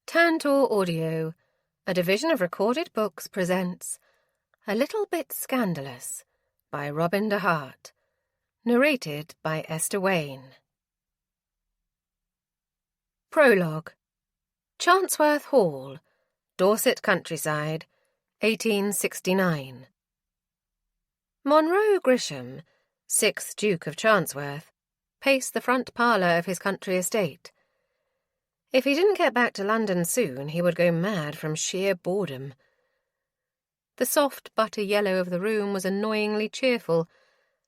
Tantor Audio, a division of Recorded Books, presents A Little Bit Scandalous by Robin DeHart, narrated by Esther Wayne. Prologue. Chatsworth Hall, Dorset countryside, 1869. Monroe Grisham, 6th Duke of Chatsworth, paced the front parlour of his country estate. If he didn't get back to London soon, he would go mad from sheer boredom. The soft butter yellow of the room was annoyingly cheerful,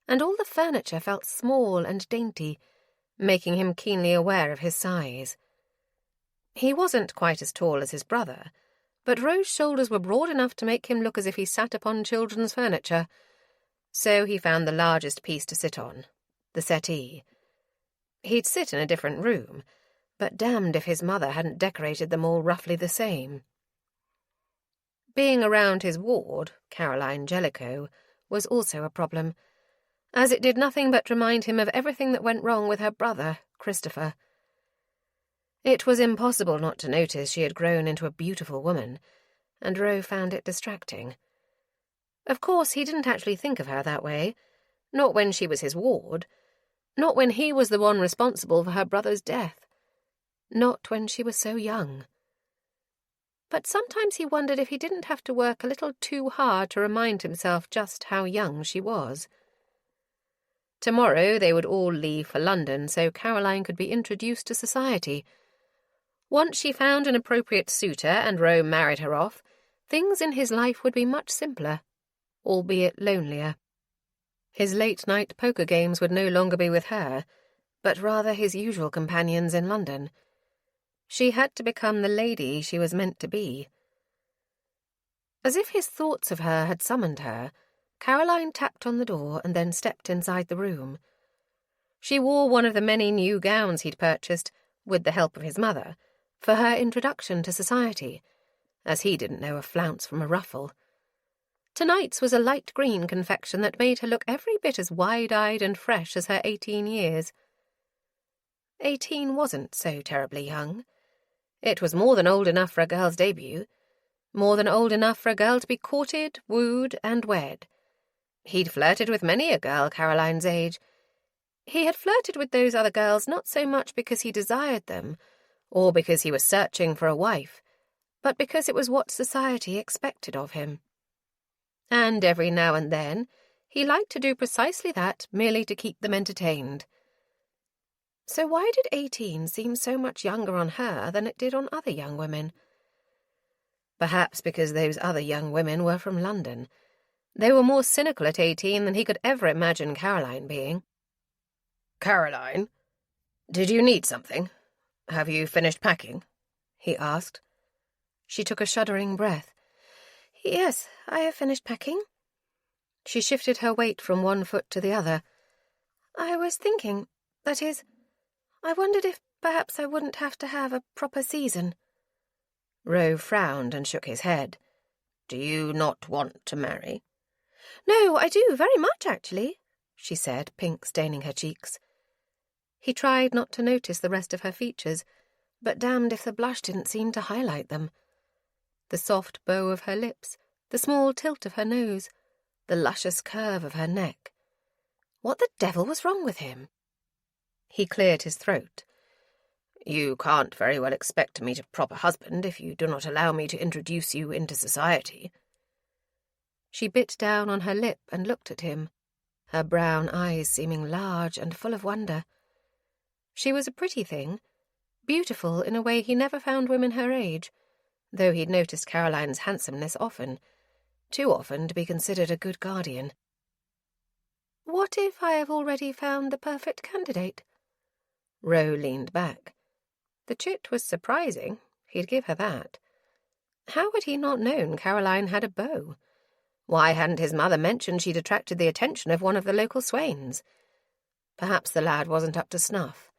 and all the furniture felt small and dainty, making him keenly aware of his size. He wasn't quite as tall as his brother, but Ro's shoulders were broad enough to make him look as if he sat upon children's furniture, so he found the largest piece to sit on, the settee. He'd sit in a different room, but damned if his mother hadn't decorated them all roughly the same. Being around his ward, Caroline Jellicoe, was also a problem, as it did nothing but remind him of everything that went wrong with her brother, Christopher. It was impossible not to notice she had grown into a beautiful woman, and Ro found it distracting. Of course, he didn't actually think of her that way, not when she was his ward, not when he was the one responsible for her brother's death. Not when she was so young. But sometimes he wondered if he didn't have to work a little too hard to remind himself just how young she was. Tomorrow they would all leave for London so Caroline could be introduced to society. Once she found an appropriate suitor and Ro married her off, things in his life would be much simpler, albeit lonelier. His late-night poker games would no longer be with her, but rather his usual companions in London. She had to become the lady she was meant to be. As if his thoughts of her had summoned her, Caroline tapped on the door and then stepped inside the room. She wore one of the many new gowns he'd purchased, with the help of his mother, for her introduction to society, as he didn't know a flounce from a ruffle. Tonight's was a light green confection that made her look every bit as wide-eyed and fresh as her 18 years. 18 wasn't so terribly young. It was more than old enough for a girl's debut, more than old enough for a girl to be courted, wooed, and wed. He'd flirted with many a girl Caroline's age. He had flirted with those other girls not so much because he desired them, or because he was searching for a wife, but because it was what society expected of him. And every now and then, he liked to do precisely that merely to keep them entertained. So why did 18 seem so much younger on her than it did on other young women? Perhaps because those other young women were from London. They were more cynical at 18 than he could ever imagine Caroline being. "Caroline, did you need something? Have you finished packing?" he asked. She took a shuddering breath. "Yes, I have finished packing." She shifted her weight from one foot to the other. "I was thinking, that is, I wondered if perhaps I wouldn't have to have a proper season." Ro frowned and shook his head. "Do you not want to marry?" "No, I do, very much, actually," she said, pink staining her cheeks. He tried not to notice the rest of her features, but damned if the blush didn't seem to highlight them. The soft bow of her lips, the small tilt of her nose, the luscious curve of her neck. What the devil was wrong with him? He cleared his throat. "You can't very well expect me to prop a husband if you do not allow me to introduce you into society." She bit down on her lip and looked at him, her brown eyes seeming large and full of wonder. She was a pretty thing, beautiful in a way he never found women her age, though he'd noticed Caroline's handsomeness often, too often to be considered a good guardian. "What if I have already found the perfect candidate?" Ro leaned back. The chit was surprising, he'd give her that. How had he not known Caroline had a beau? Why hadn't his mother mentioned she'd attracted the attention of one of the local swains? Perhaps the lad wasn't up to snuff.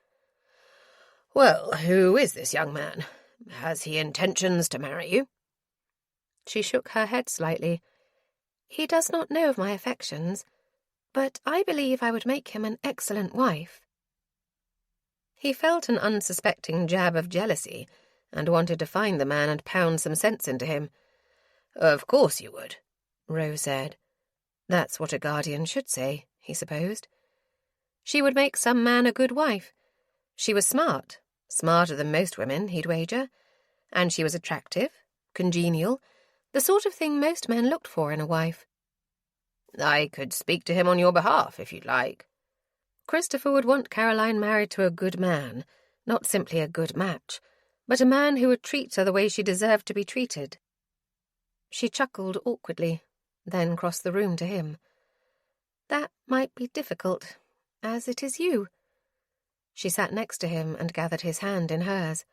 "Well, who is this young man? Has he intentions to marry you?" She shook her head slightly. "He does not know of my affections, but I believe I would make him an excellent wife." He felt an unsuspecting jab of jealousy and wanted to find the man and pound some sense into him. "Of course you would," Ro said. That's what a guardian should say, he supposed. She would make some man a good wife. She was smart, smarter than most women, he'd wager, and she was attractive, congenial, the sort of thing most men looked for in a wife. "I could speak to him on your behalf, if you'd like." Christopher would want Caroline married to a good man, not simply a good match, but a man who would treat her the way she deserved to be treated. She chuckled awkwardly, then crossed the room to him. "That might be difficult, as it is you." She sat next to him and gathered his hand in hers.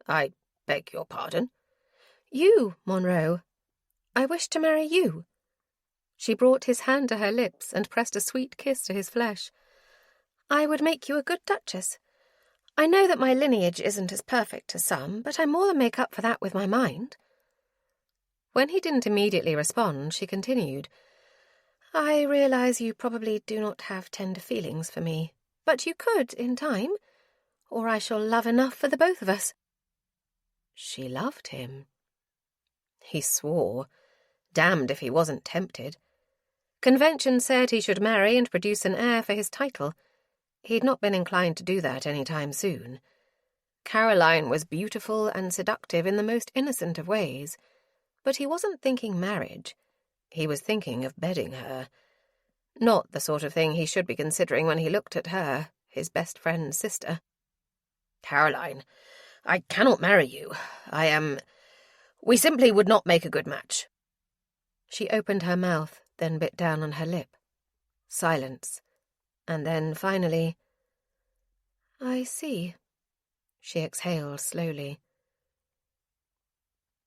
"I beg your pardon?" "You, Monroe. I wish to marry you." She brought his hand to her lips and pressed a sweet kiss to his flesh. "I would make you a good duchess. I know that my lineage isn't as perfect as some, but I more than make up for that with my mind." When he didn't immediately respond, she continued, "I realize you probably do not have tender feelings for me, but you could in time, or I shall love enough for the both of us." She loved him. He swore, damned if he wasn't tempted. Convention said he should marry and produce an heir for his title. He'd not been inclined to do that any time soon. Caroline was beautiful and seductive in the most innocent of ways, but he wasn't thinking marriage. He was thinking of bedding her. Not the sort of thing he should be considering when he looked at her, his best friend's sister. "Caroline, I cannot marry you. We simply would not make a good match." She opened her mouth, then bit down on her lip. Silence. And then, finally, "I see." She exhaled slowly.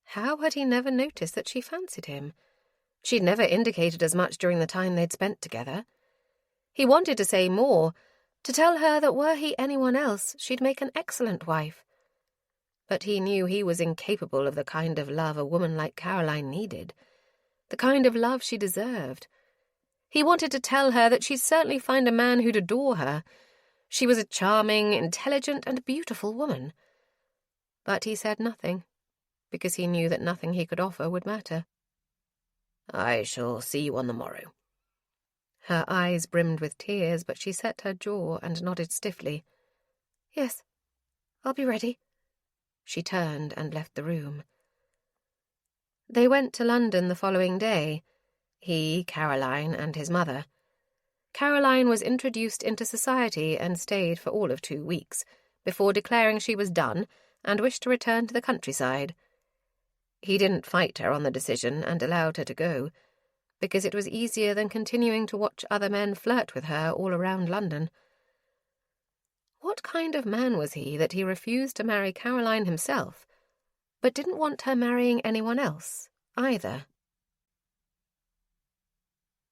How had he never noticed that she fancied him? She'd never indicated as much during the time they'd spent together. He wanted to say more, to tell her that were he anyone else, she'd make an excellent wife. But he knew he was incapable of the kind of love a woman like Caroline needed, the kind of love she deserved. He wanted to tell her that she'd certainly find a man who'd adore her. She was a charming, intelligent, and beautiful woman. But he said nothing, because he knew that nothing he could offer would matter. "I shall see you on the morrow." Her eyes brimmed with tears, but she set her jaw and nodded stiffly. "Yes, I'll be ready." She turned and left the room. They went to London the following day. He, Caroline, and his mother. Caroline was introduced into society and stayed for all of 2 weeks, before declaring she was done and wished to return to the countryside. He didn't fight her on the decision and allowed her to go, because it was easier than continuing to watch other men flirt with her all around London. What kind of man was he that he refused to marry Caroline himself, but didn't want her marrying anyone else, either?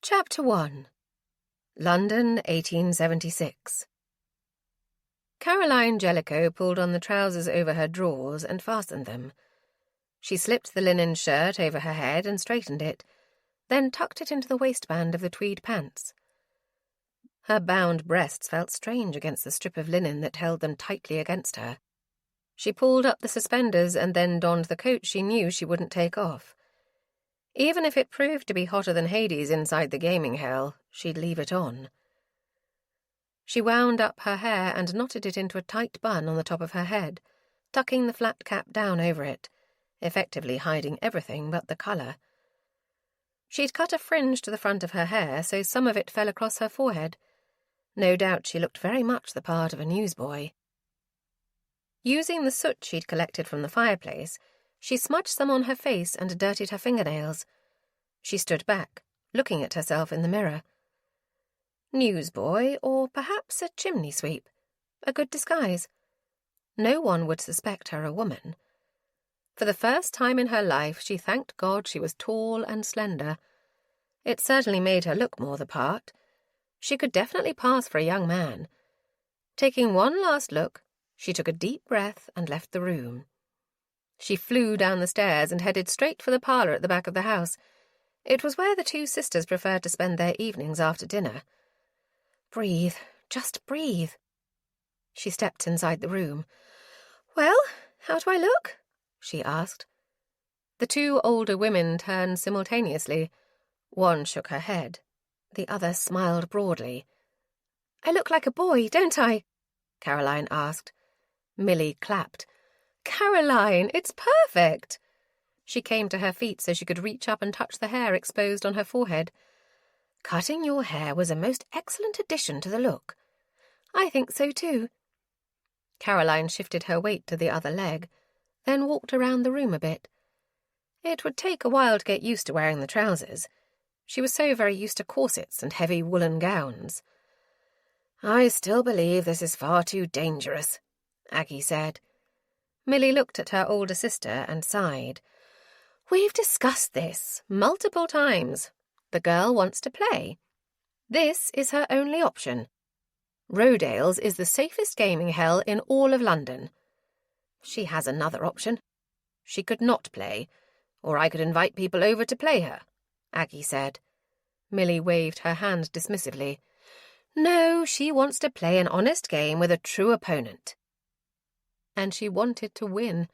Chapter 1. London, 1876. Caroline Jellicoe pulled on the trousers over her drawers and fastened them. She slipped the linen shirt over her head and straightened it, then tucked it into the waistband of the tweed pants. Her bound breasts felt strange against the strip of linen that held them tightly against her. She pulled up the suspenders and then donned the coat she knew she wouldn't take off. Even if it proved to be hotter than Hades inside the gaming hell, she'd leave it on. She wound up her hair and knotted it into a tight bun on the top of her head, tucking the flat cap down over it, effectively hiding everything but the colour. She'd cut a fringe to the front of her hair so some of it fell across her forehead. No doubt she looked very much the part of a newsboy. Using the soot she'd collected from the fireplace, she smudged some on her face and dirtied her fingernails. She stood back, looking at herself in the mirror. Newsboy, or perhaps a chimney sweep. A good disguise. No one would suspect her a woman. For the first time in her life, she thanked God she was tall and slender. It certainly made her look more the part. She could definitely pass for a young man. Taking one last look, she took a deep breath and left the room. She flew down the stairs and headed straight for the parlour at the back of the house. It was where the two sisters preferred to spend their evenings after dinner. Breathe, just breathe. She stepped inside the room. "Well, How do I look? She asked. The two older women turned simultaneously. One shook her head. The other smiled broadly. I look like a boy, don't I? Caroline asked. Milly clapped. Caroline, it's perfect! She came to her feet so she could reach up and touch the hair exposed on her forehead. Cutting your hair was a most excellent addition to the look. I think so too. Caroline shifted her weight to the other leg, then walked around the room a bit. It would take a while to get used to wearing the trousers. She was so very used to corsets and heavy woolen gowns. I still believe this is far too dangerous, Aggie said. Milly looked at her older sister and sighed. We've discussed this multiple times. The girl wants to play. This is her only option. Rodale's is the safest gaming hell in all of London. She has another option. She could not play, or I could invite people over to play her, Aggie said. Milly waved her hand dismissively. No, she wants to play an honest game with a true opponent. And she wanted to win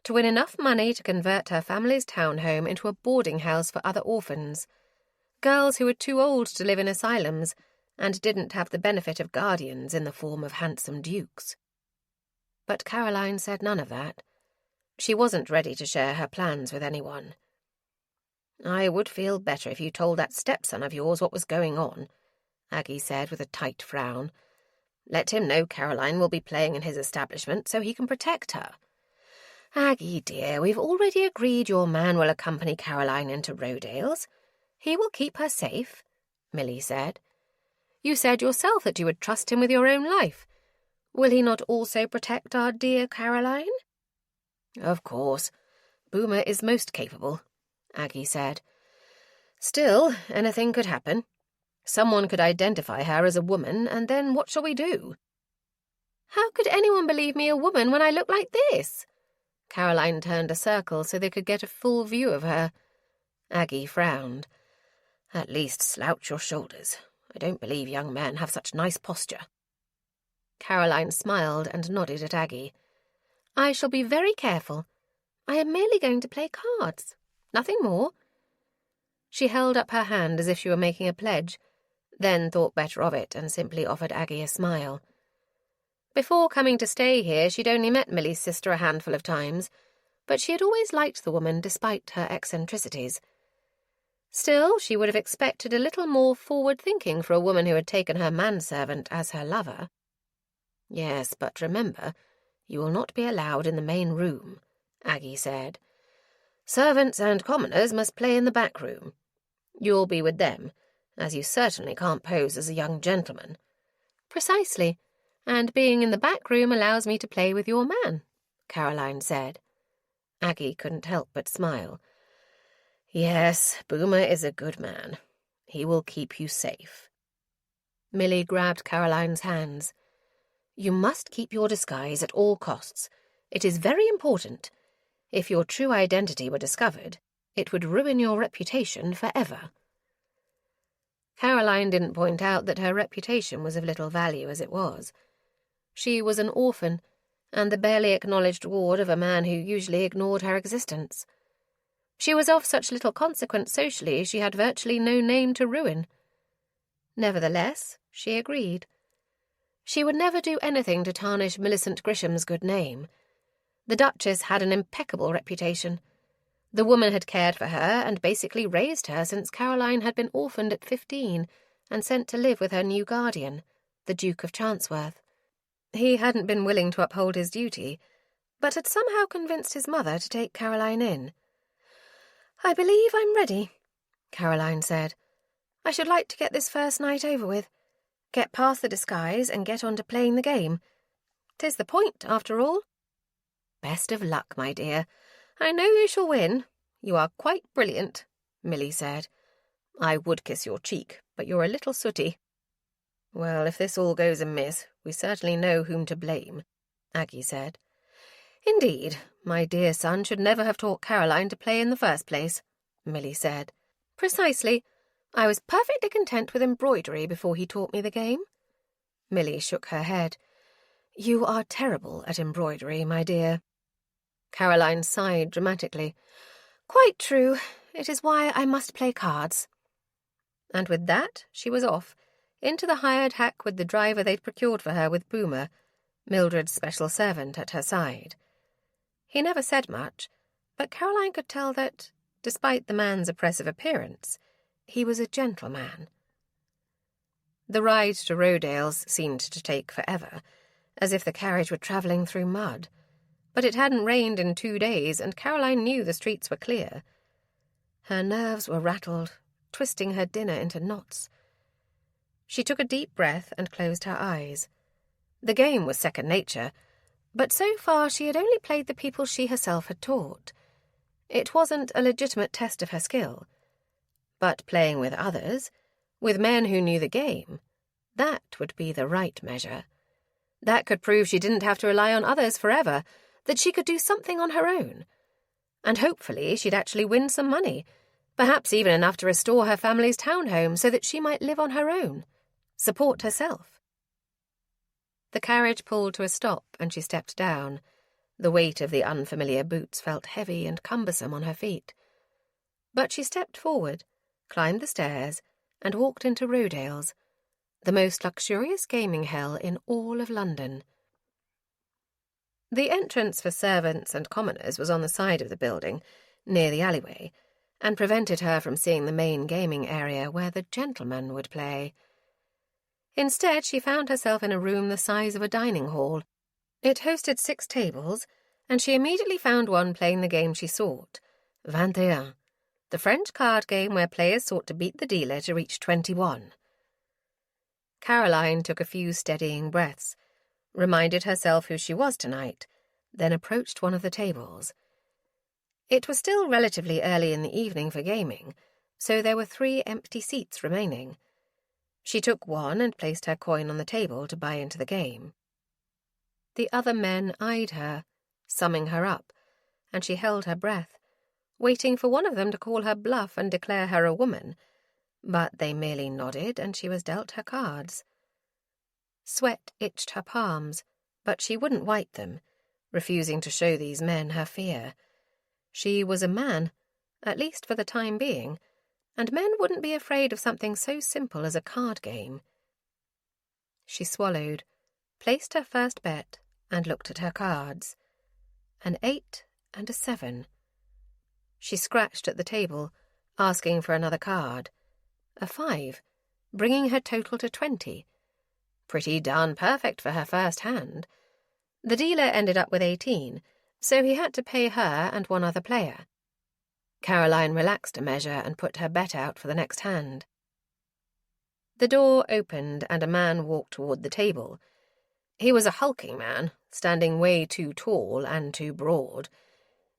enough money to convert her family's townhome into a boarding house for other orphans, girls who were too old to live in asylums and didn't have the benefit of guardians in the form of handsome dukes. But Caroline said none of that. She wasn't ready to share her plans with anyone. I would feel better if you told that stepson of yours what was going on, Aggie said with a tight frown. Let him know Caroline will be playing in his establishment so he can protect her. Aggie, dear, we've already agreed your man will accompany Caroline into Rodale's. He will keep her safe, Milly said. You said yourself that you would trust him with your own life. Will he not also protect our dear Caroline? Of course. Boomer is most capable, Aggie said. Still, anything could happen. Someone could identify her as a woman, and then what shall we do? How could anyone believe me a woman when I look like this? Caroline turned a circle so they could get a full view of her. Aggie frowned. At least slouch your shoulders. I don't believe young men have such nice posture. Caroline smiled and nodded at Aggie. I shall be very careful. I am merely going to play cards. Nothing more. She held up her hand as if she were making a pledge, then thought better of it and simply offered Aggie a smile. Before coming to stay here, she'd only met Milly's sister a handful of times, but she had always liked the woman despite her eccentricities. Still, she would have expected a little more forward-thinking for a woman who had taken her manservant as her lover. Yes, but remember, you will not be allowed in the main room, Aggie said. Servants and commoners must play in the back room. You'll be with them, as you certainly can't pose as a young gentleman. Precisely, and being in the back room allows me to play with your man, Caroline said. Aggie couldn't help but smile. Yes, Boomer is a good man. He will keep you safe. Milly grabbed Caroline's hands. You must keep your disguise at all costs. It is very important. If your true identity were discovered, it would ruin your reputation forever. Caroline didn't point out that her reputation was of little value as it was. She was an orphan, and the barely acknowledged ward of a man who usually ignored her existence. She was of such little consequence socially she had virtually no name to ruin. Nevertheless, she agreed. She would never do anything to tarnish Millicent Grisham's good name. The Duchess had an impeccable reputation. The woman had cared for her and basically raised her since Caroline had been orphaned at 15 and sent to live with her new guardian, the Duke of Chancworth. He hadn't been willing to uphold his duty, but had somehow convinced his mother to take Caroline in. I believe I'm ready, Caroline said. I should like to get this first night over with, get past the disguise and get on to playing the game. 'Tis the point, after all. Best of luck, my dear. I know you shall win. You are quite brilliant, Milly said. I would kiss your cheek, but you're a little sooty. Well, if this all goes amiss, we certainly know whom to blame, Aggie said. Indeed, my dear son should never have taught Caroline to play in the first place, Milly said. Precisely. I was perfectly content with embroidery before he taught me the game. Milly shook her head. You are terrible at embroidery, my dear. Caroline sighed dramatically. "Quite true. It is why I must play cards." And with that, she was off, into the hired hack with the driver they'd procured for her with Boomer, Mildred's special servant, at her side. He never said much, but Caroline could tell that, despite the man's oppressive appearance, he was a gentleman. The ride to Rodale's seemed to take forever, as if the carriage were travelling through mud. But it hadn't rained in 2 days, and Caroline knew the streets were clear. Her nerves were rattled, twisting her dinner into knots. She took a deep breath and closed her eyes. The game was second nature, but so far she had only played the people she herself had taught. It wasn't a legitimate test of her skill. But playing with others, with men who knew the game, that would be the right measure. That could prove she didn't have to rely on others forever, that she could do something on her own. And hopefully she'd actually win some money, perhaps even enough to restore her family's townhome so that she might live on her own, support herself. The carriage pulled to a stop and she stepped down. The weight of the unfamiliar boots felt heavy and cumbersome on her feet. But she stepped forward, climbed the stairs, and walked into Rodale's, the most luxurious gaming hell in all of London. The entrance for servants and commoners was on the side of the building, near the alleyway, and prevented her from seeing the main gaming area where the gentlemen would play. Instead, she found herself in a room the size of a dining hall. It hosted 6 tables, and she immediately found one playing the game she sought, 21, the French card game where players sought to beat the dealer to reach 21. Caroline took a few steadying breaths, reminded herself who she was tonight, then approached one of the tables. It was still relatively early in the evening for gaming, so there were 3 empty seats remaining. She took one and placed her coin on the table to buy into the game. The other men eyed her, summing her up, and she held her breath, waiting for one of them to call her bluff and declare her a woman, but they merely nodded and she was dealt her cards. Sweat itched her palms, but she wouldn't wipe them, refusing to show these men her fear. She was a man, at least for the time being, and men wouldn't be afraid of something so simple as a card game. She swallowed, placed her first bet, and looked at her cards. An 8 and a 7. She scratched at the table, asking for another card. A 5, bringing her total to 20. Pretty darn perfect for her first hand. The dealer ended up with 18, so he had to pay her and one other player. Caroline relaxed a measure and put her bet out for the next hand. The door opened and a man walked toward the table. He was a hulking man, standing way too tall and too broad.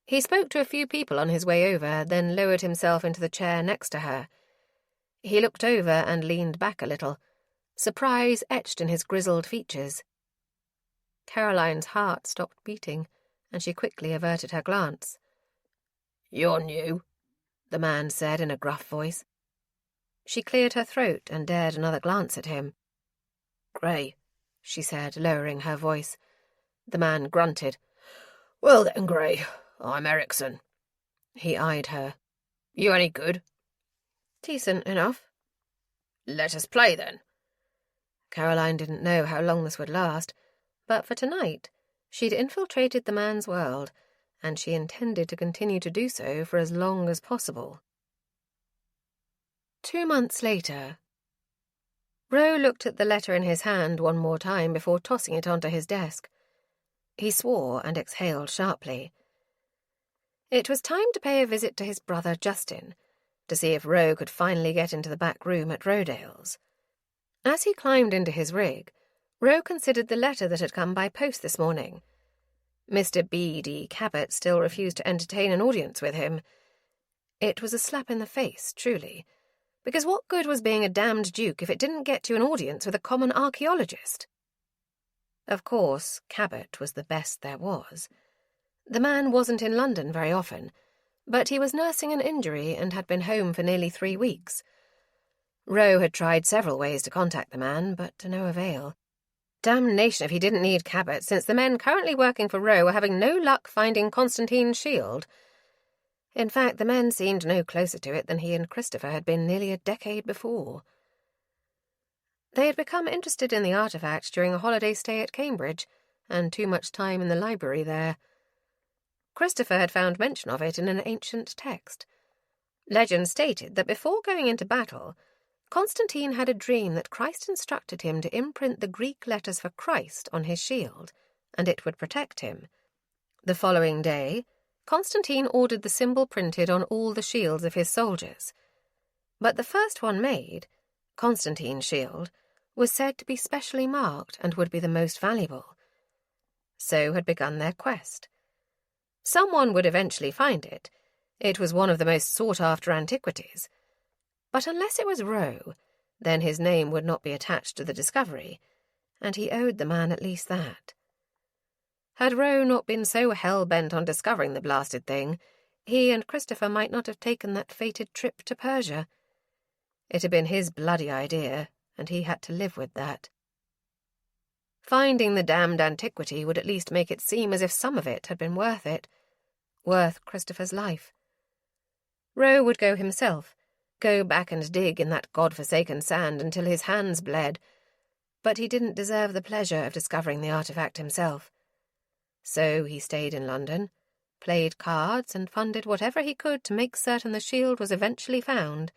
He spoke to a few people on his way over, then lowered himself into the chair next to her. He looked over and leaned back a little, surprise etched in his grizzled features. Caroline's heart stopped beating, and she quickly averted her glance. "You're new," the man said in a gruff voice. She cleared her throat and dared another glance at him. "Grey," she said, lowering her voice. The man grunted. "Well then, Grey, I'm Erickson." He eyed her. "You any good?" "Decent enough." "Let us play, then." Caroline didn't know how long this would last, but for tonight she'd infiltrated the man's world, and she intended to continue to do so for as long as possible. 2 months later. Roe looked at the letter in his hand one more time before tossing it onto his desk. He swore and exhaled sharply. It was time to pay a visit to his brother Justin, to see if Roe could finally get into the back room at Rodale's. As he climbed into his rig, Roe considered the letter that had come by post this morning. Mr. B.D. Cabot still refused to entertain an audience with him. It was a slap in the face, truly, because what good was being a damned duke if it didn't get you an audience with a common archaeologist? Of course, Cabot was the best there was. The man wasn't in London very often, but he was nursing an injury and had been home for nearly 3 weeks. Roe had tried several ways to contact the man, but to no avail. Damnation if he didn't need Cabot, since the men currently working for Rowe were having no luck finding Constantine's shield. In fact, the men seemed no closer to it than he and Christopher had been nearly a decade before. They had become interested in the artifact during a holiday stay at Cambridge, and too much time in the library there. Christopher had found mention of it in an ancient text. Legend stated that before going into battle, Constantine had a dream that Christ instructed him to imprint the Greek letters for Christ on his shield, and it would protect him. The following day, Constantine ordered the symbol printed on all the shields of his soldiers. But the first one made, Constantine's shield, was said to be specially marked and would be the most valuable. So had begun their quest. Someone would eventually find it. It was one of the most sought-after antiquities. But unless it was Rowe, then his name would not be attached to the discovery, and he owed the man at least that. Had Rowe not been so hell-bent on discovering the blasted thing, he and Christopher might not have taken that fated trip to Persia. It had been his bloody idea, and he had to live with that. Finding the damned antiquity would at least make it seem as if some of it had been worth it, worth Christopher's life. Rowe would go himself, go back and dig in that god-forsaken sand until his hands bled, but he didn't deserve the pleasure of discovering the artifact himself. So he stayed in London, played cards, and funded whatever he could to make certain the shield was eventually found.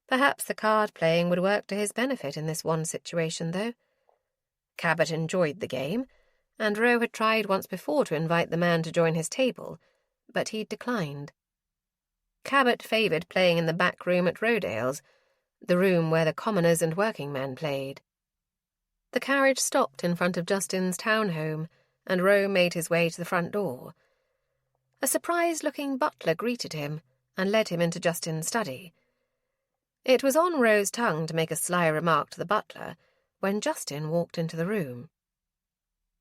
Perhaps the card-playing would work to his benefit in this one situation, though. Cabot enjoyed the game, and Rowe had tried once before to invite the man to join his table, but he'd declined. Cabot favoured playing in the back room at Rodale's, the room where the commoners and working men played. The carriage stopped in front of Justin's townhome, and Rowe made his way to the front door. A surprised-looking butler greeted him and led him into Justin's study. It was on Rowe's tongue to make a sly remark to the butler when Justin walked into the room.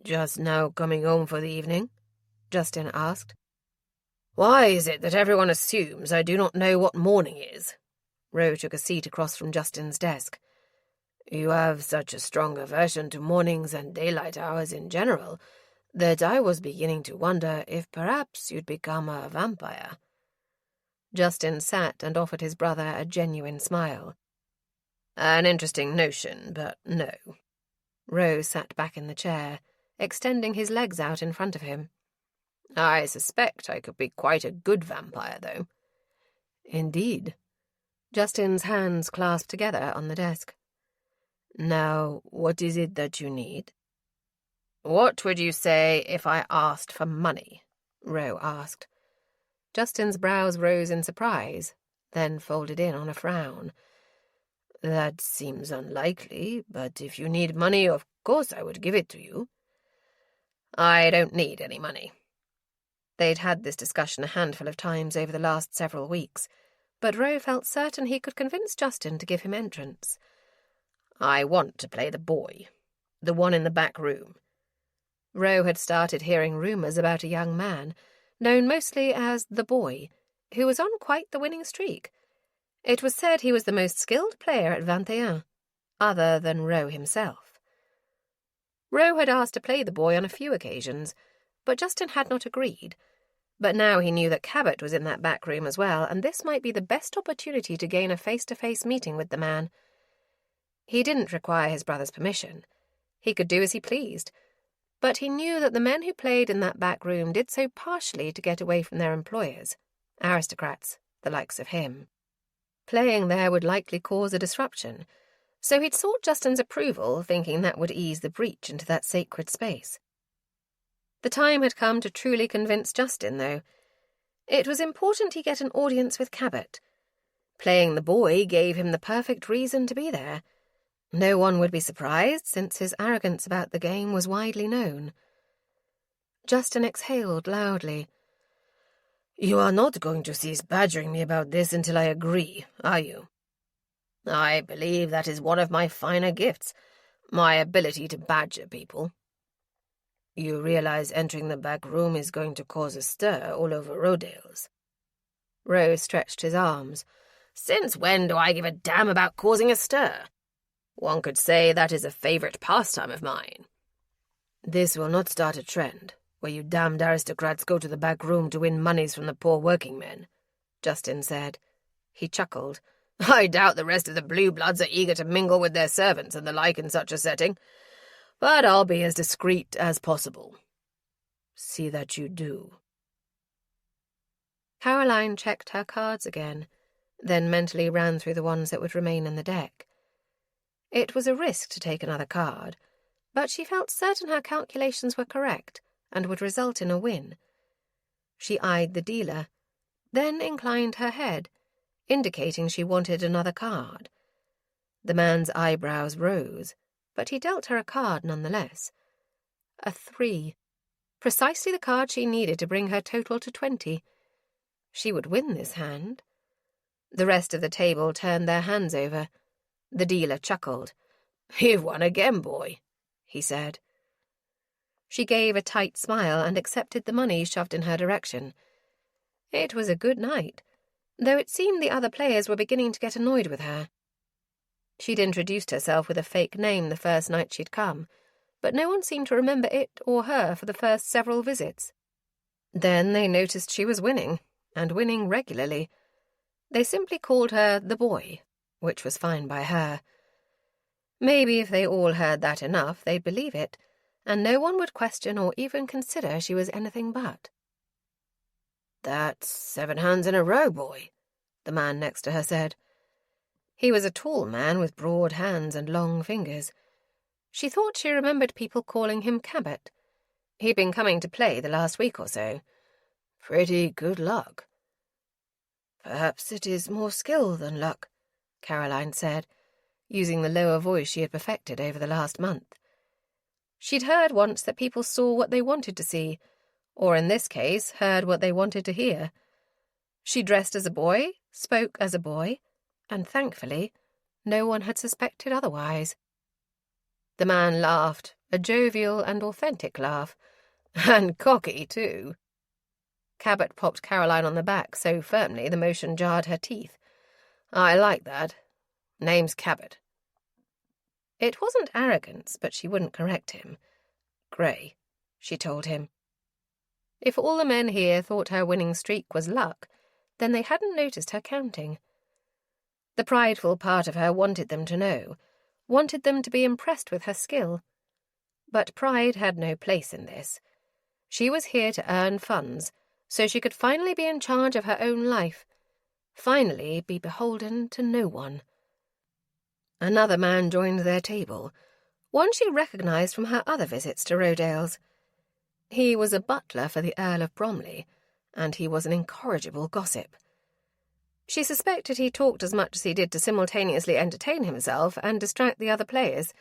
"Just now coming home for the evening?" Justin asked. "Why is it that everyone assumes I do not know what morning is?" Rowe took a seat across from Justin's desk. "You have such a strong aversion to mornings and daylight hours in general that I was beginning to wonder if perhaps you'd become a vampire." Justin sat and offered his brother a genuine smile. "An interesting notion, but no." Rowe sat back in the chair, extending his legs out in front of him. "I suspect I could be quite a good vampire, though." "Indeed." Justin's hands clasped together on the desk. "Now, what is it that you need?" "What would you say if I asked for money?" Rowe asked. Justin's brows rose in surprise, then folded in on a frown. "That seems unlikely, but if you need money, of course I would give it to you." "I don't need any money." They'd had this discussion a handful of times over the last several weeks, but Rowe felt certain he could convince Justin to give him entrance. "I want to play the boy, the one in the back room." Rowe had started hearing rumours about a young man, known mostly as the boy, who was on quite the winning streak. It was said he was the most skilled player at 21, other than Rowe himself. Rowe had asked to play the boy on a few occasions, but Justin had not agreed. But now he knew that Cabot was in that back room as well, and this might be the best opportunity to gain a face-to-face meeting with the man. He didn't require his brother's permission. He could do as he pleased. But he knew that the men who played in that back room did so partially to get away from their employers, aristocrats, the likes of him. Playing there would likely cause a disruption, so he'd sought Justin's approval, thinking that would ease the breach into that sacred space. The time had come to truly convince Justin, though. It was important he get an audience with Cabot. Playing the boy gave him the perfect reason to be there. No one would be surprised, since his arrogance about the game was widely known. Justin exhaled loudly. "You are not going to cease badgering me about this until I agree, are you?" "I believe that is one of my finer gifts, my ability to badger people." "You realize entering the back room is going to cause a stir all over Rodale's?" Rowe stretched his arms. "Since when do I give a damn about causing a stir?" One could say that is a favourite pastime of mine." "This will not start a trend, where you damned aristocrats go to the back room to win moneys from the poor working men," Justin said. He chuckled. "I doubt the rest of the Blue Bloods are eager to mingle with their servants and the like in such a setting, but I'll be as discreet as possible." "See that you do." Caroline checked her cards again, then mentally ran through the ones that would remain in the deck. It was a risk to take another card, but she felt certain her calculations were correct and would result in a win. She eyed the dealer, then inclined her head, indicating she wanted another card. The man's eyebrows rose, but he dealt her a card nonetheless. A 3. Precisely the card she needed to bring her total to 20. She would win this hand. The rest of the table turned their hands over. The dealer chuckled. "You've won again, boy," he said. She gave a tight smile and accepted the money shoved in her direction. It was a good night, though it seemed the other players were beginning to get annoyed with her. She'd introduced herself with a fake name the first night she'd come, but no one seemed to remember it or her for the first several visits. Then they noticed she was winning, and winning regularly. They simply called her the boy, which was fine by her. Maybe if they all heard that enough, they'd believe it, and no one would question or even consider she was anything but. "That's 7 hands in a row, boy," the man next to her said. He was a tall man with broad hands and long fingers. She thought she remembered people calling him Cabot. He'd been coming to play the last week or so. "Pretty good luck." "Perhaps it is more skill than luck," Caroline said, using the lower voice she had perfected over the last month. She'd heard once that people saw what they wanted to see, or in this case, heard what they wanted to hear. She dressed as a boy, spoke as a boy, and thankfully, no one had suspected otherwise. The man laughed, a jovial and authentic laugh. "And cocky, too." Cabot popped Caroline on the back so firmly the motion jarred her teeth. "I like that. Name's Cabot." It wasn't arrogance, but she wouldn't correct him. "Grey," she told him. If all the men here thought her winning streak was luck, then they hadn't noticed her counting. The prideful part of her wanted them to know, wanted them to be impressed with her skill. But pride had no place in this. She was here to earn funds, so she could finally be in charge of her own life, finally be beholden to no one. Another man joined their table, one she recognized from her other visits to Rodale's. He was a butler for the Earl of Bromley, and he was an incorrigible gossip. She suspected he talked as much as he did to simultaneously entertain himself and distract the other players.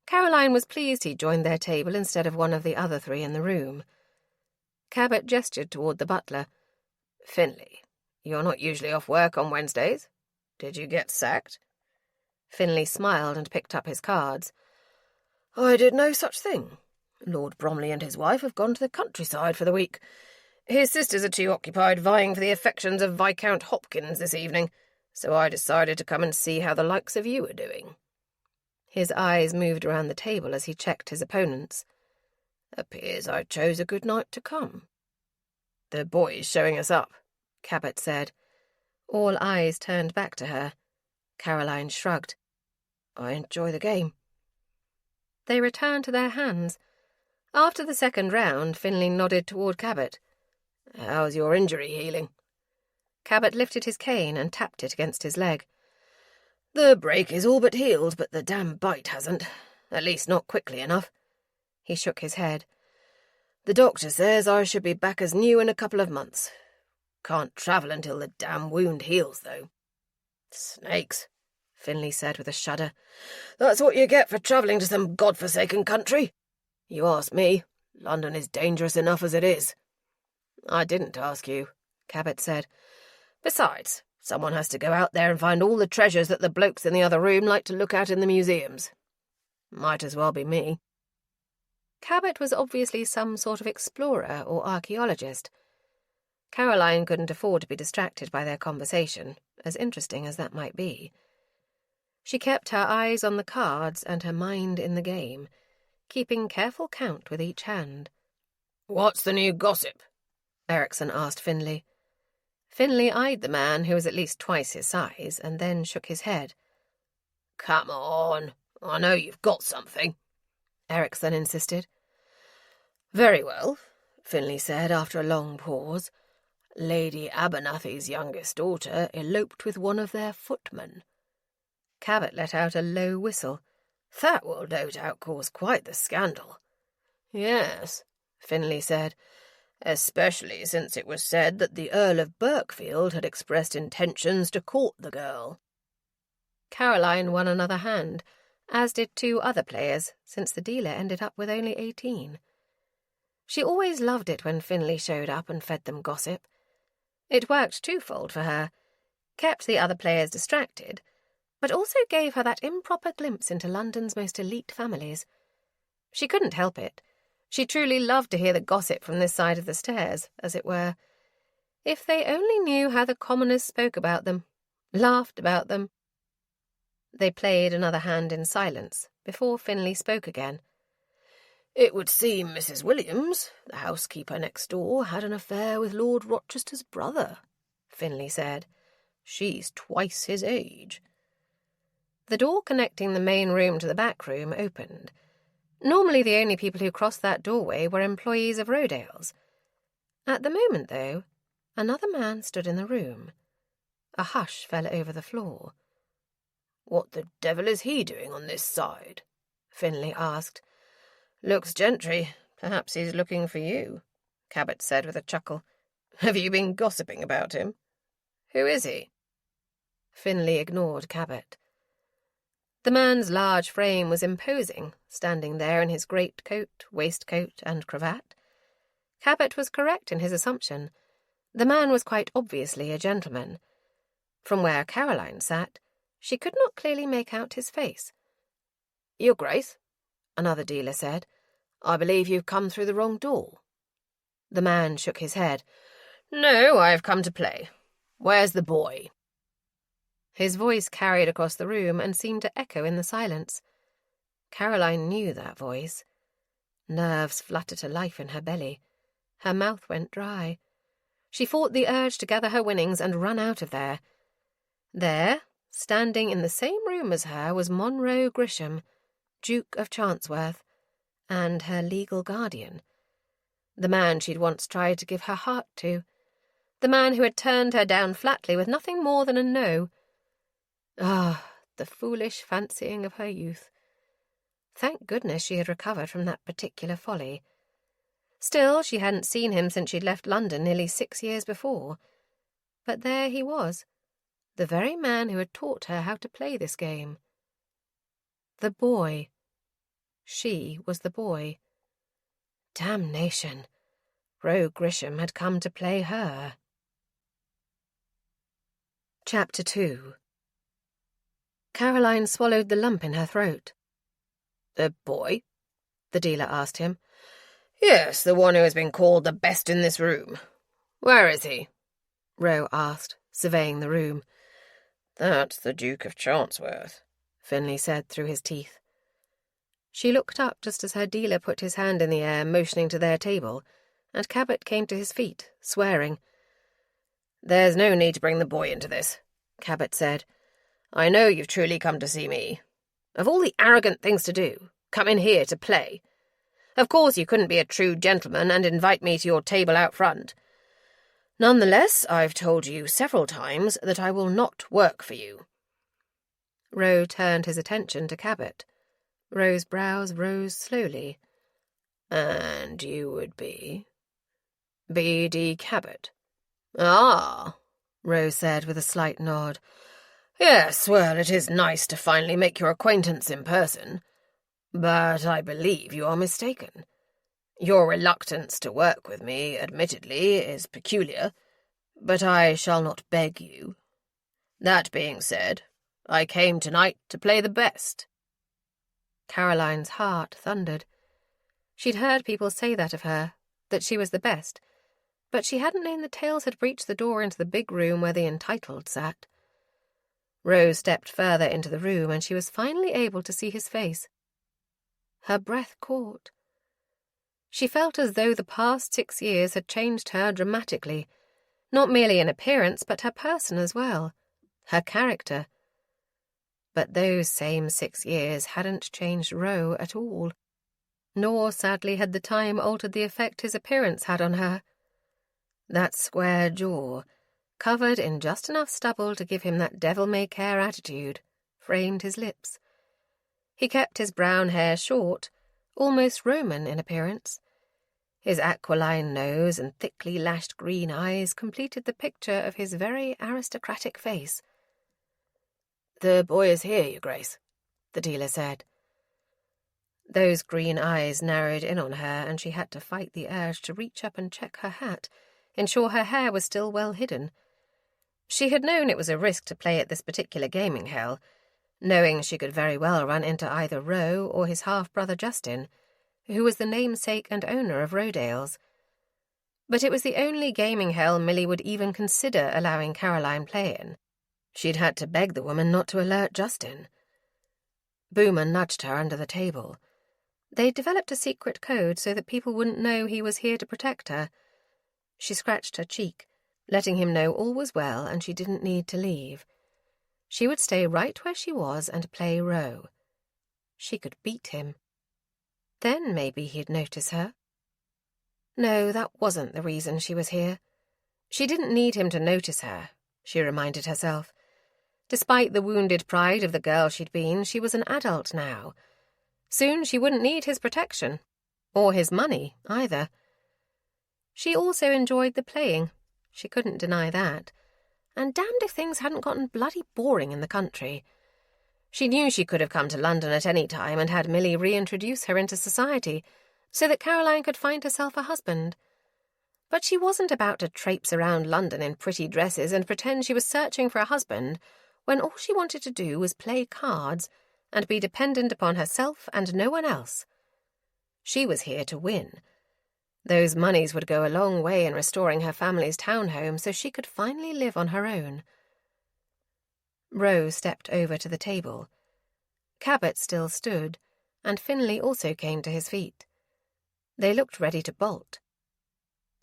Caroline was pleased he joined their table instead of one of the other 3 in the room. Cabot gestured toward the butler. "Finley, you're not usually off work on Wednesdays. Did you get sacked?" Finley smiled and picked up his cards. "I did no such thing. Lord Bromley and his wife have gone to the countryside for the week. His sisters are too occupied vying for the affections of Viscount Hopkins this evening, so I decided to come and see how the likes of you are doing." His eyes moved around the table as he checked his opponents. "Appears I chose a good night to come." "The boy's showing us up," Cabot said. All eyes turned back to her. Caroline shrugged. "I enjoy the game." They returned to their hands. After the second round, Finley nodded toward Cabot. "How's your injury healing?" Cabot lifted his cane and tapped it against his leg. "The break is all but healed, but the damn bite hasn't. At least not quickly enough." He shook his head. "The doctor says I should be back as new in a couple of months. Can't travel until the damn wound heals, though." "Snakes," Finley said with a shudder. "That's what you get for travelling to some godforsaken country. You ask me, London is dangerous enough as it is." "I didn't ask you," Cabot said. "Besides, someone has to go out there and find all the treasures that the blokes in the other room like to look at in the museums. Might as well be me." Cabot was obviously some sort of explorer or archaeologist. Caroline couldn't afford to be distracted by their conversation, as interesting as that might be. She kept her eyes on the cards and her mind in the game, keeping careful count with each hand. "What's the new gossip?" Ericsson asked Finley. Finley eyed the man, who was at least twice his size, and then shook his head. "Come on, I know you've got something," Ericsson insisted. "Very well," Finley said after a long pause. "Lady Abernathy's youngest daughter eloped with one of their footmen." Cabot let out a low whistle. "That will no doubt cause quite the scandal." "Yes," Finley said, "especially since it was said that the Earl of Berkfield had expressed intentions to court the girl." Caroline won another hand, as did 2 other players, since the dealer ended up with only 18. She always loved it when Finley showed up and fed them gossip. It worked twofold for her, kept the other players distracted, but also gave her that improper glimpse into London's most elite families. She couldn't help it. She truly loved to hear the gossip from this side of the stairs, as it were. If they only knew how the commoners spoke about them, laughed about them. They played another hand in silence, before Finley spoke again. "It would seem Mrs. Williams, the housekeeper next door, had an affair with Lord Rochester's brother," Finley said. "She's twice his age." The door connecting the main room to the back room opened. Normally the only people who crossed that doorway were employees of Rodale's. At the moment, though, another man stood in the room. A hush fell over the floor. "What the devil is he doing on this side?" Finley asked. "Looks gentry. Perhaps he's looking for you," Cabot said with a chuckle. "Have you been gossiping about him? Who is he?" Finley ignored Cabot. The man's large frame was imposing, standing there in his greatcoat, waistcoat, and cravat. Cabot was correct in his assumption. The man was quite obviously a gentleman. From where Caroline sat, she could not clearly make out his face. "Your Grace," another dealer said, "I believe you've come through the wrong door." The man shook his head. "No, I've come to play. Where's the boy?" His voice carried across the room and seemed to echo in the silence. Caroline knew that voice. Nerves fluttered to life in her belly. Her mouth went dry. She fought the urge to gather her winnings and run out of there. There, standing in the same room as her, was Monroe Grisham, Duke of Chancworth, and her legal guardian. The man she'd once tried to give her heart to. The man who had turned her down flatly with nothing more than a no. Ah, the foolish fancying of her youth. Thank goodness she had recovered from that particular folly. Still, she hadn't seen him since she'd left London nearly 6 years before. But there he was, the very man who had taught her how to play this game. The boy. She was the boy. Damnation. Rogue Grisham had come to play her. Chapter 2. Caroline swallowed the lump in her throat. "The boy?" the dealer asked him. "Yes, the one who has been called the best in this room. Where is he?" Rowe asked, surveying the room. "That's the Duke of Chancworth," Finley said through his teeth. She looked up just as her dealer put his hand in the air, motioning to their table, and Cabot came to his feet, swearing. "There's no need to bring the boy into this," Cabot said. "I know you've truly come to see me. Of all the arrogant things to do, come in here to play. Of course you couldn't be a true gentleman and invite me to your table out front. Nonetheless, I've told you several times that I will not work for you." Rowe turned his attention to Cabot. Rowe's brows rose slowly. "And you would be?" "B.D. Cabot." "Ah," Rowe said with a slight nod. "Yes, well, it is nice to finally make your acquaintance in person. But I believe you are mistaken. Your reluctance to work with me, admittedly, is peculiar, but I shall not beg you. That being said, I came tonight to play the best." Caroline's heart thundered. She'd heard people say that of her, that she was the best, but she hadn't known the tales had breached the door into the big room where the entitled sat. Rose stepped further into the room and she was finally able to see his face. Her breath caught. She felt as though the past 6 years had changed her dramatically, not merely in appearance but her person as well, her character. But those same 6 years hadn't changed Ro at all, nor, sadly, had the time altered the effect his appearance had on her. That square jaw, covered in just enough stubble to give him that devil-may-care attitude, framed his lips. He kept his brown hair short, almost Roman in appearance. His aquiline nose and thickly lashed green eyes completed the picture of his very aristocratic face. "The boy is here, Your Grace," the dealer said. Those green eyes narrowed in on her, and she had to fight the urge to reach up and check her hat, ensure her hair was still well hidden. She had known it was a risk to play at this particular gaming hell, knowing she could very well run into either Ro or his half-brother Justin, who was the namesake and owner of Rodale's. But it was the only gaming hell Millie would even consider allowing Caroline play in. She'd had to beg the woman not to alert Justin. Boomer nudged her under the table. They'd developed a secret code so that people wouldn't know he was here to protect her. She scratched her cheek, letting him know all was well and she didn't need to leave. She would stay right where she was and play Ro. She could beat him. Then maybe he'd notice her. No, that wasn't the reason she was here. She didn't need him to notice her, she reminded herself. Despite the wounded pride of the girl she'd been, she was an adult now. Soon she wouldn't need his protection. Or his money, either. She also enjoyed the playing. She couldn't deny that. And damned if things hadn't gotten bloody boring in the country. She knew she could have come to London at any time and had Millie reintroduce her into society, so that Caroline could find herself a husband. But she wasn't about to traipse around London in pretty dresses and pretend she was searching for a husband, when all she wanted to do was play cards and be dependent upon herself and no one else. She was here to win. Those moneys would go a long way in restoring her family's townhome so she could finally live on her own. Rose stepped over to the table. Cabot still stood, and Finlay also came to his feet. They looked ready to bolt.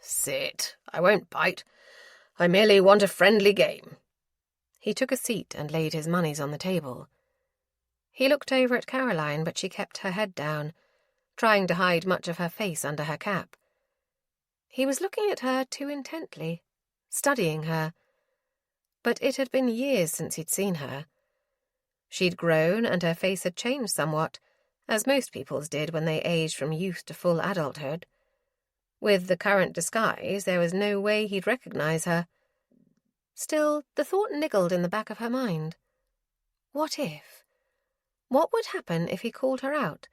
"Sit. I won't bite. I merely want a friendly game." He took a seat and laid his moneys on the table. He looked over at Caroline, but she kept her head down, trying to hide much of her face under her cap. He was looking at her too intently, studying her. But it had been years since he'd seen her. She'd grown and her face had changed somewhat, as most people's did when they aged from youth to full adulthood. With the current disguise, there was no way he'd recognize her. Still, the thought niggled in the back of her mind. What if? What would happen if he called her out,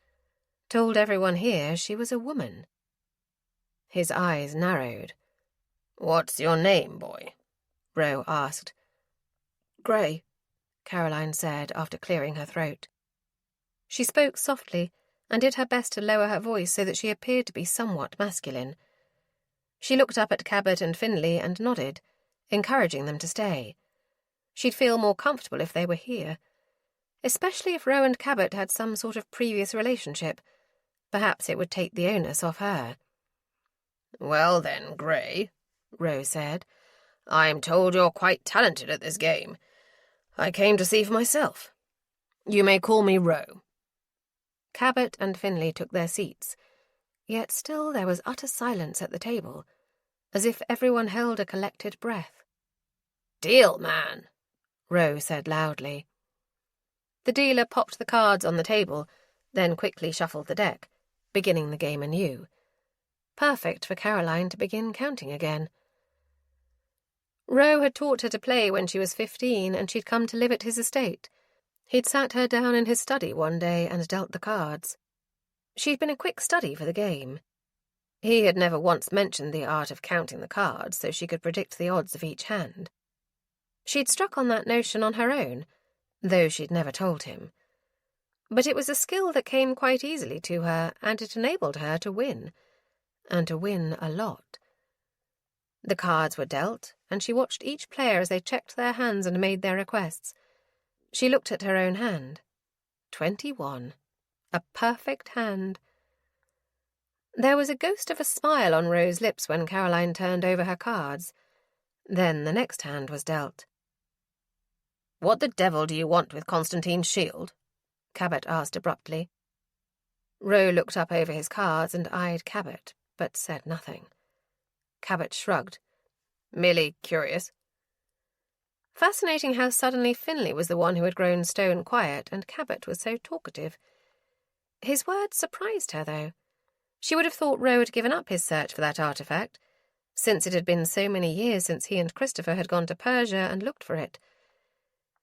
told everyone here she was a woman? His eyes narrowed. "What's your name, boy?" Ro asked. "Grey," Caroline said after clearing her throat. She spoke softly and did her best to lower her voice so that she appeared to be somewhat masculine. She looked up at Cabot and Finlay and nodded, encouraging them to stay. She'd feel more comfortable if they were here, especially if Ro and Cabot had some sort of previous relationship. Perhaps it would take the onus off her. "Well then, Grey," Ro said, "I'm told you're quite talented at this game. I came to see for myself. You may call me Ro." Cabot and Finlay took their seats, yet still there was utter silence at the table, as if everyone held a collected breath. "Deal, man," Ro said loudly. The dealer popped the cards on the table, then quickly shuffled the deck, beginning the game anew. Perfect for Caroline to begin counting again. Ro had taught her to play when she was 15, and she'd come to live at his estate. He'd sat her down in his study one day and dealt the cards. She'd been a quick study for the game. He had never once mentioned the art of counting the cards so she could predict the odds of each hand. She'd struck on that notion on her own, though she'd never told him. But it was a skill that came quite easily to her, and it enabled her to win, and to win a lot. The cards were dealt, and she watched each player as they checked their hands and made their requests. She looked at her own hand. 21. A perfect hand. There was a ghost of a smile on Ro's lips when Caroline turned over her cards. Then the next hand was dealt. "What the devil do you want with Constantine's shield?" Cabot asked abruptly. Ro looked up over his cards and eyed Cabot, but said nothing. Cabot shrugged. "Merely curious." Fascinating how suddenly Finlay was the one who had grown stone quiet, and Cabot was so talkative. His words surprised her, though. She would have thought Ro had given up his search for that artifact, since it had been so many years since he and Christopher had gone to Persia and looked for it.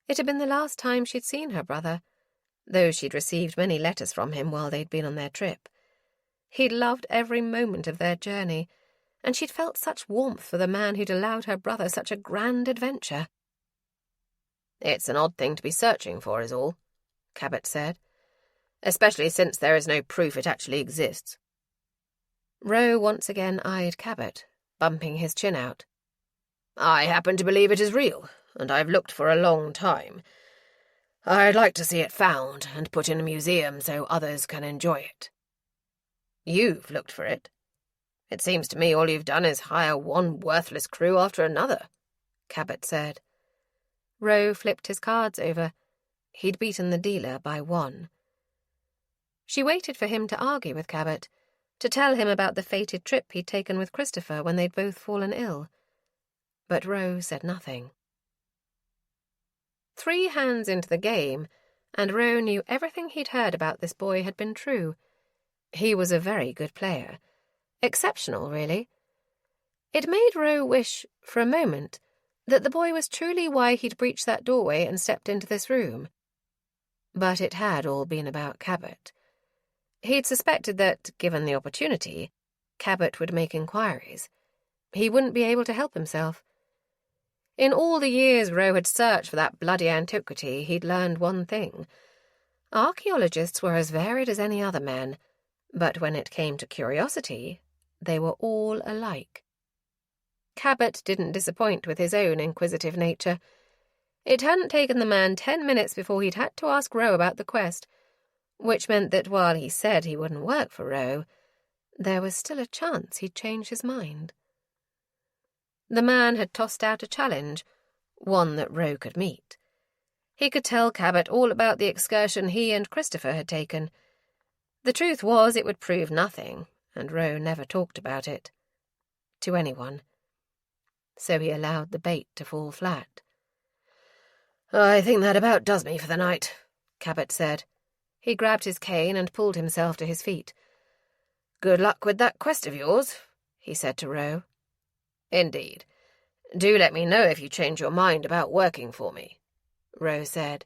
It had been the last time she'd seen her brother, though she'd received many letters from him while they'd been on their trip. He'd loved every moment of their journey, and she'd felt such warmth for the man who'd allowed her brother such a grand adventure. "It's an odd thing to be searching for, is all," Cabot said, "especially since there is no proof it actually exists." Ro once again eyed Cabot, bumping his chin out. "I happen to believe it is real, and I've looked for a long time. I'd like to see it found and put in a museum so others can enjoy it." "You've looked for it? It seems to me all you've done is hire one worthless crew after another," Cabot said. Ro flipped his cards over. He'd beaten the dealer by 1. She waited for him to argue with Cabot, to tell him about the fated trip he'd taken with Christopher when they'd both fallen ill. But Ro said nothing. 3 hands into the game, and Ro knew everything he'd heard about this boy had been true. He was a very good player. Exceptional, really. It made Ro wish, for a moment, that the boy was truly why he'd breached that doorway and stepped into this room. But it had all been about Cabot. He'd suspected that, given the opportunity, Cabot would make inquiries. He wouldn't be able to help himself. In all the years Ro had searched for that bloody antiquity, he'd learned one thing. Archaeologists were as varied as any other men, but when it came to curiosity, they were all alike. Cabot didn't disappoint with his own inquisitive nature. It hadn't taken the man 10 minutes before he'd had to ask Ro about the quest, which meant that while he said he wouldn't work for Ro, there was still a chance he'd change his mind. The man had tossed out a challenge, one that Ro could meet. He could tell Cabot all about the excursion he and Christopher had taken. The truth was it would prove nothing, and Ro never talked about it. To anyone. So he allowed the bait to fall flat. "I think that about does me for the night," Cabot said. He grabbed his cane and pulled himself to his feet. "Good luck with that quest of yours," he said to Ro. "Indeed. Do let me know if you change your mind about working for me," Ro said.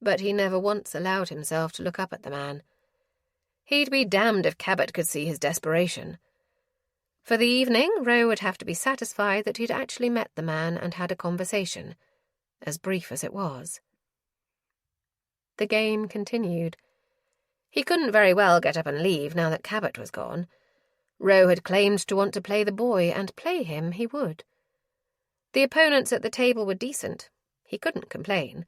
But he never once allowed himself to look up at the man. He'd be damned if Cabot could see his desperation. For the evening, Ro would have to be satisfied that he'd actually met the man and had a conversation, as brief as it was. The game continued. He couldn't very well get up and leave now that Cabot was gone. Ro had claimed to want to play the boy, and play him he would. The opponents at the table were decent. He couldn't complain.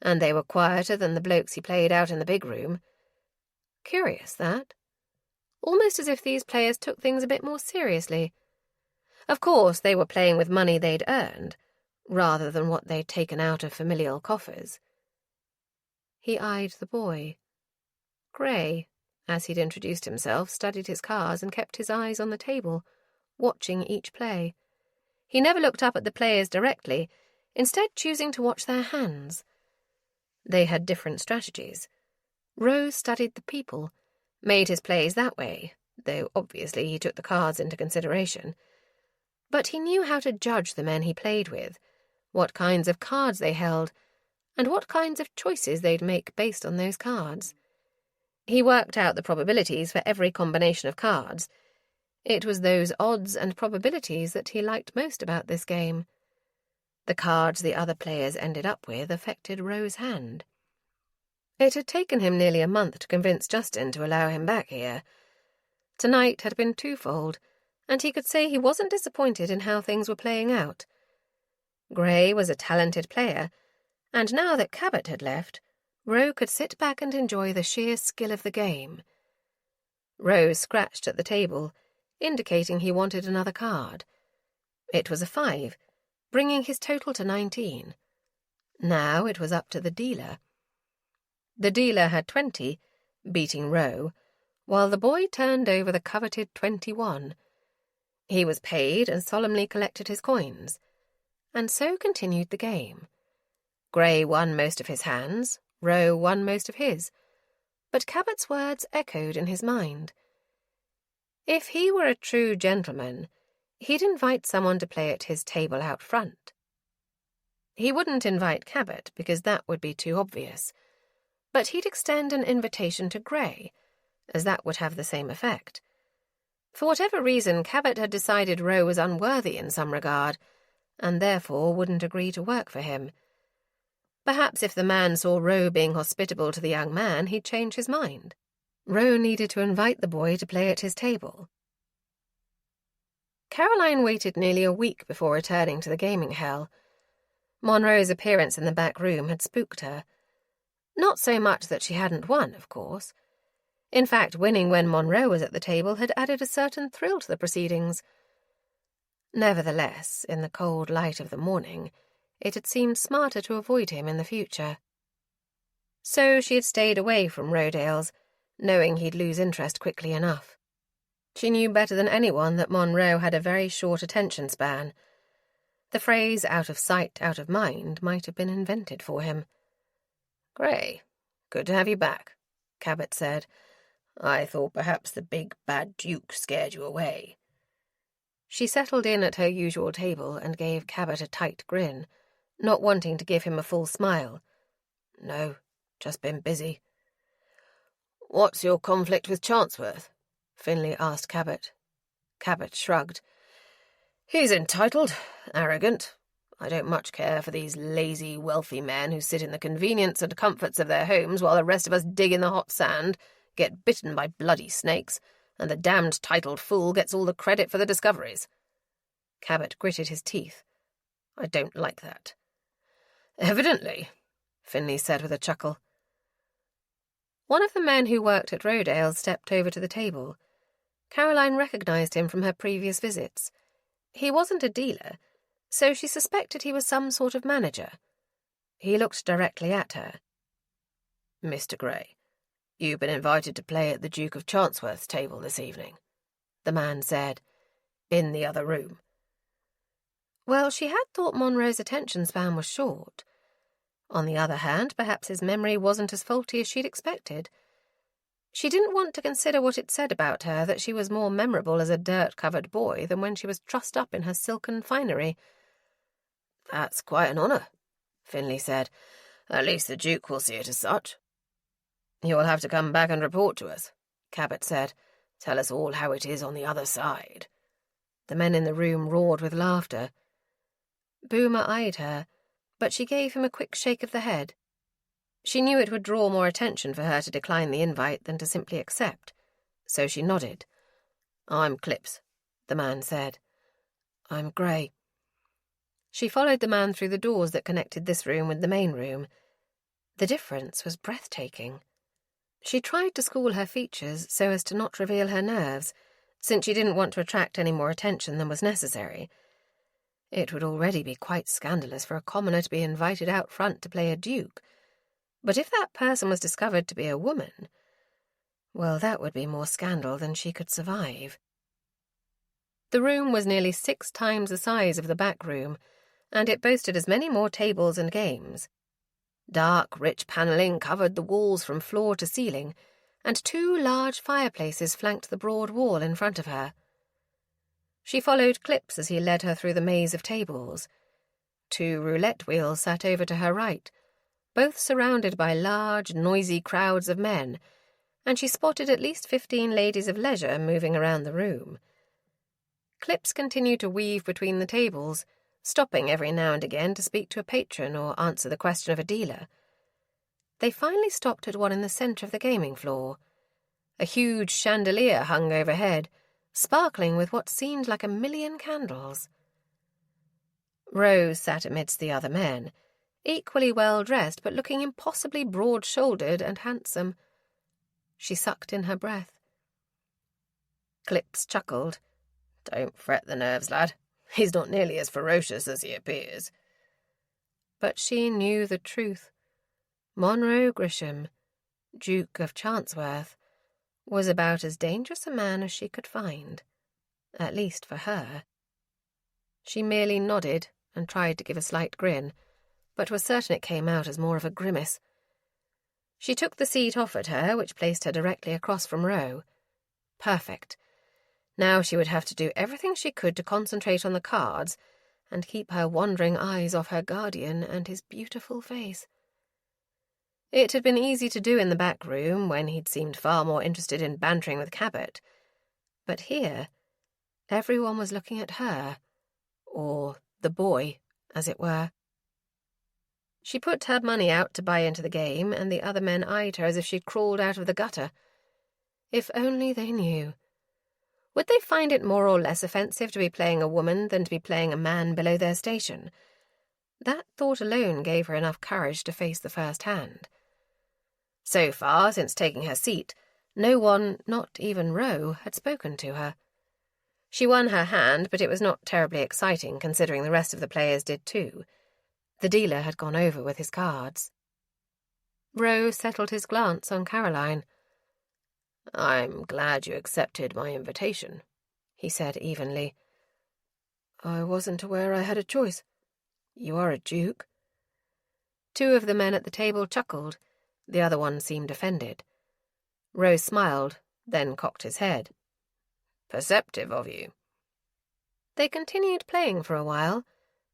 And they were quieter than the blokes he played out in the big room. Curious, that. Almost as if these players took things a bit more seriously. Of course, they were playing with money they'd earned, rather than what they'd taken out of familial coffers. He eyed the boy. Gray, as he'd introduced himself, studied his cards and kept his eyes on the table, watching each play. He never looked up at the players directly, instead choosing to watch their hands. They had different strategies. Ro studied the people, made his plays that way, though obviously he took the cards into consideration. But he knew how to judge the men he played with, what kinds of cards they held, and what kinds of choices they'd make based on those cards. He worked out the probabilities for every combination of cards. It was those odds and probabilities that he liked most about this game. The cards the other players ended up with affected Ro's hand. It had taken him nearly a month to convince Justin to allow him back here. Tonight had been twofold, and he could say he wasn't disappointed in how things were playing out. Gray was a talented player, And now that Cabot had left, Roe could sit back and enjoy the sheer skill of the game. Roe scratched at the table, indicating he wanted another card. It was a 5, bringing his total to 19. Now it was up to the dealer. The dealer had 20, beating Roe, while the boy turned over the coveted 21. He was paid and solemnly collected his coins, and so continued the game. Grey won most of his hands, Roe won most of his, but Cabot's words echoed in his mind. If he were a true gentleman, he'd invite someone to play at his table out front. He wouldn't invite Cabot because that would be too obvious, but he'd extend an invitation to Grey, as that would have the same effect. For whatever reason, Cabot had decided Roe was unworthy in some regard, and therefore wouldn't agree to work for him. Perhaps if the man saw Roe being hospitable to the young man, he'd change his mind. Roe needed to invite the boy to play at his table. Caroline waited nearly a week before returning to the gaming hell. Monroe's appearance in the back room had spooked her. Not so much that she hadn't won, of course. In fact, winning when Monroe was at the table had added a certain thrill to the proceedings. Nevertheless, in the cold light of the morning, it had seemed smarter to avoid him in the future. So she had stayed away from Rodale's, knowing he'd lose interest quickly enough. She knew better than anyone that Monroe had a very short attention span. The phrase out of sight, out of mind might have been invented for him. "Grey, good to have you back," Cabot said. "I thought perhaps the big bad Duke scared you away." She settled in at her usual table and gave Cabot a tight grin, not wanting to give him a full smile. "No, just been busy." "What's your conflict with Chancellor?" Finlay asked Cabot. Cabot shrugged. "He's entitled, arrogant. I don't much care for these lazy, wealthy men who sit in the convenience and comforts of their homes while the rest of us dig in the hot sand, get bitten by bloody snakes, and the damned titled fool gets all the credit for the discoveries." Cabot gritted his teeth. "I don't like that." "Evidently," Finlay said with a chuckle. One of the men who worked at Rodale's stepped over to the table. Caroline recognized him from her previous visits. He wasn't a dealer, so she suspected he was some sort of manager. He looked directly at her. "Mr. Grey, you've been invited to play at the Duke of Chancellor's table this evening," the man said, "in the other room." Well, she had thought Monroe's attention span was short. On the other hand, perhaps his memory wasn't as faulty as she'd expected. She didn't want to consider what it said about her that she was more memorable as a dirt-covered boy than when she was trussed up in her silken finery. "That's quite an honour," Finlay said. "At least the Duke will see it as such." "You'll have to come back and report to us," Cabot said. "Tell us all how it is on the other side." The men in the room roared with laughter. Boomer eyed her, but she gave him a quick shake of the head. She knew it would draw more attention for her to decline the invite than to simply accept, so she nodded. "I'm Clips," the man said. "I'm Grey." She followed the man through the doors that connected this room with the main room. The difference was breathtaking. She tried to school her features so as to not reveal her nerves, since she didn't want to attract any more attention than was necessary. It would already be quite scandalous for a commoner to be invited out front to play a duke, but if that person was discovered to be a woman, well, that would be more scandal than she could survive. The room was nearly 6 times the size of the back room, and it boasted as many more tables and games. Dark, rich panelling covered the walls from floor to ceiling, and 2 large fireplaces flanked the broad wall in front of her. She followed Clips as he led her through the maze of tables. 2 roulette wheels sat over to her right, both surrounded by large, noisy crowds of men, and she spotted at least 15 ladies of leisure moving around the room. Clips continued to weave between the tables, stopping every now and again to speak to a patron or answer the question of a dealer. They finally stopped at one in the centre of the gaming floor. A huge chandelier hung overhead, sparkling with what seemed like 1,000,000 candles. Rose sat amidst the other men, equally well-dressed but looking impossibly broad-shouldered and handsome. She sucked in her breath. Clips chuckled. "Don't fret the nerves, lad. He's not nearly as ferocious as he appears." But she knew the truth. Monroe Grisham, Duke of Chancworth, was about as dangerous a man as she could find, at least for her. She merely nodded and tried to give a slight grin, but was certain it came out as more of a grimace. She took the seat offered her, which placed her directly across from Roe. Perfect. Now she would have to do everything she could to concentrate on the cards and keep her wandering eyes off her guardian and his beautiful face. It had been easy to do in the back room, when he'd seemed far more interested in bantering with Cabot. But here, everyone was looking at her, or the boy, as it were. She put her money out to buy into the game, and the other men eyed her as if she'd crawled out of the gutter. If only they knew. Would they find it more or less offensive to be playing a woman than to be playing a man below their station? That thought alone gave her enough courage to face the first hand. So far, since taking her seat, no one, not even Roe, had spoken to her. She won her hand, but it was not terribly exciting considering the rest of the players did too. The dealer had gone over with his cards. Roe settled his glance on Caroline. "I'm glad you accepted my invitation," he said evenly. "I wasn't aware I had a choice. You are a duke." Two of the men at the table chuckled. The other one seemed offended. Roe smiled, then cocked his head. "Perceptive of you." They continued playing for a while.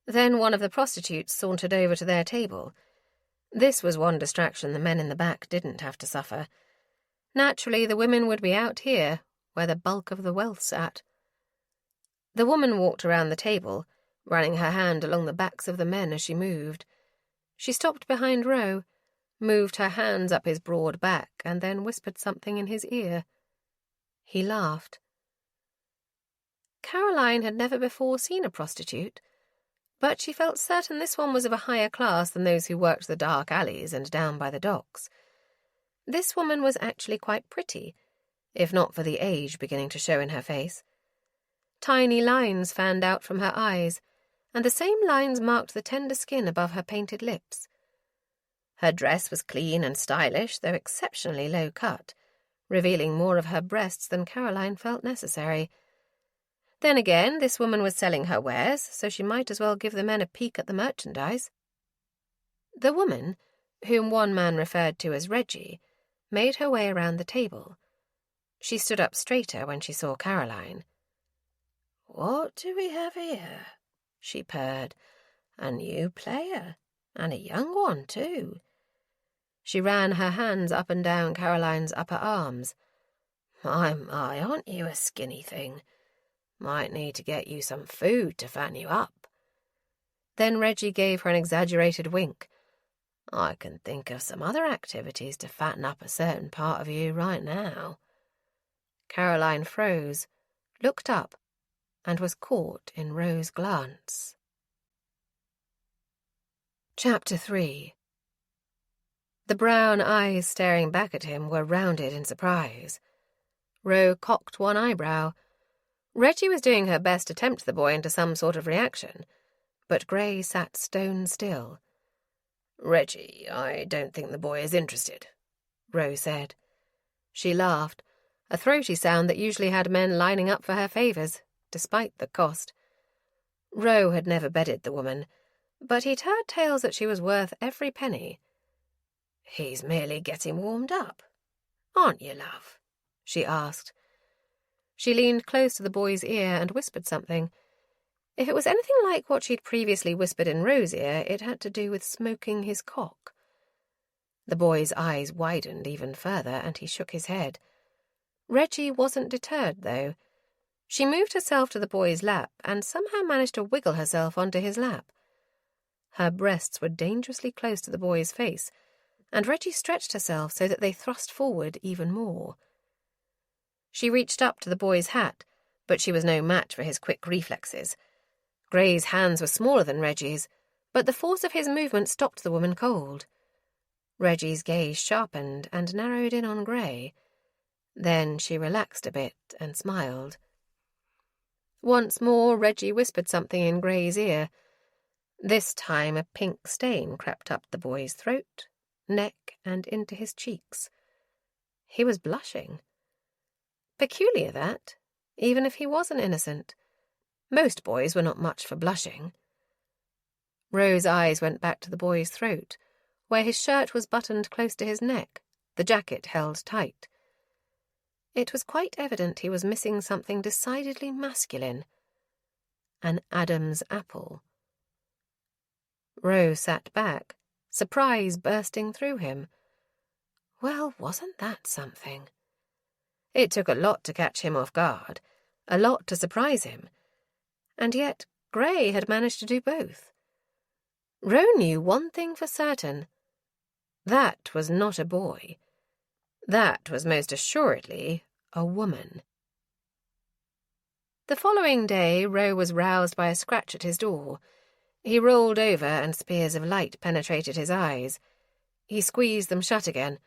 Then one of the prostitutes sauntered over to their table. This was one distraction the men in the back didn't have to suffer. Naturally, the women would be out here, where the bulk of the wealth sat. The woman walked around the table, running her hand along the backs of the men as she moved. She stopped behind Roe, moved her hands up his broad back, and then whispered something in his ear. He laughed. Caroline had never before seen a prostitute, but she felt certain this one was of a higher class than those who worked the dark alleys and down by the docks. This woman was actually quite pretty, if not for the age beginning to show in her face. Tiny lines fanned out from her eyes, and the same lines marked the tender skin above her painted lips. Her dress was clean and stylish, though exceptionally low cut, revealing more of her breasts than Caroline felt necessary. Then again, this woman was selling her wares, so she might as well give the men a peek at the merchandise. The woman, whom one man referred to as Reggie, made her way around the table. She stood up straighter when she saw Caroline. "What do we have here?" she purred. "A new player, and a young one, too." She ran her hands up and down Caroline's upper arms. My, aren't you a skinny thing? Might need to get you some food to fatten you up." Then Reggie gave her an exaggerated wink. "I can think of some other activities to fatten up a certain part of you right now." Caroline froze, looked up, and was caught in Roe's glance. Chapter 3. The brown eyes staring back at him were rounded in surprise. Roe cocked one eyebrow. Reggie was doing her best to tempt the boy into some sort of reaction, but Gray sat stone still. "Reggie, I don't think the boy is interested," Roe said. She laughed, a throaty sound that usually had men lining up for her favours, despite the cost. Roe had never bedded the woman, but he'd heard tales that she was worth every penny. "He's merely getting warmed up, aren't you, love?" she asked. She leaned close to the boy's ear and whispered something. If it was anything like what she'd previously whispered in Roe's ear, it had to do with smoking his cock. The boy's eyes widened even further, and he shook his head. Reggie wasn't deterred, though. She moved herself to the boy's lap and somehow managed to wiggle herself onto his lap. Her breasts were dangerously close to the boy's face, and Reggie stretched herself so that they thrust forward even more. She reached up to the boy's hat, but she was no match for his quick reflexes. Gray's hands were smaller than Reggie's, but the force of his movement stopped the woman cold. Reggie's gaze sharpened and narrowed in on Grey. Then she relaxed a bit and smiled. Once more Reggie whispered something in Grey's ear. This time a pink stain crept up the boy's throat, neck, and into his cheeks. He was blushing. Peculiar, that, even if he wasn't innocent. Most boys were not much for blushing. Ro's eyes went back to the boy's throat, where his shirt was buttoned close to his neck, the jacket held tight. It was quite evident he was missing something decidedly masculine. An Adam's apple. Ro sat back, surprise bursting through him. Well, wasn't that something? It took a lot to catch him off guard, a lot to surprise him. And yet Grey had managed to do both. Ro knew one thing for certain. That was not a boy. That was most assuredly a woman. The following day, Ro was roused by a scratch at his door. He rolled over and spears of light penetrated his eyes. He squeezed them shut again.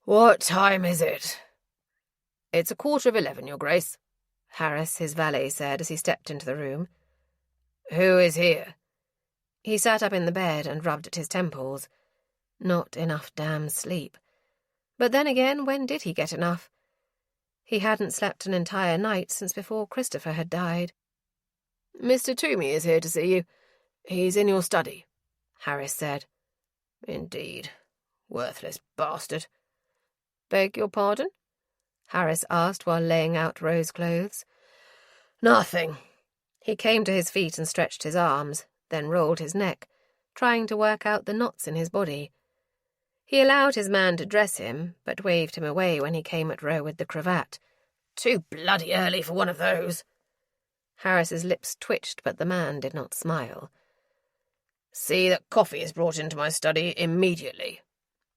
"What time is it?" "It's 11:15, Your Grace," Harris, his valet, said as he stepped into the room. "Who is here?" He sat up in the bed and rubbed at his temples. Not enough damn sleep. But then again, when did he get enough? He hadn't slept an entire night since before Christopher had died. "Mr. Toomey is here to see you. He's in your study," Harris said. "Indeed. Worthless bastard." "Beg your pardon?" Harris asked while laying out Ro's clothes. "Nothing." He came to his feet and stretched his arms, then rolled his neck, trying to work out the knots in his body. He allowed his man to dress him, but waved him away when he came at Ro with the cravat. "Too bloody early for one of those." Harris's lips twitched, but the man did not smile. "See that coffee is brought into my study immediately."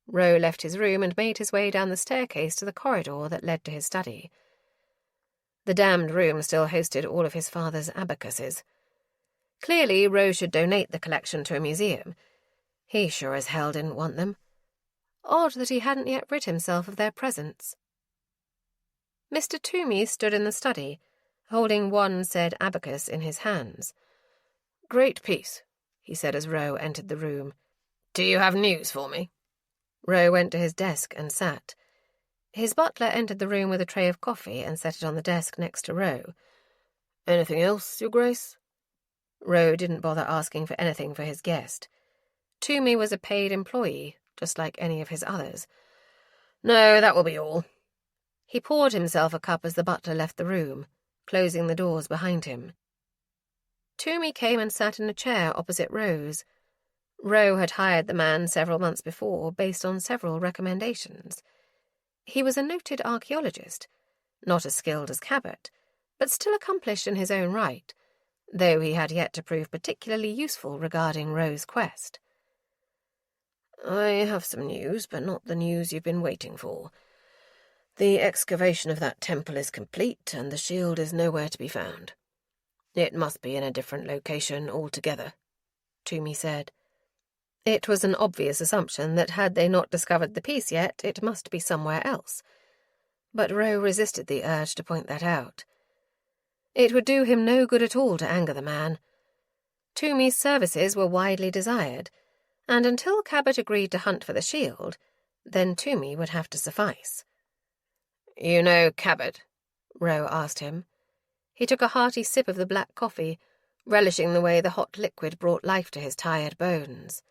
Ro left his room and made his way down the staircase to the corridor that led to his study. The damned room still hosted all of his father's abacuses. Clearly, Ro should donate the collection to a museum. He sure as hell didn't want them. Odd that he hadn't yet rid himself of their presence. Mr. Toomey stood in the study, holding one said abacus in his hands. "Great piece," he said as Ro entered the room. "Do you have news for me?" Ro went to his desk and sat. His butler entered the room with a tray of coffee and set it on the desk next to Ro. "Anything else, Your Grace?" Ro didn't bother asking for anything for his guest. Toomey was a paid employee, just like any of his others. "No, that will be all." He poured himself a cup as the butler left the room, closing the doors behind him. Toomey came and sat in a chair opposite Ro's. Ro had hired the man several months before, based on several recommendations. He was a noted archaeologist, not as skilled as Cabot, but still accomplished in his own right, though he had yet to prove particularly useful regarding Ro's quest. "I have some news, but not the news you've been waiting for. The excavation of that temple is complete, and the shield is nowhere to be found. It must be in a different location altogether," Toomey said. It was an obvious assumption that had they not discovered the piece yet, it must be somewhere else. But Ro resisted the urge to point that out. It would do him no good at all to anger the man. Toomey's services were widely desired, and until Cabot agreed to hunt for the shield, then Toomey would have to suffice. "You know Cabot?" Ro asked him. He took a hearty sip of the black coffee, relishing the way the hot liquid brought life to his tired bones.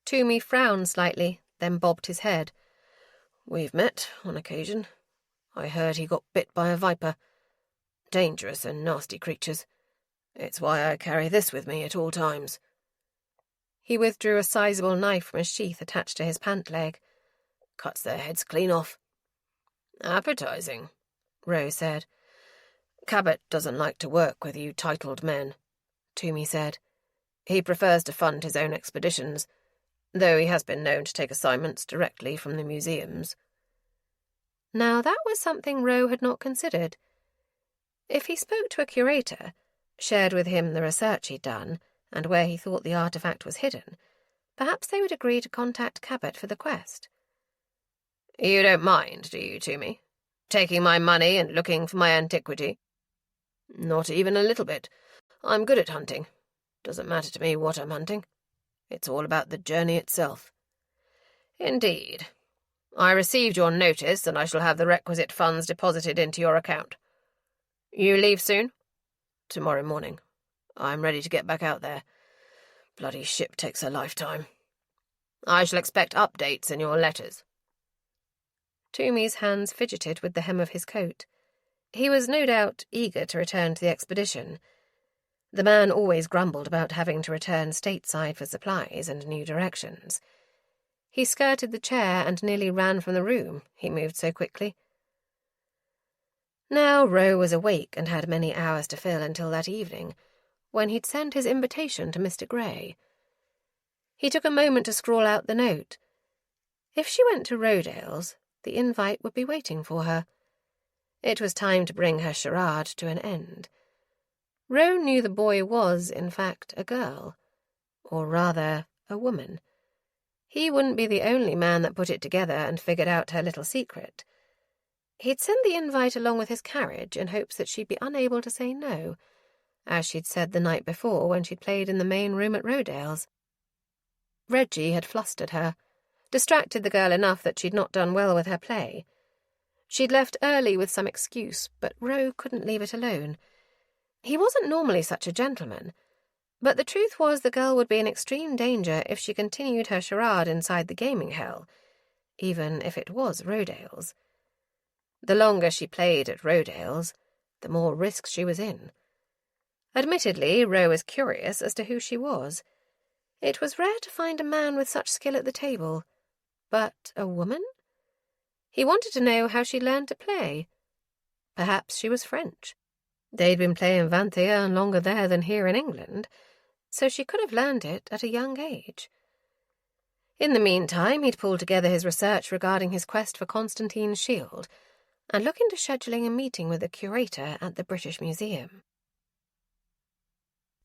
Toomey frowned slightly, then bobbed his head. "We've met, on occasion. I heard he got bit by a viper. Dangerous and nasty creatures. It's why I carry this with me at all times." He withdrew a sizable knife from a sheath attached to his pant leg. "Cuts their heads clean off." "Appetizing," Ro said. "Cabot doesn't like to work with you titled men," Toomey said. "He prefers to fund his own expeditions, though he has been known to take assignments directly from the museums." Now that was something Ro had not considered. If he spoke to a curator, shared with him the research he'd done, and where he thought the artifact was hidden, perhaps they would agree to contact Cabot for the quest. You don't mind, do you, Toomey? Taking my money and looking for my antiquity? Not even a little bit. I'm good at hunting. Doesn't matter to me what I'm hunting. It's all about the journey itself. Indeed. I received your notice, and I shall have the requisite funds deposited into your account. You leave soon? Tomorrow morning. I'm ready to get back out there. Bloody ship takes a lifetime. I shall expect updates in your letters. Toomey's hands fidgeted with the hem of his coat. He was no doubt eager to return to the expedition. The man always grumbled about having to return stateside for supplies and new directions. He skirted the chair and nearly ran from the room, he moved so quickly. Now Roe was awake and had many hours to fill until that evening, when he'd send his invitation to Mr. Grey. He took a moment to scrawl out the note. If she went to Rodale's, the invite would be waiting for her. It was time to bring her charade to an end. Roe knew the boy was, in fact, a girl. Or rather, a woman. He wouldn't be the only man that put it together and figured out her little secret. He'd send the invite along with his carriage in hopes that she'd be unable to say no, as she'd said the night before when she'd played in the main room at Rodale's. Reggie had flustered her, distracted the girl enough that she'd not done well with her play. She'd left early with some excuse, but Roe couldn't leave it alone. He wasn't normally such a gentleman, but the truth was the girl would be in extreme danger if she continued her charade inside the gaming hell, even if it was Rodale's. The longer she played at Rodale's, the more risk she was in. Admittedly, Roe was curious as to who she was. It was rare to find a man with such skill at the table. But a woman? He wanted to know how she learned to play. Perhaps she was French. They'd been playing 21 longer there than here in England, so she could have learned it at a young age. In the meantime, he'd pulled together his research regarding his quest for Constantine's shield, and look into scheduling a meeting with the curator at the British Museum.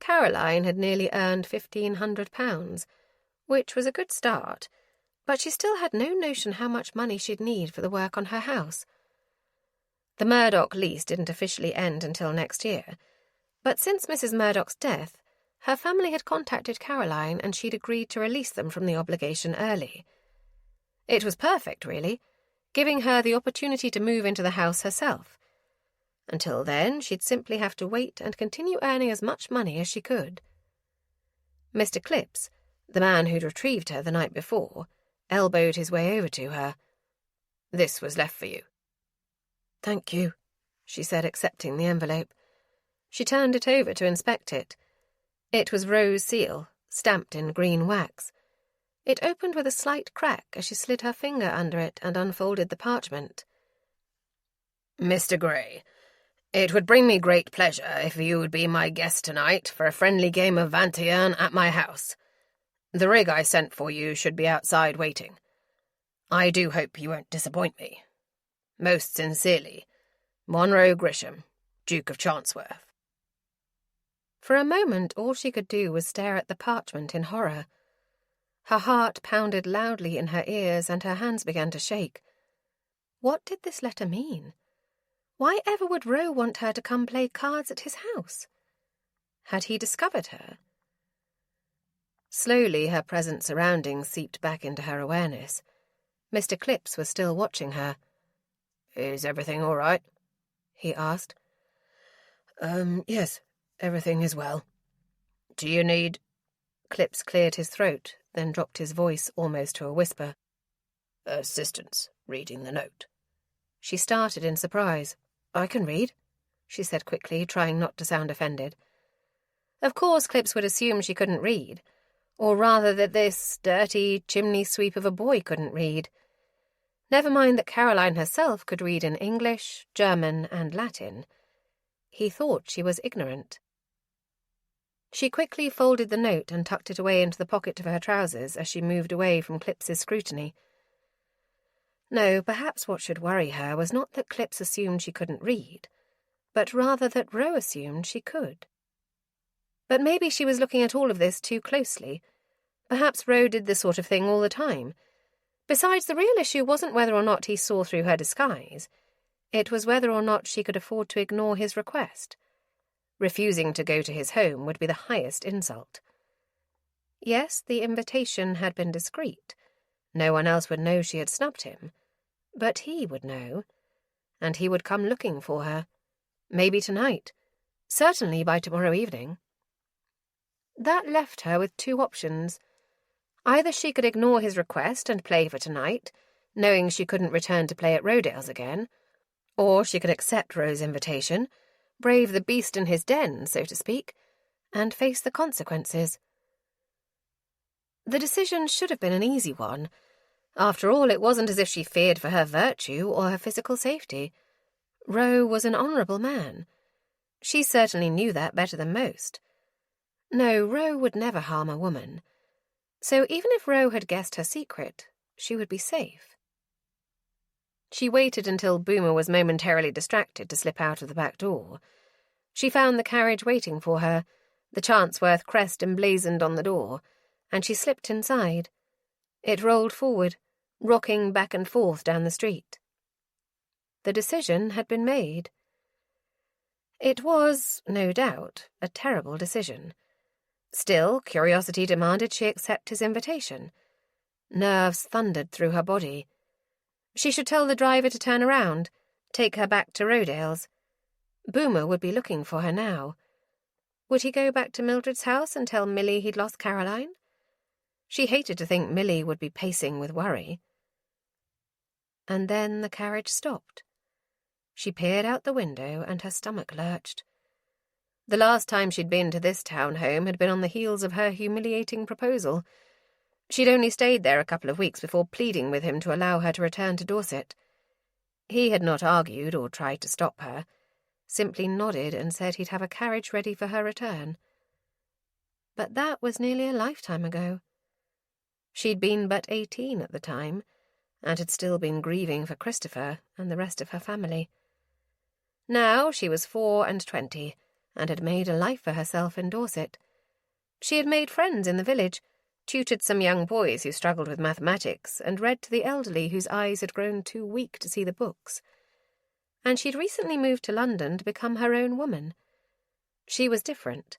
Caroline had nearly earned £1,500, which was a good start, but she still had no notion how much money she'd need for the work on her house. The Murdoch lease didn't officially end until next year, but since Mrs. Murdoch's death, her family had contacted Caroline and she'd agreed to release them from the obligation early. It was perfect, really, giving her the opportunity to move into the house herself. Until then, she'd simply have to wait and continue earning as much money as she could. Mr. Clips, the man who'd retrieved her the night before, elbowed his way over to her. "This was left for you." "Thank you," she said, accepting the envelope. She turned it over to inspect it. It was Roe's seal, stamped in green wax. It opened with a slight crack as she slid her finger under it and unfolded the parchment. "Mr. Grey, it would bring me great pleasure if you would be my guest tonight for a friendly game of 21 at my house. The rig I sent for you should be outside waiting. I do hope you won't disappoint me. Most sincerely, Monroe Grisham, Duke of Chancellorth." For a moment, all she could do was stare at the parchment in horror. Her heart pounded loudly in her ears and her hands began to shake. What did this letter mean? Why ever would Roe want her to come play cards at his house? Had he discovered her? Slowly, her present surroundings seeped back into her awareness. Mr. Clips was still watching her. "Is everything all right?" he asked. Yes, everything is well." "Do you need—" Clips cleared his throat, then dropped his voice almost to a whisper. "Assistance reading the note?" She started in surprise. "I can read," she said quickly, trying not to sound offended. Of course Clips would assume she couldn't read, or rather that this dirty chimney sweep of a boy couldn't read. Never mind that Caroline herself could read in English, German, and Latin. He thought she was ignorant. She quickly folded the note and tucked it away into the pocket of her trousers as she moved away from Clips's scrutiny. No, perhaps what should worry her was not that Clips assumed she couldn't read, but rather that Roe assumed she could. But maybe she was looking at all of this too closely. Perhaps Ro did this sort of thing all the time. Besides, the real issue wasn't whether or not he saw through her disguise. It was whether or not she could afford to ignore his request. Refusing to go to his home would be the highest insult. Yes, the invitation had been discreet. No one else would know she had snubbed him. But he would know. And he would come looking for her. Maybe tonight. Certainly by tomorrow evening. That left her with two options. Either she could ignore his request and play for tonight, knowing she couldn't return to play at Rodale's again, or she could accept Ro's invitation, brave the beast in his den, so to speak, and face the consequences. The decision should have been an easy one. After all, it wasn't as if she feared for her virtue or her physical safety. Ro was an honourable man. She certainly knew that better than most. No, Ro would never harm a woman. So even if Ro had guessed her secret, she would be safe. She waited until Boomer was momentarily distracted to slip out of the back door. She found the carriage waiting for her, the Chancworth crest emblazoned on the door, and she slipped inside. It rolled forward, rocking back and forth down the street. The decision had been made. It was, no doubt, a terrible decision. Still, curiosity demanded she accept his invitation. Nerves thundered through her body. She should tell the driver to turn around, take her back to Rodale's. Boomer would be looking for her now. Would he go back to Mildred's house and tell Millie he'd lost Caroline? She hated to think Millie would be pacing with worry. And then the carriage stopped. She peered out the window and her stomach lurched. The last time she'd been to this town home had been on the heels of her humiliating proposal. She'd only stayed there a couple of weeks before pleading with him to allow her to return to Dorset. He had not argued or tried to stop her, simply nodded and said he'd have a carriage ready for her return. But that was nearly a lifetime ago. She'd been but 18 at the time, and had still been grieving for Christopher and the rest of her family. Now she was 24, and had made a life for herself in Dorset. She had made friends in the village, tutored some young boys who struggled with mathematics, and read to the elderly whose eyes had grown too weak to see the books. And she'd recently moved to London to become her own woman. She was different,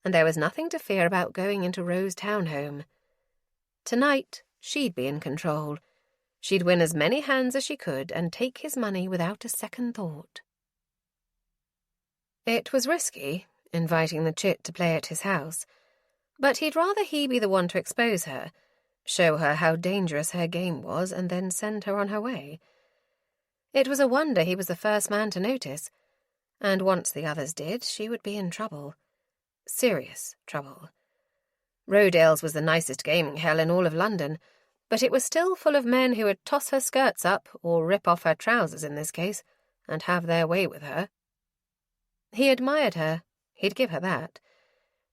and there was nothing to fear about going into Ro's townhome. Tonight, she'd be in control. She'd win as many hands as she could and take his money without a second thought. It was risky, inviting the chit to play at his house, but he'd rather he be the one to expose her, show her how dangerous her game was, and then send her on her way. It was a wonder he was the first man to notice, and once the others did, she would be in trouble. Serious trouble. Rodale's was the nicest gaming hell in all of London, but it was still full of men who would toss her skirts up, or rip off her trousers in this case, and have their way with her. He admired her. He'd give her that.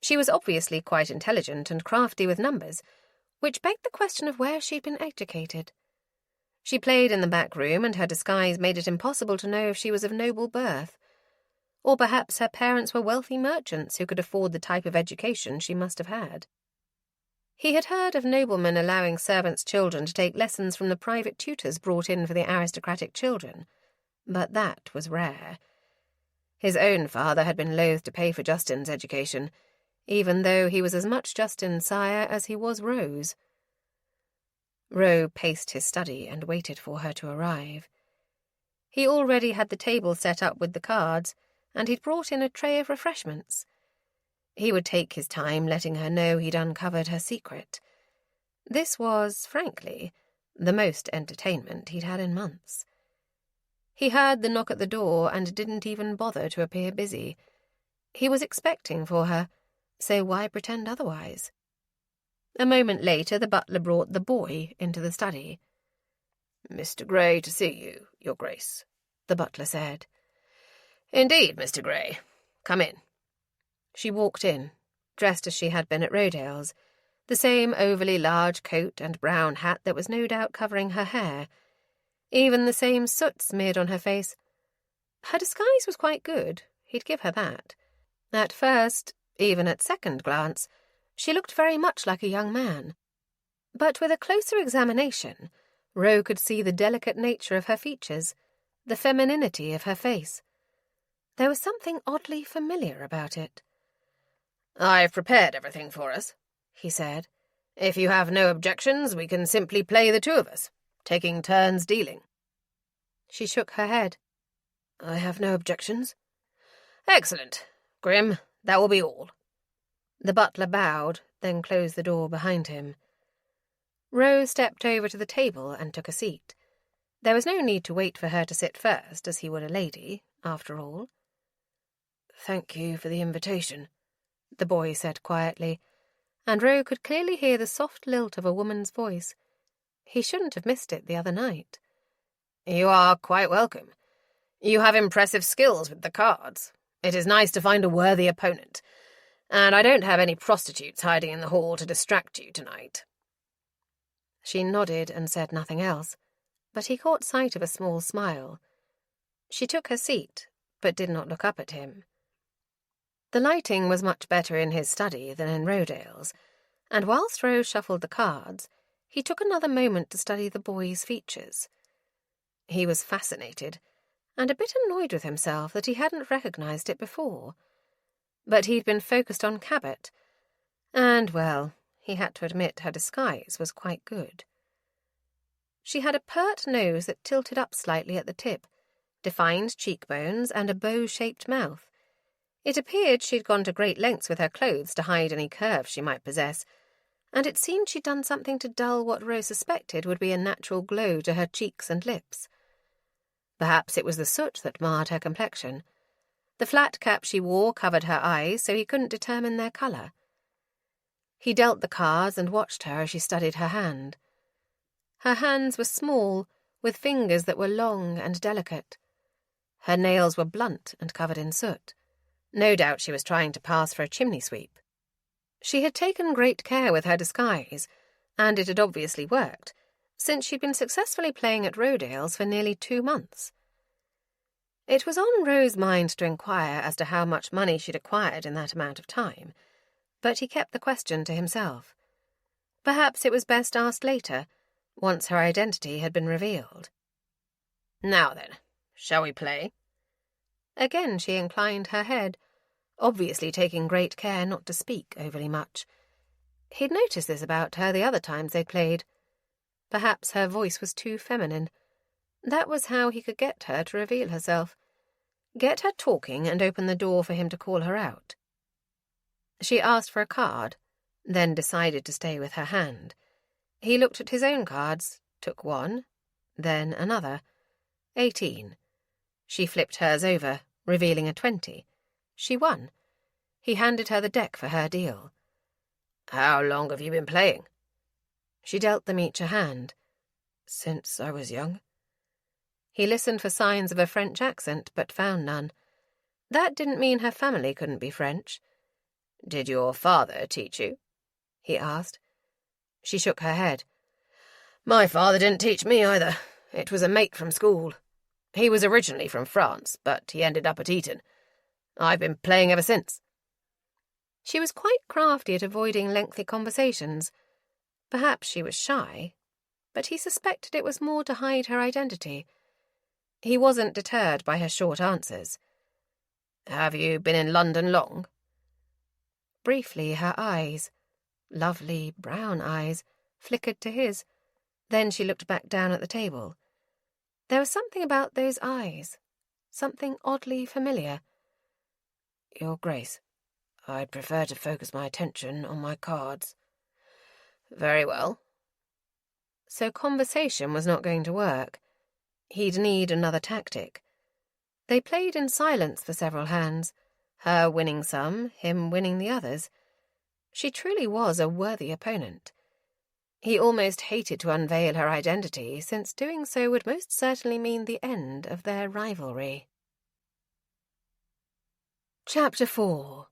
She was obviously quite intelligent and crafty with numbers, which begged the question of where she'd been educated. She played in the back room, and her disguise made it impossible to know if she was of noble birth. Or perhaps her parents were wealthy merchants who could afford the type of education she must have had. He had heard of noblemen allowing servants' children to take lessons from the private tutors brought in for the aristocratic children, but that was rare. His own father had been loath to pay for Justin's education, even though he was as much Justin's sire as he was Ro's. Ro paced his study and waited for her to arrive. He already had the table set up with the cards, and he'd brought in a tray of refreshments. He would take his time letting her know he'd uncovered her secret. This was, frankly, the most entertainment he'd had in months. He heard the knock at the door and didn't even bother to appear busy. He was expecting for her, so why pretend otherwise? A moment later, the butler brought the boy into the study. "Mr. Gray to see you, Your Grace," the butler said. "Indeed, Mr. Gray. Come in." She walked in, dressed as she had been at Rodale's, the same overly large coat and brown hat that was no doubt covering her hair, even the same soot smeared on her face. Her disguise was quite good, he'd give her that. At first, Even at second glance, she looked very much like a young man. But with a closer examination, Ro could see the delicate nature of her features, the femininity of her face. There was something oddly familiar about it. "I've prepared everything for us," he said. "If you have no objections, we can simply play the two of us, taking turns dealing." She shook her head. "I have no objections." "Excellent. Grim, that will be all." The butler bowed, then closed the door behind him. Ro stepped over to the table and took a seat. There was no need to wait for her to sit first, as he would a lady, after all. "Thank you for the invitation," the boy said quietly, and Ro could clearly hear the soft lilt of a woman's voice. He shouldn't have missed it the other night. "You are quite welcome. You have impressive skills with the cards. It is nice to find a worthy opponent, and I don't have any prostitutes hiding in the hall to distract you tonight." She nodded and said nothing else, but he caught sight of a small smile. She took her seat, but did not look up at him. The lighting was much better in his study than in Rodale's, and whilst Ro shuffled the cards, he took another moment to study the boy's features. He was fascinated, and a bit annoyed with himself that he hadn't recognized it before. But he'd been focused on Cabot, and, well, he had to admit her disguise was quite good. She had a pert nose that tilted up slightly at the tip, defined cheekbones, and a bow-shaped mouth. It appeared she'd gone to great lengths with her clothes to hide any curves she might possess, and it seemed she'd done something to dull what Rose suspected would be a natural glow to her cheeks and lips. Perhaps it was the soot that marred her complexion. The flat cap she wore covered her eyes, so he couldn't determine their colour. He dealt the cards and watched her as she studied her hand. Her hands were small, with fingers that were long and delicate. Her nails were blunt and covered in soot. No doubt she was trying to pass for a chimney sweep. She had taken great care with her disguise, and it had obviously worked, since she'd been successfully playing at Rodale's for nearly 2 months. It was on Ro's mind to inquire as to how much money she'd acquired in that amount of time, but he kept the question to himself. Perhaps it was best asked later, once her identity had been revealed. "Now then, shall we play?" Again she inclined her head, obviously taking great care not to speak overly much. He'd noticed this about her the other times they played. Perhaps her voice was too feminine. That was how he could get her to reveal herself. Get her talking and open the door for him to call her out. She asked for a card, then decided to stay with her hand. He looked at his own cards, took one, then another. 18. She flipped hers over, revealing a 20. She won. He handed her the deck for her deal. "How long have you been playing?" She dealt them each a hand. "Since I was young." He listened for signs of a French accent, but found none. That didn't mean her family couldn't be French. "Did your father teach you?" he asked. She shook her head. "My father didn't teach me either. It was a mate from school. He was originally from France, but he ended up at Eton. I've been playing ever since." She was quite crafty at avoiding lengthy conversations. Perhaps she was shy, but he suspected it was more to hide her identity. He wasn't deterred by her short answers. "Have you been in London long?" Briefly, her eyes, lovely brown eyes, flickered to his. Then she looked back down at the table. There was something about those eyes, something oddly familiar. "Your Grace, I'd prefer to focus my attention on my cards." "Very well." So conversation was not going to work. He'd need another tactic. They played in silence for several hands, her winning some, him winning the others. She truly was a worthy opponent. He almost hated to unveil her identity, since doing so would most certainly mean the end of their rivalry. Chapter 4.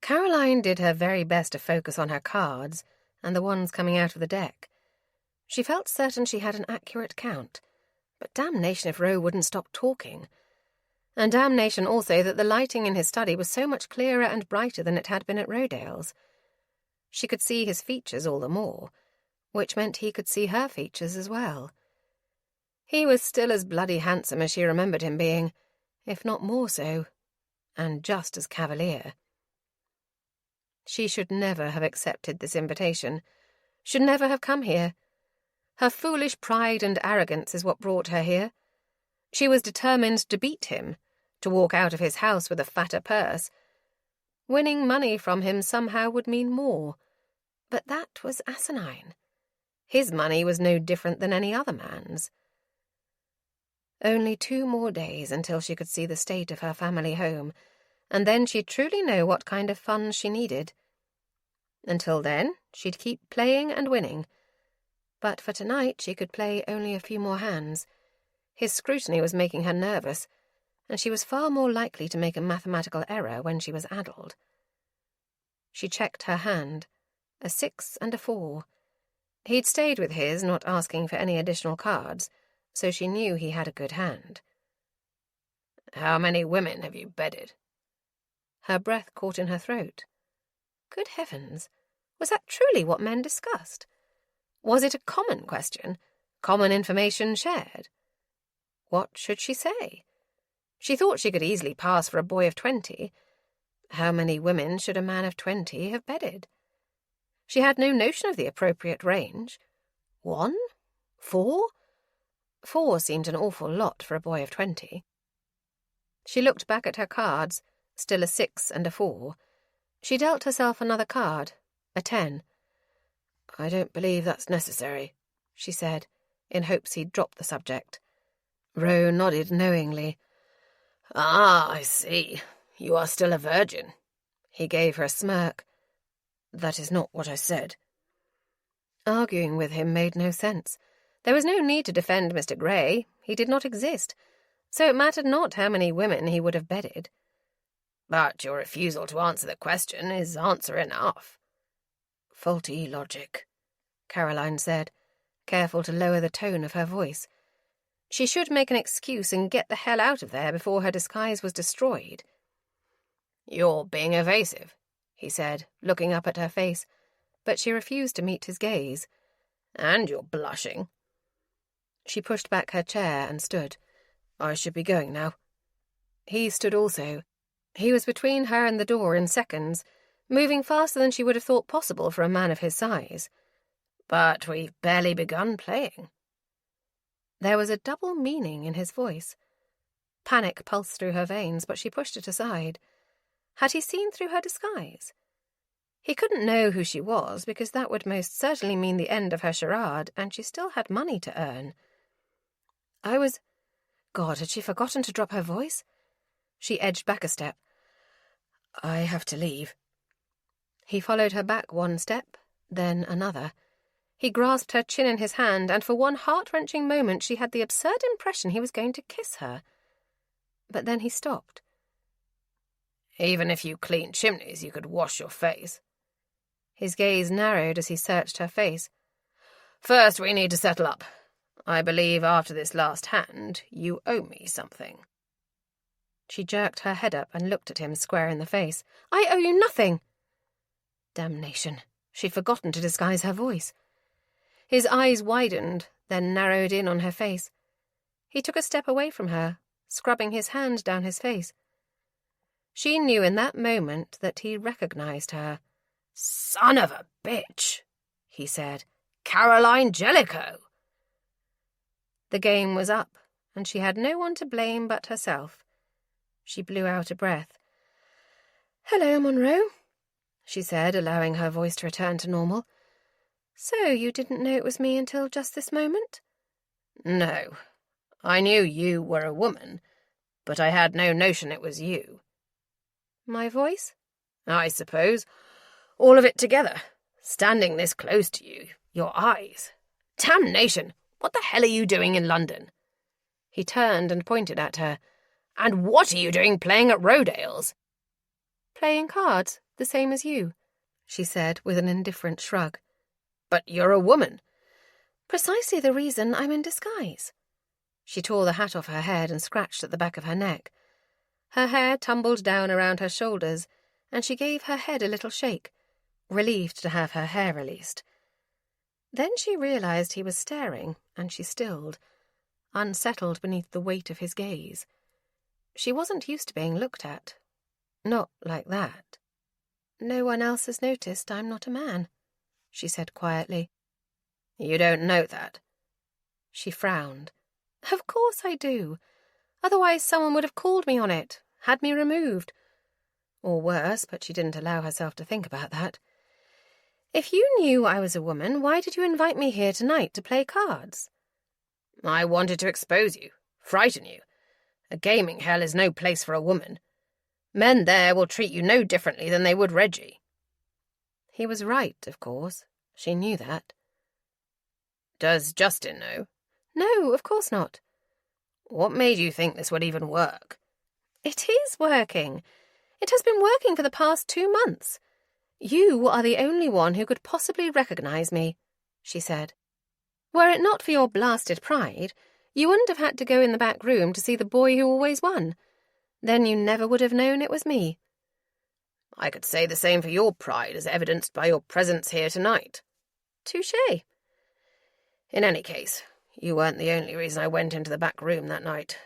Caroline did her very best to focus on her cards and the ones coming out of the deck. She felt certain she had an accurate count, but damnation if Ro wouldn't stop talking. And damnation also that the lighting in his study was so much clearer and brighter than it had been at Rodale's. She could see his features all the more, which meant he could see her features as well. He was still as bloody handsome as she remembered him being, if not more so, and just as cavalier. She should never have accepted this invitation, should never have come here. Her foolish pride and arrogance is what brought her here. She was determined to beat him, to walk out of his house with a fatter purse. Winning money from him somehow would mean more, but that was asinine. His money was no different than any other man's. Only 2 more days until she could see the state of her family home, and then she'd truly know what kind of funds she needed. Until then, she'd keep playing and winning. But for tonight, she could play only a few more hands. His scrutiny was making her nervous, and she was far more likely to make a mathematical error when she was addled. She checked her hand. A 6 and a 4. He'd stayed with his, not asking for any additional cards, so she knew he had a good hand. "How many women have you bedded?" Her breath caught in her throat. Good heavens, was that truly what men discussed? Was it a common question, common information shared? What should she say? She thought she could easily pass for a boy of 20. How many women should a man of 20 have bedded? She had no notion of the appropriate range. 1? 4? 4 seemed an awful lot for a boy of 20. She looked back at her cards, still a 6 and a 4. She dealt herself another card, a 10. "I don't believe that's necessary," she said, in hopes he'd drop the subject. Ro nodded knowingly. "Ah, I see. You are still a virgin." He gave her a smirk. "That is not what I said." Arguing with him made no sense. There was no need to defend Mr. Grey. He did not exist, so it mattered not how many women he would have bedded. "But your refusal to answer the question is answer enough." "Faulty logic," Caroline said, careful to lower the tone of her voice. She should make an excuse and get the hell out of there before her disguise was destroyed. "You're being evasive," he said, looking up at her face, but she refused to meet his gaze. "And you're blushing." She pushed back her chair and stood. "I should be going now." He stood also. He was between her and the door in seconds, moving faster than she would have thought possible for a man of his size. "But we've barely begun playing." There was a double meaning in his voice. Panic pulsed through her veins, but she pushed it aside. Had he seen through her disguise? He couldn't know who she was, because that would most certainly mean the end of her charade, and she still had money to earn. God, had she forgotten to drop her voice? She edged back a step. "I have to leave." He followed her back 1 step, then another. He grasped her chin in his hand, and for one heart-wrenching moment she had the absurd impression he was going to kiss her. But then he stopped. "Even if you clean chimneys, you could wash your face." His gaze narrowed as he searched her face. "First, we need to settle up. I believe after this last hand, you owe me something." She jerked her head up and looked at him square in the face. "I owe you nothing." Damnation. She'd forgotten to disguise her voice. His eyes widened, then narrowed in on her face. He took a step away from her, scrubbing his hand down his face. She knew in that moment that he recognized her. "Son of a bitch," he said. "Caroline Jellicoe." The game was up, and she had no one to blame but herself. She blew out a breath. "Hello, Monroe," she said, allowing her voice to return to normal. "So you didn't know it was me until just this moment?" "No. I knew you were a woman, but I had no notion it was you." "My voice?" "I suppose. All of it together. Standing this close to you, your eyes. Damnation! What the hell are you doing in London?" He turned and pointed at her. "And what are you doing playing at Rodale's?" "Playing cards, the same as you," she said with an indifferent shrug. "But you're a woman." "Precisely the reason I'm in disguise." She tore the hat off her head and scratched at the back of her neck. Her hair tumbled down around her shoulders, and she gave her head a little shake, relieved to have her hair released. Then she realized he was staring, and she stilled, unsettled beneath the weight of his gaze. She wasn't used to being looked at. Not like that. "No one else has noticed I'm not a man," she said quietly. "You don't know that?" She frowned. "Of course I do. Otherwise someone would have called me on it, had me removed. Or worse, but she didn't allow herself to think about that. If you knew I was a woman, why did you invite me here tonight to play cards?" "I wanted to expose you, frighten you. A gaming hell is no place for a woman. Men there will treat you no differently than they would Reggie." He was right, of course. She knew that. "Does Justin know?" "No, of course not." "What made you think this would even work?" "It is working. It has been working for the past 2 months. You are the only one who could possibly recognize me," she said. "Were it not for your blasted pride, you wouldn't have had to go in the back room to see the boy who always won. Then you never would have known it was me." "I could say the same for your pride, as evidenced by your presence here tonight." "Touché." "In any case, you weren't the only reason I went into the back room that night.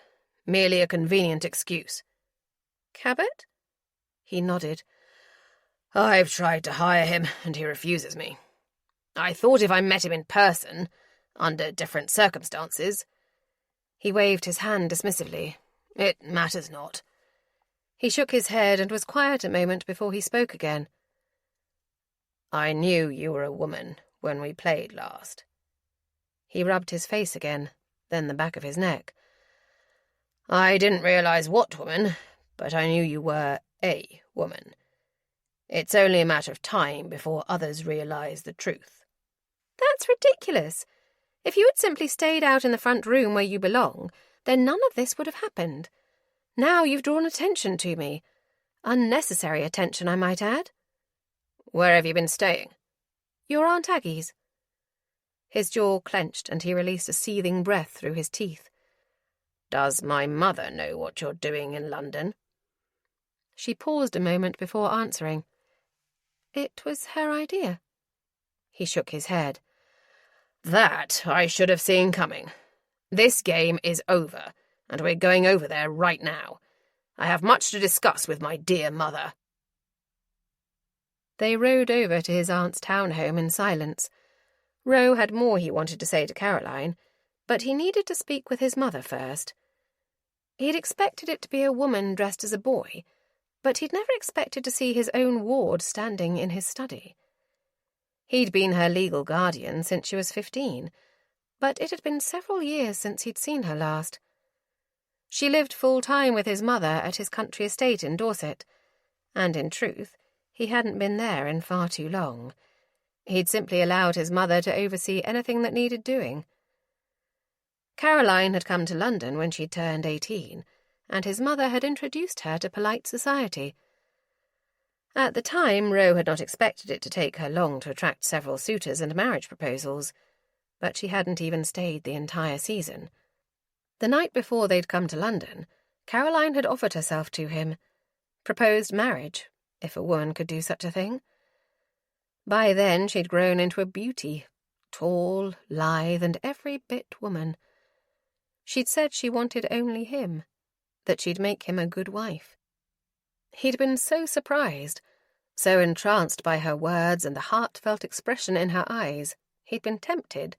Merely a convenient excuse." "Cabot?" He nodded. "I've tried to hire him, and he refuses me. I thought if I met him in person, under different circumstances—" He waved his hand dismissively. "It matters not." He shook his head and was quiet a moment before he spoke again. "I knew you were a woman when we played last." He rubbed his face again, then the back of his neck. "I didn't realize what woman, but I knew you were a woman. It's only a matter of time before others realize the truth." "That's ridiculous. If you had simply stayed out in the front room where you belong, then none of this would have happened. Now you've drawn attention to me. Unnecessary attention, I might add." "Where have you been staying?" "Your Aunt Aggie's." His jaw clenched and he released a seething breath through his teeth. "Does my mother know what you're doing in London?" She paused a moment before answering. "It was her idea." He shook his head. "That I should have seen coming. This game is over, and we're going over there right now. I have much to discuss with my dear mother." They rode over to his aunt's townhome in silence. Roe had more he wanted to say to Caroline, but he needed to speak with his mother first. He'd expected it to be a woman dressed as a boy, but he'd never expected to see his own ward standing in his study. He'd been her legal guardian since she was 15, but it had been several years since he'd seen her last. She lived full-time with his mother at his country estate in Dorset, and in truth, he hadn't been there in far too long. He'd simply allowed his mother to oversee anything that needed doing. Caroline had come to London when she turned 18, and his mother had introduced her to polite society. At the time, Roe had not expected it to take her long to attract several suitors and marriage proposals, but she hadn't even stayed the entire season. The night before they'd come to London, Caroline had offered herself to him, proposed marriage, if a woman could do such a thing. By then she'd grown into a beauty, tall, lithe, and every bit woman. She'd said she wanted only him, that she'd make him a good wife. He'd been so surprised, so entranced by her words and the heartfelt expression in her eyes, he'd been tempted,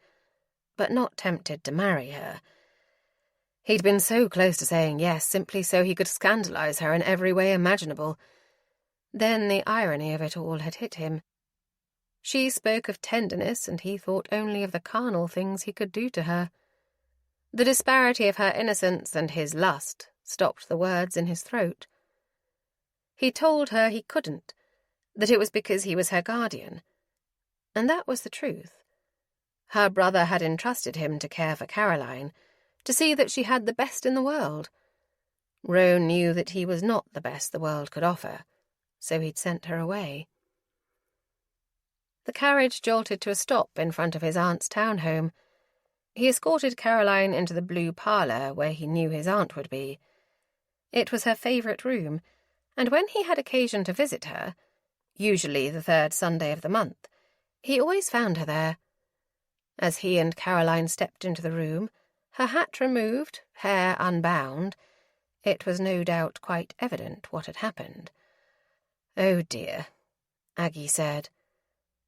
but not tempted to marry her. He'd been so close to saying yes, simply so he could scandalize her in every way imaginable. Then the irony of it all had hit him. She spoke of tenderness, and he thought only of the carnal things he could do to her. The disparity of her innocence and his lust stopped the words in his throat. He told her he couldn't, that it was because he was her guardian. And that was the truth. Her brother had entrusted him to care for Caroline, to see that she had the best in the world. Roe knew that he was not the best the world could offer, so he'd sent her away. The carriage jolted to a stop in front of his aunt's townhome. He escorted Caroline into the blue parlour where he knew his aunt would be. It was her favourite room, and when he had occasion to visit her, usually the third Sunday of the month, he always found her there. As he and Caroline stepped into the room, her hat removed, hair unbound, it was no doubt quite evident what had happened. "Oh dear," Aggie said.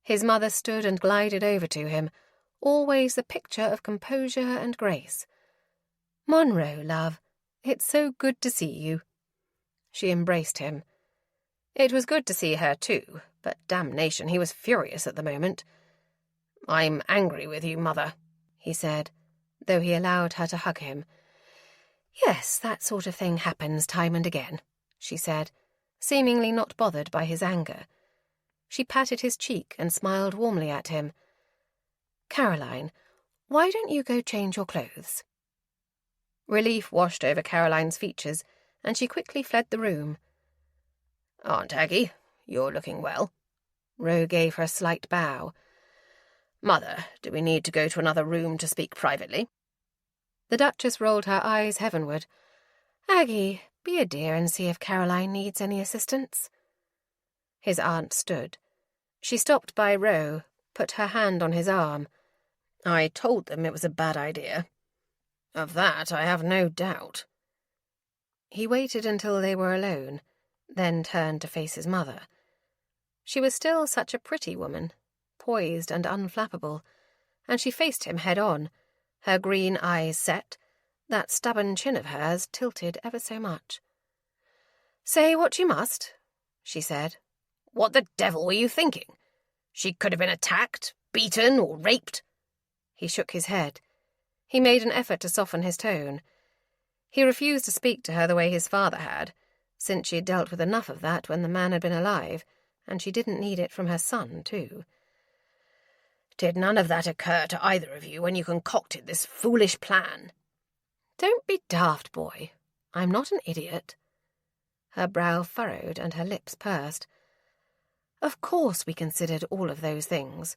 His mother stood and glided over to him, always the picture of composure and grace. "Monroe, love, it's so good to see you." She embraced him. It was good to see her too, but damnation, he was furious at the moment. "I'm angry with you, Mother," he said, though he allowed her to hug him. "Yes, that sort of thing happens time and again," she said, seemingly not bothered by his anger. She patted his cheek and smiled warmly at him. "Caroline, why don't you go change your clothes?" Relief washed over Caroline's features, and she quickly fled the room. "Aunt Aggie, you're looking well." Roe gave her a slight bow. "Mother, do we need to go to another room to speak privately?" The Duchess rolled her eyes heavenward. "Aggie, be a dear and see if Caroline needs any assistance." His aunt stood. She stopped by Roe, put her hand on his arm. "I told them it was a bad idea. Of that I have no doubt." He waited until they were alone, then turned to face his mother. She was still such a pretty woman, poised and unflappable, and she faced him head-on, her green eyes set, that stubborn chin of hers tilted ever so much. "Say what you must," she said. "What the devil were you thinking? She could have been attacked, beaten, or raped." He shook his head. He made an effort to soften his tone. He refused to speak to her the way his father had, since she had dealt with enough of that when the man had been alive, and she didn't need it from her son, too. "Did none of that occur to either of you when you concocted this foolish plan?" "Don't be daft, boy. I'm not an idiot." Her brow furrowed and her lips pursed. "Of course we considered all of those things.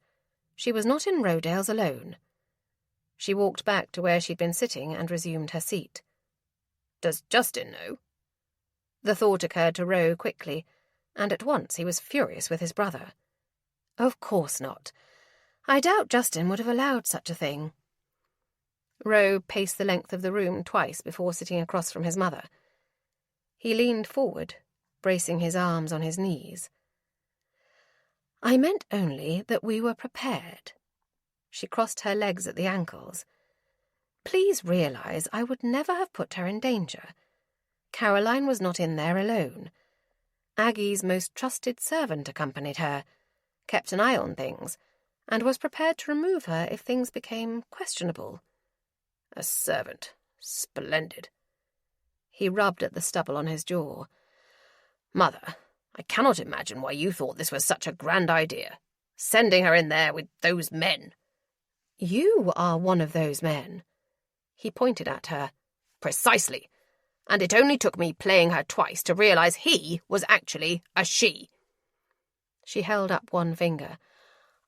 She was not in Rodale's alone." She walked back to where she'd been sitting and resumed her seat. "Does Justin know?" The thought occurred to Roe quickly, and at once he was furious with his brother. "Of course not. I doubt Justin would have allowed such a thing." Roe paced the length of the room twice before sitting across from his mother. He leaned forward, bracing his arms on his knees. "I meant only that we were prepared." She crossed her legs at the ankles. "Please realize I would never have put her in danger. Caroline was not in there alone. Aggie's most trusted servant accompanied her, kept an eye on things, and was prepared to remove her if things became questionable." "A servant. Splendid." He rubbed at the stubble on his jaw. "Mother, I cannot imagine why you thought this was such a grand idea, sending her in there with those men." "You are one of those men." He pointed at her. "Precisely. And it only took me playing her twice to realize he was actually a she." She held up one finger.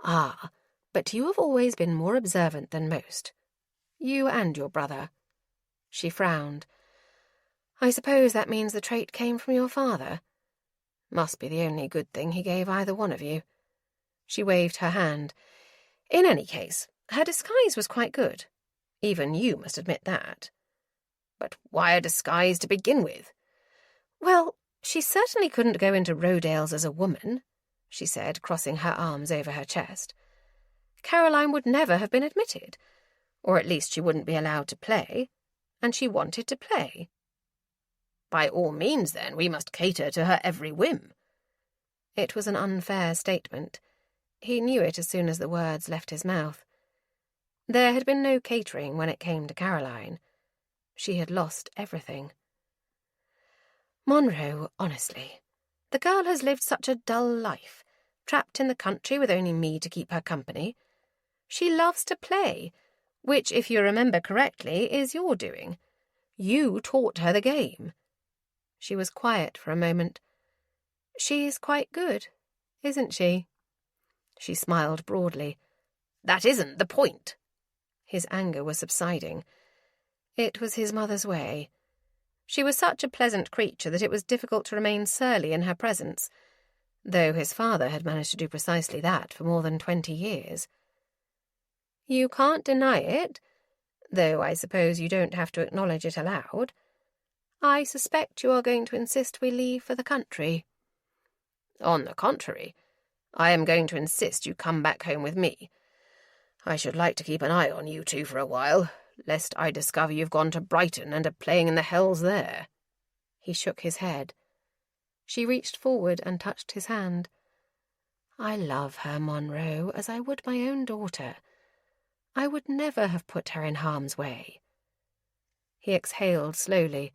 "Ah, but you have always been more observant than most. You and your brother." She frowned. "I suppose that means the trait came from your father. Must be the only good thing he gave either one of you." She waved her hand. "In any case, her disguise was quite good. Even you must admit that." "But why a disguise to begin with?" "Well, she certainly couldn't go into Rodale's as a woman," she said, crossing her arms over her chest. "Caroline would never have been admitted, or at least she wouldn't be allowed to play, and she wanted to play." "By all means, then, we must cater to her every whim." It was an unfair statement. He knew it as soon as the words left his mouth. There had been no catering when it came to Caroline. She had lost everything. "Monroe, honestly, the girl has lived such a dull life, trapped in the country with only me to keep her company. She loves to play, which, if you remember correctly, is your doing. You taught her the game." She was quiet for a moment. "She's quite good, isn't she?" She smiled broadly. "That isn't the point." His anger was subsiding. It was his mother's way. She was such a pleasant creature that it was difficult to remain surly in her presence, though his father had managed to do precisely that for more than 20 years. You can't deny it, though I suppose you don't have to acknowledge it aloud. I suspect you are going to insist we leave for the country. On the contrary, I am going to insist you come back home with me. I should like to keep an eye on you two for a while, lest I discover you've gone to Brighton and are playing in the hells there. He shook his head. She reached forward and touched his hand. I love her, Monroe, as I would my own daughter. I would never have put her in harm's way. He exhaled slowly.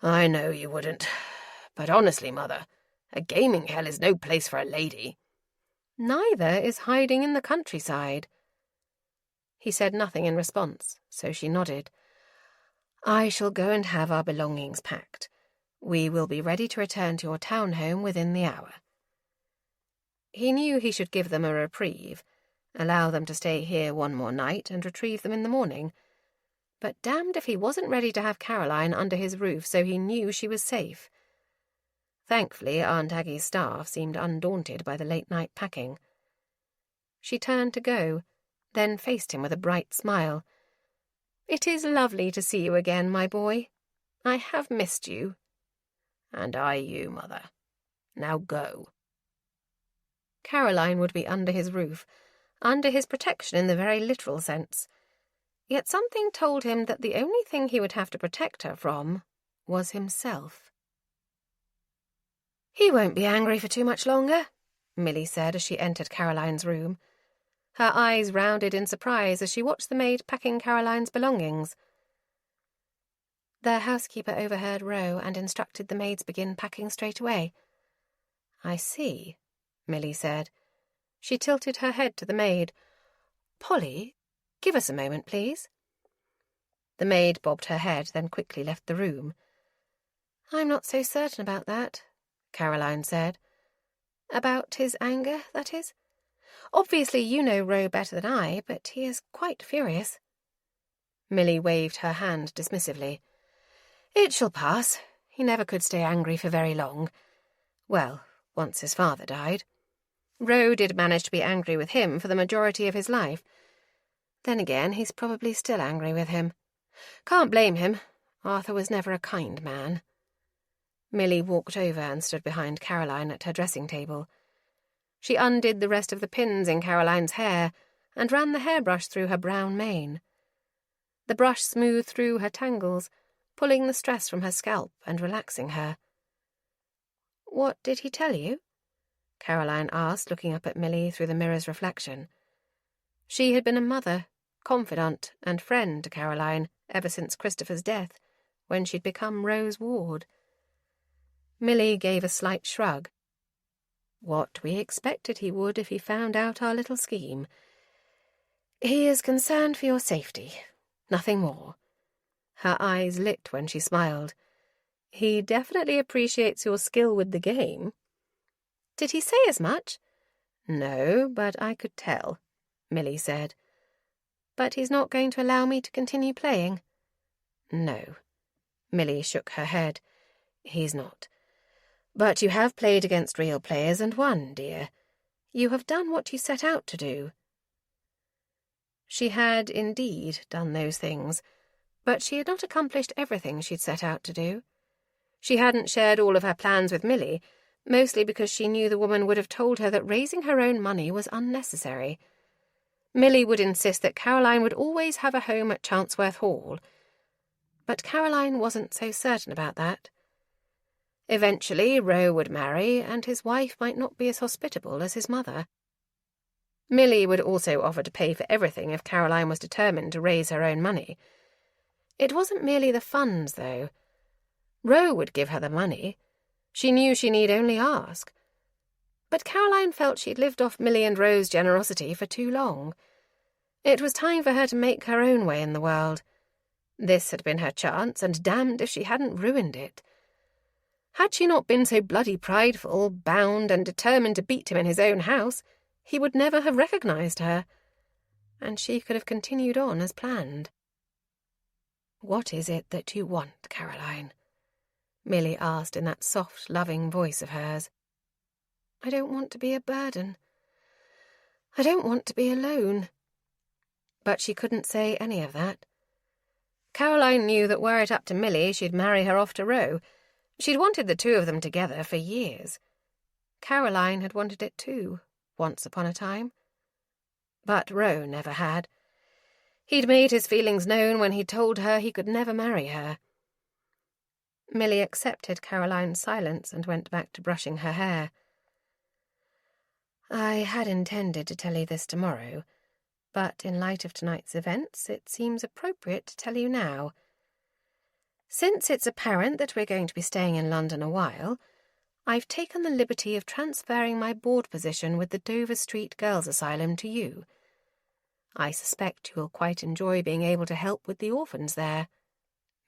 I know you wouldn't. But honestly, Mother, a gaming hell is no place for a lady. Neither is hiding in the countryside. He said nothing in response, so she nodded. I shall go and have our belongings packed. We will be ready to return to your town home within the hour. He knew he should give them a reprieve, allow them to stay here one more night and retrieve them in the morning. But damned if he wasn't ready to have Caroline under his roof so he knew she was safe. Thankfully, Aunt Aggie's staff seemed undaunted by the late-night packing. She turned to go, then faced him with a bright smile. It is lovely to see you again, my boy. I have missed you. And I you, Mother. Now go. Caroline would be under his roof, under his protection in the very literal sense. Yet something told him that the only thing he would have to protect her from was himself. He won't be angry for too much longer, Milly said as she entered Caroline's room. Her eyes rounded in surprise as she watched the maid packing Caroline's belongings. The housekeeper overheard Roe and instructed the maids begin packing straight away. I see, Milly said. She tilted her head to the maid. Polly, give us a moment, please. The maid bobbed her head, then quickly left the room. I'm not so certain about that, Caroline said. About his anger, that is? Obviously you know Roe better than I, but he is quite furious. Milly waved her hand dismissively. It shall pass. He never could stay angry for very long. Well, once his father died. Roe did manage to be angry with him for the majority of his life. Then again, he's probably still angry with him. Can't blame him. Arthur was never a kind man. Milly walked over and stood behind Caroline at her dressing table. She undid the rest of the pins in Caroline's hair and ran the hairbrush through her brown mane. The brush smoothed through her tangles, pulling the stress from her scalp and relaxing her. What did he tell you? Caroline asked, looking up at Milly through the mirror's reflection. She had been a mother, confidant, and friend to Caroline ever since Christopher's death, when she'd become Roe's ward. Milly gave a slight shrug. What we expected he would if he found out our little scheme. He is concerned for your safety, nothing more. Her eyes lit when she smiled. He definitely appreciates your skill with the game. Did he say as much? No, but I could tell, Milly said. But he's not going to allow me to continue playing? No. Milly shook her head. He's not. But you have played against real players and won, dear. You have done what you set out to do. She had indeed done those things, but she had not accomplished everything she'd set out to do. She hadn't shared all of her plans with Milly, mostly because she knew the woman would have told her that raising her own money was unnecessary. Milly would insist that Caroline would always have a home at Chancworth Hall. But Caroline wasn't so certain about that. Eventually, Roe would marry, and his wife might not be as hospitable as his mother. Milly would also offer to pay for everything if Caroline was determined to raise her own money. It wasn't merely the funds, though. Roe would give her the money. She knew she need only ask. But Caroline felt she'd lived off Milly and Roe's generosity for too long. It was time for her to make her own way in the world. This had been her chance, and damned if she hadn't ruined it. Had she not been so bloody prideful, bound, and determined to beat him in his own house, he would never have recognised her, and she could have continued on as planned. "What is it that you want, Caroline?" Milly asked in that soft, loving voice of hers. "I don't want to be a burden. I don't want to be alone." But she couldn't say any of that. Caroline knew that were it up to Milly, she'd marry her off to Roe. She'd wanted the two of them together for years. Caroline had wanted it too, once upon a time. But Roe never had. He'd made his feelings known when he told her he could never marry her. Milly accepted Caroline's silence and went back to brushing her hair. "I had intended to tell you this tomorrow, but in light of tonight's events, it seems appropriate to tell you now. Since it's apparent that we're going to be staying in London a while, I've taken the liberty of transferring my board position with the Dover Street Girls' Asylum to you. I suspect you'll quite enjoy being able to help with the orphans there,"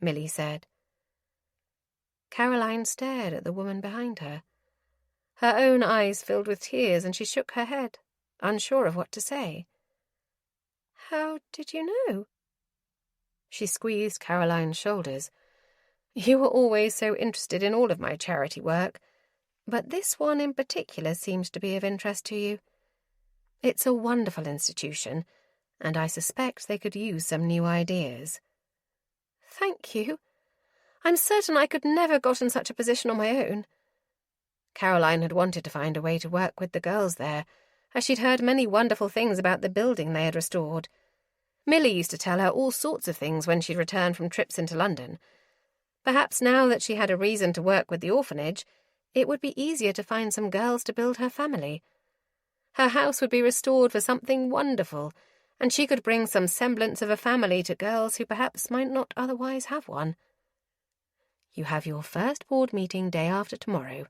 Milly said. Caroline stared at the woman behind her. Her own eyes filled with tears, and she shook her head, unsure of what to say. "How did you know?" She squeezed Caroline's shoulders. "You were always so interested in all of my charity work, but this one in particular seems to be of interest to you. It's a wonderful institution, and I suspect they could use some new ideas." "Thank you. I'm certain I could never have gotten such a position on my own." Caroline had wanted to find a way to work with the girls there, as she'd heard many wonderful things about the building they had restored. Milly used to tell her all sorts of things when she'd returned from trips into London. Perhaps now that she had a reason to work with the orphanage, it would be easier to find some girls to build her family. Her house would be restored for something wonderful, and she could bring some semblance of a family to girls who perhaps might not otherwise have one. "You have your first board meeting day after tomorrow."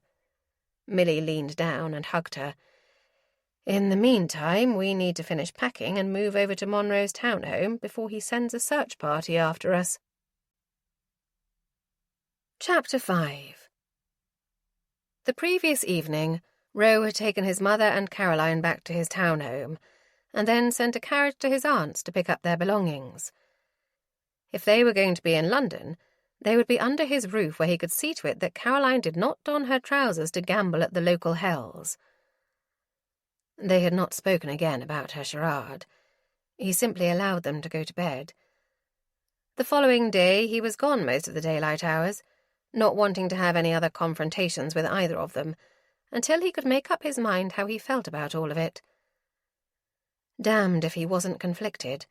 Milly leaned down and hugged her. "In the meantime, we need to finish packing and move over to Monroe's townhome before he sends a search party after us." Chapter 5. The previous evening, Roe had taken his mother and Caroline back to his townhome, and then sent a carriage to his aunt's to pick up their belongings. If they were going to be in London, they would be under his roof where he could see to it that Caroline did not don her trousers to gamble at the local hells. They had not spoken again about her charade. He simply allowed them to go to bed. The following day he was gone most of the daylight hours, not wanting to have any other confrontations with either of them, until he could make up his mind how he felt about all of it. Damned if he wasn't conflicted.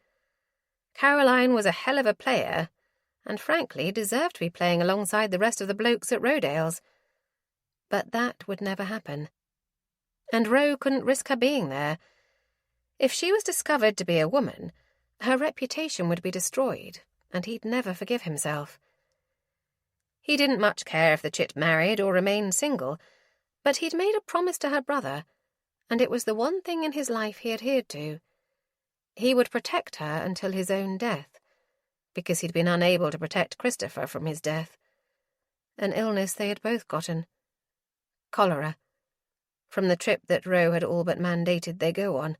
Caroline was a hell of a player, and frankly deserved to be playing alongside the rest of the blokes at Rodale's. But that would never happen. And Roe couldn't risk her being there. If she was discovered to be a woman, her reputation would be destroyed, and he'd never forgive himself. He didn't much care if the chit married or remained single, but he'd made a promise to her brother, and it was the one thing in his life he adhered to. He would protect her until his own death, because he'd been unable to protect Christopher from his death. An illness they had both gotten. Cholera. From the trip that Roe had all but mandated they go on.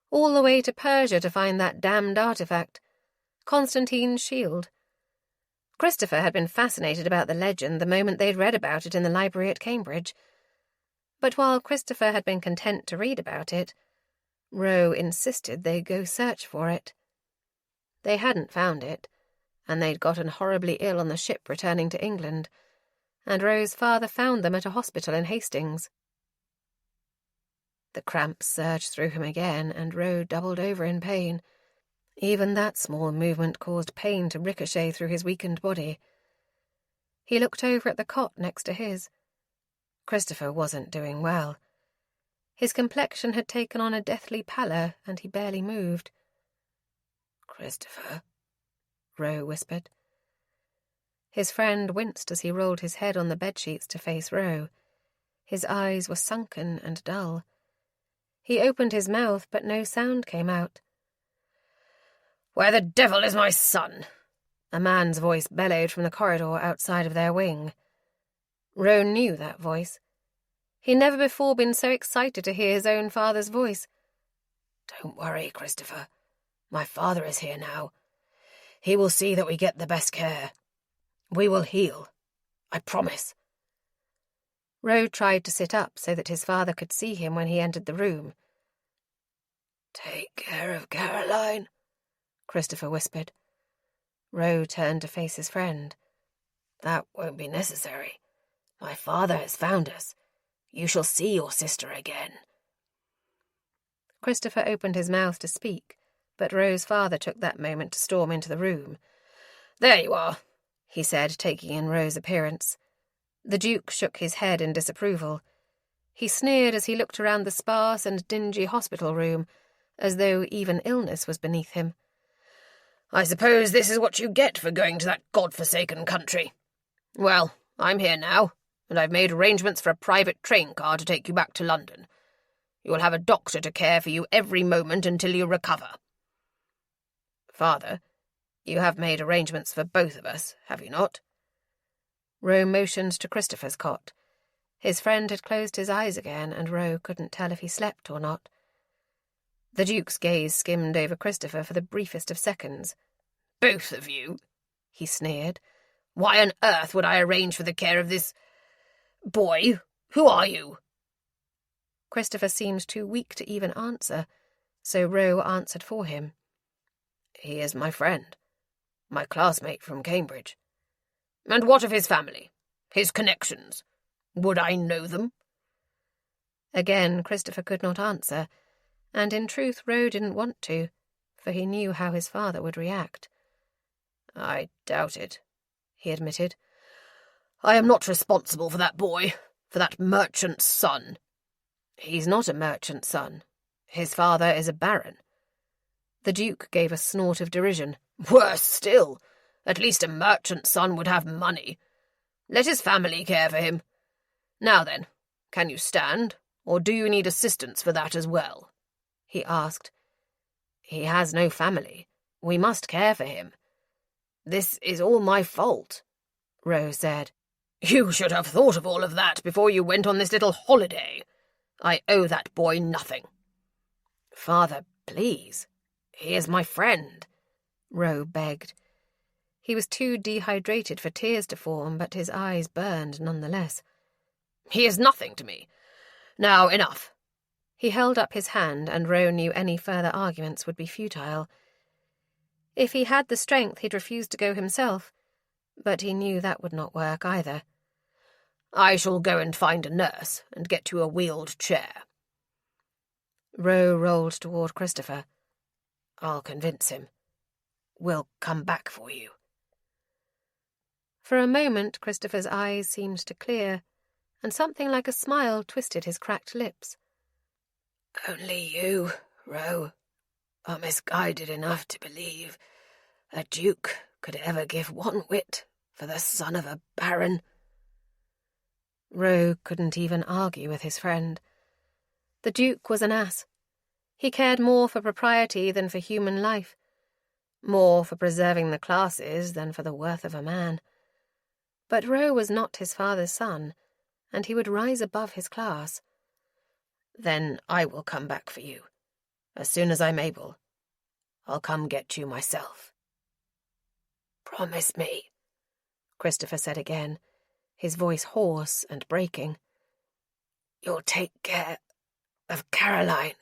All the way to Persia to find that damned artifact, Constantine's shield. Christopher had been fascinated about the legend the moment they'd read about it in the library at Cambridge. But while Christopher had been content to read about it, Roe insisted they go search for it. They hadn't found it, and they'd gotten horribly ill on the ship returning to England, and Roe's father found them at a hospital in Hastings. The cramps surged through him again, and Roe doubled over in pain. Even that small movement caused pain to ricochet through his weakened body. He looked over at the cot next to his. Christopher wasn't doing well. His complexion had taken on a deathly pallor, and he barely moved. "Christopher," Roe whispered. His friend winced as he rolled his head on the bedsheets to face Roe. His eyes were sunken and dull. He opened his mouth, but no sound came out. "Where the devil is my son?" A man's voice bellowed from the corridor outside of their wing. Roe knew that voice. He'd never before been so excited to hear his own father's voice. "Don't worry, Christopher. My father is here now. He will see that we get the best care. We will heal. I promise. Roe tried to sit up so that his father could see him when he entered the room. Take care of Caroline, Christopher whispered. Roe turned to face his friend. That won't be necessary. My father has found us. You shall see your sister again. Christopher opened his mouth to speak, but Roe's father took that moment to storm into the room. There you are, he said, taking in Roe's appearance. The Duke shook his head in disapproval. He sneered as he looked around the sparse and dingy hospital room, as though even illness was beneath him. I suppose this is what you get for going to that God-forsaken country. Well, I'm here now, and I've made arrangements for a private train car to take you back to London. You will have a doctor to care for you every moment until you recover. Father, you have made arrangements for both of us, have you not? Roe motioned to Christopher's cot. His friend had closed his eyes again, and Roe couldn't tell if he slept or not. The Duke's gaze skimmed over Christopher for the briefest of seconds. Both of you? He sneered. Why on earth would I arrange for the care of this boy? Who are you? Christopher seemed too weak to even answer, so Roe answered for him. He is my friend, my classmate from Cambridge. And what of his family? His connections? Would I know them? Again, Christopher could not answer, and in truth Roe didn't want to, for he knew how his father would react. I doubt it, he admitted. I am not responsible for that boy, for that merchant's son. He's not a merchant's son. His father is a baron. The Duke gave a snort of derision. Worse still, at least a merchant's son would have money. Let his family care for him. Now then, can you stand, or do you need assistance for that as well? He asked. He has no family. We must care for him. This is all my fault, Roe said. You should have thought of all of that before you went on this little holiday. I owe that boy nothing. Father, please. He is my friend, Roe begged. He was too dehydrated for tears to form, but his eyes burned nonetheless. He is nothing to me. Now, enough. He held up his hand, and Roe knew any further arguments would be futile. If he had the strength, he'd refuse to go himself, but he knew that would not work either. I shall go and find a nurse and get you a wheeled chair. Roe rolled toward Christopher. I'll convince him. We'll come back for you. For a moment, Christopher's eyes seemed to clear, and something like a smile twisted his cracked lips. Only you, Roe, are misguided enough to believe a duke could ever give one whit for the son of a baron. Roe couldn't even argue with his friend. The Duke was an ass. He cared more for propriety than for human life, more for preserving the classes than for the worth of a man. But Roe was not his father's son, and he would rise above his class. Then I will come back for you. As soon as I'm able. I'll come get you myself. Promise me, Christopher said again, his voice hoarse and breaking. You'll take care of Caroline.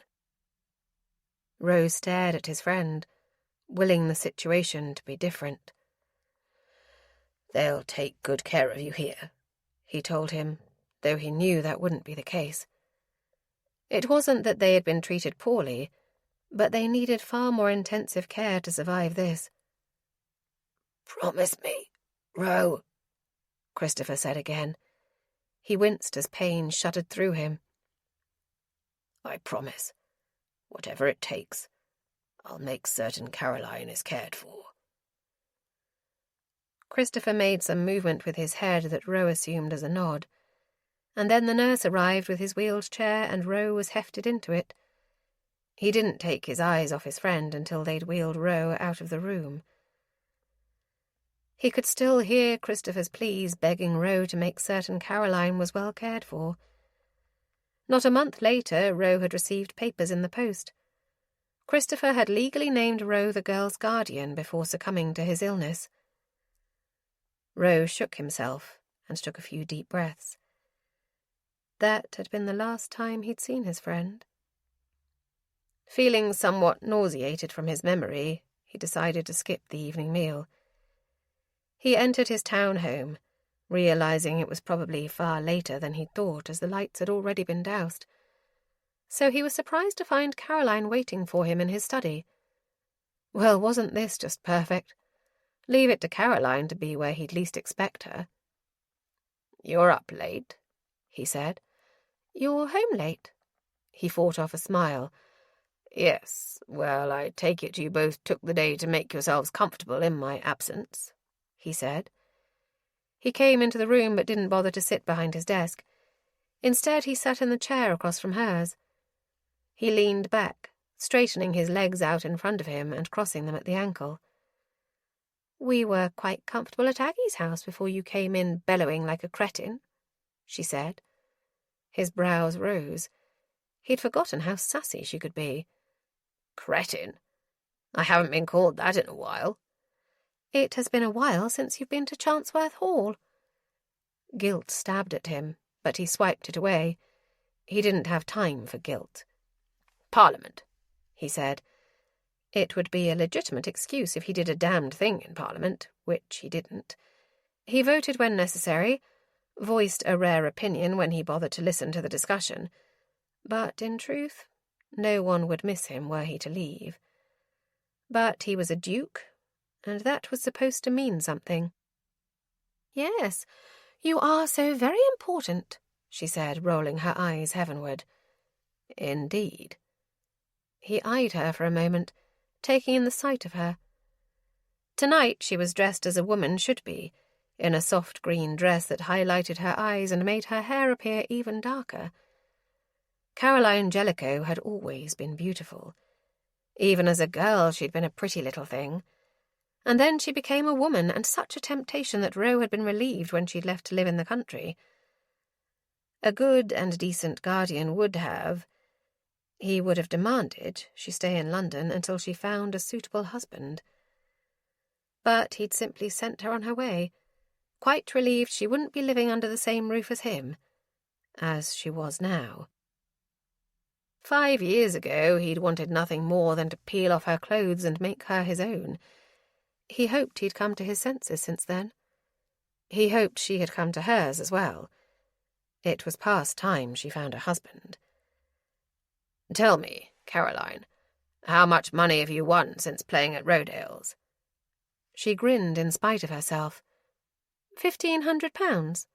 Roe stared at his friend, willing the situation to be different. They'll take good care of you here, he told him, though he knew that wouldn't be the case. It wasn't that they had been treated poorly, but they needed far more intensive care to survive this. Promise me, Roe, Christopher said again. He winced as pain shuddered through him. I promise. Whatever it takes, I'll make certain Caroline is cared for. Christopher made some movement with his head that Roe assumed as a nod, and then the nurse arrived with his wheeled chair and Roe was hefted into it. He didn't take his eyes off his friend until they'd wheeled Roe out of the room. He could still hear Christopher's pleas begging Roe to make certain Caroline was well cared for. Not a month later, Roe had received papers in the post. Christopher had legally named Ro the girl's guardian before succumbing to his illness. Ro shook himself and took a few deep breaths. That had been the last time he'd seen his friend. Feeling somewhat nauseated from his memory, he decided to skip the evening meal. He entered his town home, realizing it was probably far later than he'd thought, as the lights had already been doused. So he was surprised to find Caroline waiting for him in his study. Well, wasn't this just perfect? Leave it to Caroline to be where he'd least expect her. "You're up late," he said. "You're home late." He fought off a smile. "Yes, well, I take it you both took the day to make yourselves comfortable in my absence," he said. He came into the room but didn't bother to sit behind his desk. Instead, he sat in the chair across from hers. He leaned back, straightening his legs out in front of him and crossing them at the ankle. "We were quite comfortable at Aggie's house before you came in bellowing like a cretin," she said. His brows rose. He'd forgotten how sassy she could be. "Cretin? I haven't been called that in a while." "It has been a while since you've been to Chancworth Hall." Guilt stabbed at him, but he swiped it away. He didn't have time for guilt. "Parliament," he said. It would be a legitimate excuse if he did a damned thing in Parliament, which he didn't. He voted when necessary, voiced a rare opinion when he bothered to listen to the discussion. But in truth, no one would miss him were he to leave. But he was a duke, and that was supposed to mean something. "Yes, you are so very important," she said, rolling her eyes heavenward. "Indeed." He eyed her for a moment, taking in the sight of her. Tonight she was dressed as a woman should be, in a soft green dress that highlighted her eyes and made her hair appear even darker. Caroline Jellicoe had always been beautiful. Even as a girl she'd been a pretty little thing. And then she became a woman, and such a temptation that Ro had been relieved when she'd left to live in the country. A good and decent guardian would have... He would have demanded she stay in London until she found a suitable husband. But he'd simply sent her on her way, quite relieved she wouldn't be living under the same roof as him, as she was now. 5 years ago he'd wanted nothing more than to peel off her clothes and make her his own. He hoped he'd come to his senses since then. He hoped she had come to hers as well. It was past time she found a husband. "Tell me, Caroline, how much money have you won since playing at Rodale's?" She grinned in spite of herself. £1,500.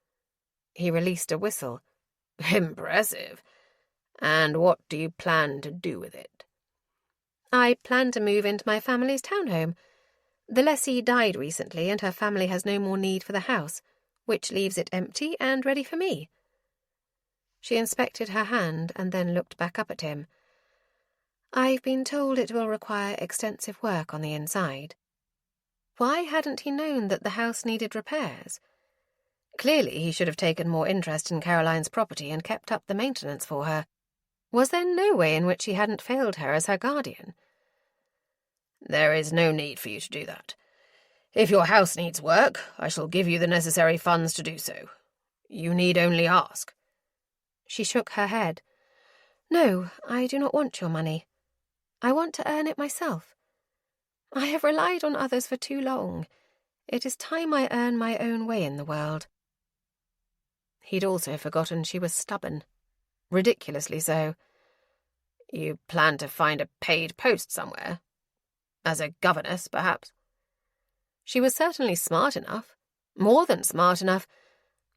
He released a whistle. "Impressive. And what do you plan to do with it?" "I plan to move into my family's townhome. The lessee died recently, and her family has no more need for the house, which leaves it empty and ready for me." She inspected her hand and then looked back up at him. "I've been told it will require extensive work on the inside." Why hadn't he known that the house needed repairs? Clearly he should have taken more interest in Caroline's property and kept up the maintenance for her. Was there no way in which he hadn't failed her as her guardian? "There is no need for you to do that. If your house needs work, I shall give you the necessary funds to do so. You need only ask." She shook her head. "No, I do not want your money. I want to earn it myself. I have relied on others for too long. It is time I earn my own way in the world." He'd also forgotten she was stubborn. Ridiculously so. "You plan to find a paid post somewhere? As a governess, perhaps?" She was certainly smart enough, more than smart enough,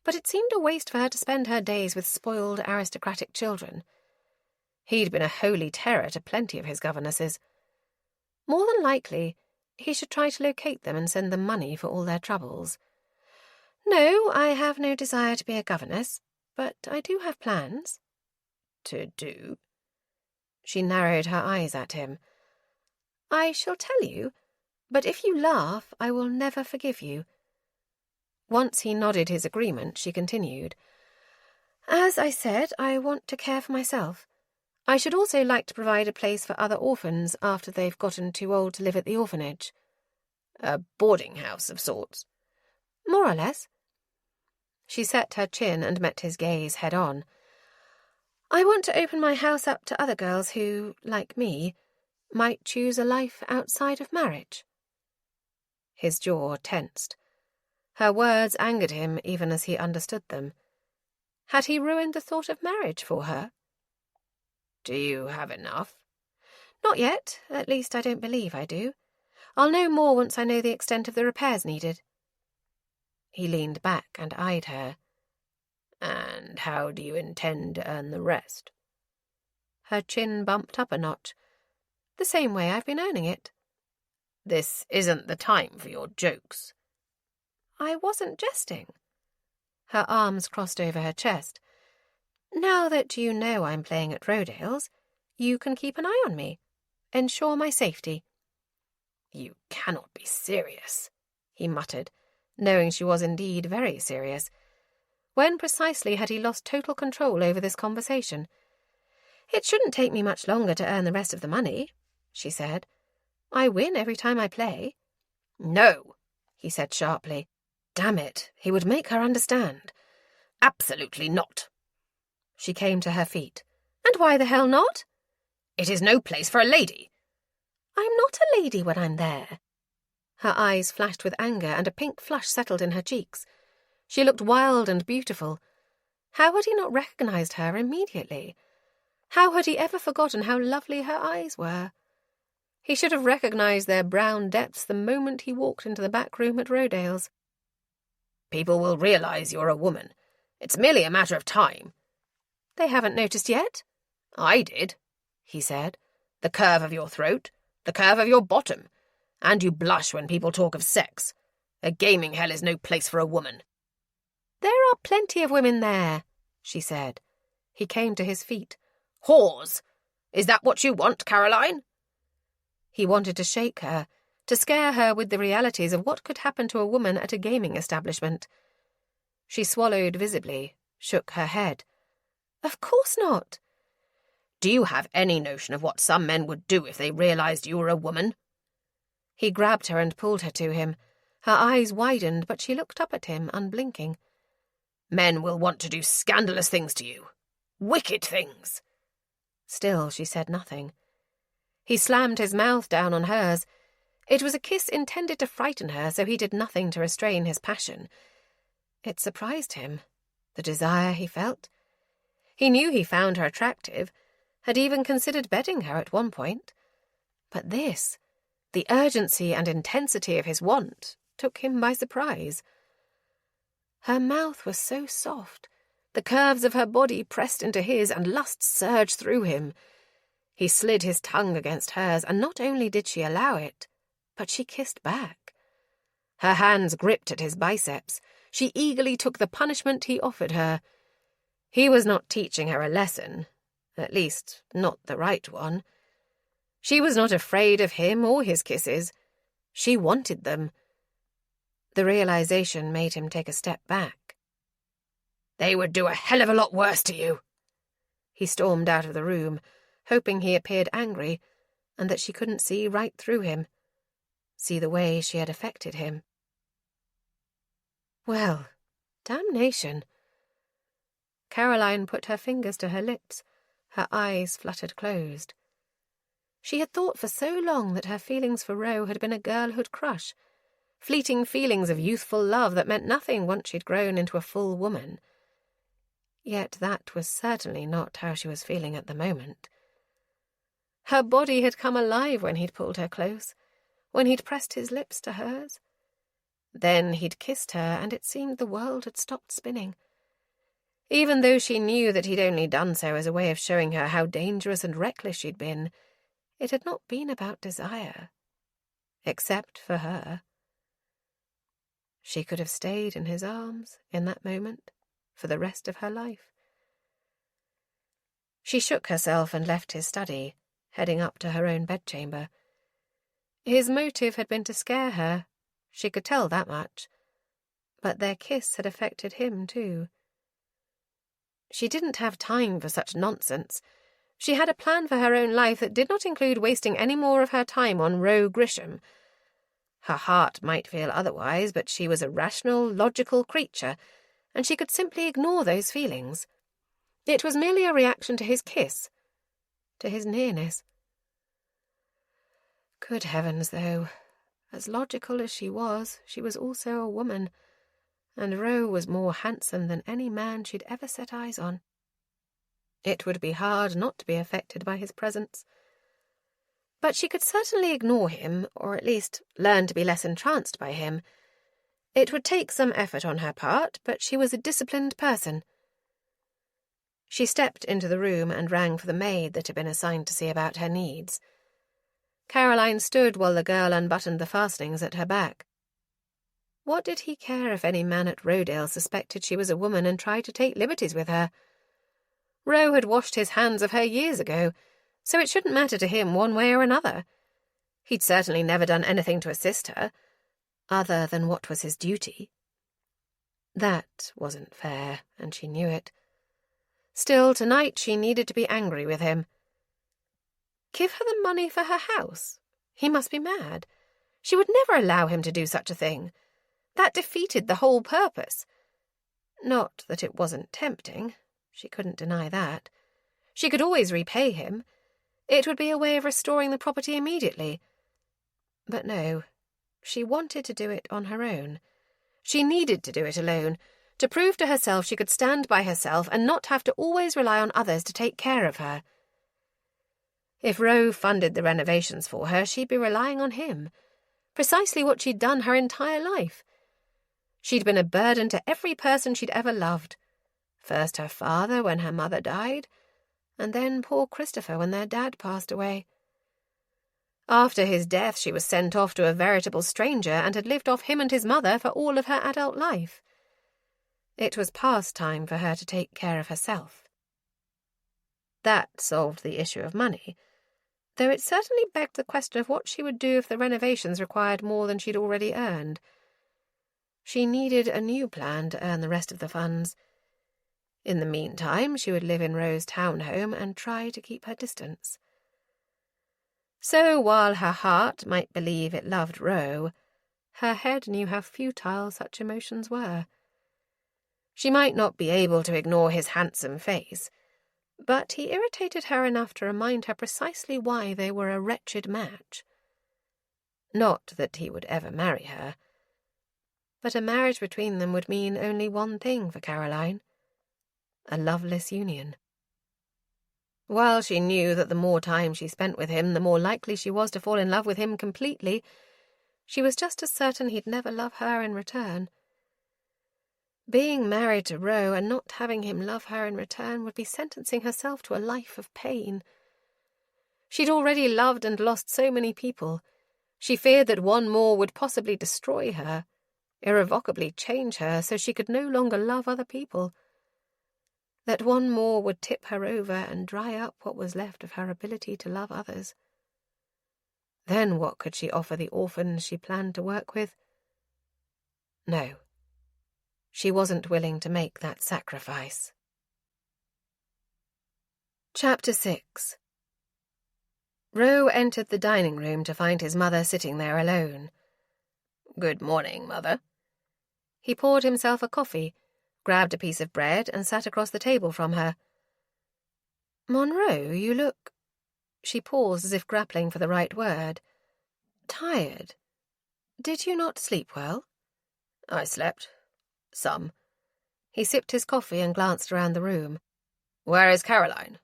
but it seemed a waste for her to spend her days with spoiled aristocratic children. He'd been a holy terror to plenty of his governesses. More than likely, he should try to locate them and send them money for all their troubles. "No, I have no desire to be a governess, but I do have plans." "To do?" She narrowed her eyes at him. "I shall tell you, but if you laugh, I will never forgive you." Once he nodded his agreement, she continued. "As I said, I want to care for myself. I should also like to provide a place for other orphans after they've gotten too old to live at the orphanage. A boarding house of sorts. More or less. She set her chin and met his gaze head on. I want to open my house up to other girls who, like me, might choose a life outside of marriage. His jaw tensed. Her words angered him even as he understood them. Had he ruined the thought of marriage for her? Do you have enough? Not yet. At least I don't believe I do. I'll know more once I know the extent of the repairs needed. He leaned back and eyed her. And how do you intend to earn the rest? Her chin bumped up a notch. The same way I've been earning it. This isn't the time for your jokes. I wasn't jesting. Her arms crossed over her chest. Now that you know I'm playing at Rodale's, you can keep an eye on me. Ensure my safety. You cannot be serious, he muttered, knowing she was indeed very serious. When precisely had he lost total control over this conversation? It shouldn't take me much longer to earn the rest of the money, she said. I win every time I play. No, he said sharply. Damn it, he would make her understand. Absolutely not. She came to her feet. And why the hell not? It is no place for a lady. I'm not a lady when I'm there. Her eyes flashed with anger and a pink flush settled in her cheeks. She looked wild and beautiful. How had he not recognized her immediately? How had he ever forgotten how lovely her eyes were? He should have recognized their brown depths the moment he walked into the back room at Rodale's. People will realize you're a woman. It's merely a matter of time. They haven't noticed yet? I did, he said. The curve of your throat, the curve of your bottom. And you blush when people talk of sex. A gaming hell is no place for a woman. There are plenty of women there, she said. He came to his feet. Whores! Is that what you want, Caroline? He wanted to shake her, to scare her with the realities of what could happen to a woman at a gaming establishment. She swallowed visibly, shook her head. Of course not. Do you have any notion of what some men would do if they realized you were a woman? He grabbed her and pulled her to him. Her eyes widened, but she looked up at him, unblinking. Men will want to do scandalous things to you. Wicked things. Still, she said nothing. He slammed his mouth down on hers. It was a kiss intended to frighten her, so he did nothing to restrain his passion. It surprised him, the desire he felt. He knew he found her attractive, had even considered bedding her at one point. But this, the urgency and intensity of his want, took him by surprise. Her mouth was so soft, the curves of her body pressed into his, and lust surged through him. He slid his tongue against hers, and not only did she allow it, but she kissed back. Her hands gripped at his biceps. She eagerly took the punishment he offered her. He was not teaching her a lesson, at least not the right one. She was not afraid of him or his kisses. She wanted them. The realization made him take a step back. They would do a hell of a lot worse to you. He stormed out of the room, hoping he appeared angry, and that she couldn't see right through him, see the way she had affected him. Well, damnation. Caroline put her fingers to her lips, her eyes fluttered closed. She had thought for so long that her feelings for Ro had been a girlhood crush, fleeting feelings of youthful love that meant nothing once she'd grown into a full woman. Yet that was certainly not how she was feeling at the moment. Her body had come alive when he'd pulled her close, when he'd pressed his lips to hers. Then he'd kissed her, and it seemed the world had stopped spinning. Even though she knew that he'd only done so as a way of showing her how dangerous and reckless she'd been, it had not been about desire. Except for her. She could have stayed in his arms in that moment for the rest of her life. She shook herself and left his study, heading up to her own bedchamber. His motive had been to scare her. She could tell that much. But their kiss had affected him, too. She didn't have time for such nonsense. She had a plan for her own life that did not include wasting any more of her time on Ro Grisham. Her heart might feel otherwise, but she was a rational, logical creature, and she could simply ignore those feelings. It was merely a reaction to his kiss, to his nearness. Good heavens, though. As logical as she was also a woman, and Ro was more handsome than any man she'd ever set eyes on. It would be hard not to be affected by his presence. But she could certainly ignore him, or at least learn to be less entranced by him. It would take some effort on her part, but she was a disciplined person. She stepped into the room and rang for the maid that had been assigned to see about her needs. Caroline stood while the girl unbuttoned the fastenings at her back. What did he care if any man at Rodale suspected she was a woman and tried to take liberties with her? Ro had washed his hands of her years ago, so it shouldn't matter to him one way or another. He'd certainly never done anything to assist her, other than what was his duty. That wasn't fair, and she knew it. Still, tonight she needed to be angry with him. Give her the money for her house? He must be mad. She would never allow him to do such a thing. That defeated the whole purpose. Not that it wasn't tempting. She couldn't deny that. She could always repay him. It would be a way of restoring the property immediately. But no, she wanted to do it on her own. She needed to do it alone, to prove to herself she could stand by herself and not have to always rely on others to take care of her. If Ro funded the renovations for her, she'd be relying on him. Precisely what she'd done her entire life. She'd been a burden to every person she'd ever loved. First her father when her mother died, and then poor Christopher when their dad passed away. After his death, she was sent off to a veritable stranger and had lived off him and his mother for all of her adult life. It was past time for her to take care of herself. That solved the issue of money, though it certainly begged the question of what she would do if the renovations required more than she'd already earned. She needed a new plan to earn the rest of the funds. In the meantime, she would live in Ro's townhome and try to keep her distance. So while her heart might believe it loved Ro, her head knew how futile such emotions were. She might not be able to ignore his handsome face, but he irritated her enough to remind her precisely why they were a wretched match. Not that he would ever marry her, but a marriage between them would mean only one thing for Caroline: a loveless union. While she knew that the more time she spent with him, the more likely she was to fall in love with him completely, she was just as certain he'd never love her in return. Being married to Ro and not having him love her in return would be sentencing herself to a life of pain. She'd already loved and lost so many people. She feared that one more would possibly destroy her, irrevocably change her so she could no longer love other people. That one more would tip her over and dry up what was left of her ability to love others. Then what could she offer the orphans she planned to work with? No. She wasn't willing to make that sacrifice. Chapter 6. Ro entered the dining room to find his mother sitting there alone. "Good morning, Mother." He poured himself a coffee, grabbed a piece of bread, and sat across the table from her. "Monroe, you look—" She paused as if grappling for the right word. "Tired. Did you not sleep well?" "I slept. Some." He sipped his coffee and glanced around the room. "Where is Caroline?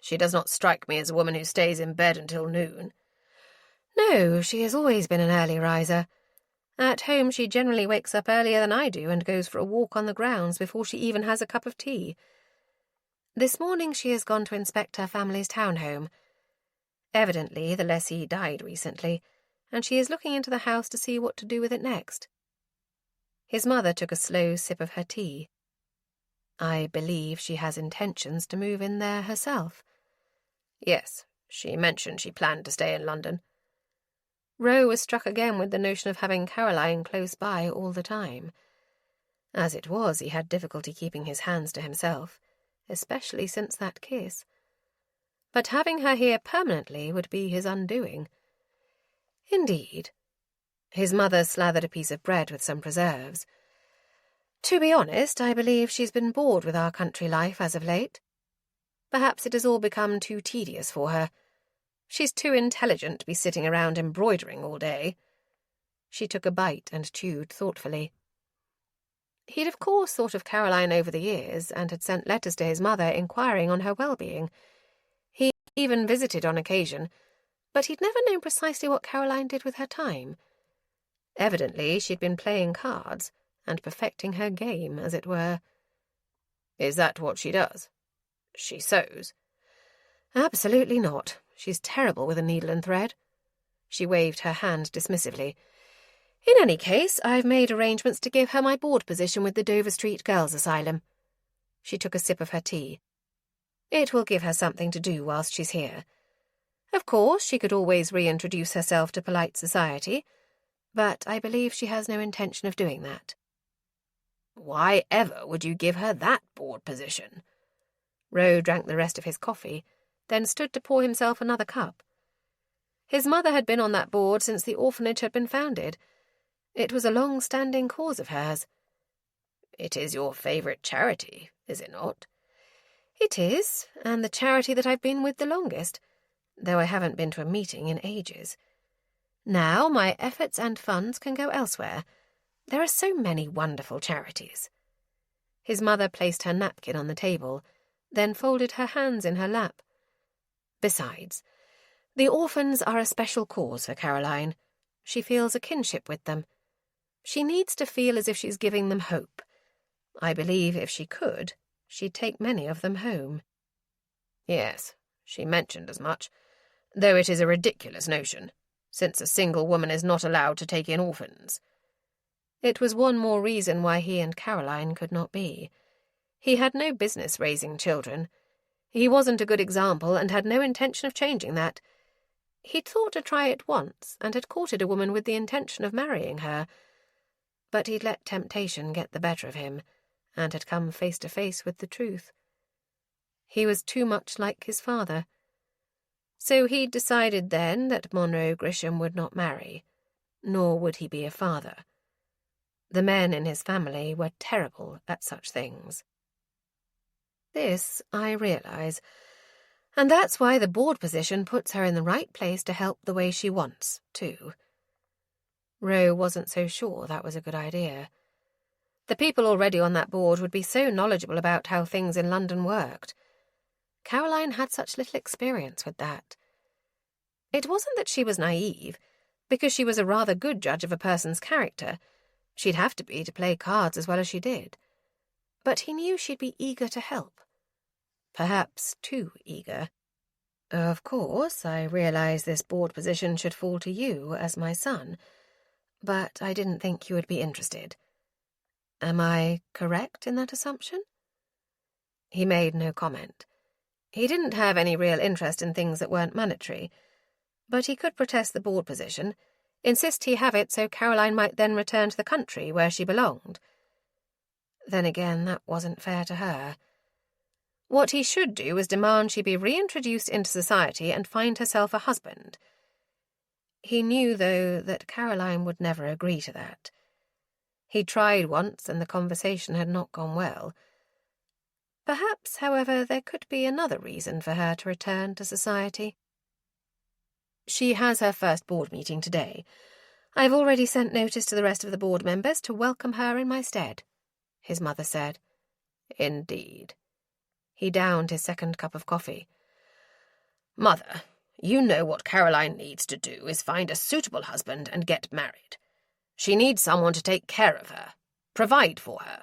She does not strike me as a woman who stays in bed until noon." "No, she has always been an early riser. At home she generally wakes up earlier than I do and goes for a walk on the grounds before she even has a cup of tea. This morning she has gone to inspect her family's townhome. Evidently the lessee died recently, and she is looking into the house to see what to do with it next." His mother took a slow sip of her tea. "I believe she has intentions to move in there herself." "Yes, she mentioned she planned to stay in London." Ro was struck again with the notion of having Caroline close by all the time. As it was, he had difficulty keeping his hands to himself, especially since that kiss. but having her here permanently would be his undoing. Indeed. His mother slathered a piece of bread with some preserves. To be honest, I believe she's been bored with our country life as of late. Perhaps it has all become too tedious for her. She's too intelligent to be sitting around embroidering all day. She took a bite and chewed thoughtfully. He'd of course thought of Caroline over the years and had sent letters to his mother inquiring on her well-being. He even visited on occasion, but he'd never known precisely what Caroline did with her time. Evidently she'd been playing cards and perfecting her game, as it were. Is that what she does? She sews? Absolutely not. She's terrible with a needle and thread. She waved her hand dismissively. In any case, I've made arrangements to give her my board position with the Dover Street Girls' Asylum. She took a sip of her tea. It will give her something to do whilst she's here. Of course, she could always reintroduce herself to polite society, but I believe she has no intention of doing that. Why ever would you give her that board position? Roe drank the rest of his coffee, then stood to pour himself another cup. His mother had been on that board since the orphanage had been founded. It was a long-standing cause of hers. It is your favourite charity, is it not? It is, and the charity that I've been with the longest, though I haven't been to a meeting in ages. Now my efforts and funds can go elsewhere. There are so many wonderful charities. His mother placed her napkin on the table, then folded her hands in her lap. Besides, the orphans are a special cause for Caroline. She feels a kinship with them. She needs to feel as if she's giving them hope. I believe if she could, she'd take many of them home. Yes, she mentioned as much, though it is a ridiculous notion, since a single woman is not allowed to take in orphans. It was one more reason why he and Caroline could not be. He had no business raising children. He wasn't a good example and had no intention of changing that. He'd thought to try it once and had courted a woman with the intention of marrying her, but he'd let temptation get the better of him and had come face to face with the truth. He was too much like his father. So he'd decided then that Monroe Grisham would not marry, nor would he be a father. The men in his family were terrible at such things. This I realize, and that's why the board position puts her in the right place to help the way she wants, too. Roe wasn't so sure that was a good idea. The people already on that board would be so knowledgeable about how things in London worked. Caroline had such little experience with that. It wasn't that she was naive, because she was a rather good judge of a person's character. She'd have to be to play cards as well as she did. But he knew she'd be eager to help. Perhaps too eager. Of course, I realize this board position should fall to you as my son, but I didn't think you would be interested. Am I correct in that assumption? He made no comment. He didn't have any real interest in things that weren't monetary, but he could protest the board position, insist he have it so Caroline might then return to the country where she belonged. Then again, that wasn't fair to her. What he should do was demand she be reintroduced into society and find herself a husband. He knew, though, that Caroline would never agree to that. He tried once, and the conversation had not gone well. Perhaps, however, there could be another reason for her to return to society. She has her first board meeting today. I've already sent notice to the rest of the board members to welcome her in my stead, his mother said. Indeed. He downed his second cup of coffee. Mother, you know what Caroline needs to do is find a suitable husband and get married. She needs someone to take care of her, provide for her.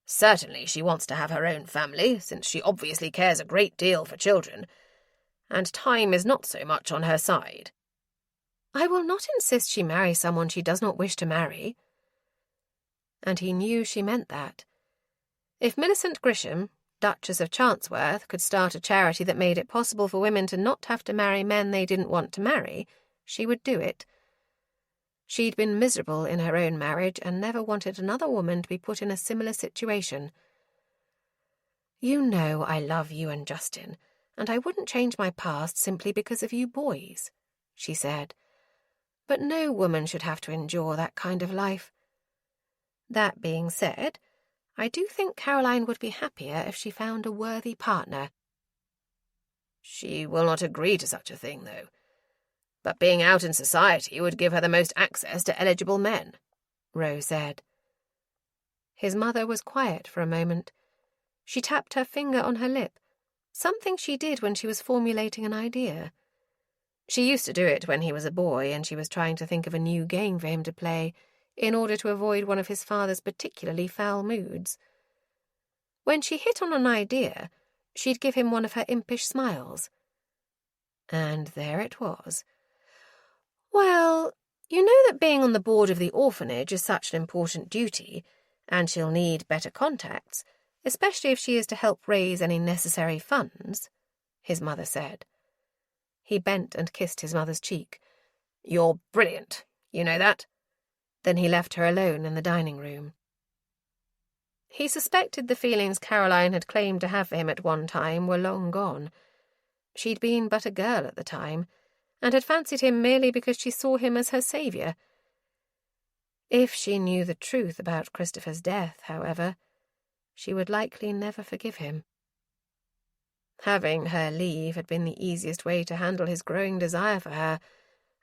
Certainly she wants to have her own family, since she obviously cares a great deal for children, and time is not so much on her side. I will not insist she marry someone she does not wish to marry. And he knew she meant that. If Millicent Grisham, Duchess of Chancworth, could start a charity that made it possible for women to not have to marry men they didn't want to marry, she would do it. She'd been miserable in her own marriage and never wanted another woman to be put in a similar situation. You know I love you and Justin, and I wouldn't change my past simply because of you boys," she said. "But no woman should have to endure that kind of life. That being said, I do think Caroline would be happier if she found a worthy partner." "She will not agree to such a thing, though. But being out in society would give her the most access to eligible men," Roe said. His mother was quiet for a moment. She tapped her finger on her lip, something she did when she was formulating an idea. She used to do it when he was a boy and she was trying to think of a new game for him to play in order to avoid one of his father's particularly foul moods. When she hit on an idea, she'd give him one of her impish smiles. And there it was. "Well, you know that being on the board of the orphanage is such an important duty, and she'll need better contacts, especially if she is to help raise any necessary funds," his mother said. He bent and kissed his mother's cheek. "You're brilliant, you know that?" Then he left her alone in the dining room. He suspected the feelings Caroline had claimed to have for him at one time were long gone. She'd been but a girl at the time, and had fancied him merely because she saw him as her saviour. If she knew the truth about Christopher's death, however, she would likely never forgive him. Having her leave had been the easiest way to handle his growing desire for her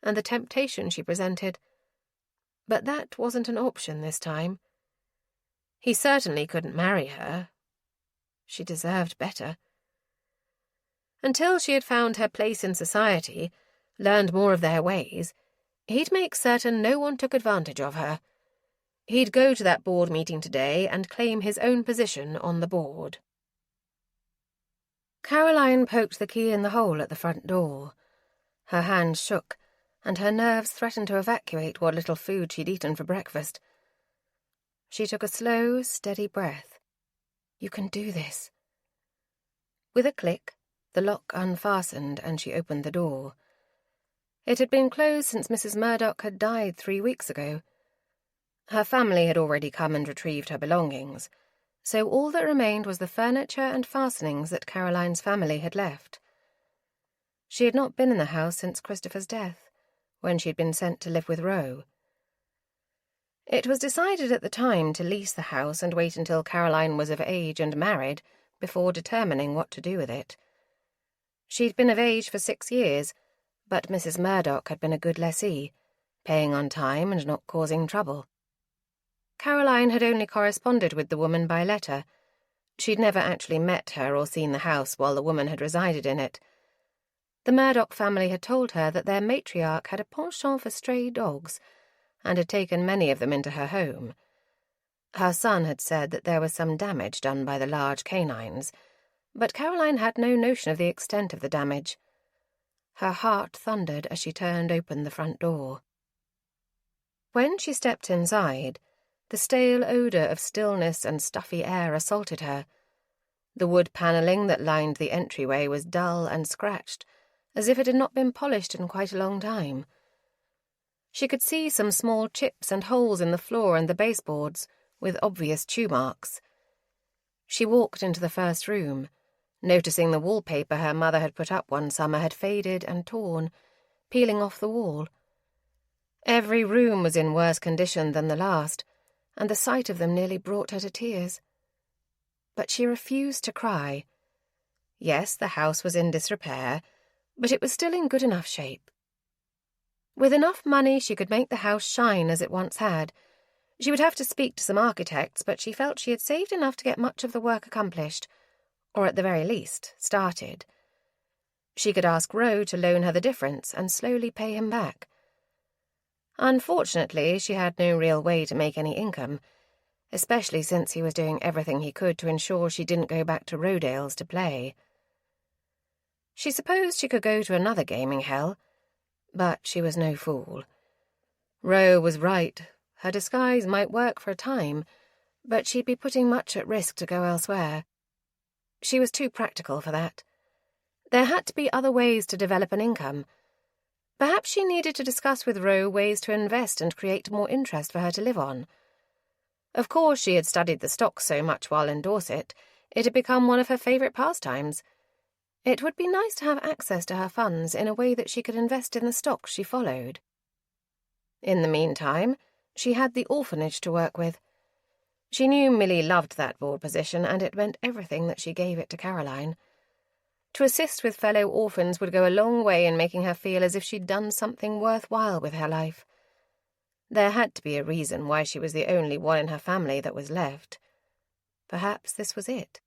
and the temptation she presented. But that wasn't an option this time. He certainly couldn't marry her. She deserved better. Until she had found her place in society, learned more of their ways, he'd make certain no one took advantage of her. He'd go to that board meeting today and claim his own position on the board. Caroline poked the key in the hole at the front door. Her hand shook, and her nerves threatened to evacuate what little food she'd eaten for breakfast. She took a slow, steady breath. "You can do this." With a click, the lock unfastened and she opened the door. It had been closed since Mrs. Murdoch had died 3 weeks ago. Her family had already come and retrieved her belongings, so all that remained was the furniture and fastenings that Caroline's family had left. She had not been in the house since Christopher's death, when she had been sent to live with Roe. It was decided at the time to lease the house and wait until Caroline was of age and married before determining what to do with it. She'd been of age for 6 years, but Mrs. Murdoch had been a good lessee, paying on time and not causing trouble. Caroline had only corresponded with the woman by letter. She'd never actually met her or seen the house while the woman had resided in it. The Murdoch family had told her that their matriarch had a penchant for stray dogs and had taken many of them into her home. Her son had said that there was some damage done by the large canines, but Caroline had no notion of the extent of the damage. Her heart thundered as she turned open the front door. When she stepped inside, the stale odour of stillness and stuffy air assaulted her. The wood panelling that lined the entryway was dull and scratched, as if it had not been polished in quite a long time. She could see some small chips and holes in the floor and the baseboards, with obvious chew marks. She walked into the first room, noticing the wallpaper her mother had put up one summer had faded and torn, peeling off the wall. Every room was in worse condition than the last, and the sight of them nearly brought her to tears. But she refused to cry. Yes, the house was in disrepair, but it was still in good enough shape. With enough money, she could make the house shine as it once had. She would have to speak to some architects, but she felt she had saved enough to get much of the work accomplished, or at the very least, started. She could ask Roe to loan her the difference and slowly pay him back. Unfortunately, she had no real way to make any income, especially since he was doing everything he could to ensure she didn't go back to Rodale's to play. She supposed she could go to another gaming hell, but she was no fool. Roe was right. Her disguise might work for a time, but she'd be putting much at risk to go elsewhere. She was too practical for that. There had to be other ways to develop an income. Perhaps she needed to discuss with Roe ways to invest and create more interest for her to live on. Of course, she had studied the stocks so much while in Dorset, it had become one of her favourite pastimes. It would be nice to have access to her funds in a way that she could invest in the stocks she followed. In the meantime, she had the orphanage to work with. She knew Millie loved that board position, and it meant everything that she gave it to Caroline. To assist with fellow orphans would go a long way in making her feel as if she'd done something worthwhile with her life. There had to be a reason why she was the only one in her family that was left. Perhaps this was it.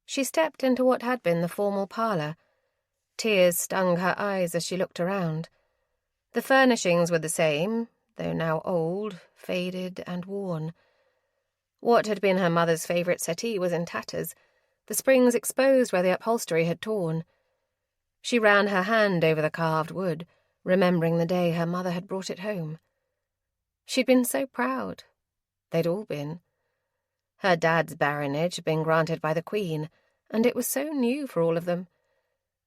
She stepped into what had been the formal parlour. Tears stung her eyes as she looked around. The furnishings were the same, though now old, faded, and worn. What had been her mother's favourite settee was in tatters, the springs exposed where the upholstery had torn. She ran her hand over the carved wood, remembering the day her mother had brought it home. She'd been so proud. They'd all been. Her dad's baronage had been granted by the Queen, and it was so new for all of them.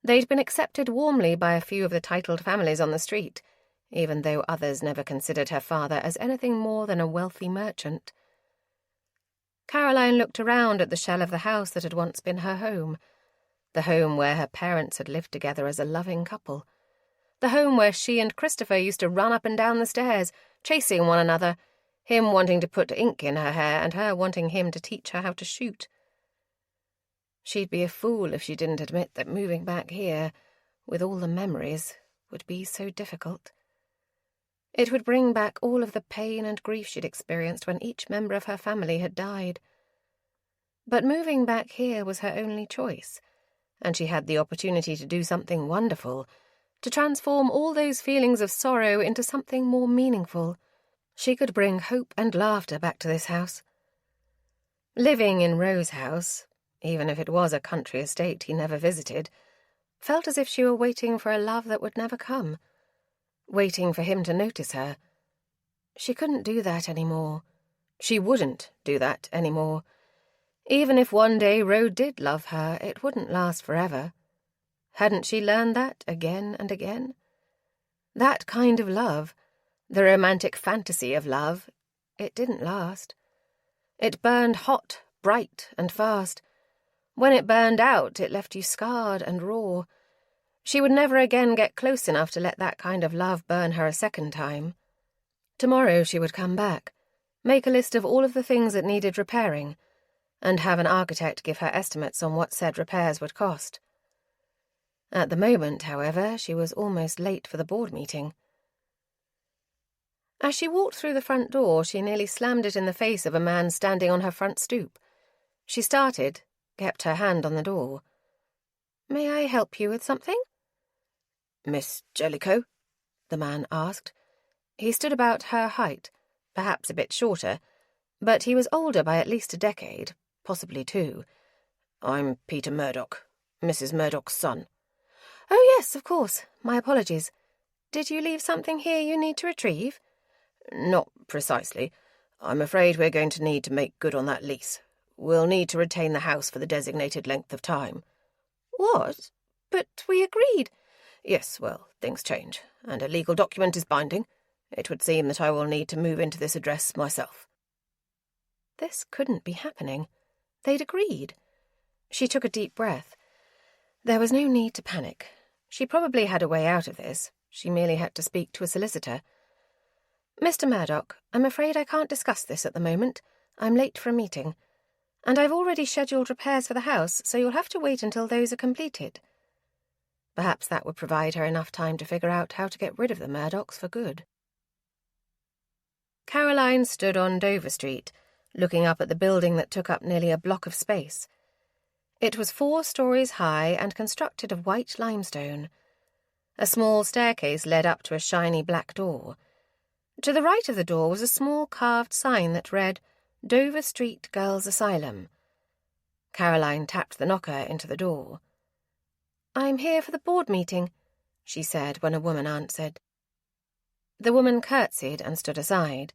They'd been accepted warmly by a few of the titled families on the street, even though others never considered her father as anything more than a wealthy merchant. Caroline looked around at the shell of the house that had once been her home, the home where her parents had lived together as a loving couple, the home where she and Christopher used to run up and down the stairs, chasing one another, him wanting to put ink in her hair and her wanting him to teach her how to shoot. She'd be a fool if she didn't admit that moving back here, with all the memories, would be so difficult. It would bring back all of the pain and grief she'd experienced when each member of her family had died. But moving back here was her only choice, and she had the opportunity to do something wonderful, to transform all those feelings of sorrow into something more meaningful. She could bring hope and laughter back to this house. Living in Rose's house, even if it was a country estate he never visited, felt as if she were waiting for a love that would never come, waiting for him to notice her. She couldn't do that anymore. She wouldn't do that anymore. Even if one day Ro did love her, it wouldn't last forever. Hadn't she learned that again and again? That kind of love, the romantic fantasy of love, it didn't last. It burned hot, bright, and fast. When it burned out, it left you scarred and raw. She would never again get close enough to let that kind of love burn her a second time. Tomorrow she would come back, make a list of all of the things that needed repairing, and have an architect give her estimates on what said repairs would cost. At the moment, however, she was almost late for the board meeting. As she walked through the front door, she nearly slammed it in the face of a man standing on her front stoop. She started, kept her hand on the door. "May I help you with something?" "Miss Jellicoe?" the man asked. He stood about her height, perhaps a bit shorter, but he was older by at least a decade, possibly 2. "I'm Peter Murdoch, Mrs. Murdoch's son." "Oh, yes, of course. My apologies. Did you leave something here you need to retrieve?" "Not precisely. I'm afraid we're going to need to make good on that lease. We'll need to retain the house for the designated length of time." "What? But we agreed—" "Yes, well, things change, and a legal document is binding. It would seem that I will need to move into this address myself." This couldn't be happening. They'd agreed. She took a deep breath. There was no need to panic. She probably had a way out of this. She merely had to speak to a solicitor. "Mr. Murdoch, I'm afraid I can't discuss this at the moment. I'm late for a meeting. And I've already scheduled repairs for the house, so you'll have to wait until those are completed." Perhaps that would provide her enough time to figure out how to get rid of the Murdochs for good. Caroline stood on Dover Street, looking up at the building that took up nearly a block of space. It was 4 stories high and constructed of white limestone. A small staircase led up to a shiny black door. To the right of the door was a small carved sign that read, "Dover Street Girls' Asylum." Caroline tapped the knocker into the door. "I'm here for the board meeting," she said when a woman answered. The woman curtsied and stood aside.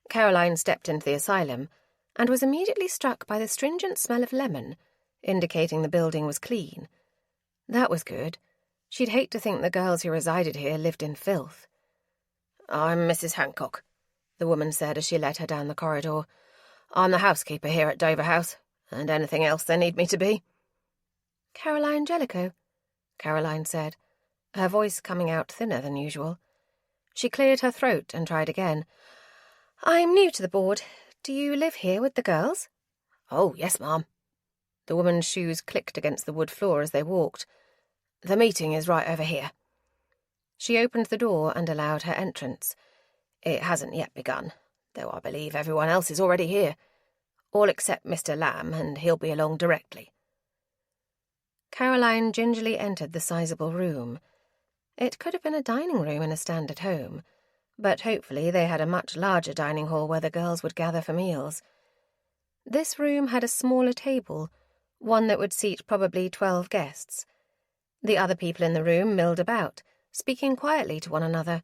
Caroline stepped into the asylum and was immediately struck by the stringent smell of lemon, indicating the building was clean. That was good. She'd hate to think the girls who resided here lived in filth. "I'm Mrs. Hancock," the woman said as she led her down the corridor. "I'm the housekeeper here at Dover House, and anything else they need me to be." "Caroline Jellicoe," Caroline said, her voice coming out thinner than usual. She cleared her throat and tried again. "I'm new to the board. Do you live here with the girls?" "Oh, yes, ma'am." The woman's shoes clicked against the wood floor as they walked. "The meeting is right over here." She opened the door and allowed her entrance. "It hasn't yet begun, though I believe everyone else is already here. All except Mr. Lamb, and he'll be along directly." Caroline gingerly entered the sizable room. It could have been a dining room in a standard home, but hopefully they had a much larger dining hall where the girls would gather for meals. This room had a smaller table, one that would seat probably 12 guests. The other people in the room milled about, speaking quietly to one another.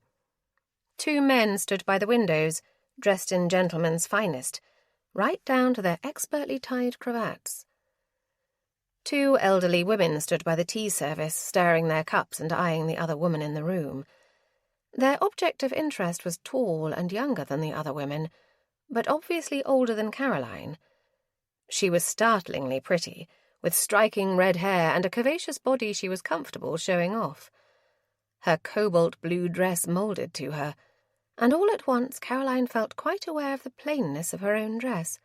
2 men stood by the windows, dressed in gentlemen's finest, right down to their expertly tied cravats. 2 elderly women stood by the tea service, stirring their cups and eyeing the other woman in the room. Their object of interest was tall and younger than the other women, but obviously older than Caroline. She was startlingly pretty, with striking red hair and a curvaceous body she was comfortable showing off. Her cobalt blue dress moulded to her, and all at once Caroline felt quite aware of the plainness of her own dress.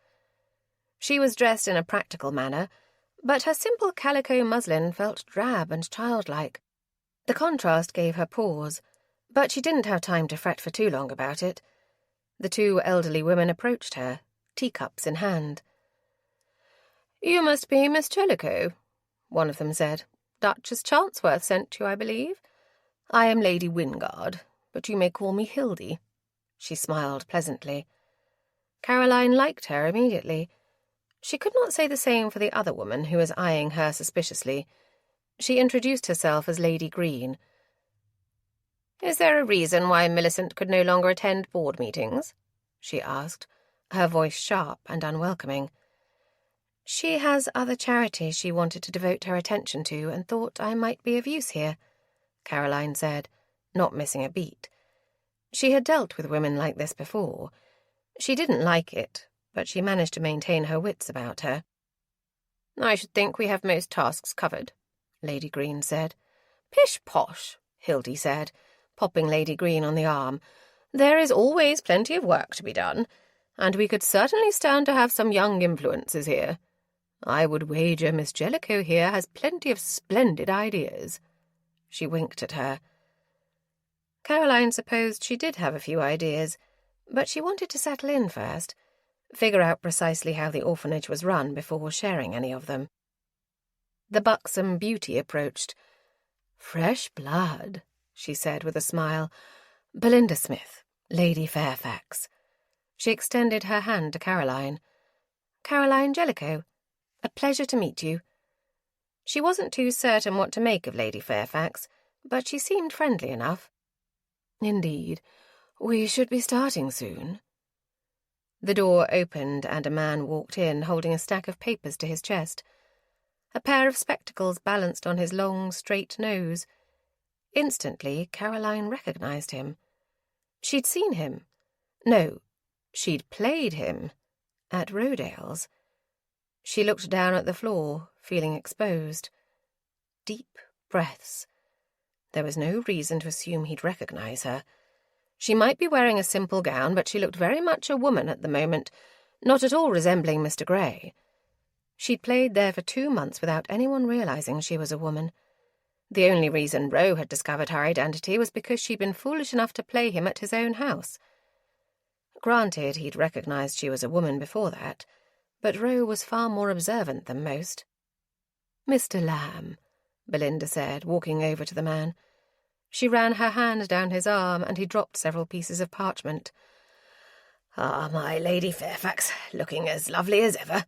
She was dressed in a practical manner, but her simple calico muslin felt drab and childlike. The contrast gave her pause, but she didn't have time to fret for too long about it. The 2 elderly women approached her, teacups in hand. "You must be Miss Jellicoe," one of them said. "Duchess Chancellor sent you, I believe. I am Lady Wingard, but you may call me Hildy." She smiled pleasantly. Caroline liked her immediately. She could not say the same for the other woman, who was eyeing her suspiciously. She introduced herself as Lady Green. "Is there a reason why Millicent could no longer attend board meetings?" she asked, her voice sharp and unwelcoming. "She has other charities she wanted to devote her attention to and thought I might be of use here," Caroline said, not missing a beat. She had dealt with women like this before. She didn't like it, but she managed to maintain her wits about her. "I should think we have most tasks covered," Lady Green said. "Pish-posh," Hildy said, popping Lady Green on the arm. "There is always plenty of work to be done, and we could certainly stand to have some young influences here. I would wager Miss Jellicoe here has plenty of splendid ideas." She winked at her. Caroline supposed she did have a few ideas, but she wanted to settle in first, figure out precisely how the orphanage was run before sharing any of them. The buxom beauty approached. "Fresh blood," she said with a smile. "Belinda Smith, Lady Fairfax." She extended her hand to Caroline. "Caroline Jellicoe. A pleasure to meet you." She wasn't too certain what to make of Lady Fairfax, but she seemed friendly enough. "Indeed. We should be starting soon." The door opened and a man walked in, holding a stack of papers to his chest. A pair of spectacles balanced on his long, straight nose. Instantly, Caroline recognized him. She'd seen him. No, she'd played him. At Rodale's. She looked down at the floor, feeling exposed. Deep breaths. There was no reason to assume he'd recognize her. She might be wearing a simple gown, but she looked very much a woman at the moment, not at all resembling Mr. Grey. She'd played there for 2 months without anyone realizing she was a woman. The only reason Roe had discovered her identity was because she'd been foolish enough to play him at his own house. Granted, he'd recognized she was a woman before that, but Roe was far more observant than most. "Mr. Lamb," Belinda said, walking over to the man. She ran her hand down his arm, and he dropped several pieces of parchment. "Ah, my Lady Fairfax, looking as lovely as ever,"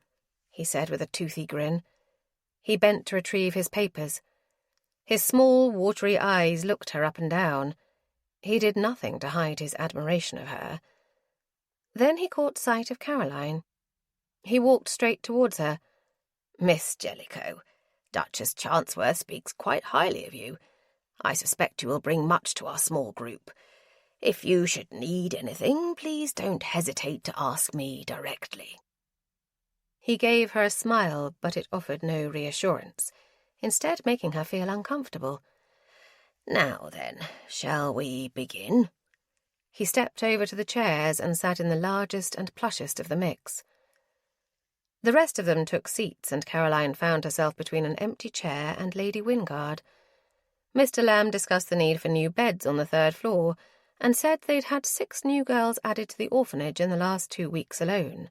he said with a toothy grin. He bent to retrieve his papers. His small, watery eyes looked her up and down. He did nothing to hide his admiration of her. Then he caught sight of Caroline. He walked straight towards her. "Miss Jellicoe, Duchess Chancellor speaks quite highly of you. I suspect you will bring much to our small group. If you should need anything, please don't hesitate to ask me directly." He gave her a smile, but it offered no reassurance. instead making her feel uncomfortable. "Now then, shall we begin?" He stepped over to the chairs and sat in the largest and plushest of the mix. The rest of them took seats, and Caroline found herself between an empty chair and Lady Wingard. Mr. Lamb discussed the need for new beds on the 3rd floor, and said they'd had 6 new girls added to the orphanage in the last 2 weeks alone.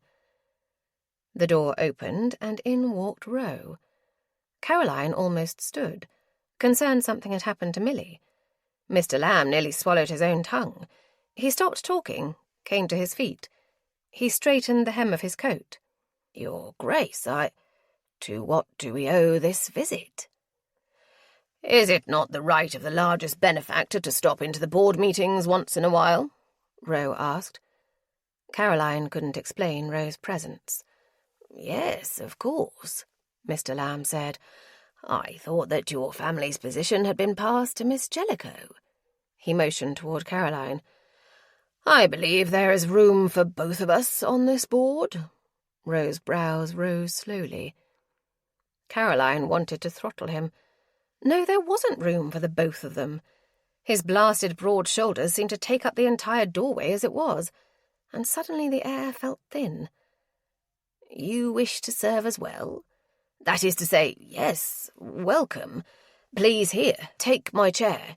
The door opened, and in walked Ro. Caroline almost stood, concerned something had happened to Millie. Mr. Lamb nearly swallowed his own tongue. He stopped talking, came to his feet. He straightened the hem of his coat. "Your Grace, to what do we owe this visit?" "Is it not the right of the largest benefactor to stop into the board meetings once in a while?" Ro asked. Caroline couldn't explain Ro's presence. "Yes, of course," Mr. Lamb said. "I thought that your family's position had been passed to Miss Jellicoe." He motioned toward Caroline. "I believe there is room for both of us on this board." Ro's brows rose slowly. Caroline wanted to throttle him. No, there wasn't room for the both of them. His blasted broad shoulders seemed to take up the entire doorway as it was, and suddenly the air felt thin. "You wish to serve as well? That is to say, yes, welcome. Please, here, take my chair,"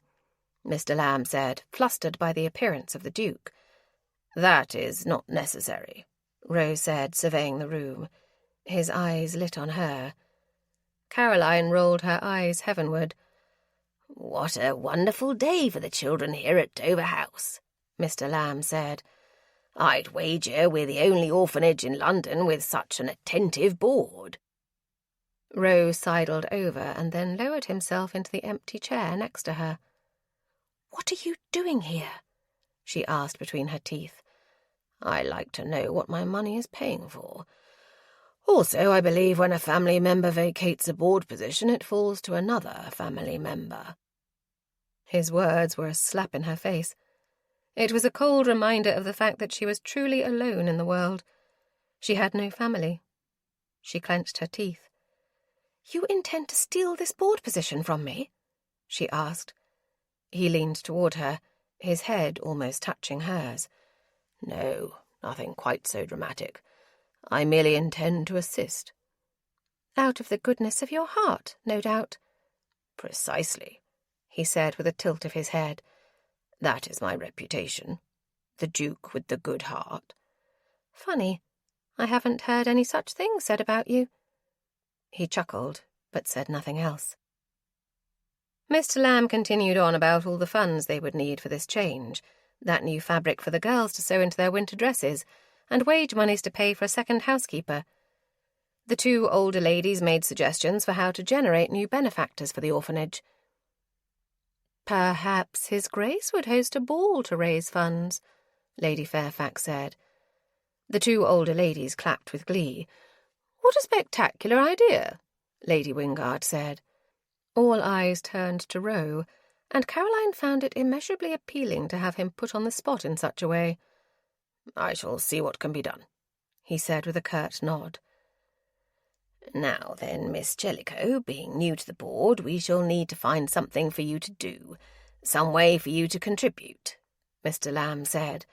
Mr. Lamb said, flustered by the appearance of the Duke. "That is not necessary," Ro said, surveying the room. His eyes lit on her. Caroline rolled her eyes heavenward. "What a wonderful day for the children here at Dover House," Mr. Lamb said. "I'd wager we're the only orphanage in London with such an attentive board." Ro sidled over and then lowered himself into the empty chair next to her. "What are you doing here?" she asked between her teeth. "I like to know what my money is paying for. Also, I believe when a family member vacates a board position, it falls to another family member." His words were a slap in her face. It was a cold reminder of the fact that she was truly alone in the world. She had no family. She clenched her teeth. "You intend to steal this board position from me?" she asked. He leaned toward her, his head almost touching hers. "No, nothing quite so dramatic. I merely intend to assist." "Out of the goodness of your heart, no doubt." "Precisely," he said with a tilt of his head. "That is my reputation. The Duke with the good heart." "Funny. I haven't heard any such thing said about you." He chuckled, but said nothing else. Mr. Lamb continued on about all the funds they would need for this change, that new fabric for the girls to sew into their winter dresses, and wage moneys to pay for a second housekeeper. The 2 older ladies made suggestions for how to generate new benefactors for the orphanage. "Perhaps His Grace would host a ball to raise funds," Lady Fairfax said. The 2 older ladies clapped with glee. "What a spectacular idea," Lady Wingard said. All eyes turned to Ro, and Caroline found it immeasurably appealing to have him put on the spot in such a way. "I shall see what can be done," he said with a curt nod. "Now then, Miss Jellicoe, being new to the board, we shall need to find something for you to do, some way for you to contribute," Mr. Lamb said.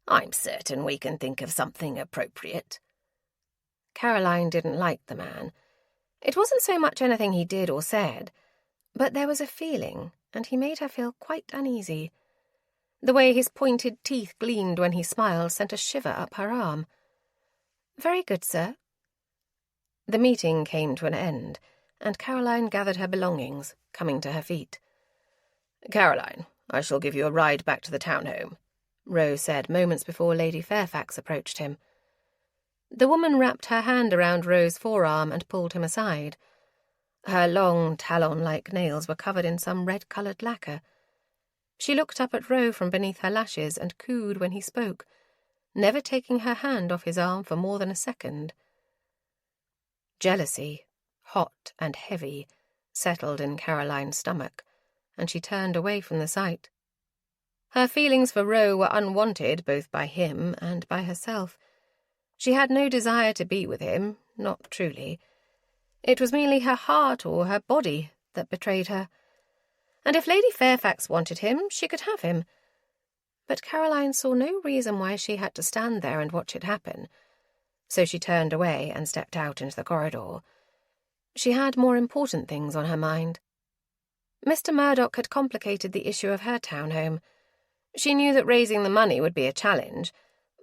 "I'm certain we can think of something appropriate." Caroline didn't like the man. It wasn't so much anything he did or said, but there was a feeling, and he made her feel quite uneasy. The way his pointed teeth gleamed when he smiled sent a shiver up her arm. "Very good, sir." The meeting came to an end, and Caroline gathered her belongings, coming to her feet. "Caroline, I shall give you a ride back to the townhome," Ro said moments before Lady Fairfax approached him. The woman wrapped her hand around Ro's forearm and pulled him aside. Her long, talon-like nails were covered in some red-coloured lacquer. She looked up at Ro from beneath her lashes and cooed when he spoke, never taking her hand off his arm for more than a second. Jealousy, hot and heavy, settled in Caroline's stomach, and she turned away from the sight. Her feelings for Ro were unwanted both by him and by herself. She had no desire to be with him, not truly. It was merely her heart or her body that betrayed her. And if Lady Fairfax wanted him, she could have him. But Caroline saw no reason why she had to stand there and watch it happen, so she turned away and stepped out into the corridor. She had more important things on her mind. Mr. Murdoch had complicated the issue of her townhome. She knew that raising the money would be a challenge,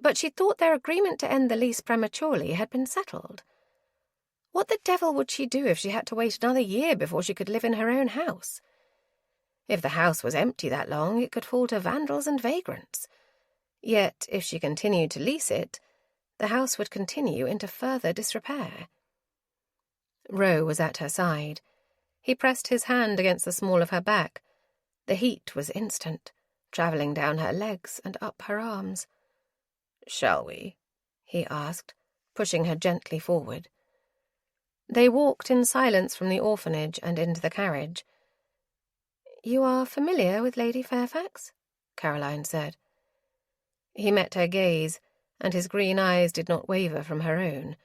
but she thought their agreement to end the lease prematurely had been settled. What the devil would she do if she had to wait another year before she could live in her own house? If the house was empty that long, it could fall to vandals and vagrants. Yet, if she continued to lease it, the house would continue into further disrepair. Roe was at her side. He pressed his hand against the small of her back. The heat was instant, travelling down her legs and up her arms. "Shall we?" he asked, pushing her gently forward. They walked in silence from the orphanage and into the carriage. "You are familiar with Lady Fairfax?" Caroline said. He met her gaze, and his green eyes did not waver from her own.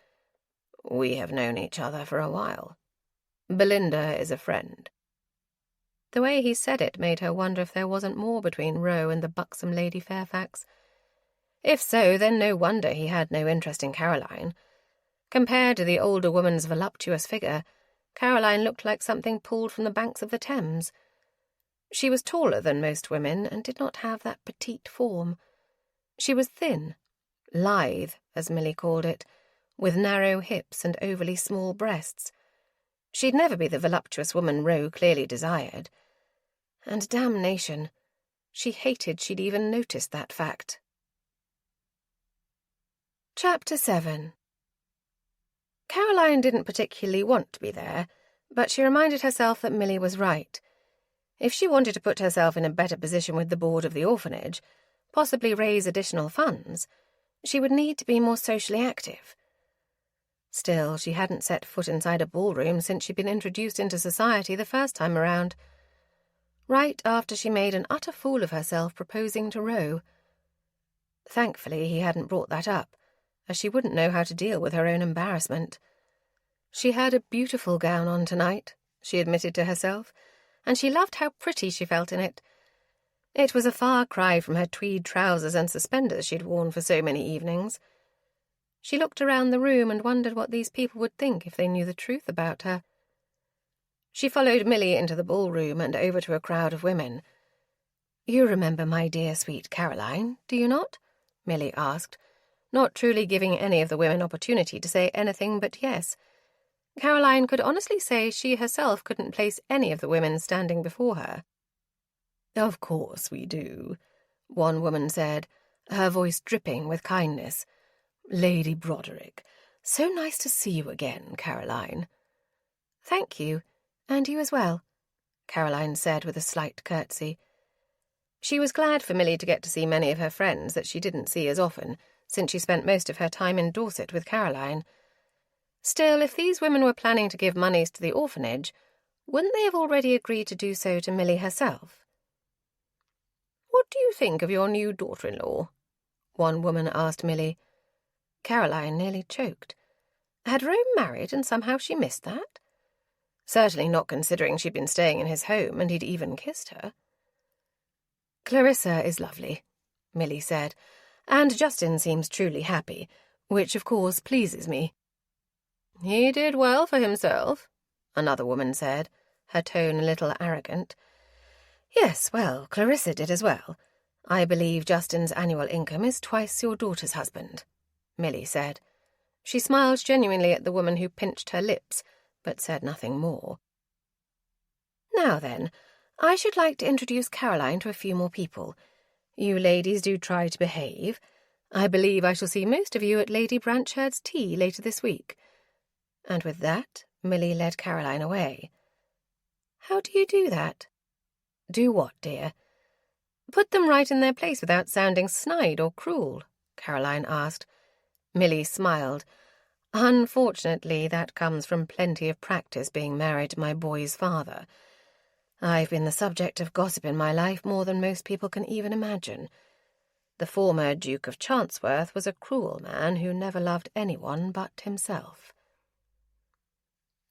"We have known each other for a while. Belinda is a friend." The way he said it made her wonder if there wasn't more between Roe and the buxom Lady Fairfax. If so, then no wonder he had no interest in Caroline. Compared to the older woman's voluptuous figure, Caroline looked like something pulled from the banks of the Thames. She was taller than most women and did not have that petite form. She was thin, lithe, as Milly called it, with narrow hips and overly small breasts. She'd never be the voluptuous woman Roe clearly desired. And damnation, she hated she'd even noticed that fact. Chapter 7. Caroline didn't particularly want to be there, but she reminded herself that Milly was right. If she wanted to put herself in a better position with the board of the orphanage, possibly raise additional funds, she would need to be more socially active. Still, she hadn't set foot inside a ballroom since she'd been introduced into society the first time around, right after she made an utter fool of herself proposing to Roe. Thankfully, he hadn't brought that up, as she wouldn't know how to deal with her own embarrassment. She had a beautiful gown on tonight, she admitted to herself, and she loved how pretty she felt in it. It was a far cry from her tweed trousers and suspenders she'd worn for so many evenings. She looked around the room and wondered what these people would think if they knew the truth about her. She followed Milly into the ballroom and over to a crowd of women. "You remember my dear sweet Caroline, do you not?" Milly asked, not truly giving any of the women opportunity to say anything but yes. Caroline could honestly say she herself couldn't place any of the women standing before her. "Of course we do," one woman said, her voice dripping with kindness. "Lady Broderick, so nice to see you again, Caroline." "Thank you, and you as well," Caroline said with a slight curtsy. She was glad for Milly to get to see many of her friends that she didn't see as often, since she spent most of her time in Dorset with Caroline. Still, if these women were planning to give monies to the orphanage, wouldn't they have already agreed to do so to Milly herself? "What do you think of your new daughter-in-law?" one woman asked Milly. Caroline nearly choked. Had Rome married and somehow she missed that? Certainly not considering she'd been staying in his home and he'd even kissed her. "Clarissa is lovely," Milly said, "and Justin seems truly happy, which of course pleases me." "He did well for himself," another woman said, her tone a little arrogant. "Yes, well, Clarissa did as well. I believe Justin's annual income is twice your daughter's husband," Milly said. She smiled genuinely at the woman who pinched her lips, but said nothing more. "Now then, I should like to introduce Caroline to a few more people. You ladies do try to behave. I believe I shall see most of you at Lady Branchard's tea later this week." And with that, Milly led Caroline away. "How do you do that?" "Do what, dear?" "Put them right in their place without sounding snide or cruel," Caroline asked. Milly smiled. "Unfortunately, that comes from plenty of practice being married to my boy's father. I've been the subject of gossip in my life more than most people can even imagine. The former Duke of Chancworth was a cruel man who never loved anyone but himself."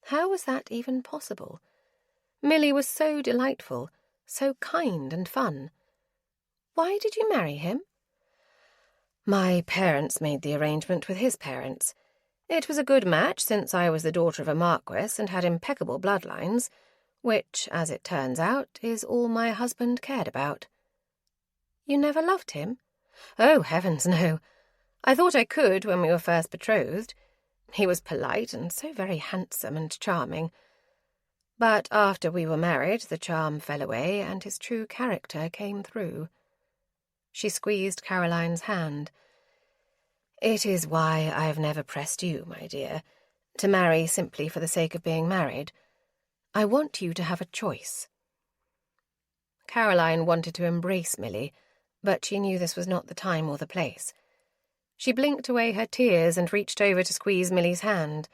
How was that even possible? Millie was so delightful, so kind and fun. Why did you marry him? My parents made the arrangement with his parents. It was a good match since I was the daughter of a marquis and had impeccable bloodlines, which, as it turns out, is all my husband cared about. You never loved him? Oh, heavens, no. I thought I could when we were first betrothed. He was polite and so very handsome and charming. But after we were married, the charm fell away and his true character came through. She squeezed Caroline's hand. It is why I have never pressed you, my dear, to marry simply for the sake of being married. I want you to have a choice. Caroline wanted to embrace Millie, but she knew this was not the time or the place. She blinked away her tears and reached over to squeeze Millie's hand.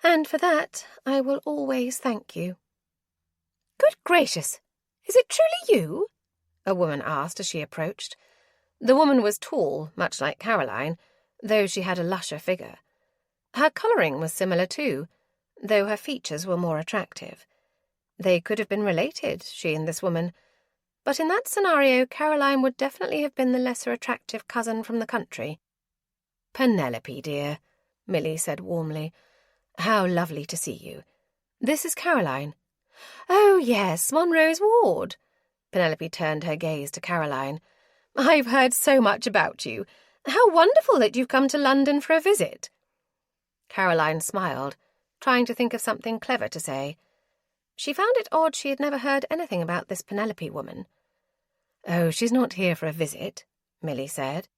And for that, I will always thank you. Good gracious! Is it truly you? A woman asked as she approached. The woman was tall, much like Caroline, though she had a lusher figure. Her colouring was similar too, though her features were more attractive. They could have been related, she and this woman, but in that scenario Caroline would definitely have been the lesser attractive cousin from the country. Penelope, dear, Millie said warmly. How lovely to see you. This is Caroline. Oh, yes, Monroe's ward. Penelope turned her gaze to Caroline. I've heard so much about you. How wonderful that you've come to London for a visit. Caroline smiled, trying to think of something clever to say. She found it odd she had never heard anything about this Penelope woman. Oh, she's not here for a visit, Millie said.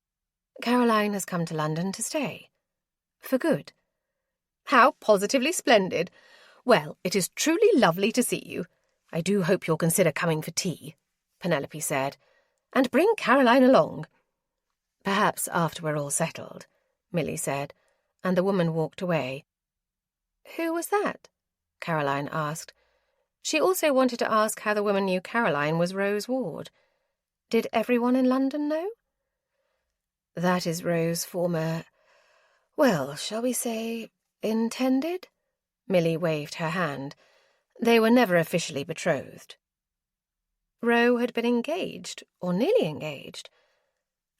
Caroline has come to London to stay. For good. How positively splendid. Well, it is truly lovely to see you. I do hope you'll consider coming for tea, Penelope said, and bring Caroline along. Perhaps after we're all settled, Millie said, and the woman walked away. Who was that? Caroline asked. She also wanted to ask how the woman knew Caroline was Rose Ward. Did everyone in London know? That is Rose's former, well, shall we say, intended? Millie waved her hand. They were never officially betrothed. Rose had been engaged, or nearly engaged.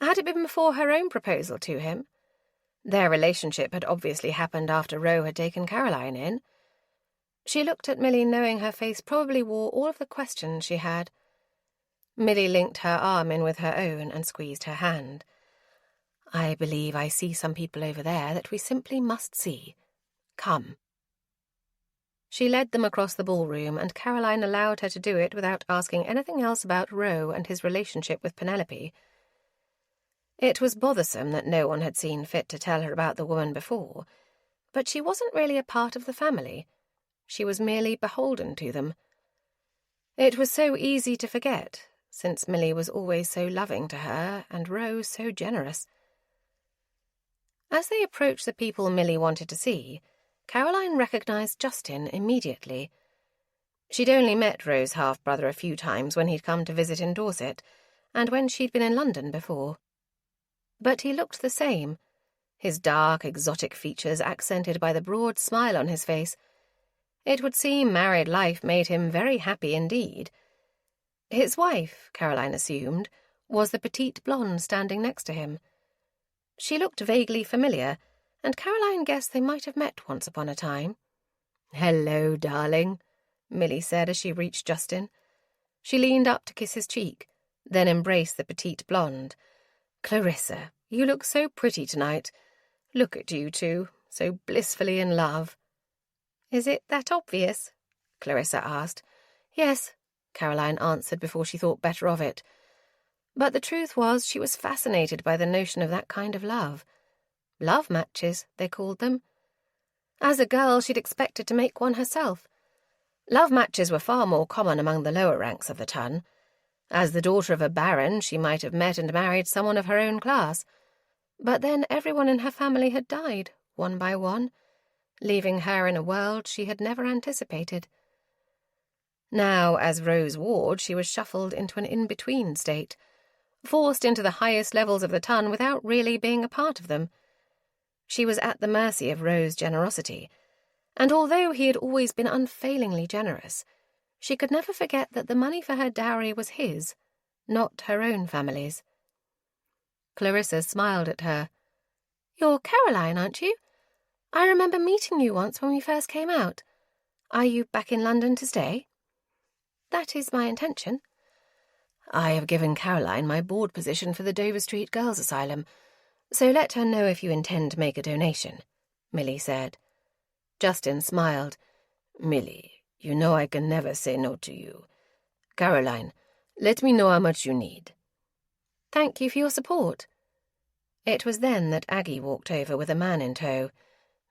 Had it been before her own proposal to him? Their relationship had obviously happened after Rose had taken Caroline in. She looked at Millie, knowing her face probably wore all of the questions she had. Millie linked her arm in with her own and squeezed her hand. I believe I see some people over there that we simply must see. Come. She led them across the ballroom, and Caroline allowed her to do it without asking anything else about Rose and his relationship with Penelope. It was bothersome that no one had seen fit to tell her about the woman before, but she wasn't really a part of the family. She was merely beholden to them. It was so easy to forget, since Millie was always so loving to her and Rose so generous. As they approached the people Millie wanted to see, Caroline recognized Justin immediately. She'd only met Rose's half-brother a few times when he'd come to visit in Dorset, and when she'd been in London before. But he looked the same, his dark, exotic features accented by the broad smile on his face. It would seem married life made him very happy indeed. His wife, Caroline assumed, was the petite blonde standing next to him. She looked vaguely familiar, and Caroline guessed they might have met once upon a time. "Hello, darling," Millie said as she reached Justin. She leaned up to kiss his cheek, then embraced the petite blonde. "Clarissa, you look so pretty tonight. Look at you two, so blissfully in love." "Is it that obvious?" Clarissa asked. "Yes," Caroline answered before she thought better of it. But the truth was she was fascinated by the notion of that kind of love. Love matches, they called them. As a girl, she'd expected to make one herself. Love matches were far more common among the lower ranks of the ton. As the daughter of a baron, she might have met and married someone of her own class. But then everyone in her family had died, one by one, leaving her in a world she had never anticipated. Now, as Rose Ward, she was shuffled into an in-between state, forced into the highest levels of the ton without really being a part of them. She was at the mercy of Rose's generosity, And although he had always been unfailingly generous, she could never forget that the money for her dowry was his, not her own family's. Clarissa smiled at her. "You're Caroline, aren't you? I remember meeting you once when we first came out. Are you back in London to stay?" "That is my intention." "I have given Caroline my board position for the Dover Street Girls' Asylum, so let her know if you intend to make a donation," Millie said. Justin smiled. "Millie, you know I can never say no to you. Caroline, let me know how much you need." "Thank you for your support." It was then that Aggie walked over with a man in tow.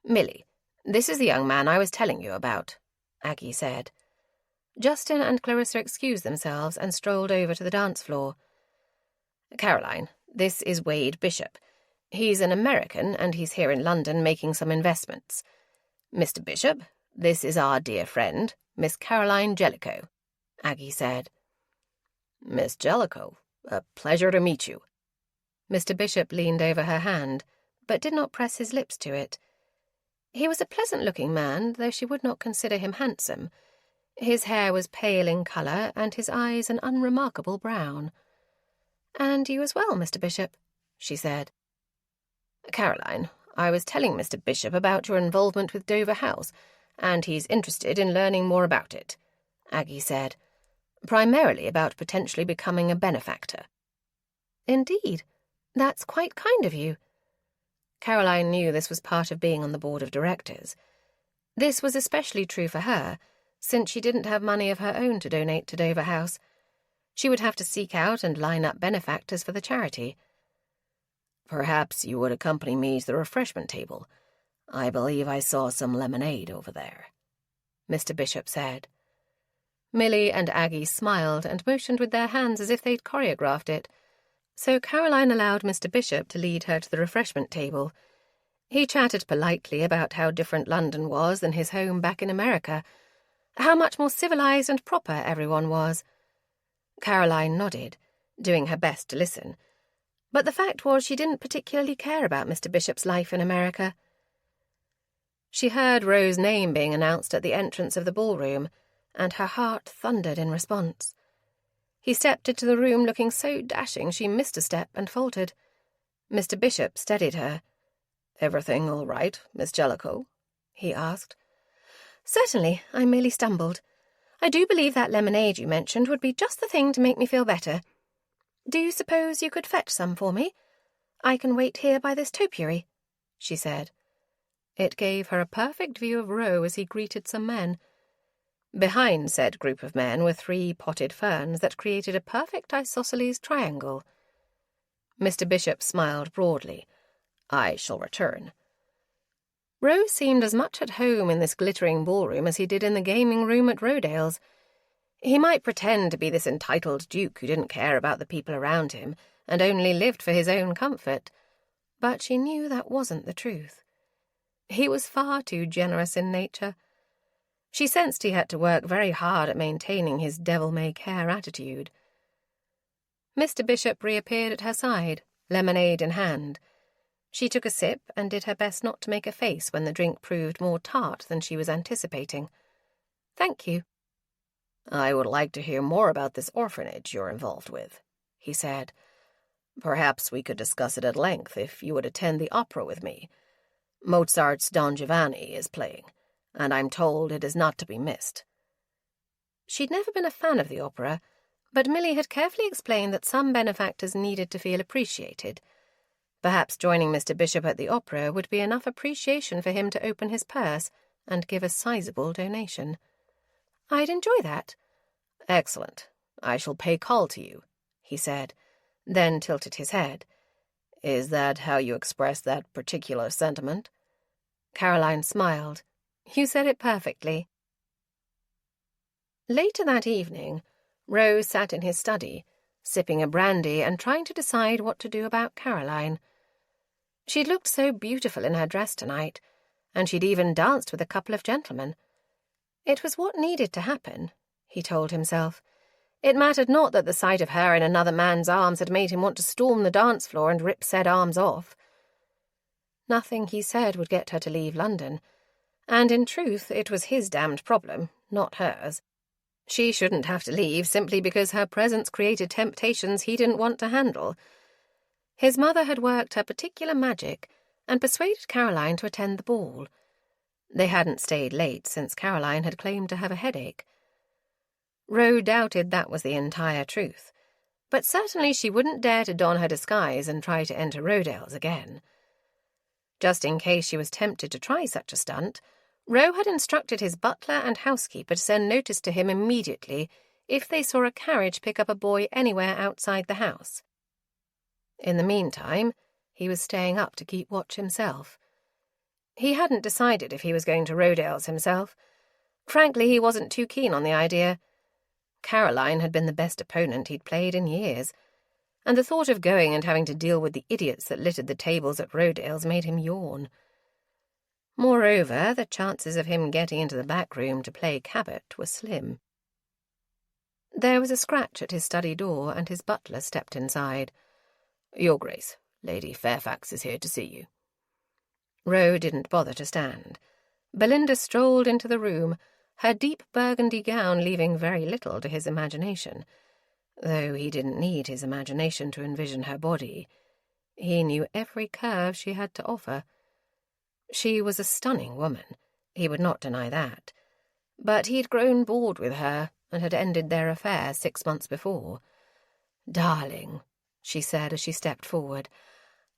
"Millie, this is the young man I was telling you about," Aggie said. Justin and Clarissa excused themselves and strolled over to the dance floor. "Caroline, this is Wade Bishop. He's an American, and he's here in London making some investments. Mr. Bishop, this is our dear friend, Miss Caroline Jellicoe," Aggie said. "Miss Jellicoe, a pleasure to meet you." Mr. Bishop leaned over her hand, but did not press his lips to it. He was a pleasant-looking man, though she would not consider him handsome. His hair was pale in colour, and his eyes an unremarkable brown. "And you as well, Mr. Bishop," she said. "Caroline, I was telling Mr. Bishop about your involvement with Dover House, and he's interested in learning more about it," Aggie said. "Primarily about potentially becoming a benefactor." "Indeed, that's quite kind of you." Caroline knew this was part of being on the board of directors. This was especially true for her, since she didn't have money of her own to donate to Dover House. She would have to seek out and line up benefactors for the charity. "Perhaps you would accompany me to the refreshment table. I believe I saw some lemonade over there," Mr. Bishop said. Millie and Aggie smiled and motioned with their hands as if they'd choreographed it, so Caroline allowed Mr. Bishop to lead her to the refreshment table. He chatted politely about how different London was than his home back in America, how much more civilized and proper everyone was. Caroline nodded, doing her best to listen, but the fact was she didn't particularly care about Mr. Bishop's life in America. She heard Rose's name being announced at the entrance of the ballroom, and her heart thundered in response. He stepped into the room looking so dashing she missed a step and faltered. Mr. Bishop steadied her. "Everything all right, Miss Jellicoe?" he asked. "Certainly, I merely stumbled. I do believe that lemonade you mentioned would be just the thing to make me feel better. Do you suppose you could fetch some for me? I can wait here by this topiary," she said. It gave her a perfect view of Roe as he greeted some men. Behind said group of men were 3 potted ferns that created a perfect isosceles triangle. Mr. Bishop smiled broadly. "I shall return." Rose seemed as much at home in this glittering ballroom as he did in the gaming room at Rodale's. He might pretend to be this entitled duke who didn't care about the people around him and only lived for his own comfort, but she knew that wasn't the truth. He was far too generous in nature. She sensed he had to work very hard at maintaining his devil-may-care attitude. Mr. Bishop reappeared at her side, lemonade in hand. She took a sip and did her best not to make a face when the drink proved more tart than she was anticipating. "Thank you." "I would like to hear more about this orphanage you're involved with," he said. "Perhaps we could discuss it at length if you would attend the opera with me. Mozart's Don Giovanni is playing, and I'm told it is not to be missed." She'd never been a fan of the opera, but Millie had carefully explained that some benefactors needed to feel appreciated. Perhaps joining Mr. Bishop at the opera would be enough appreciation for him to open his purse and give a sizable donation. "I'd enjoy that." "Excellent. I shall pay call to you," he said, then tilted his head. "Is that how you express that particular sentiment?" Caroline smiled. "You said it perfectly." Later that evening, Rose sat in his study, sipping a brandy and trying to decide what to do about Caroline. She'd looked so beautiful in her dress tonight, and she'd even danced with a couple of gentlemen. It was what needed to happen, he told himself. It mattered not that the sight of her in another man's arms had made him want to storm the dance floor and rip said arms off. Nothing he said would get her to leave London, And in truth, it was his damned problem, not hers. She shouldn't have to leave simply because her presence created temptations he didn't want to handle. His mother had worked her particular magic and persuaded Caroline to attend the ball. They hadn't stayed late since Caroline had claimed to have a headache. Ro doubted that was the entire truth, but certainly she wouldn't dare to don her disguise and try to enter Rodale's again. Just in case she was tempted to try such a stunt, Ro had instructed his butler and housekeeper to send notice to him immediately if they saw a carriage pick up a boy anywhere outside the house. In the meantime, he was staying up to keep watch himself. He hadn't decided if he was going to Rodale's himself. Frankly, he wasn't too keen on the idea. Caroline had been the best opponent he'd played in years, and the thought of going and having to deal with the idiots that littered the tables at Rodale's made him yawn. Moreover, the chances of him getting into the back room to play Cabot were slim. There was a scratch at his study door, and his butler stepped inside. "Your Grace, Lady Fairfax is here to see you." Ro didn't bother to stand. Belinda strolled into the room, her deep burgundy gown leaving very little to his imagination, though he didn't need his imagination to envision her body. He knew every curve she had to offer. She was a stunning woman, he would not deny that, but he'd grown bored with her and had ended their affair 6 months before. "Darling," she said as she stepped forward,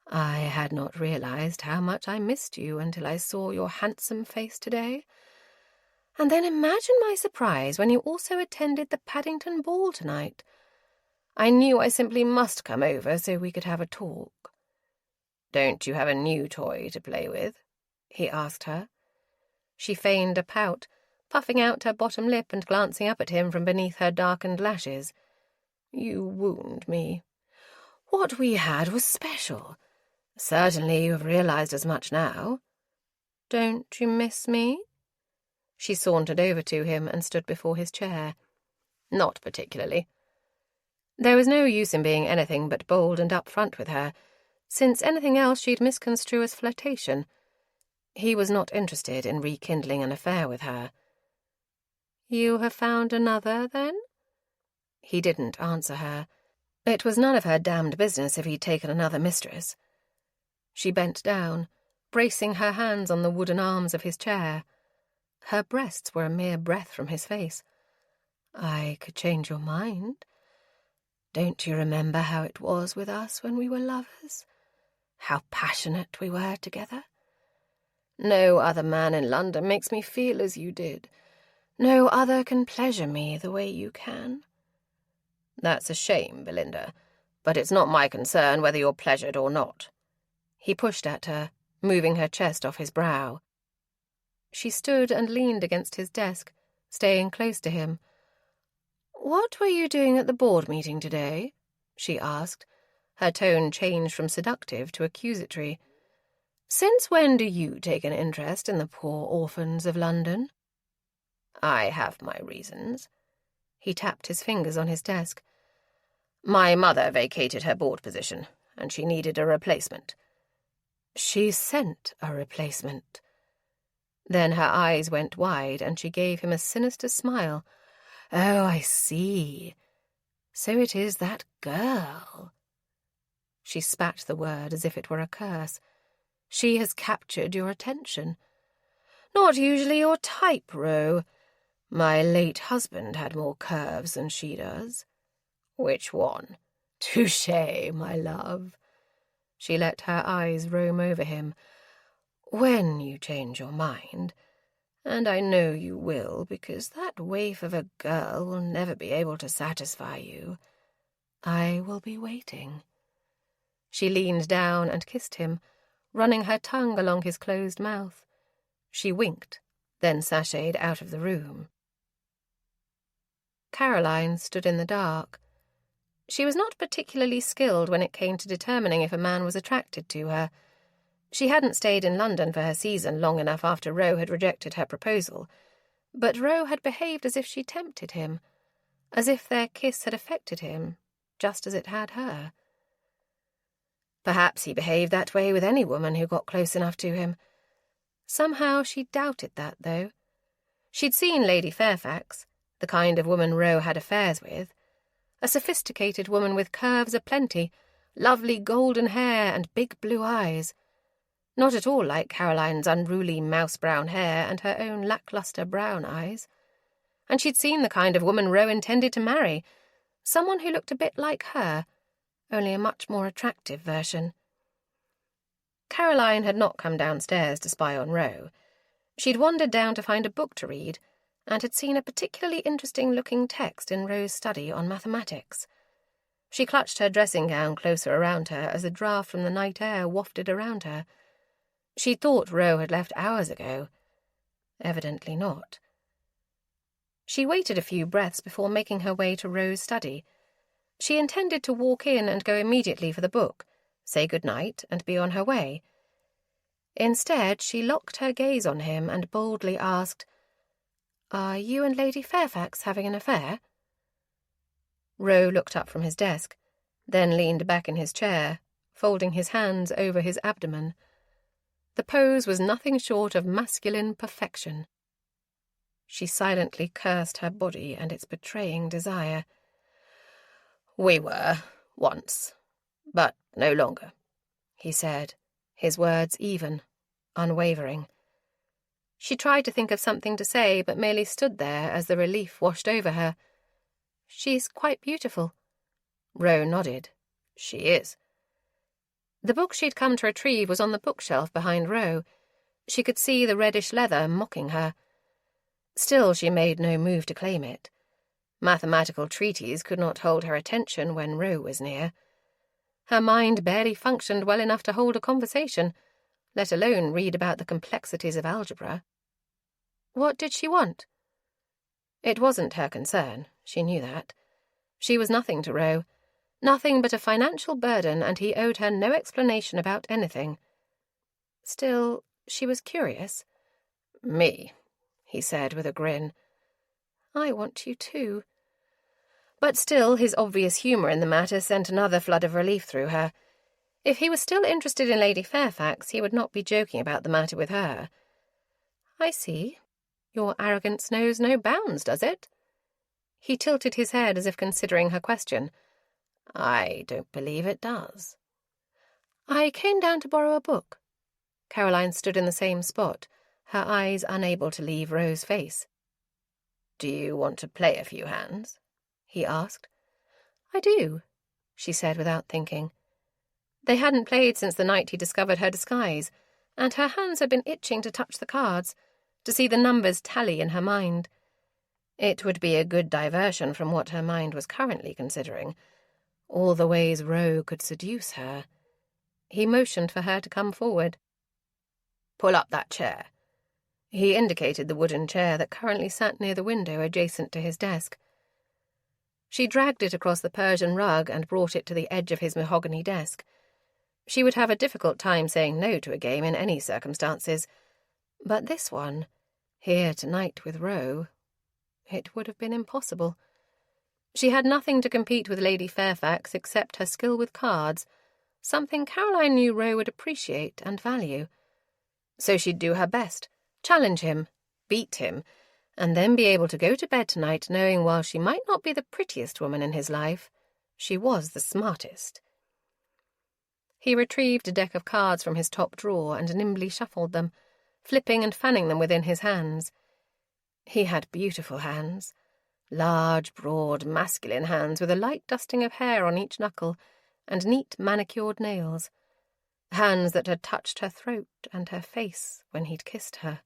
"I had not realized how much I missed you until I saw your handsome face today. And then imagine my surprise when you also attended the Paddington Ball tonight. I knew I simply must come over so we could have a talk." "Don't you have a new toy to play with?" he asked her. She feigned a pout, puffing out her bottom lip and glancing up at him from beneath her darkened lashes. "You wound me. What we had was special. Certainly you have realized as much now. Don't you miss me?" She sauntered over to him and stood before his chair. "Not particularly." There was no use in being anything but bold and upfront with her, since anything else she'd misconstrue as flirtation. He was not interested in rekindling an affair with her. "You have found another, then?" He didn't answer her. It was none of her damned business if he'd taken another mistress. She bent down, bracing her hands on the wooden arms of his chair. Her breasts were a mere breath from his face. "I could change your mind. Don't you remember how it was with us when we were lovers? How passionate we were together? No other man in London makes me feel as you did. No other can pleasure me the way you can." "That's a shame, Belinda, but it's not my concern whether you're pleasured or not." He pushed at her, moving her chest off his brow. She stood and leaned against his desk, staying close to him. "What were you doing at the board meeting today?" she asked. Her tone changed from seductive to accusatory. "Since when do you take an interest in the poor orphans of London?" "I have my reasons." He tapped his fingers on his desk. "My mother vacated her board position, and she needed a replacement." "She sent a replacement." Then her eyes went wide, and she gave him a sinister smile. "Oh, I see. So it is that girl." She spat the word as if it were a curse. "She has captured your attention. Not usually your type, Ro. My late husband had more curves than she does." "Which one?" "Touché, my love." She let her eyes roam over him. "When you change your mind, and I know you will, because that waif of a girl will never be able to satisfy you, I will be waiting." She leaned down and kissed him, running her tongue along his closed mouth. She winked, then sashayed out of the room. Caroline stood in the dark. She was not particularly skilled when it came to determining if a man was attracted to her. She hadn't stayed in London for her season long enough after Ro had rejected her proposal, but Ro had behaved as if she tempted him, as if their kiss had affected him, just as it had her. Perhaps he behaved that way with any woman who got close enough to him. Somehow she doubted that, though. She'd seen Lady Fairfax, the kind of woman Roe had affairs with, a sophisticated woman with curves aplenty, lovely golden hair and big blue eyes, not at all like Caroline's unruly mouse-brown hair and her own lacklustre brown eyes. And she'd seen the kind of woman Roe intended to marry, someone who looked a bit like her, only a much more attractive version. Caroline had not come downstairs to spy on Roe. She'd wandered down to find a book to read, and had seen a particularly interesting-looking text in Roe's study on mathematics. She clutched her dressing gown closer around her as the draught from the night air wafted around her. She thought Roe had left hours ago. Evidently not. She waited a few breaths before making her way to Roe's study. She intended to walk in and go immediately for the book, say good night, and be on her way. Instead, she locked her gaze on him and boldly asked, "Are you and Lady Fairfax having an affair?" Roe looked up from his desk, then leaned back in his chair, folding his hands over his abdomen. The pose was nothing short of masculine perfection. She silently cursed her body and its betraying desire. "We were, once, but no longer," he said, his words even, unwavering. She tried to think of something to say, but merely stood there as the relief washed over her. "She's quite beautiful." Roe nodded. "She is." The book she'd come to retrieve was on the bookshelf behind Roe. She could see the reddish leather mocking her. Still, she made no move to claim it. Mathematical treatises could not hold her attention when Roe was near. Her mind barely functioned well enough to hold a conversation, let alone read about the complexities of algebra. What did she want? It wasn't her concern, she knew that. She was nothing to Roe, nothing but a financial burden, and he owed her no explanation about anything. Still, she was curious. "Me," he said with a grin. "I want you too." But still, his obvious humour in the matter sent another flood of relief through her. If he was still interested in Lady Fairfax, he would not be joking about the matter with her. "I see. Your arrogance knows no bounds, does it?" He tilted his head as if considering her question. "I don't believe it does." "I came down to borrow a book." Caroline stood in the same spot, her eyes unable to leave Roe's face. "Do you want to play a few hands?" he asked. "I do," she said without thinking. They hadn't played since the night he discovered her disguise, and her hands had been itching to touch the cards, to see the numbers tally in her mind. It would be a good diversion from what her mind was currently considering, all the ways Roe could seduce her. He motioned for her to come forward. "Pull up that chair." He indicated the wooden chair that currently sat near the window adjacent to his desk. She dragged it across the Persian rug and brought it to the edge of his mahogany desk. She would have a difficult time saying no to a game in any circumstances, but this one, here tonight with Roe, it would have been impossible. She had nothing to compete with Lady Fairfax except her skill with cards, something Caroline knew Roe would appreciate and value. So she'd do her best, challenge him, beat him, and then be able to go to bed tonight knowing while she might not be the prettiest woman in his life, she was the smartest. He retrieved a deck of cards from his top drawer and nimbly shuffled them, flipping and fanning them within his hands. He had beautiful hands, large, broad, masculine hands with a light dusting of hair on each knuckle and neat manicured nails, hands that had touched her throat and her face when he'd kissed her.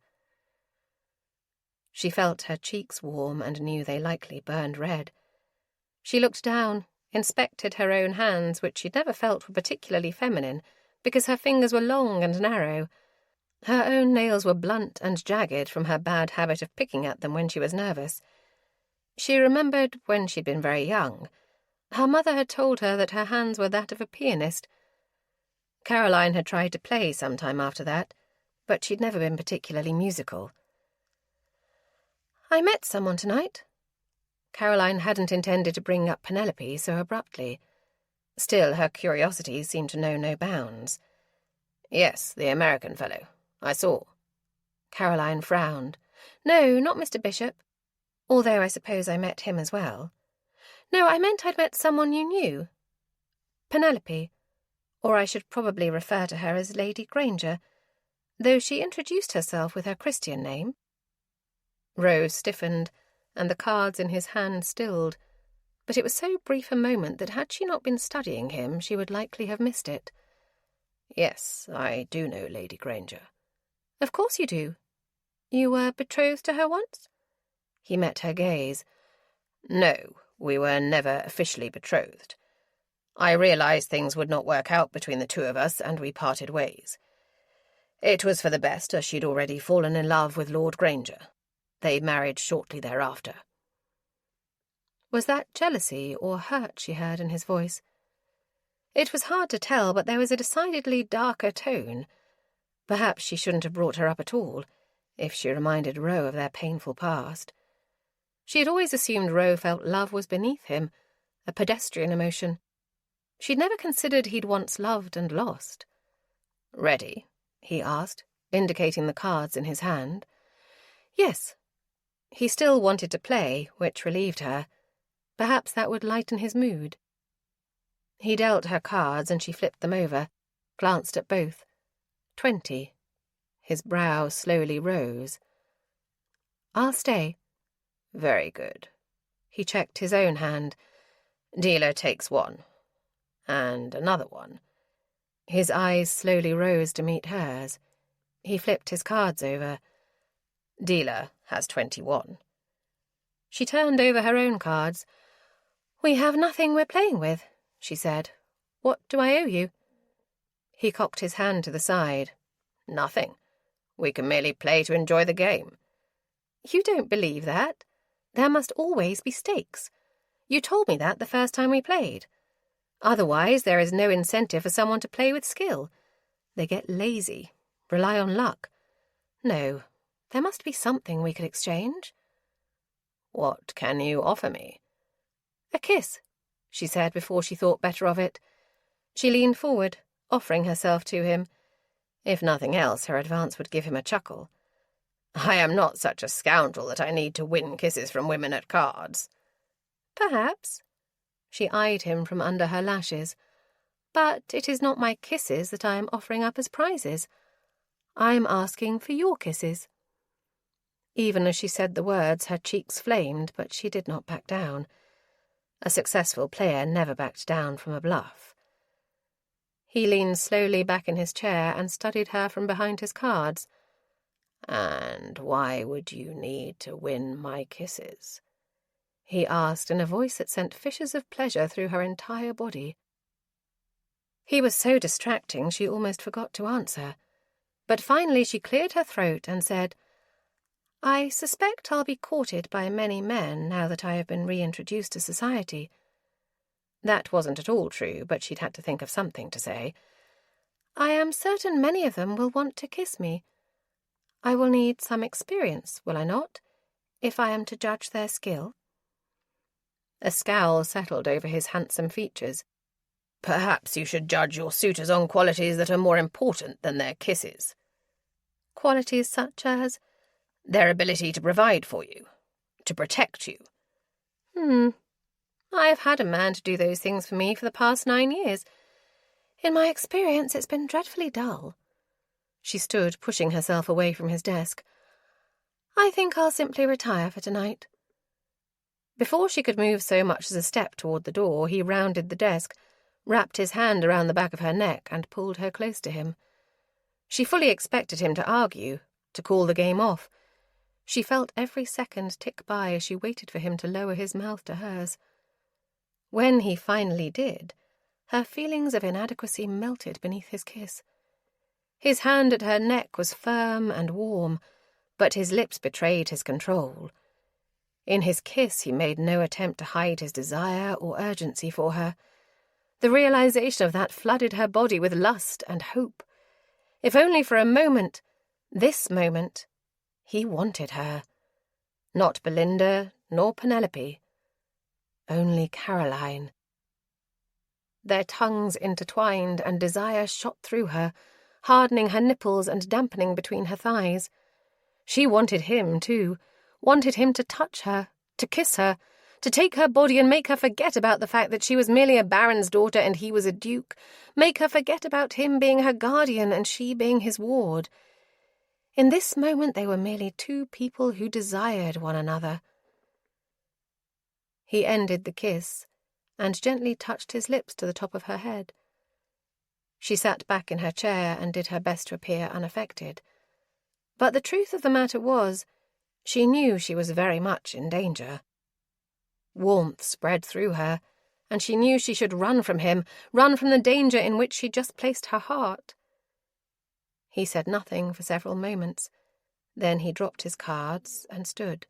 She felt her cheeks warm and knew they likely burned red. She looked down, inspected her own hands, which she'd never felt were particularly feminine, because her fingers were long and narrow. Her own nails were blunt and jagged from her bad habit of picking at them when she was nervous. She remembered when she'd been very young. Her mother had told her that her hands were that of a pianist. Caroline had tried to play some time after that, but she'd never been particularly musical. "I met someone tonight." Caroline hadn't intended to bring up Penelope so abruptly. Still, her curiosity seemed to know no bounds. "Yes, the American fellow. I saw." Caroline frowned. No, not Mr. Bishop. Although I suppose I met him as well. No, I meant I'd met someone you knew. Penelope. Or I should probably refer to her as Lady Granger, though she introduced herself with her Christian name. Rose stiffened, and the cards in his hand stilled, but it was so brief a moment that had she not been studying him, she would likely have missed it. Yes, I do know Lady Granger. Of course you do. You were betrothed to her once? He met her gaze. No, we were never officially betrothed. I realized things would not work out between the two of us, and we parted ways. It was for the best, as she'd already fallen in love with Lord Granger. They married shortly thereafter. Was that jealousy or hurt she heard in his voice? It was hard to tell, but there was a decidedly darker tone. Perhaps she shouldn't have brought her up at all, if she reminded Ro of their painful past. She had always assumed Ro felt love was beneath him, a pedestrian emotion. She'd never considered he'd once loved and lost. "Ready?" he asked, indicating the cards in his hand. Yes. He still wanted to play, which relieved her. Perhaps that would lighten his mood. He dealt her cards, and she flipped them over, glanced at both. 20. His brow slowly rose. I'll stay. Very good. He checked his own hand. Dealer takes 1. And another 1. His eyes slowly rose to meet hers. He flipped his cards over. Dealer has 21. She turned over her own cards. We have nothing we're playing with, she said. What do I owe you? He cocked his hand to the side. Nothing. We can merely play to enjoy the game. You don't believe that. There must always be stakes. You told me that the first time we played. Otherwise, there is no incentive for someone to play with skill. They get lazy, rely on luck. No, there must be something we could exchange. What can you offer me? A kiss, she said before she thought better of it. She leaned forward, offering herself to him. If nothing else, her advance would give him a chuckle. I am not such a scoundrel that I need to win kisses from women at cards. Perhaps. She eyed him from under her lashes. But it is not my kisses that I am offering up as prizes. I am asking for your kisses. Even as she said the words, her cheeks flamed, but she did not back down. A successful player never backed down from a bluff. He leaned slowly back in his chair and studied her from behind his cards. And why would you need to win my kisses? He asked in a voice that sent fissures of pleasure through her entire body. He was so distracting she almost forgot to answer. But finally she cleared her throat and said, I suspect I'll be courted by many men now that I have been reintroduced to society. That wasn't at all true, but she'd had to think of something to say. I am certain many of them will want to kiss me. I will need some experience, will I not, if I am to judge their skill? A scowl settled over his handsome features. Perhaps you should judge your suitors on qualities that are more important than their kisses. Qualities such as? Their ability to provide for you, to protect you. I have had a man to do those things for me for the past 9 years. In my experience, it's been dreadfully dull. She stood, pushing herself away from his desk. I think I'll simply retire for tonight. Before she could move so much as a step toward the door, he rounded the desk, wrapped his hand around the back of her neck, and pulled her close to him. She fully expected him to argue, to call the game off. She felt every second tick by as she waited for him to lower his mouth to hers. When he finally did, her feelings of inadequacy melted beneath his kiss. His hand at her neck was firm and warm, but his lips betrayed his control. In his kiss he made no attempt to hide his desire or urgency for her. The realization of that flooded her body with lust and hope. If only for a moment, this moment, he wanted her. Not Belinda, nor Penelope. Only Caroline. Their tongues intertwined, and desire shot through her, hardening her nipples and dampening between her thighs. She wanted him, too. Wanted him to touch her, to kiss her, to take her body and make her forget about the fact that she was merely a baron's daughter and he was a duke, make her forget about him being her guardian and she being his ward. In this moment they were merely two people who desired one another. He ended the kiss and gently touched his lips to the top of her head. She sat back in her chair and did her best to appear unaffected. But the truth of the matter was, she knew she was very much in danger. Warmth spread through her, and she knew she should run from him, run from the danger in which she'd just placed her heart. He said nothing for several moments. Then he dropped his cards and stood.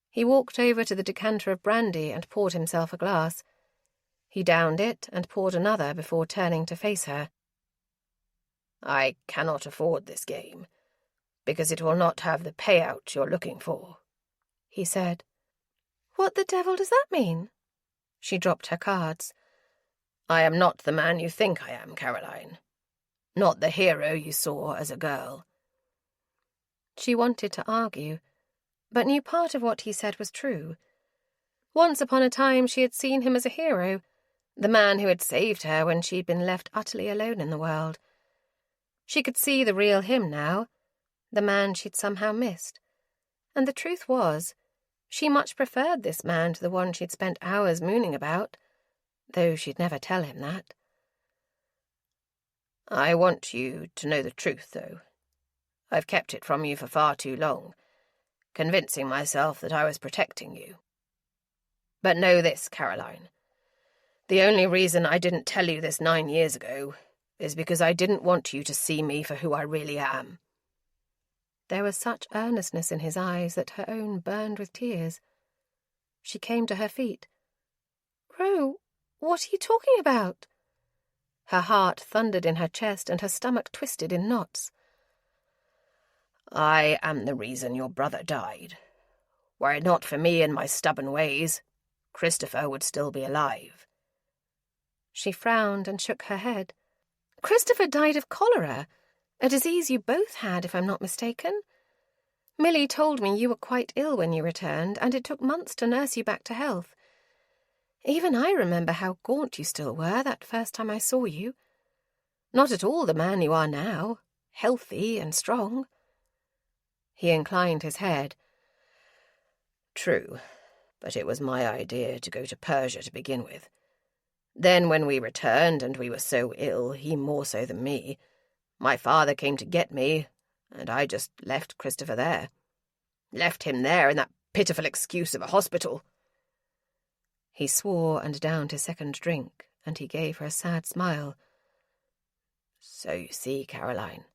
He walked over to the decanter of brandy and poured himself a glass. He downed it and poured another before turning to face her. "I cannot afford this game, because it will not have the payout you're looking for," he said. "What the devil does that mean?" She dropped her cards. "I am not the man you think I am, Caroline. Not the hero you saw as a girl." She wanted to argue, but knew part of what he said was true. Once upon a time she had seen him as a hero, the man who had saved her when she'd been left utterly alone in the world. She could see the real him now, the man she'd somehow missed. And the truth was, she much preferred this man to the one she'd spent hours mooning about, though she'd never tell him that. "I want you to know the truth, though. I've kept it from you for far too long, convincing myself that I was protecting you. But know this, Caroline. The only reason I didn't tell you this 9 years ago is because I didn't want you to see me for who I really am." There was such earnestness in his eyes that her own burned with tears. She came to her feet. "Ro, what are you talking about?" Her heart thundered in her chest and her stomach twisted in knots. "I am the reason your brother died. Were it not for me and my stubborn ways, Christopher would still be alive." She frowned and shook her head. "Christopher died of cholera, a disease you both had, if I'm not mistaken. Millie told me you were quite ill when you returned, and it took months to nurse you back to health. Even I remember how gaunt you still were that first time I saw you. Not at all the man you are now, healthy and strong." He inclined his head. "True, but it was my idea to go to Persia to begin with. Then when we returned and we were so ill, he more so than me, my father came to get me, and I just left Christopher there. Left him there in that pitiful excuse of a hospital." He swore and downed his second drink, and he gave her a sad smile. "So you see, Caroline,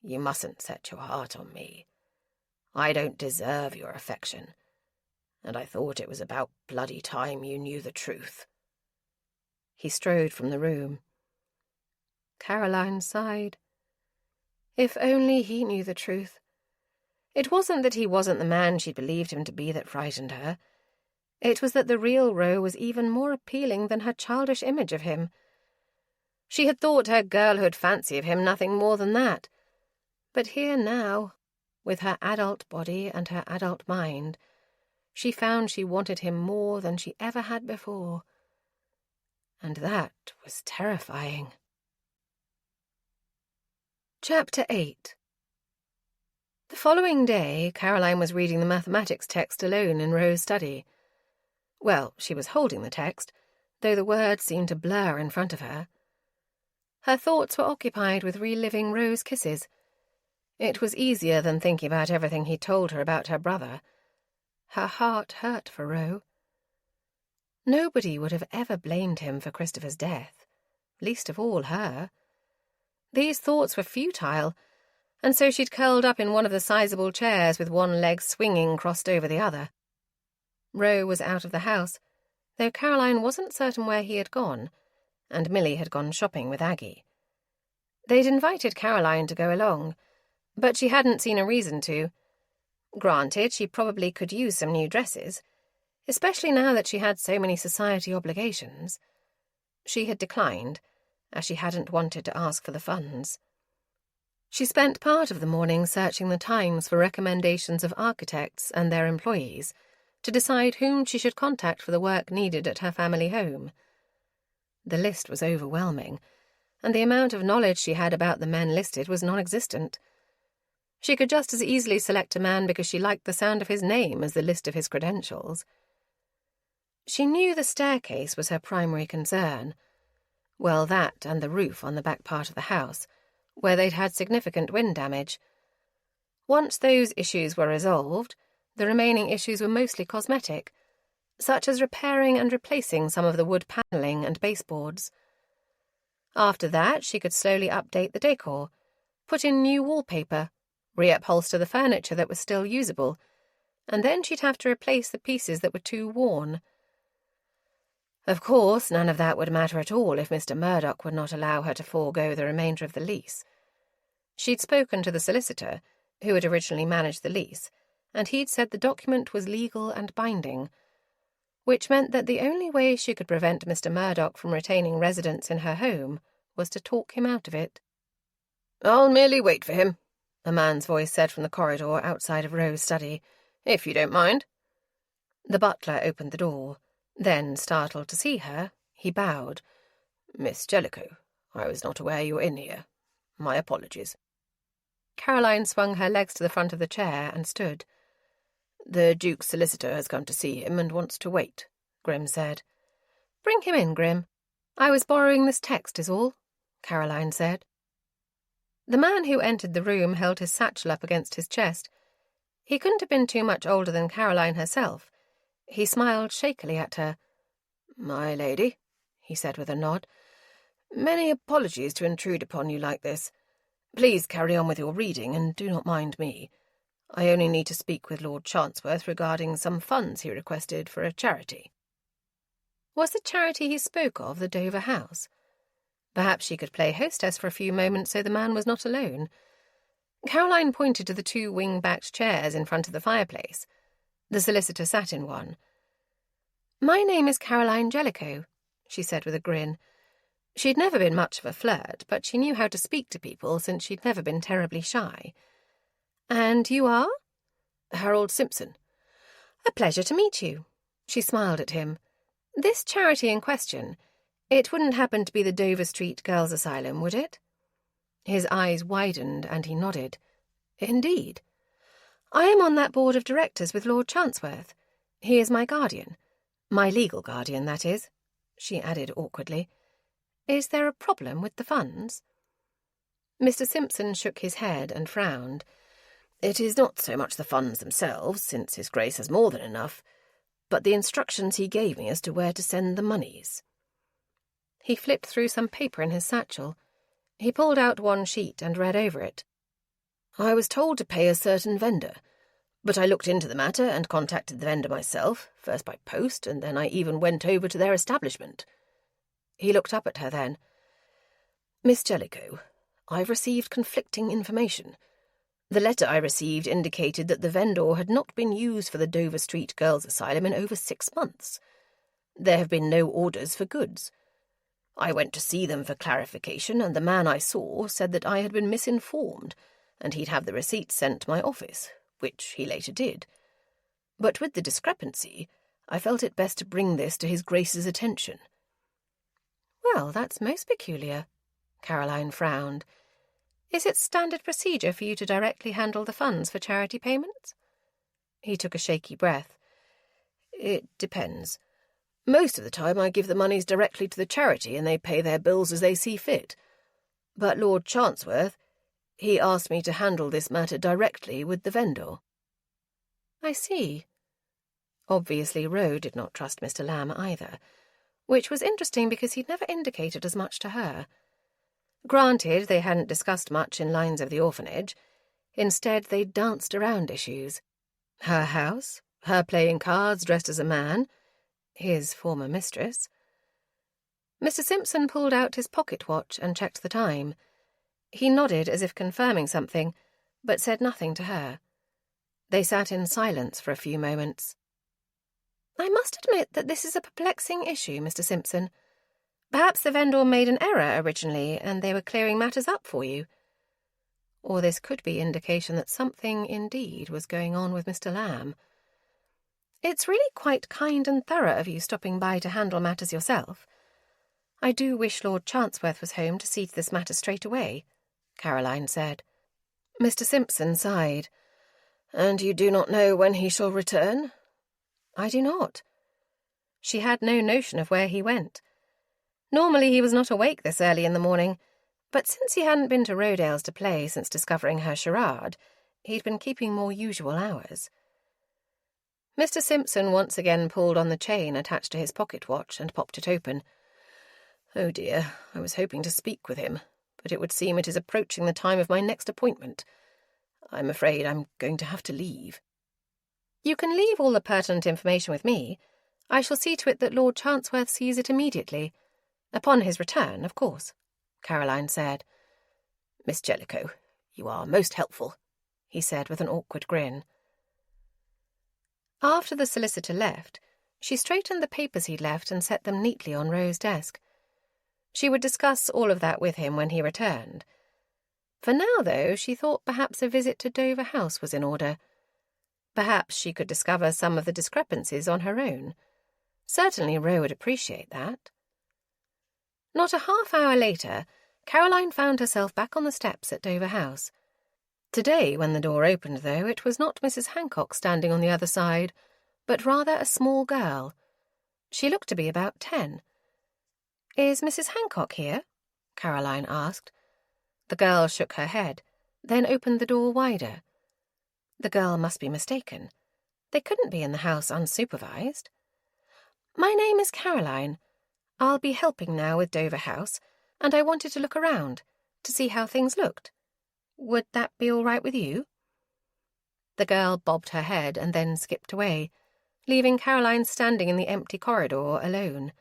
you mustn't set your heart on me. I don't deserve your affection, and I thought it was about bloody time you knew the truth." He strode from the room. Caroline sighed. If only he knew the truth. It wasn't that he wasn't the man she'd believed him to be that frightened her. It was that the real Ro was even more appealing than her childish image of him. She had thought her girlhood fancy of him nothing more than that. But here now, with her adult body and her adult mind, she found she wanted him more than she ever had before. And that was terrifying. Chapter 8. The following day, Caroline was reading the mathematics text alone in Ro's study. Well, she was holding the text, though the words seemed to blur in front of her. Her thoughts were occupied with reliving Ro's kisses. It was easier than thinking about everything he told her about her brother. Her heart hurt for Ro. Nobody would have ever blamed him for Christopher's death, least of all her. These thoughts were futile, and so she'd curled up in one of the sizable chairs with one leg swinging crossed over the other. Ro was out of the house, though Caroline wasn't certain where he had gone, and Millie had gone shopping with Aggie. They'd invited Caroline to go along, but she hadn't seen a reason to. Granted, she probably could use some new dresses, especially now that she had so many society obligations. She had declined, as she hadn't wanted to ask for the funds. She spent part of the morning searching the Times for recommendations of architects and their employees to decide whom she should contact for the work needed at her family home. The list was overwhelming, and the amount of knowledge she had about the men listed was non-existent. She could just as easily select a man because she liked the sound of his name as the list of his credentials. She knew the staircase was her primary concern. Well, that and the roof on the back part of the house, where they'd had significant wind damage. Once those issues were resolved, the remaining issues were mostly cosmetic, such as repairing and replacing some of the wood panelling and baseboards. After that, she could slowly update the decor, put in new wallpaper, reupholster the furniture that was still usable, and then she'd have to replace the pieces that were too worn. Of course, none of that would matter at all if Mr. Murdoch would not allow her to forego the remainder of the lease. She'd spoken to the solicitor, who had originally managed the lease, and he'd said the document was legal and binding, which meant that the only way she could prevent Mr. Murdoch from retaining residence in her home was to talk him out of it. "I'll merely wait for him," a man's voice said from the corridor outside of Rose's study, "if you don't mind." The butler opened the door. Then, startled to see her, he bowed. "Miss Jellicoe, I was not aware you were in here. My apologies." Caroline swung her legs to the front of the chair and stood. "The Duke's solicitor has come to see him and wants to wait," Grim said. "Bring him in, Grim. I was borrowing this text is all," Caroline said. The man who entered the room held his satchel up against his chest. He couldn't have been too much older than Caroline herself. He smiled shakily at her. "My lady," he said with a nod, "many apologies to intrude upon you like this. Please carry on with your reading and do not mind me. I only need to speak with Lord Chancellor regarding some funds he requested for a charity." Was the charity he spoke of the Dover House? Perhaps she could play hostess for a few moments so the man was not alone. Caroline pointed to the two wing-backed chairs in front of the fireplace. The solicitor sat in one. "My name is Caroline Jellicoe," she said with a grin. She'd never been much of a flirt, but she knew how to speak to people since she'd never been terribly shy. "And you are?" "Harold Simpson." "A pleasure to meet you." She smiled at him. "This charity in question, it wouldn't happen to be the Dover Street Girls' Asylum, would it?" His eyes widened and he nodded. "Indeed." "I am on that board of directors with Lord Chancellor. He is my guardian. My legal guardian, that is," she added awkwardly. "Is there a problem with the funds?" Mr. Simpson shook his head and frowned. "It is not so much the funds themselves, since His Grace has more than enough, but the instructions he gave me as to where to send the monies." He flipped through some paper in his satchel. He pulled out one sheet and read over it. "I was told to pay a certain vendor, but I looked into the matter and contacted the vendor myself, first by post, and then I even went over to their establishment." He looked up at her then. "Miss Jellicoe, I've received conflicting information. The letter I received indicated that the vendor had not been used for the Dover Street Girls' Asylum in over 6 months. There have been no orders for goods. I went to see them for clarification, and the man I saw said that I had been misinformed, and he'd have the receipts sent to my office, which he later did. But with the discrepancy, I felt it best to bring this to His Grace's attention." "Well, that's most peculiar." Caroline frowned. "Is it standard procedure for you to directly handle the funds for charity payments?" He took a shaky breath. "It depends. Most of the time I give the monies directly to the charity and they pay their bills as they see fit. But Lord Chancellor, he asked me to handle this matter directly with the vendor." "I see." Obviously, Roe did not trust Mr. Lamb either, which was interesting because he'd never indicated as much to her. Granted, they hadn't discussed much in lines of the orphanage. Instead, they danced around issues. Her house, her playing cards dressed as a man, his former mistress. Mr. Simpson pulled out his pocket watch and checked the time. He nodded as if confirming something, but said nothing to her. They sat in silence for a few moments. "I must admit that this is a perplexing issue, Mr. Simpson. Perhaps the vendor made an error originally, and they were clearing matters up for you. or this could be indication that something indeed was going on with Mr. Lamb. "It's really quite kind and thorough of you stopping by to handle matters yourself. I do wish Lord Chancworth was home to see to this matter straight away," Caroline said. Mr. Simpson sighed. "And you do not know when he shall return?" "I do not." She had no notion of where he went. Normally he was not awake this early in the morning, but since he hadn't been to Rodale's to play since discovering her charade, he'd been keeping more usual hours. Mr. Simpson once again pulled on the chain attached to his pocket watch and popped it open. "Oh dear, I was hoping to speak with him, but it would seem it is approaching the time of my next appointment. I'm afraid I'm going to have to leave." "You can leave all the pertinent information with me. I shall see to it that Lord Chancworth sees it immediately. Upon his return, of course," Caroline said. "Miss Jellicoe, you are most helpful," he said with an awkward grin. After the solicitor left, she straightened the papers he'd left and set them neatly on Rose's desk. She would discuss all of that with him when he returned. For now, though, she thought perhaps a visit to Dover House was in order. Perhaps she could discover some of the discrepancies on her own. Certainly Roe would appreciate that. Not a half-hour later, Caroline found herself back on the steps at Dover House. Today, when the door opened, though, it was not Mrs. Hancock standing on the other side, but rather a small girl. She looked to be about 10. "Is Mrs. Hancock here?" Caroline asked. The girl shook her head, then opened the door wider. The girl must be mistaken. They couldn't be in the house unsupervised. "My name is Caroline. I'll be helping now with Dover House, and I wanted to look around, to see how things looked. Would that be all right with you?" The girl bobbed her head and then skipped away, leaving Caroline standing in the empty corridor alone.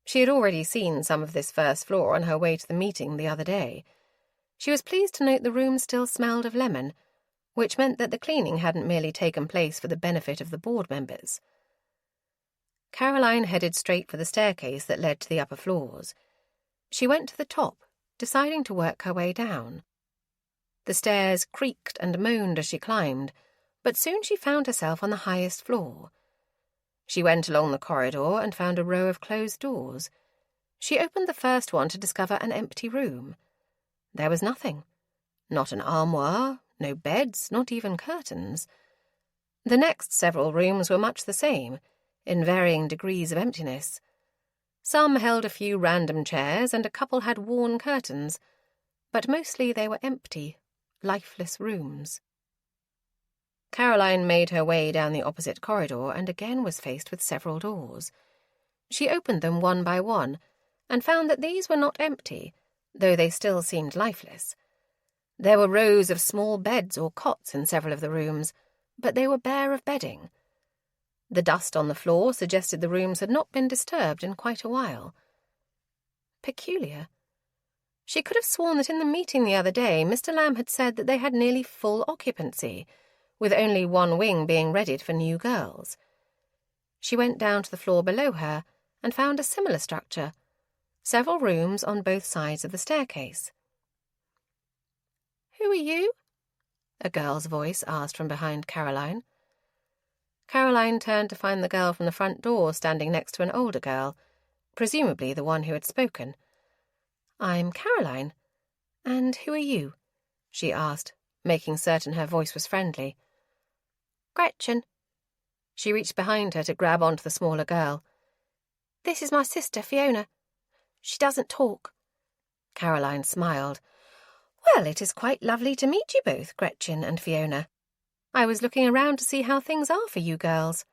She had already seen some of this first floor on her way to the meeting the other day. She was pleased to note the room still smelled of lemon, which meant that the cleaning hadn't merely taken place for the benefit of the board members. Caroline headed straight for the staircase that led to the upper floors. She went to the top, deciding to work her way down. The stairs creaked and moaned as she climbed, but soon she found herself on the highest floor. She went along the corridor and found a row of closed doors. She opened the first one to discover an empty room. There was nothing. Not an armoire, no beds, not even curtains. The next several rooms were much the same, in varying degrees of emptiness. Some held a few random chairs and a couple had worn curtains, but mostly they were empty, lifeless rooms. Caroline made her way down the opposite corridor and again was faced with several doors. She opened them one by one and found that these were not empty, though they still seemed lifeless. There were rows of small beds or cots in several of the rooms, but they were bare of bedding. The dust on the floor suggested the rooms had not been disturbed in quite a while. Peculiar. She could have sworn that in the meeting the other day Mr. Lamb had said that they had nearly full occupancy, with only one wing being readied for new girls. She went down to the floor below her and found a similar structure, several rooms on both sides of the staircase. "Who are you?" a girl's voice asked from behind Caroline. Caroline turned to find the girl from the front door standing next to an older girl, presumably the one who had spoken. "I'm Caroline. And who are you?" she asked, making certain her voice was friendly. "Gretchen." She reached behind her to grab onto the smaller girl. "This is my sister, Fiona. She doesn't talk." Caroline smiled. "Well, it is quite lovely to meet you both, Gretchen and Fiona. I was looking around to see how things are for you girls."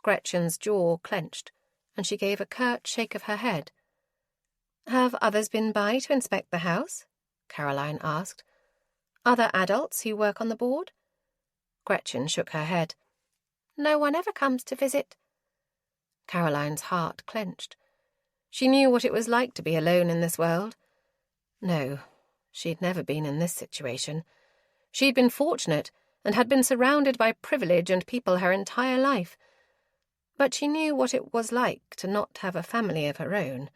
Gretchen's jaw clenched, and she gave a curt shake of her head. "Have others been by to inspect the house?" Caroline asked. "Other adults who work on the board?" Gretchen shook her head. "No one ever comes to visit." Caroline's heart clenched. She knew what it was like to be alone in this world. No, she'd never been in this situation. She'd been fortunate and had been surrounded by privilege and people her entire life. But she knew what it was like to not have a family of her own.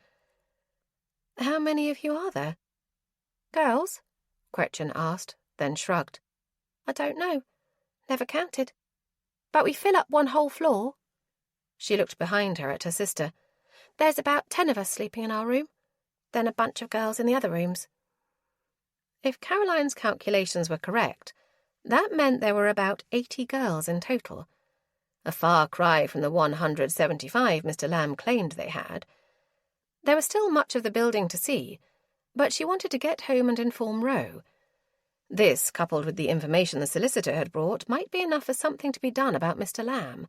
"How many of you are there?" "Girls?" Gretchen asked, then shrugged. I don't know. Never counted. But we fill up one whole floor. She looked behind her at her sister. There's about 10 of us sleeping in our room, then a bunch of girls in the other rooms. If Caroline's calculations were correct, that meant there were about 80 girls in total. A far cry from the 175 Mr. Lamb claimed they had. There was still much of the building to see, but she wanted to get home and inform Roe. This, coupled with the information the solicitor had brought, might be enough for something to be done about Mr. Lamb.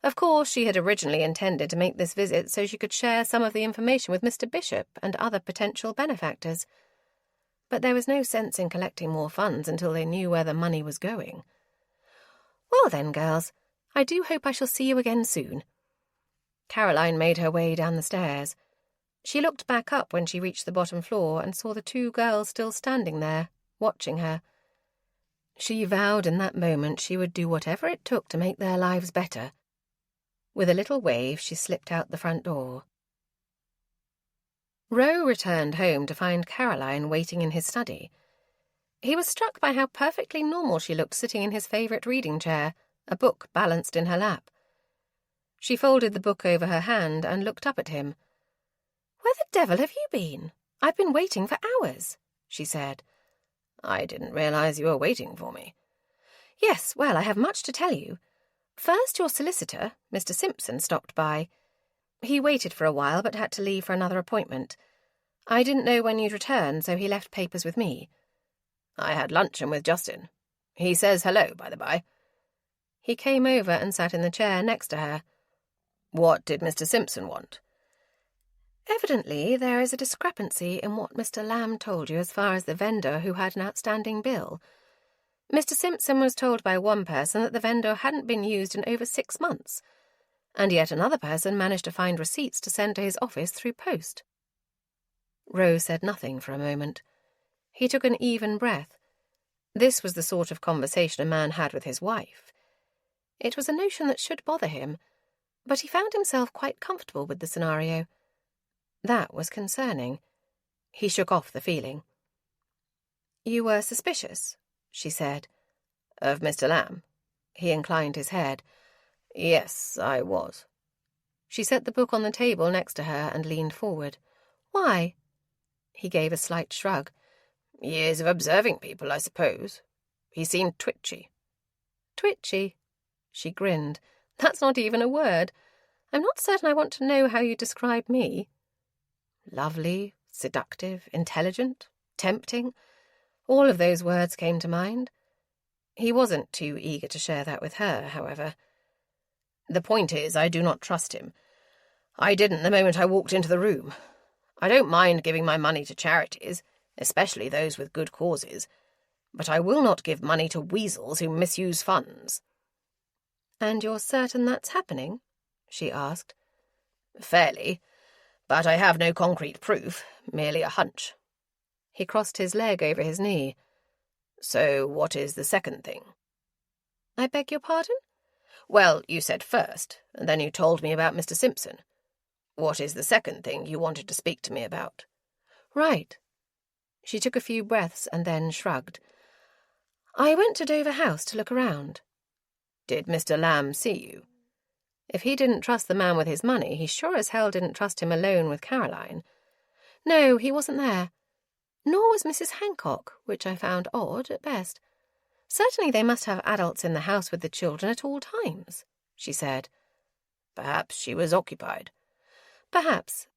Of course, she had originally intended to make this visit so she could share some of the information with Mr. Bishop and other potential benefactors. But there was no sense in collecting more funds until they knew where the money was going. Well then, girls, I do hope I shall see you again soon. Caroline made her way down the stairs. She looked back up when she reached the bottom floor and saw the 2 girls still standing there, watching her. She vowed in that moment she would do whatever it took to make their lives better. With a little wave, she slipped out the front door. Roe returned home to find Caroline waiting in his study. He was struck by how perfectly normal she looked sitting in his favourite reading chair, a book balanced in her lap. She folded the book over her hand and looked up at him. "Where the devil have you been? I've been waiting for hours," she said. "I didn't realize you were waiting for me." "Yes, well, I have much to tell you. First, your solicitor, Mr. Simpson, stopped by. He waited for a while but had to leave for another appointment. I didn't know when you'd return, so he left papers with me." "I had luncheon with Justin. He says hello, by the by." He came over and sat in the chair next to her. "What did Mr. Simpson want?" "Evidently there is a discrepancy in what Mr. Lamb told you as far as the vendor who had an outstanding bill. Mr. Simpson was told by one person that the vendor hadn't been used in over 6 months, and yet another person managed to find receipts to send to his office through post." Rose said nothing for a moment. He took an even breath. This was the sort of conversation a man had with his wife. It was a notion that should bother him, but he found himself quite comfortable with the scenario. That was concerning. He shook off the feeling. "You were suspicious," she said. "Of Mr. Lamb?" He inclined his head. "Yes, I was." She set the book on the table next to her and leaned forward. "Why?" He gave a slight shrug. "Years of observing people, I suppose. He seemed twitchy." "Twitchy?" She grinned. "That's not even a word. I'm not certain I want to know how you describe me." Lovely, seductive, intelligent, tempting. All of those words came to mind. He wasn't too eager to share that with her, however. "The point is, I do not trust him. I didn't the moment I walked into the room. I don't mind giving my money to charities, especially those with good causes, but I will not give money to weasels who misuse funds." "And you're certain that's happening?" she asked. "Fairly, but I have no concrete proof, merely a hunch." He crossed his leg over his knee. "So what is the second thing?" "I beg your pardon?" "Well, you said first, and then you told me about Mr. Simpson. What is the second thing you wanted to speak to me about?" "Right." She took a few breaths and then shrugged. "I went to Dover House to look around." "Did Mr. Lamb see you?" If he didn't trust the man with his money, he sure as hell didn't trust him alone with Caroline. "No, he wasn't there. Nor was Mrs. Hancock, which I found odd at best. Certainly they must have adults in the house with the children at all times," she said. "Perhaps she was occupied." "Perhaps.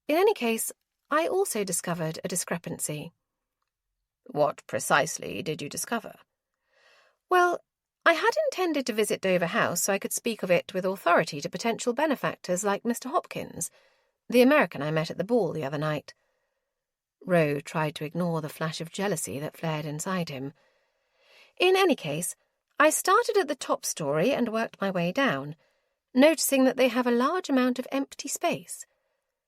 In any case, I also discovered a discrepancy." "What precisely did you discover?" "Well, I had intended to visit Dover House so I could speak of it with authority to potential benefactors like Mr. Hopkins, the American I met at the ball the other night." Roe tried to ignore the flash of jealousy that flared inside him. "In any case, I started at the top story and worked my way down, noticing that they have a large amount of empty space.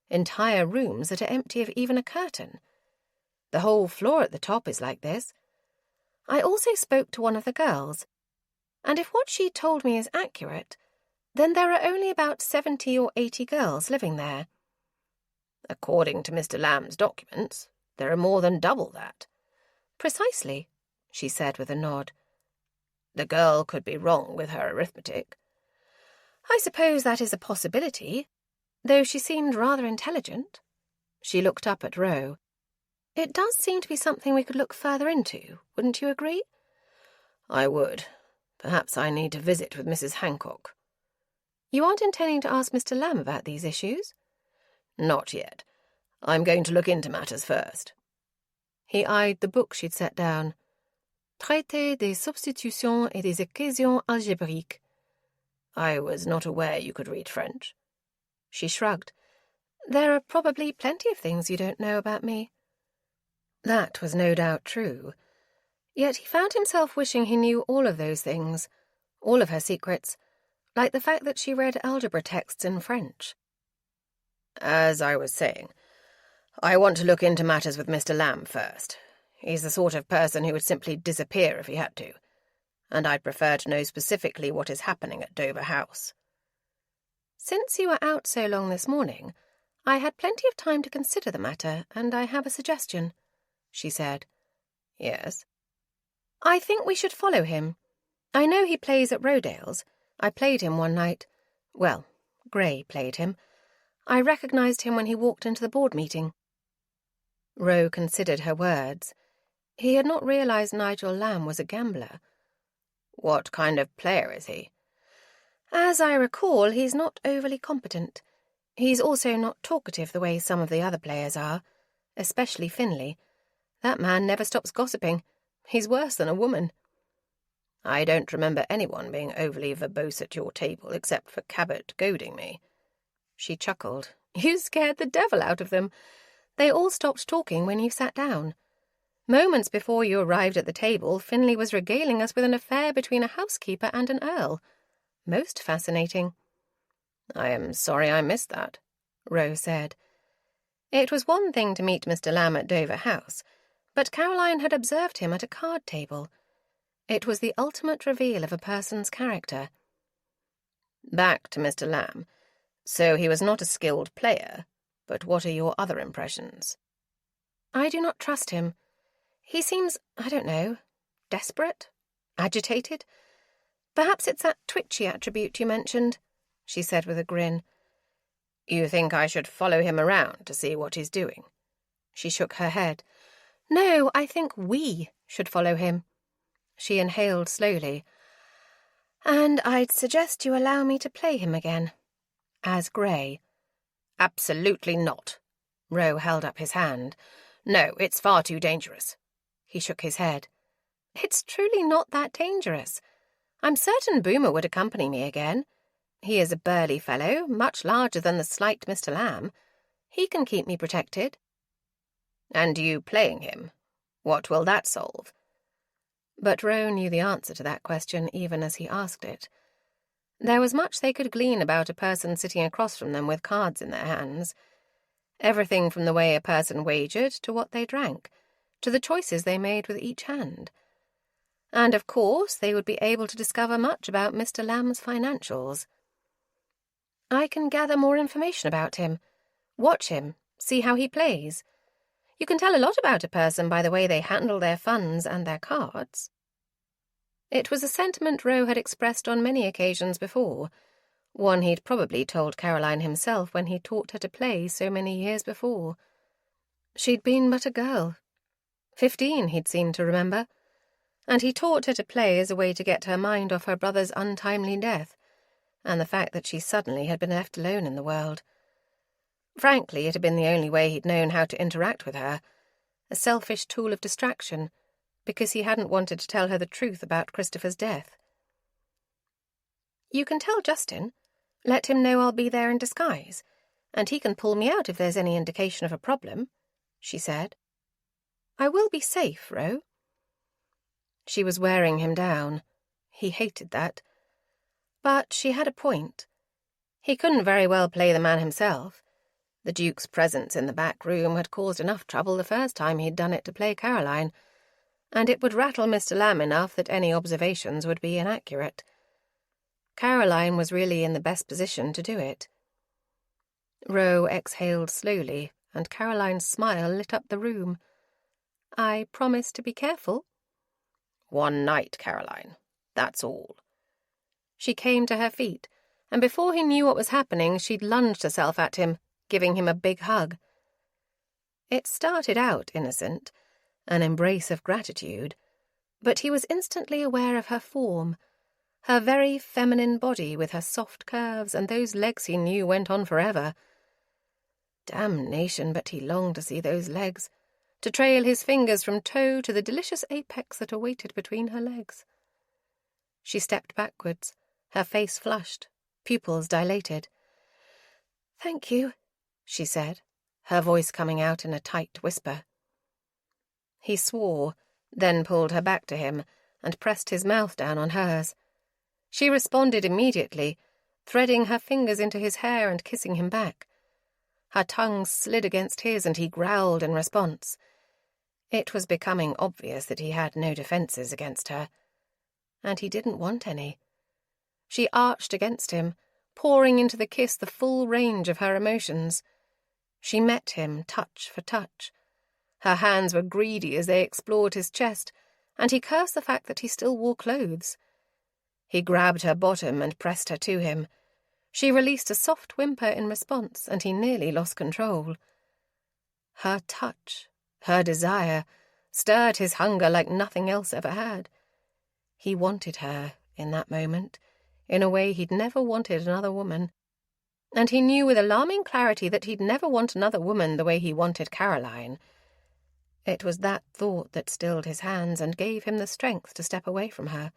Entire rooms that are empty of even a curtain. The whole floor at the top is like this. I also spoke to one of the girls, and if what she told me is accurate, then there are only about 70 or 80 girls living there." "According to Mr. Lamb's documents, there are more than double that." Precisely, she said with a nod. The girl could be wrong with her arithmetic. I suppose that is a possibility, though she seemed rather intelligent. She looked up at Roe. It does seem to be something we could look further into, wouldn't you agree? I would. Perhaps I need to visit with Mrs. Hancock. You aren't intending to ask Mr. Lamb about these issues? Not yet. I'm going to look into matters first. He eyed the book she'd set down. Traité des substitutions et des équations algébriques. I was not aware you could read French. She shrugged. There are probably plenty of things you don't know about me. That was no doubt true. Yet he found himself wishing he knew all of those things, all of her secrets, like the fact that she read algebra texts in French. As I was saying, I want to look into matters with Mr. Lamb first. He's the sort of person who would simply disappear if he had to, and I'd prefer to know specifically what is happening at Dover House. Since you were out so long this morning, I had plenty of time to consider the matter, and I have a suggestion, she said. Yes? I think we should follow him. I know he plays at Rodale's. I played him one night. Well, Gray played him. I recognised him when he walked into the board meeting. Roe considered her words. He had not realised Nigel Lamb was a gambler. What kind of player is he? As I recall, he's not overly competent. He's also not talkative the way some of the other players are, especially Finlay. That man never stops gossiping. He's worse than a woman. I don't remember anyone being overly verbose at your table except for Cabot goading me. She chuckled. You scared the devil out of them. They all stopped talking when you sat down. Moments before you arrived at the table, Finlay was regaling us with an affair between a housekeeper and an earl. Most fascinating. I am sorry I missed that, Roe said. It was one thing to meet Mr. Lamb at Dover House, but Caroline had observed him at a card table. It was the ultimate reveal of a person's character. Back to Mr. Lamb. So he was not a skilled player, but what are your other impressions? I do not trust him. He seems, I don't know, desperate, agitated. Perhaps it's that twitchy attribute you mentioned, she said with a grin. You think I should follow him around to see what he's doing? She shook her head. No, I think we should follow him. She inhaled slowly. And I'd suggest you allow me to play him again. As Gray. Absolutely not. Roe held up his hand. No, it's far too dangerous. He shook his head. It's truly not that dangerous. I'm certain Boomer would accompany me again. He is a burly fellow, much larger than the slight Mr. Lamb. He can keep me protected. And you playing him? What will that solve? But Roe knew the answer to that question even as he asked it. There was much they could glean about a person sitting across from them with cards in their hands. Everything from the way a person wagered to what they drank, to the choices they made with each hand. And, of course, they would be able to discover much about Mr. Lamb's financials. I can gather more information about him. Watch him, see how he plays. You can tell a lot about a person by the way they handle their funds and their cards. It was a sentiment Roe had expressed on many occasions before, one he'd probably told Caroline himself when he taught her to play so many years before. She'd been but a girl. 15, he'd seemed to remember, and he taught her to play as a way to get her mind off her brother's untimely death, and the fact that she suddenly had been left alone in the world. Frankly, it had been the only way he'd known how to interact with her, a selfish tool of distraction, because he hadn't wanted to tell her the truth about Christopher's death. You can tell Justin. Let him know I'll be there in disguise, and he can pull me out if there's any indication of a problem, she said. I will be safe, Roe. She was wearing him down. He hated that. But she had a point. He couldn't very well play the man himself. The Duke's presence in the back room had caused enough trouble the first time he'd done it to play Caroline, and it would rattle Mr. Lamb enough that any observations would be inaccurate. Caroline was really in the best position to do it. Roe exhaled slowly, and Caroline's smile lit up the room. I promise to be careful. 1 night, Caroline. That's all. She came to her feet, and before he knew what was happening, she'd lunged herself at him, giving him a big hug. It started out innocent, an embrace of gratitude, but he was instantly aware of her form, her very feminine body with her soft curves and those legs he knew went on forever. Damnation, but he longed to see those legs, to trail his fingers from toe to the delicious apex that awaited between her legs. She stepped backwards, her face flushed, pupils dilated. "Thank you," she said, her voice coming out in a tight whisper. He swore, then pulled her back to him and pressed his mouth down on hers. She responded immediately, threading her fingers into his hair and kissing him back. Her tongue slid against his and he growled in response. It was becoming obvious that he had no defenses against her, and he didn't want any. She arched against him, pouring into the kiss the full range of her emotions. She met him touch for touch. Her hands were greedy as they explored his chest, and he cursed the fact that he still wore clothes. He grabbed her bottom and pressed her to him. She released a soft whimper in response, and he nearly lost control. Her touch, her desire, stirred his hunger like nothing else ever had. He wanted her, in that moment, in a way he'd never wanted another woman. And he knew with alarming clarity that he'd never want another woman the way he wanted Caroline. It was that thought that stilled his hands and gave him the strength to step away from her.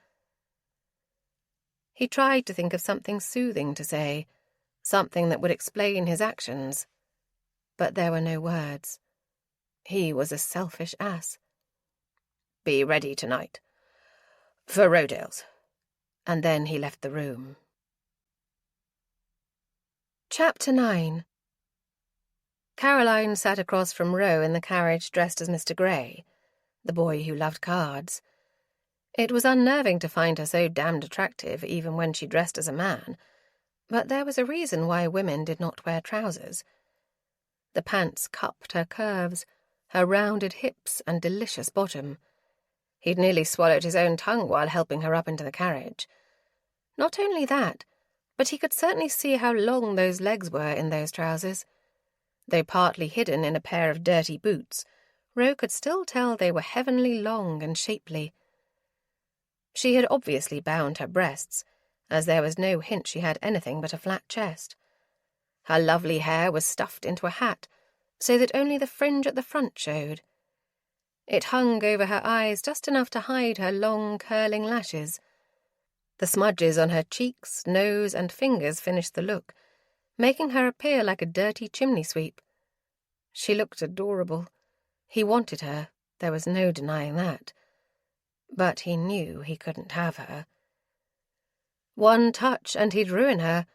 He tried to think of something soothing to say, something that would explain his actions. But there were no words. He was a selfish ass. Be ready tonight. For Rodale's. And then he left the room. Chapter 9. Caroline sat across from Roe in the carriage dressed as Mr. Grey, the boy who loved cards. It was unnerving to find her so damned attractive even when she dressed as a man, but there was a reason why women did not wear trousers. The pants cupped her curves, her rounded hips and delicious bottom. He'd nearly swallowed his own tongue while helping her up into the carriage. Not only that, but he could certainly see how long those legs were in those trousers. Though partly hidden in a pair of dirty boots, Roe could still tell they were heavenly long and shapely. She had obviously bound her breasts, as there was no hint she had anything but a flat chest. Her lovely hair was stuffed into a hat, so that only the fringe at the front showed. It hung over her eyes just enough to hide her long, curling lashes. The smudges on her cheeks, nose, and fingers finished the look, making her appear like a dirty chimney sweep. She looked adorable. He wanted her, there was no denying that. But he knew he couldn't have her. One touch and he'd ruin her.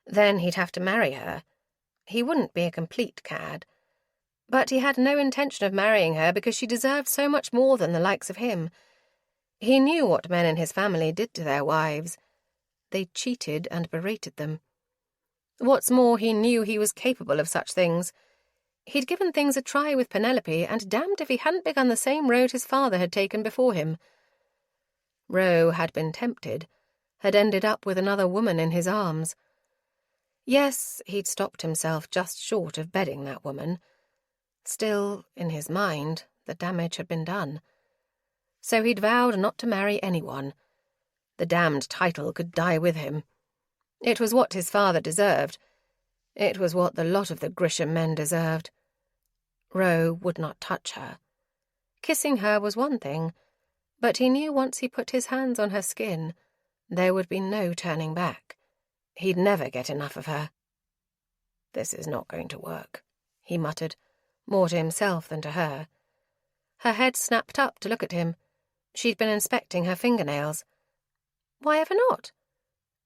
Then he'd have to marry her. He wouldn't be a complete cad. But he had no intention of marrying her because she deserved so much more than the likes of him. He knew what men in his family did to their wives. They cheated and berated them. What's more, he knew he was capable of such things. He'd given things a try with Penelope, and damned if he hadn't begun the same road his father had taken before him. Roe had been tempted, had ended up with another woman in his arms. Yes, he'd stopped himself just short of bedding that woman. Still, in his mind, the damage had been done. So he'd vowed not to marry anyone. The damned title could die with him. It was what his father deserved. It was what the lot of the Grisham men deserved. Roe would not touch her. Kissing her was one thing, but he knew once he put his hands on her skin, there would be no turning back. He'd never get enough of her. "This is not going to work," he muttered, more to himself than to her. Her head snapped up to look at him. She'd been inspecting her fingernails. "Why ever not?"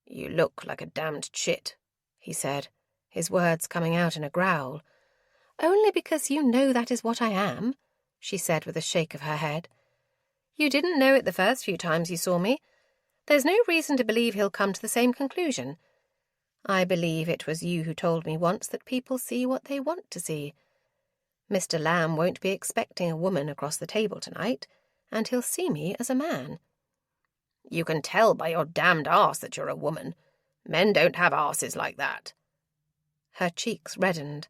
"You look like a damned chit," he said, his words coming out in a growl. "Only because you know that is what I am," she said with a shake of her head. "You didn't know it the first few times you saw me. There's no reason to believe he'll come to the same conclusion. I believe it was you who told me once that people see what they want to see. Mr. Lamb won't be expecting a woman across the table tonight, and he'll see me as a man. You can tell by your damned arse that you're a woman. Men don't have arses like that. Her cheeks reddened.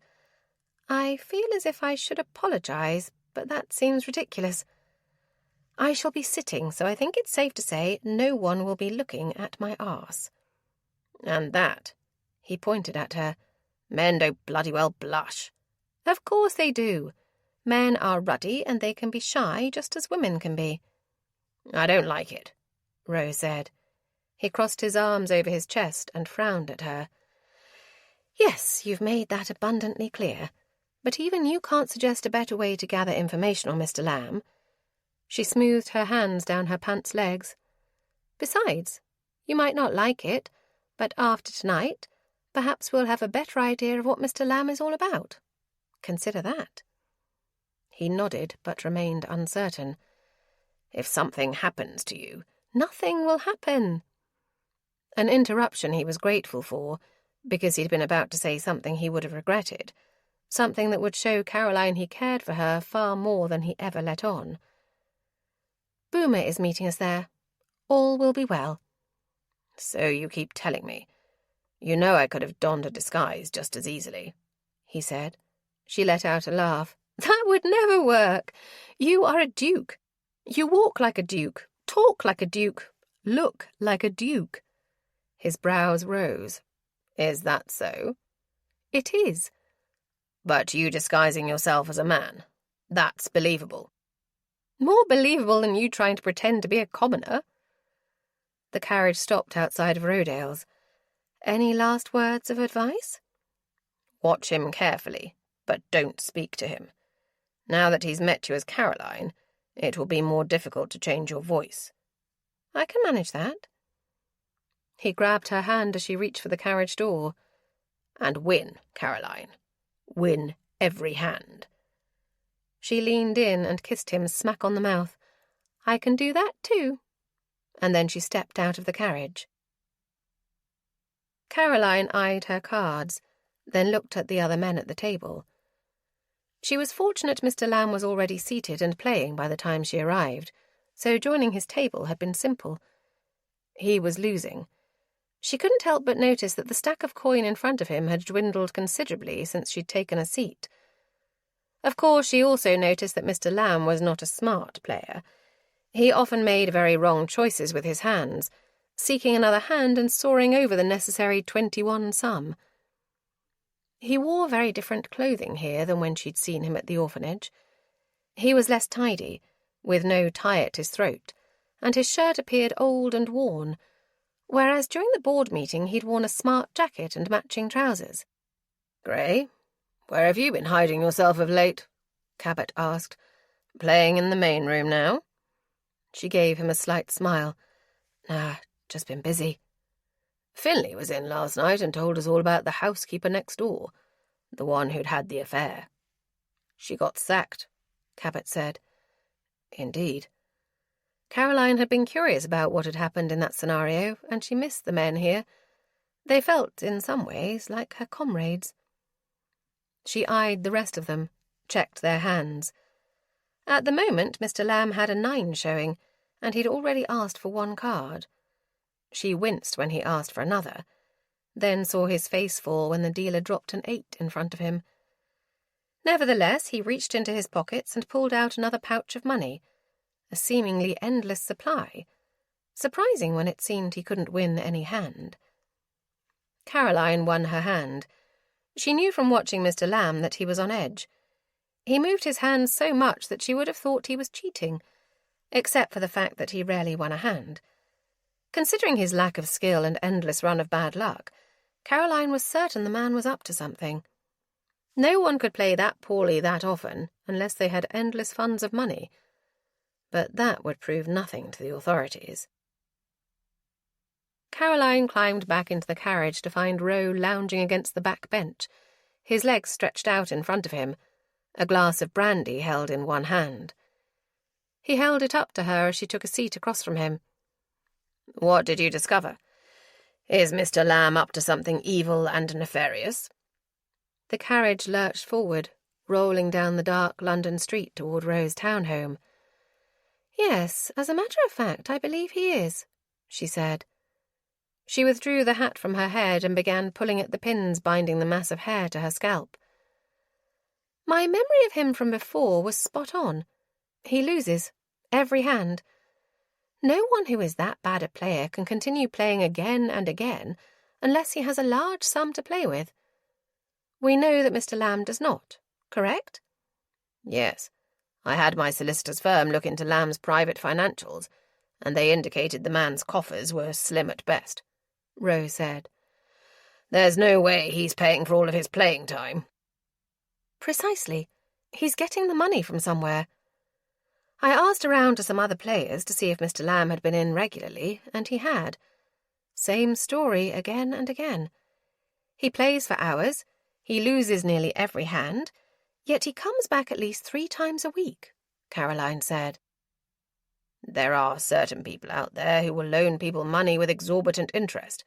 I feel as if I should apologize, but that seems ridiculous. I shall be sitting, so I think it's safe to say no one will be looking at my arse. And that, he pointed at her, men don't bloody well blush. Of course they do. Men are ruddy and they can be shy just as women can be. I don't like it, Rose said. He crossed his arms over his chest and frowned at her. Yes, you've made that abundantly clear. But even you can't suggest a better way to gather information on Mr. Lamb. She smoothed her hands down her pants legs. Besides, you might not like it, but after tonight, perhaps we'll have a better idea of what Mr. Lamb is all about. Consider that. He nodded, but remained uncertain. If something happens to you... Nothing will happen. An interruption he was grateful for, because he'd been about to say something he would have regretted, something that would show Caroline he cared for her far more than he ever let on. Boomer is meeting us there. All will be well. So you keep telling me. You know I could have donned a disguise just as easily, he said. She let out a laugh. That would never work. You are a duke. You walk like a duke, talk like a duke, look like a duke. His brows rose. Is that so? It is. But you disguising yourself as a man, that's believable. More believable than you trying to pretend to be a commoner. The carriage stopped outside of Rodale's. Any last words of advice? Watch him carefully, but don't speak to him. Now that he's met you as Caroline, it will be more difficult to change your voice. I can manage that. He grabbed her hand as she reached for the carriage door. And win, Caroline. Win every hand. She leaned in and kissed him smack on the mouth. I can do that too. And then she stepped out of the carriage. Caroline eyed her cards, then looked at the other men at the table. She was fortunate Mr. Lamb was already seated and playing by the time she arrived, so joining his table had been simple. He was losing. She couldn't help but notice that the stack of coin in front of him had dwindled considerably since she'd taken a seat. Of course, she also noticed that Mr. Lamb was not a smart player. He often made very wrong choices with his hands, seeking another hand and soaring over the necessary 21 sum. He wore very different clothing here than when she'd seen him at the orphanage. He was less tidy, with no tie at his throat, and his shirt appeared old and worn, whereas during the board meeting he'd worn a smart jacket and matching trousers. "Gray, where have you been hiding yourself of late?" Cabot asked. "Playing in the main room now?" She gave him a slight smile. Just been busy. Finley was in last night and told us all about the housekeeper next door, the one who'd had the affair. She got sacked, Cabot said. Indeed. Caroline had been curious about what had happened in that scenario, and she missed the men here. They felt, in some ways, like her comrades. She eyed the rest of them, checked their hands. At the moment, Mr. Lamb had a 9 showing, and he'd already asked for 1 card. She winced when he asked for another, then saw his face fall when the dealer dropped an 8 in front of him. Nevertheless, he reached into his pockets and pulled out another pouch of money, a seemingly endless supply, surprising when it seemed he couldn't win any hand. Caroline won her hand. She knew from watching Mr. Lamb that he was on edge. He moved his hands so much that she would have thought he was cheating, except for the fact that he rarely won a hand. Considering his lack of skill and endless run of bad luck, Caroline was certain the man was up to something. No one could play that poorly that often unless they had endless funds of money, but that would prove nothing to the authorities. Caroline climbed back into the carriage to find Roe lounging against the back bench, his legs stretched out in front of him, a glass of brandy held in one hand. He held it up to her as she took a seat across from him. "What did you discover? Is Mr. Lamb up to something evil and nefarious?" The carriage lurched forward, rolling down the dark London street toward Rose's townhome. "Yes, as a matter of fact, I believe he is," she said. She withdrew the hat from her head and began pulling at the pins binding the mass of hair to her scalp. "My memory of him from before was spot on. He loses. Every hand. No one who is that bad a player can continue playing again and again unless he has a large sum to play with. We know that Mr. Lamb does not, correct?" "Yes. I had my solicitor's firm look into Lamb's private financials, and they indicated the man's coffers were slim at best," Rose said. "There's no way he's paying for all of his playing time." "Precisely. He's getting the money from somewhere. I asked around to some other players to see if Mr. Lamb had been in regularly, and he had. Same story again and again. He plays for hours, he loses nearly every hand, yet he comes back at least 3 times a week," Caroline said. "There are certain people out there who will loan people money with exorbitant interest.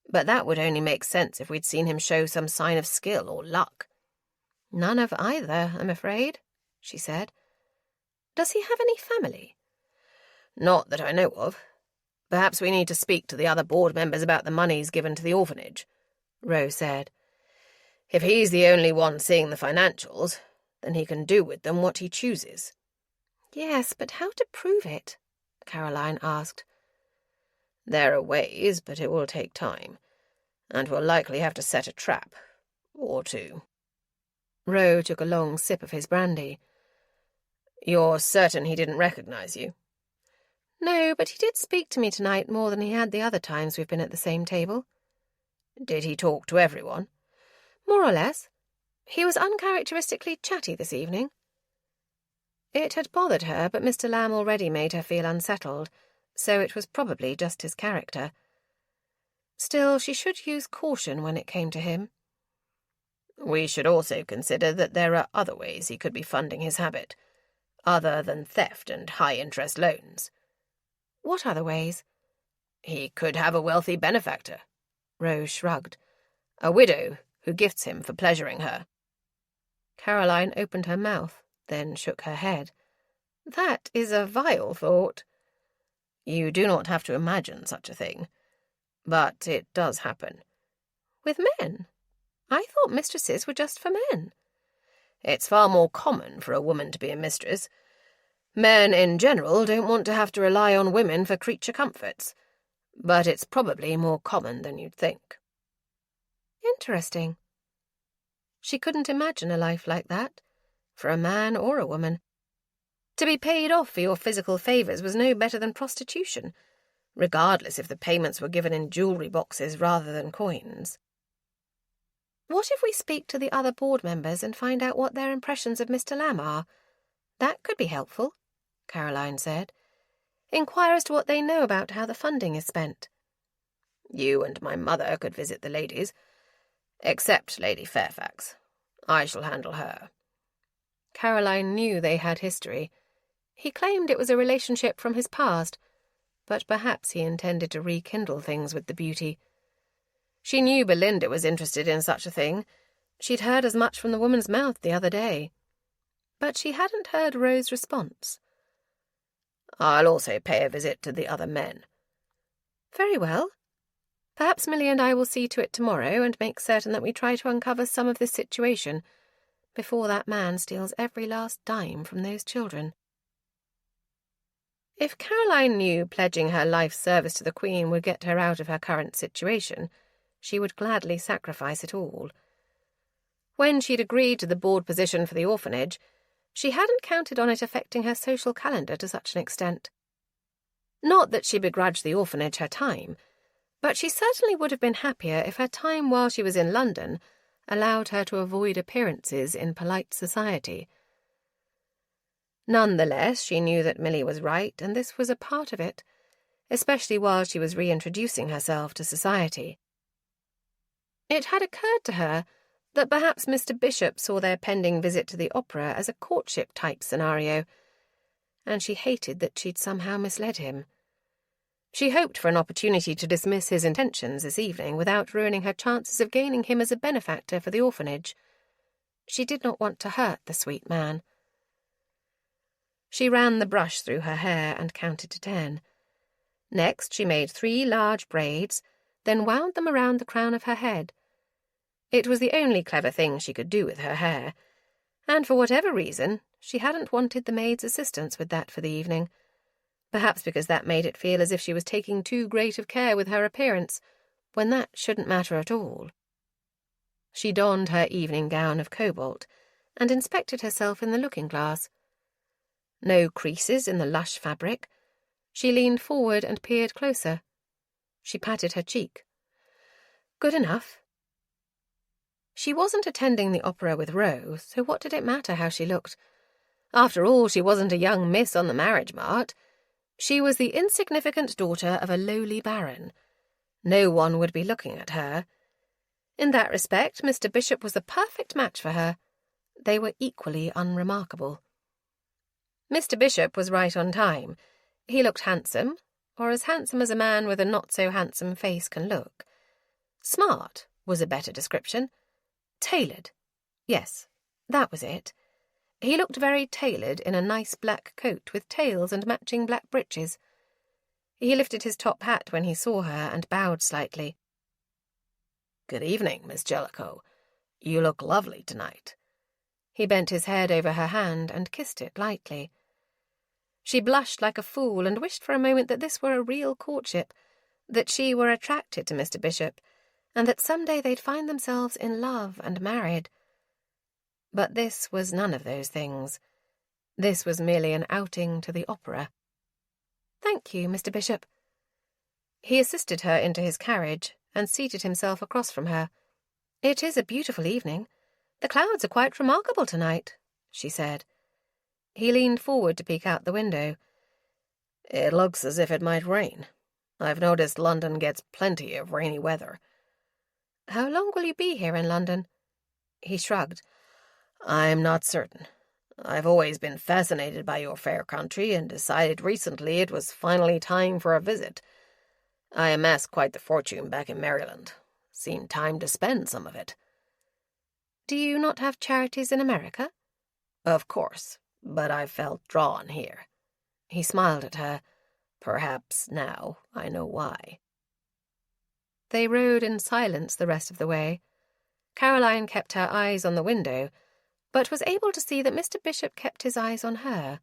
But that would only make sense if we'd seen him show some sign of skill or luck." "None of either, I'm afraid," she said. "Does he have any family?" "Not that I know of. Perhaps we need to speak to the other board members about the monies given to the orphanage," Rose said. "If he's the only one seeing the financials, then he can do with them what he chooses." "Yes, but how to prove it?" Caroline asked. "There are ways, but it will take time, and we'll likely have to set a trap, or two." Roe took a long sip of his brandy. "You're certain he didn't recognize you?" "No, but he did speak to me tonight more than he had the other times we've been at the same table." "Did he talk to everyone?" "More or less. He was uncharacteristically chatty this evening." It had bothered her, but Mr. Lamb already made her feel unsettled, so it was probably just his character. Still, she should use caution when it came to him. "We should also consider that there are other ways he could be funding his habit, other than theft and high-interest loans." "What other ways?" "He could have a wealthy benefactor," Rose shrugged. "A widow who gifts him for pleasuring her." Caroline opened her mouth, then shook her head. "That is a vile thought." "You do not have to imagine such a thing. But it does happen." "With men? I thought mistresses were just for men." "It's far more common for a woman to be a mistress. Men in general don't want to have to rely on women for creature comforts, but it's probably more common than you'd think." "Interesting." She couldn't imagine a life like that, for a man or a woman. To be paid off for your physical favours was no better than prostitution, regardless if the payments were given in jewellery boxes rather than coins. "What if we speak to the other board members and find out what their impressions of Mr. Lamb are? That could be helpful," Caroline said. "Inquire as to what they know about how the funding is spent." "You and my mother could visit the ladies, except Lady Fairfax. I shall handle her." Caroline knew they had history. He claimed it was a relationship from his past, but perhaps he intended to rekindle things with the beauty. She knew Belinda was interested in such a thing. She'd heard as much from the woman's mouth the other day. But she hadn't heard Rose's response. "I'll also pay a visit to the other men." "Very well. Perhaps Millie and I will see to it tomorrow and make certain that we try to uncover some of this situation before that man steals every last dime from those children." If Caroline knew pledging her life service to the Queen would get her out of her current situation, she would gladly sacrifice it all. When she'd agreed to the board position for the orphanage, she hadn't counted on it affecting her social calendar to such an extent. Not that she begrudged the orphanage her time, but she certainly would have been happier if her time while she was in London allowed her to avoid appearances in polite society. Nonetheless, she knew that Millie was right, and this was a part of it, especially while she was reintroducing herself to society. It had occurred to her that perhaps Mr. Bishop saw their pending visit to the opera as a courtship-type scenario, and she hated that she'd somehow misled him. She hoped for an opportunity to dismiss his intentions this evening without ruining her chances of gaining him as a benefactor for the orphanage. She did not want to hurt the sweet man. She ran the brush through her hair and counted to 10. Next, she made 3 large braids, then wound them around the crown of her head. It was the only clever thing she could do with her hair, and for whatever reason, she hadn't wanted the maid's assistance with that for the evening. Perhaps because that made it feel as if she was taking too great of care with her appearance, when that shouldn't matter at all. She donned her evening gown of cobalt and inspected herself in the looking-glass. No creases in the lush fabric. She leaned forward and peered closer. She patted her cheek. Good enough. She wasn't attending the opera with Ro, so what did it matter how she looked? After all, she wasn't a young miss on the marriage mart. She was the insignificant daughter of a lowly baron. No one would be looking at her. In that respect, Mr. Bishop was the perfect match for her. They were equally unremarkable. Mr. Bishop was right on time. He looked handsome, or as handsome as a man with a not-so-handsome face can look. Smart was a better description. Tailored. Yes, that was it. He looked very tailored in a nice black coat with tails and matching black breeches. He lifted his top hat when he saw her and bowed slightly. Good evening, Miss Jellicoe. You look lovely tonight. He bent his head over her hand and kissed it lightly. She blushed like a fool and wished for a moment that this were a real courtship, that she were attracted to Mr. Bishop, and that someday they'd find themselves in love and married. But this was none of those things. This was merely an outing to the opera. Thank you, Mr. Bishop. He assisted her into his carriage and seated himself across from her. It is a beautiful evening. The clouds are quite remarkable tonight, she said. He leaned forward to peek out the window. It looks as if it might rain. I've noticed London gets plenty of rainy weather. How long will you be here in London? He shrugged. I'm not certain. I've always been fascinated by your fair country and decided recently it was finally time for a visit. I amassed quite the fortune back in Maryland. Seemed time to spend some of it. Do you not have charities in America? Of course, but I felt drawn here. He smiled at her. Perhaps now I know why. They rode in silence the rest of the way. Caroline kept her eyes on the window, but was able to see that Mr. Bishop kept his eyes on her.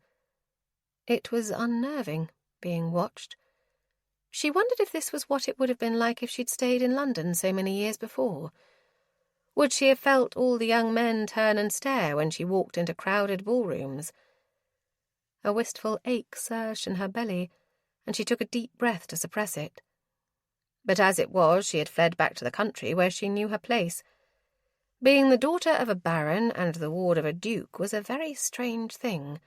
It was unnerving, being watched. She wondered if this was what it would have been like if she'd stayed in London so many years before. Would she have felt all the young men turn and stare when she walked into crowded ballrooms? A wistful ache surged in her belly, and she took a deep breath to suppress it. But as it was, she had fled back to the country where she knew her place. Being the daughter of a baron and the ward of a duke was a very strange thing.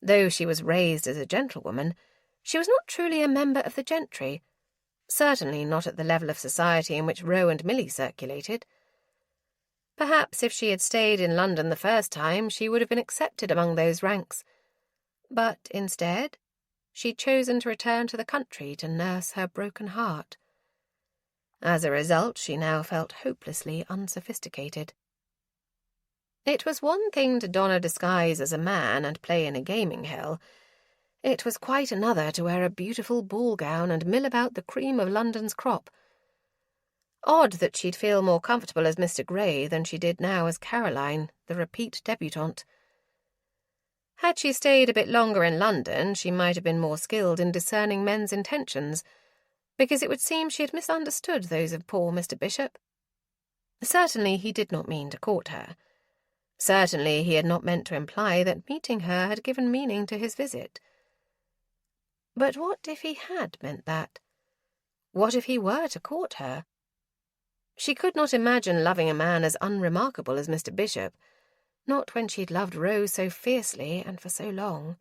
Though she was raised as a gentlewoman, she was not truly a member of the gentry, certainly not at the level of society in which Ro and Milly circulated. Perhaps if she had stayed in London the first time, she would have been accepted among those ranks. But instead, she'd chosen to return to the country to nurse her broken heart. As a result, she now felt hopelessly unsophisticated. It was one thing to don a disguise as a man and play in a gaming hell. It was quite another to wear a beautiful ball gown and mill about the cream of London's crop. Odd that she'd feel more comfortable as Mr. Grey than she did now as Caroline, the repeat debutante. Had she stayed a bit longer in London, she might have been more skilled in discerning men's intentions, because it would seem she had misunderstood those of poor Mr. Bishop. Certainly he did not mean to court her. Certainly he had not meant to imply that meeting her had given meaning to his visit. But what if he had meant that? What if he were to court her? She could not imagine loving a man as unremarkable as Mr. Bishop, not when she'd loved Ro so fiercely and for so long.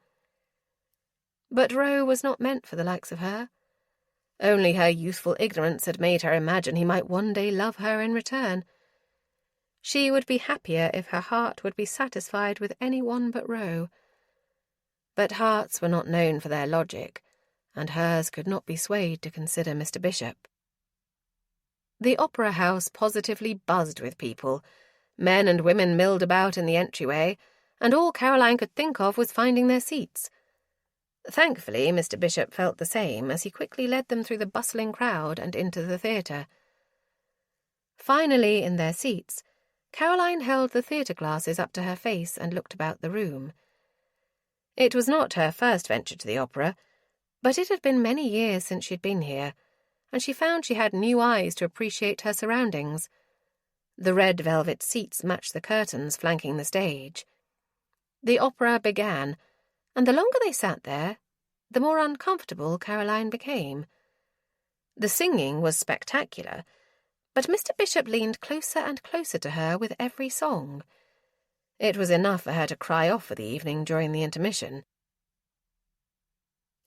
But Ro was not meant for the likes of her. Only her youthful ignorance had made her imagine he might one day love her in return. She would be happier if her heart would be satisfied with anyone but Ro. But hearts were not known for their logic, and hers could not be swayed to consider Mr. Bishop. The opera house positively buzzed with people, Men and women milled about in the entryway, and all Caroline could think of was finding their seats. Thankfully, Mr. Bishop felt the same as he quickly led them through the bustling crowd and into the theatre. Finally, in their seats, Caroline held the theatre glasses up to her face and looked about the room. It was not her first venture to the opera, but it had been many years since she'd been here, and she found she had new eyes to appreciate her surroundings. The red velvet seats matched the curtains flanking the stage. The opera began, and the longer they sat there, the more uncomfortable Caroline became. The singing was spectacular, but Mr. Bishop leaned closer and closer to her with every song. It was enough for her to cry off for the evening during the intermission.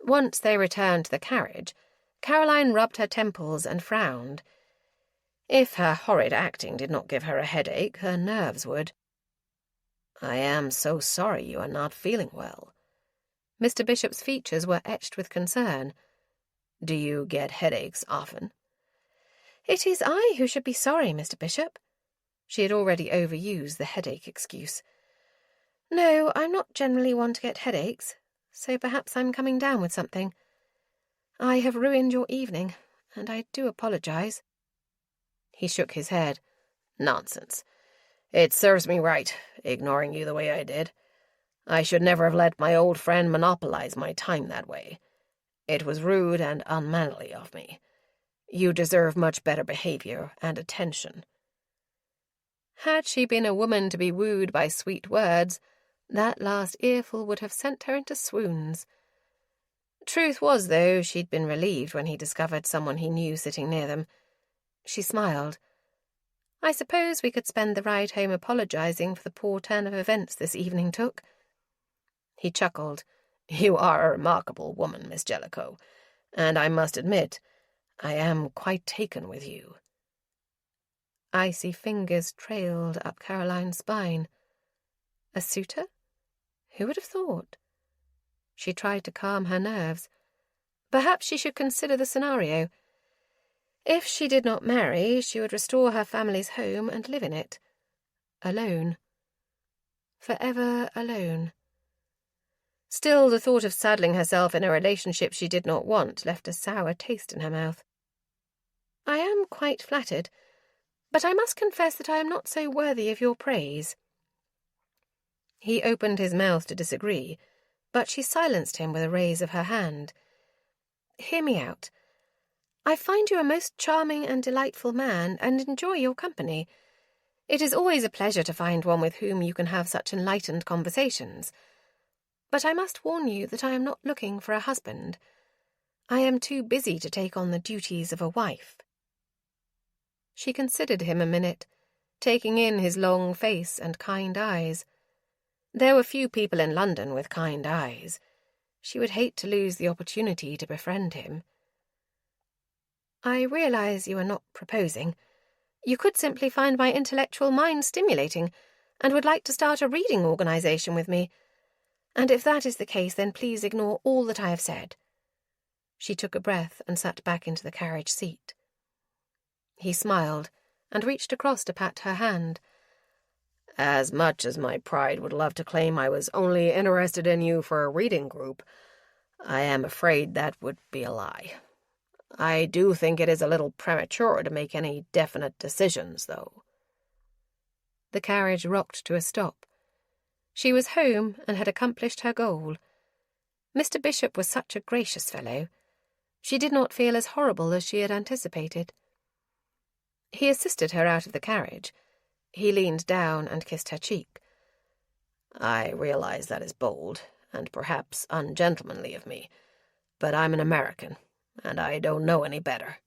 Once they returned to the carriage, Caroline rubbed her temples and frowned. If her horrid acting did not give her a headache, her nerves would. "I am so sorry you are not feeling well." Mr. Bishop's features were etched with concern. "Do you get headaches often?" "It is I who should be sorry, Mr. Bishop." She had already overused the headache excuse. "No, I'm not generally one to get headaches, so perhaps I'm coming down with something. I have ruined your evening, and I do apologize." He shook his head. "Nonsense. It serves me right, ignoring you the way I did. I should never have let my old friend monopolize my time that way. It was rude and unmanly of me. You deserve much better behavior and attention." Had she been a woman to be wooed by sweet words, that last earful would have sent her into swoons. Truth was, though, she'd been relieved when he discovered someone he knew sitting near them. She smiled. "I suppose we could spend the ride home apologizing for the poor turn of events this evening took." He chuckled. "You are a remarkable woman, Miss Jellicoe, and I must admit, I am quite taken with you." Icy fingers trailed up Caroline's spine. A suitor? Who would have thought? She tried to calm her nerves. Perhaps she should consider the scenario. If she did not marry, she would restore her family's home and live in it. Alone. Forever alone. Still, the thought of saddling herself in a relationship she did not want left a sour taste in her mouth. "I am quite flattered, but I must confess that I am not so worthy of your praise." He opened his mouth to disagree, but she silenced him with a raise of her hand. "Hear me out. I find you a most charming and delightful man, and enjoy your company. It is always a pleasure to find one with whom you can have such enlightened conversations. But I must warn you that I am not looking for a husband. I am too busy to take on the duties of a wife." She considered him a minute, taking in his long face and kind eyes. There were few people in London with kind eyes. She would hate to lose the opportunity to befriend him. "I realize you are not proposing. You could simply find my intellectual mind stimulating and would like to start a reading organization with me. And if that is the case, then please ignore all that I have said." She took a breath and sat back into the carriage seat. He smiled and reached across to pat her hand. "As much as my pride would love to claim I was only interested in you for a reading group, I am afraid that would be a lie. I do think it is a little premature to make any definite decisions, though." The carriage rocked to a stop. She was home and had accomplished her goal. Mr. Bishop was such a gracious fellow. She did not feel as horrible as she had anticipated. He assisted her out of the carriage. He leaned down and kissed her cheek. "I realize that is bold, and perhaps ungentlemanly of me, but I'm an American, and I don't know any better."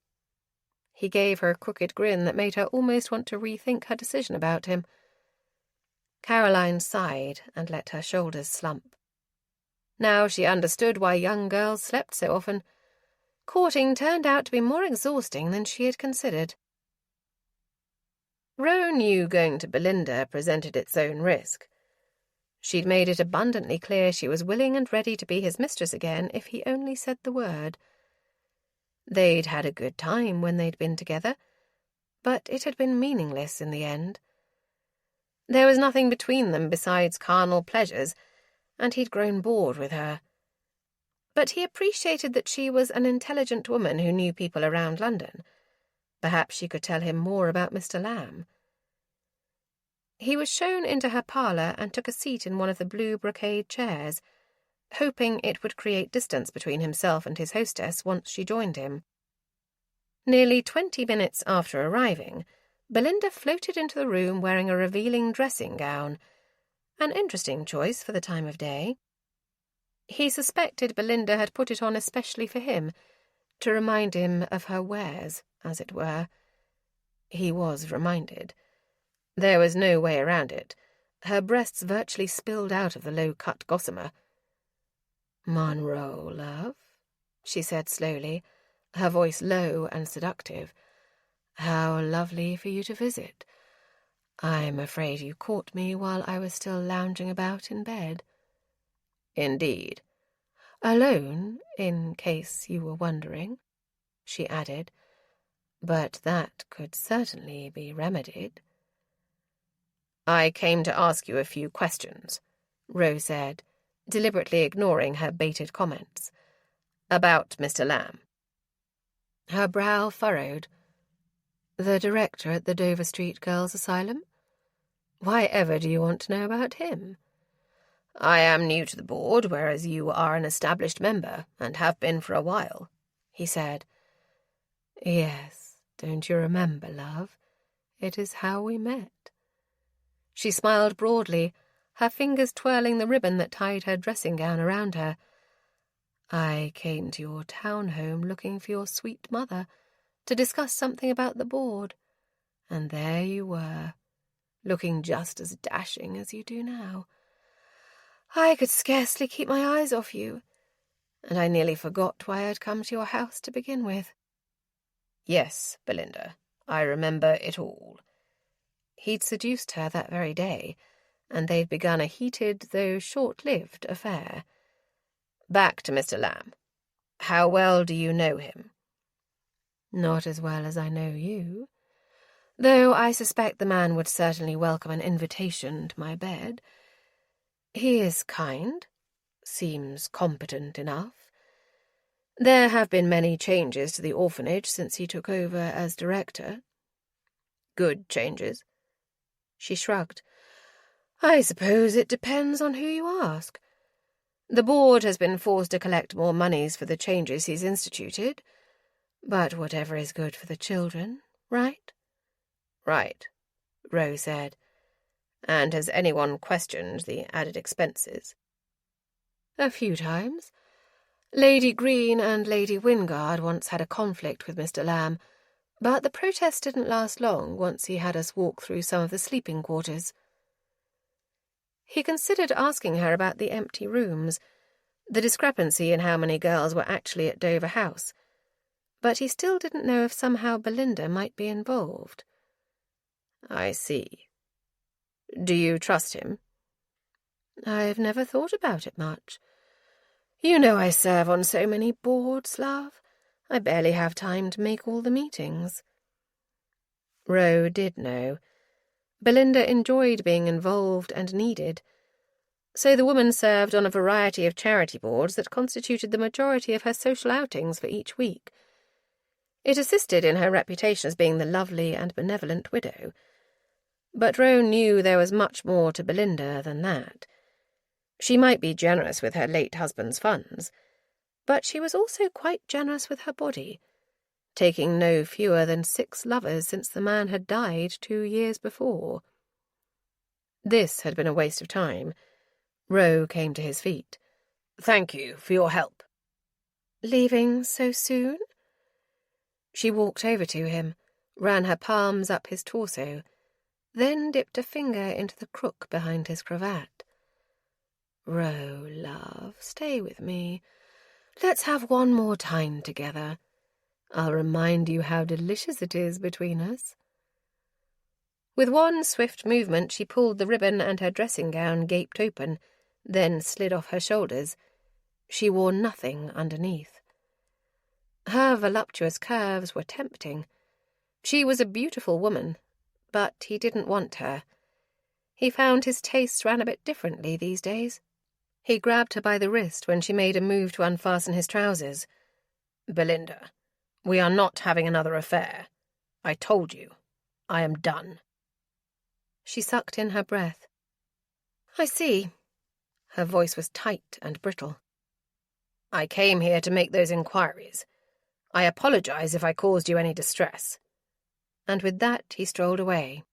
He gave her a crooked grin that made her almost want to rethink her decision about him. Caroline sighed and let her shoulders slump. Now she understood why young girls slept so often. Courting turned out to be more exhausting than she had considered. Roe knew going to Belinda presented its own risk. She'd made it abundantly clear she was willing and ready to be his mistress again if he only said the word. They'd had a good time when they'd been together, but it had been meaningless in the end. There was nothing between them besides carnal pleasures, and he'd grown bored with her. But he appreciated that she was an intelligent woman who knew people around London. Perhaps she could tell him more about Mr. Lamb. He was shown into her parlour and took a seat in one of the blue brocade chairs, hoping it would create distance between himself and his hostess once she joined him. Nearly 20 minutes after arriving, Belinda floated into the room wearing a revealing dressing gown, an interesting choice for the time of day. He suspected Belinda had put it on especially for him, to remind him of her wares, as it were. He was reminded. There was no way around it. Her breasts virtually spilled out of the low-cut gossamer. "Monroe, love," she said slowly, her voice low and seductive. "How lovely for you to visit. I'm afraid you caught me while I was still lounging about in bed." "Indeed." "Alone, in case you were wondering," she added. "But that could certainly be remedied." "I came to ask you a few questions," Rose said, deliberately ignoring her baited comments. "About Mr. Lamb." Her brow furrowed. "The director at the Dover Street Girls' Asylum? Why ever do you want to know about him?" "I am new to the board, whereas you are an established member, and have been for a while," he said. "Yes, don't you remember, love? It is how we met." She smiled broadly, her fingers twirling the ribbon that tied her dressing gown around her. "I came to your townhome looking for your sweet mother, to discuss something about the board, and there you were, looking just as dashing as you do now. I could scarcely keep my eyes off you, and I nearly forgot why I'd come to your house to begin with." "Yes, Belinda, I remember it all." He'd seduced her that very day, and they'd begun a heated, though short-lived, affair. "Back to Mr. Lamb. How well do you know him?" "Not as well as I know you, though I suspect the man would certainly welcome an invitation to my bed. He is kind, seems competent enough. There have been many changes to the orphanage since he took over as director." "Good changes?" She shrugged. "I suppose it depends on who you ask. The board has been forced to collect more monies for the changes he's instituted, but whatever is good for the children, right?" "Right," Rose said. "And has anyone questioned the added expenses?" "A few times. Lady Green and Lady Wingard once had a conflict with Mr. Lamb, but the protest didn't last long once he had us walk through some of the sleeping quarters." He considered asking her about the empty rooms, the discrepancy in how many girls were actually at Dover House, but he still didn't know if somehow Belinda might be involved. "I see. Do you trust him?" "I've never thought about it much. You know I serve on so many boards, love. I barely have time to make all the meetings." Ro did know. Belinda enjoyed being involved and needed, so the woman served on a variety of charity boards that constituted the majority of her social outings for each week. It assisted in her reputation as being the lovely and benevolent widow. But Ro knew there was much more to Belinda than that. She might be generous with her late husband's funds, but she was also quite generous with her body, taking no fewer than 6 lovers since the man had died 2 years before. This had been a waste of time. Ro came to his feet. "Thank you for your help." "Leaving so soon?" She walked over to him, ran her palms up his torso, then dipped a finger into the crook behind his cravat. "Ro, love, stay with me. Let's have one more time together. I'll remind you how delicious it is between us." With one swift movement she pulled the ribbon and her dressing gown gaped open, then slid off her shoulders. She wore nothing underneath. Her voluptuous curves were tempting. She was a beautiful woman, but he didn't want her. He found his tastes ran a bit differently these days. He grabbed her by the wrist when she made a move to unfasten his trousers. "Belinda, we are not having another affair. I told you. I am done." She sucked in her breath. "I see." Her voice was tight and brittle. "I came here to make those inquiries. I apologize if I caused you any distress." And with that he strolled away.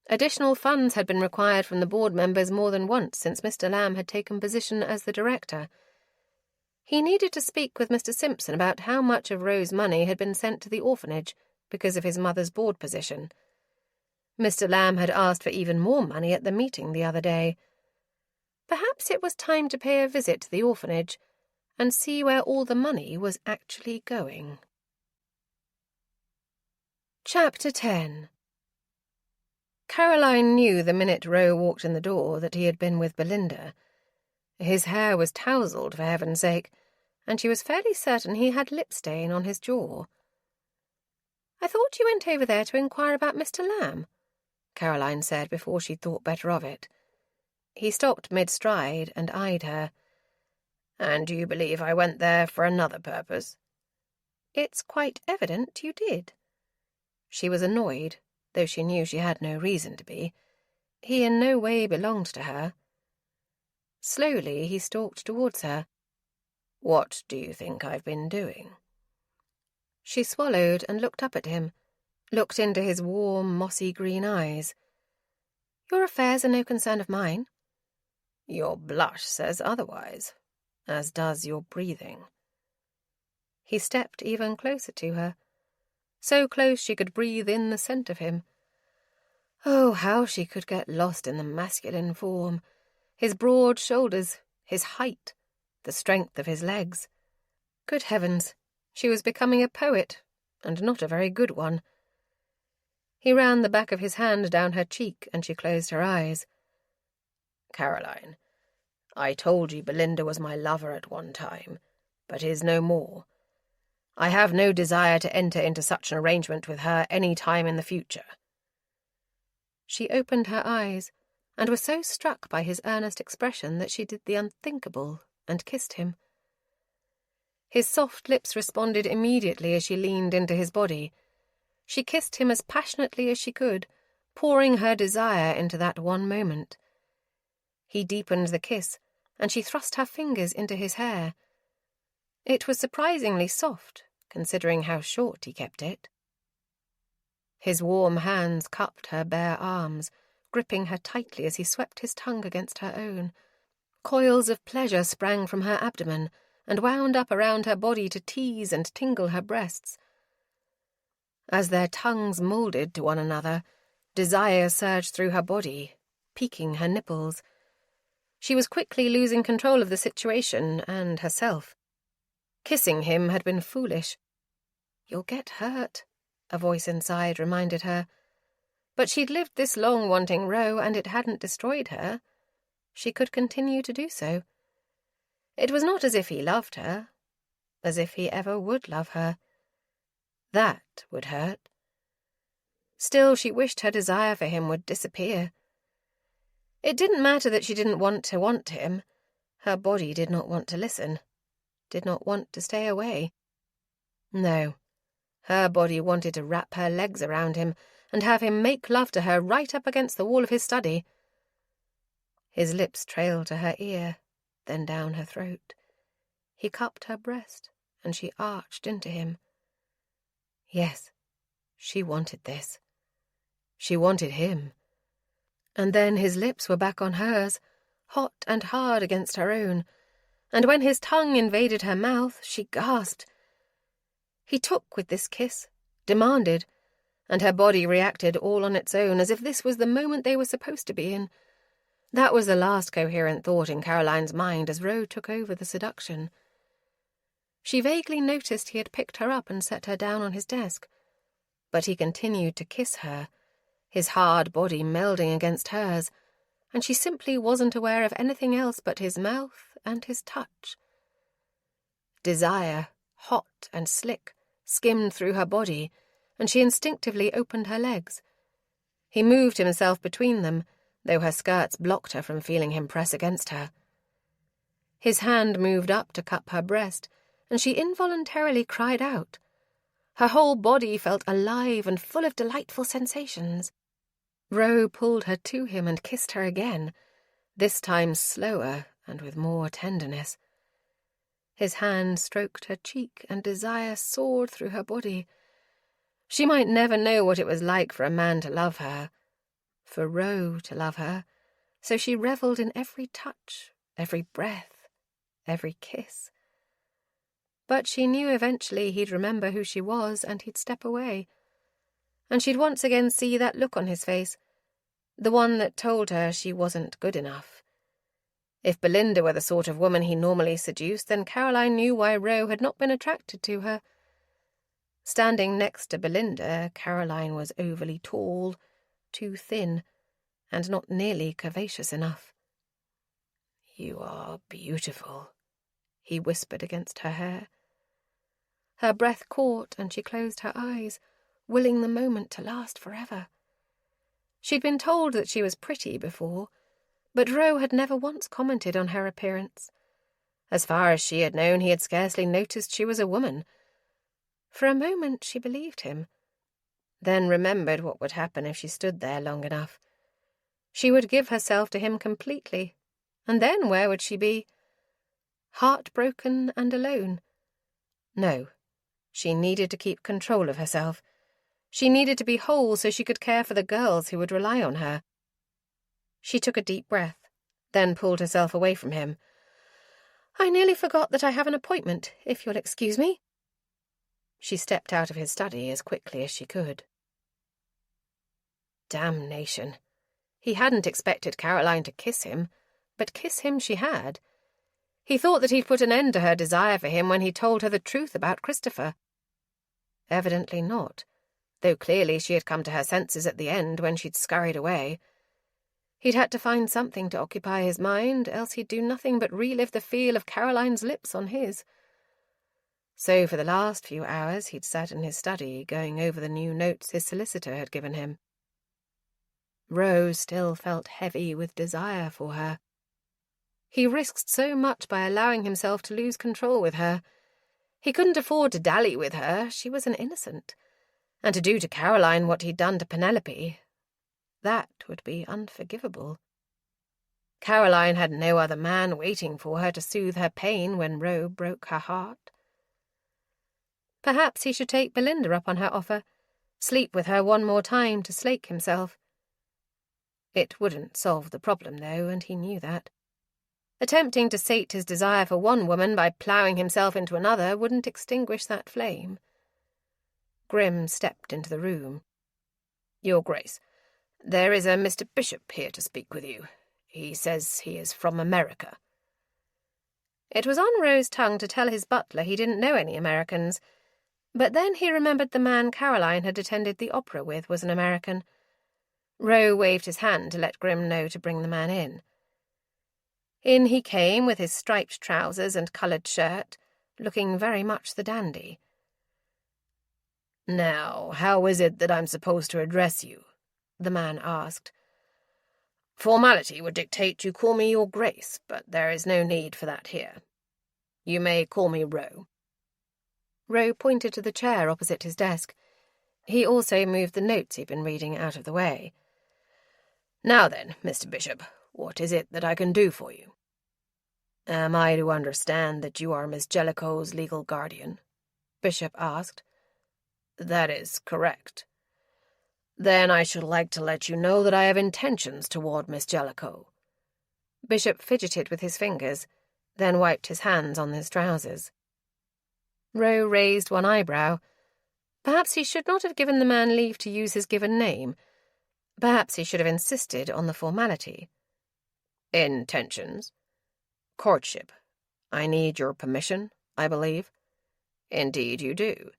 Additional funds had been required from the board members more than once since Mr. Lamb had taken position as the director. He needed to speak with Mr. Simpson about how much of Rose's money had been sent to the orphanage because of his mother's board position. Mr. Lamb had asked for even more money at the meeting the other day. Perhaps it was time to pay a visit to the orphanage and see where all the money was actually going. Chapter 10. Caroline knew the minute Roe walked in the door that he had been with Belinda. His hair was tousled, for heaven's sake, and she was fairly certain he had lip stain on his jaw. "I thought you went over there to inquire about Mr. Lamb," Caroline said before she thought better of it. He stopped mid-stride and eyed her. "And do you believe I went there for another purpose?" "It's quite evident you did." She was annoyed, though she knew she had no reason to be. He in no way belonged to her. Slowly he stalked towards her. "What do you think I've been doing?" She swallowed and looked up at him, looked into his warm, mossy green eyes. "Your affairs are no concern of mine." "Your blush says otherwise, as does your breathing." He stepped even closer to her, so close she could breathe in the scent of him. Oh, how she could get lost in the masculine form, his broad shoulders, his height, the strength of his legs. Good heavens, she was becoming a poet, and not a very good one. He ran the back of his hand down her cheek, and she closed her eyes. "Caroline, I told you Belinda was my lover at one time, but is no more. I have no desire to enter into such an arrangement with her any time in the future." She opened her eyes, and was so struck by his earnest expression that she did the unthinkable and kissed him. His soft lips responded immediately as she leaned into his body. She kissed him as passionately as she could, pouring her desire into that one moment. He deepened the kiss, and she thrust her fingers into his hair. It was surprisingly soft, considering how short he kept it. His warm hands cupped her bare arms, gripping her tightly as he swept his tongue against her own. Coils of pleasure sprang from her abdomen and wound up around her body to tease and tingle her breasts. As their tongues moulded to one another, desire surged through her body, piquing her nipples. She was quickly losing control of the situation and herself. Kissing him had been foolish. "You'll get hurt," a voice inside reminded her. But she'd lived this long wanting Roe, and it hadn't destroyed her. She could continue to do so. It was not as if he loved her, as if he ever would love her. That would hurt. Still, she wished her desire for him would disappear. It didn't matter that she didn't want him. Her body did not want to listen, did not want to stay away. No, her body wanted to wrap her legs around him and have him make love to her right up against the wall of his study. His lips trailed to her ear, then down her throat. He cupped her breast, and she arched into him. Yes, she wanted this. She wanted him. And then his lips were back on hers, hot and hard against her own, and when his tongue invaded her mouth, she gasped. He took with this kiss, demanded, and her body reacted all on its own, as if this was the moment they were supposed to be in. That was the last coherent thought in Caroline's mind as Roe took over the seduction. She vaguely noticed he had picked her up and set her down on his desk, but he continued to kiss her, his hard body melding against hers, and she simply wasn't aware of anything else but his mouth and his touch. Desire, hot and slick, skimmed through her body, and she instinctively opened her legs. He moved himself between them, though her skirts blocked her from feeling him press against her. His hand moved up to cup her breast, and she involuntarily cried out. Her whole body felt alive and full of delightful sensations. Ro pulled her to him and kissed her again, this time slower and with more tenderness. His hand stroked her cheek, and desire soared through her body. She might never know what it was like for a man to love her, for Ro to love her, so she revelled in every touch, every breath, every kiss. But she knew eventually he'd remember who she was and he'd step away. And she'd once again see that look on his face, the one that told her she wasn't good enough. If Belinda were the sort of woman he normally seduced, then Caroline knew why Ro had not been attracted to her. Standing next to Belinda, Caroline was overly tall, too thin, and not nearly curvaceous enough. "You are beautiful," he whispered against her hair. Her breath caught, and she closed her eyes, willing the moment to last forever. She'd been told that she was pretty before, but Ro had never once commented on her appearance. As far as she had known, he had scarcely noticed she was a woman. For a moment she believed him, then remembered what would happen if she stood there long enough. She would give herself to him completely, and then where would she be? Heartbroken and alone. No, she needed to keep control of herself. She needed to be whole so she could care for the girls who would rely on her. She took a deep breath, then pulled herself away from him. "I nearly forgot that I have an appointment, if you'll excuse me." She stepped out of his study as quickly as she could. Damnation. He hadn't expected Caroline to kiss him, but kiss him she had. He thought that he'd put an end to her desire for him when he told her the truth about Christopher. Evidently not, though clearly she had come to her senses at the end when she'd scurried away. He'd had to find something to occupy his mind, else he'd do nothing but relive the feel of Caroline's lips on his. So for the last few hours he'd sat in his study, going over the new notes his solicitor had given him. Ro still felt heavy with desire for her. He risked so much by allowing himself to lose control with her. He couldn't afford to dally with her, she was an innocent. And to do to Caroline what he'd done to Penelope, that would be unforgivable. Caroline had no other man waiting for her to soothe her pain when Ro broke her heart. Perhaps he should take Belinda up on her offer, sleep with her one more time to slake himself. It wouldn't solve the problem, though, and he knew that. Attempting to sate his desire for one woman by ploughing himself into another wouldn't extinguish that flame. Grim stepped into the room. "Your Grace, there is a Mr. Bishop here to speak with you. He says he is from America." It was on Ro's tongue to tell his butler he didn't know any Americans, but then he remembered the man Caroline had attended the opera with was an American. Ro waved his hand to let Grim know to bring the man in. In he came with his striped trousers and coloured shirt, looking very much the dandy. "Now, how is it that I'm supposed to address you?" the man asked. "Formality would dictate you call me Your Grace, but there is no need for that here. You may call me Ro." Ro pointed to the chair opposite his desk. He also moved the notes he'd been reading out of the way. "Now then, Mr. Bishop, what is it that I can do for you?" "Am I to understand that you are Miss Jellicoe's legal guardian?" Bishop asked. "That is correct." "Then I should like to let you know that I have intentions toward Miss Jellicoe." Bishop fidgeted with his fingers, then wiped his hands on his trousers. Ro raised one eyebrow. Perhaps he should not have given the man leave to use his given name. Perhaps he should have insisted on the formality. "Intentions?" "Courtship. I need your permission, I believe." "Indeed you do."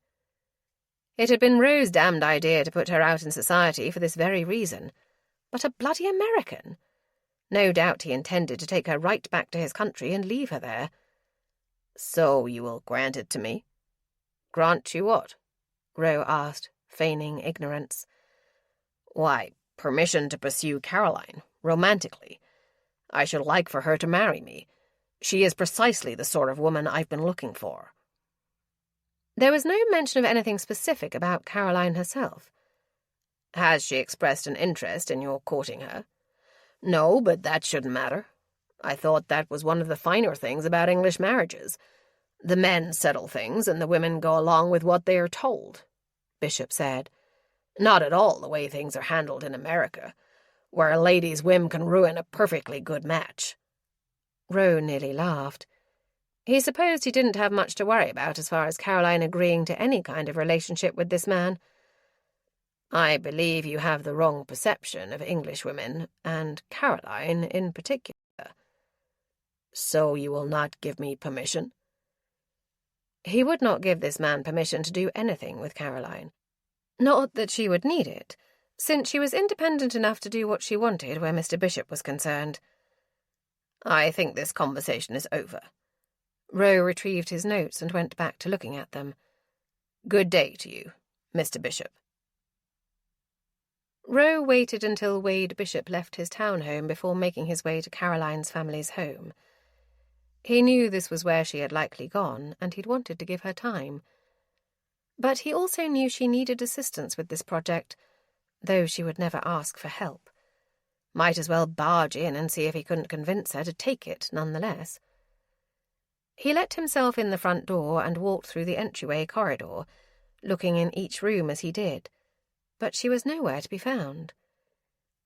It had been Ro's damned idea to put her out in society for this very reason. But a bloody American! No doubt he intended to take her right back to his country and leave her there. "So you will grant it to me?" "Grant you what?" Ro asked, feigning ignorance. "Why, permission to pursue Caroline, romantically. I should like for her to marry me. She is precisely the sort of woman I've been looking for." There was no mention of anything specific about Caroline herself. "Has she expressed an interest in your courting her?" "No, but that shouldn't matter. I thought that was one of the finer things about English marriages. The men settle things, and the women go along with what they are told," Bishop said. "Not at all the way things are handled in America, where a lady's whim can ruin a perfectly good match." Roe nearly laughed. He supposed he didn't have much to worry about as far as Caroline agreeing to any kind of relationship with this man. "I believe you have the wrong perception of English women, and Caroline in particular. So you will not give me permission?" He would not give this man permission to do anything with Caroline. Not that she would need it, since she was independent enough to do what she wanted where Mr. Bishop was concerned. "I think this conversation is over." Roe retrieved his notes and went back to looking at them. "Good day to you, Mr. Bishop." Roe waited until Wade Bishop left his townhome before making his way to Caroline's family's home. He knew this was where she had likely gone, and he'd wanted to give her time. But he also knew she needed assistance with this project, though she would never ask for help. Might as well barge in and see if he couldn't convince her to take it nonetheless. He let himself in the front door and walked through the entryway corridor, looking in each room as he did, but she was nowhere to be found.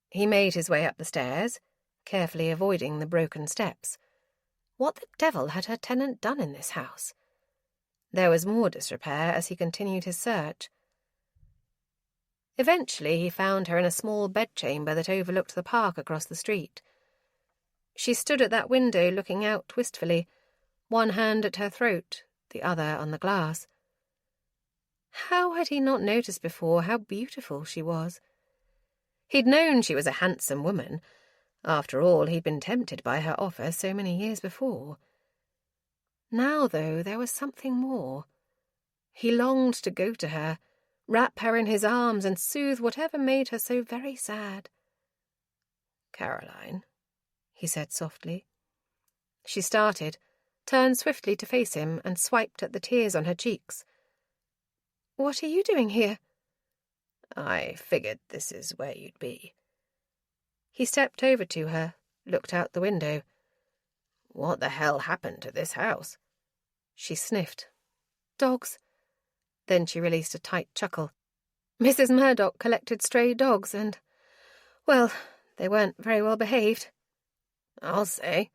He made his way up the stairs, carefully avoiding the broken steps. What the devil had her tenant done in this house? There was more disrepair as he continued his search. Eventually he found her in a small bedchamber that overlooked the park across the street. She stood at that window looking out wistfully, one hand at her throat, the other on the glass. How had he not noticed before how beautiful she was? He'd known she was a handsome woman. After all, he'd been tempted by her offer so many years before. Now, though, there was something more. He longed to go to her, wrap her in his arms and soothe whatever made her so very sad. "Caroline," he said softly. She started, turned swiftly to face him, and swiped at the tears on her cheeks. "What are you doing here?" "I figured this is where you'd be." He stepped over to her, looked out the window. "What the hell happened to this house?" She sniffed. "Dogs." Then she released a tight chuckle. "Mrs. Murdoch collected stray dogs and, well, they weren't very well behaved." "I'll say."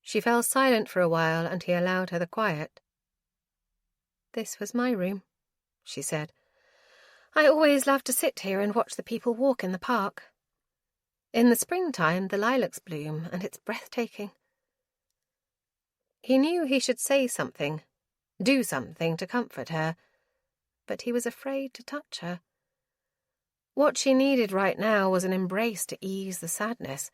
She fell silent for a while, and he allowed her the quiet. "This was my room," she said. "I always loved to sit here and watch the people walk in the park. In the springtime, the lilacs bloom, and it's breathtaking." He knew he should say something, do something to comfort her, but he was afraid to touch her. What she needed right now was an embrace to ease the sadness.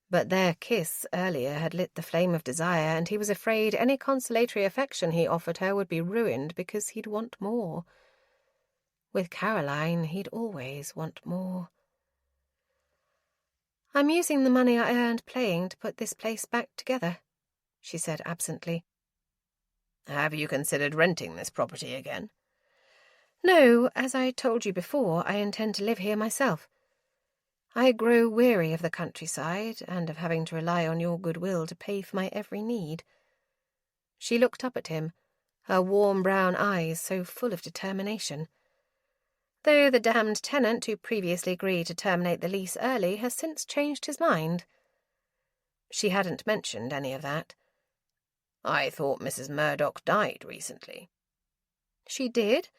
But their kiss earlier had lit the flame of desire, and he was afraid any consolatory affection he offered her would be ruined because he'd want more. With Caroline, he'd always want more. "I'm using the money I earned playing to put this place back together," she said absently. "Have you considered renting this property again?" "No, as I told you before, I intend to live here myself. I grow weary of the countryside and of having to rely on your goodwill to pay for my every need." She looked up at him, her warm brown eyes so full of determination. Though the damned tenant who previously agreed to terminate the lease early has since changed his mind. She hadn't mentioned any of that. "I thought Mrs. Murdoch died recently." "She did,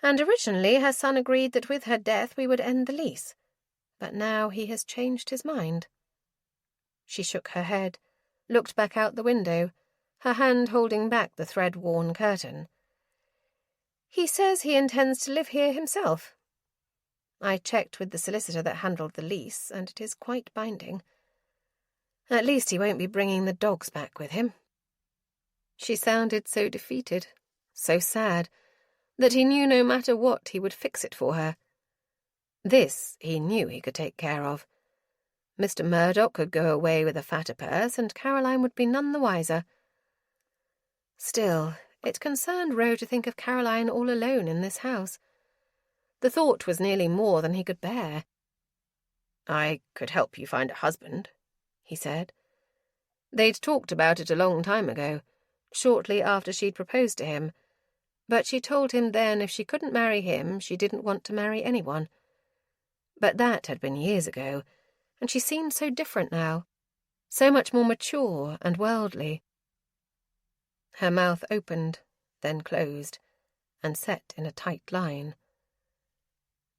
and originally her son agreed that with her death we would end the lease. But now he has changed his mind." She shook her head, looked back out the window, her hand holding back the thread-worn curtain. "He says he intends to live here himself. I checked with the solicitor that handled the lease, and it is quite binding. At least he won't be bringing the dogs back with him." She sounded so defeated, so sad, that he knew no matter what he would fix it for her. This he knew he could take care of. Mr. Murdoch could go away with a fatter purse, and Caroline would be none the wiser. Still, it concerned Roe to think of Caroline all alone in this house. The thought was nearly more than he could bear. "I could help you find a husband," he said. They'd talked about it a long time ago, shortly after she'd proposed to him, but she told him then if she couldn't marry him, she didn't want to marry anyone. But that had been years ago, and she seemed so different now, so much more mature and worldly. Her mouth opened, then closed, and set in a tight line.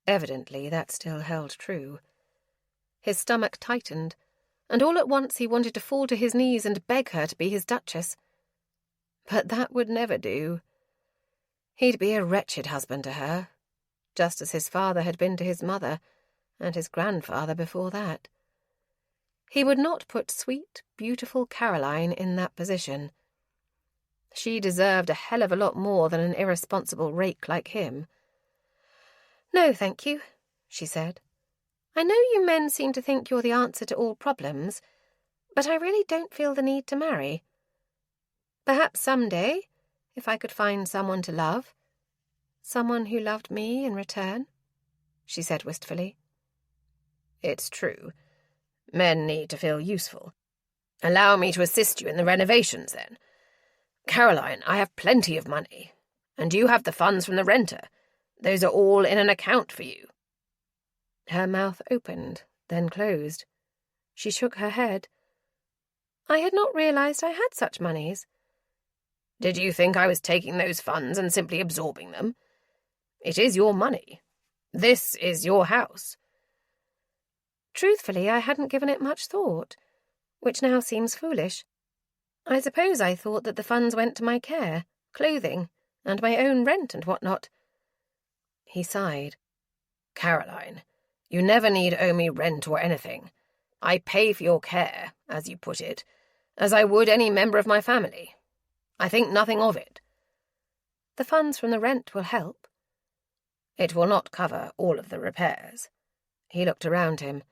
Evidently that still held true. His stomach tightened, and all at once he wanted to fall to his knees and beg her to be his Duchess. But that would never do. He'd be a wretched husband to her, just as his father had been to his mother, and his grandfather before that. He would not put sweet, beautiful Caroline in that position. She deserved a hell of a lot more than an irresponsible rake like him. "No, thank you," she said. "I know you men seem to think you're the answer to all problems, but I really don't feel the need to marry. Perhaps someday, if I could find someone to love, someone who loved me in return," she said wistfully. "It's true. Men need to feel useful. Allow me to assist you in the renovations, then. Caroline, I have plenty of money, and you have the funds from the renter. Those are all in an account for you." Her mouth opened, then closed. She shook her head. "I had not realized I had such moneys." "Did you think I was taking those funds and simply absorbing them? It is your money. This is your house." Truthfully, I hadn't given it much thought, which now seems foolish. I suppose I thought that the funds went to my care, clothing, and my own rent and what not. He sighed. "Caroline, you never need owe me rent or anything. I pay for your care, as you put it, as I would any member of my family. I think nothing of it." "The funds from the rent will help." "It will not cover all of the repairs." He looked around him.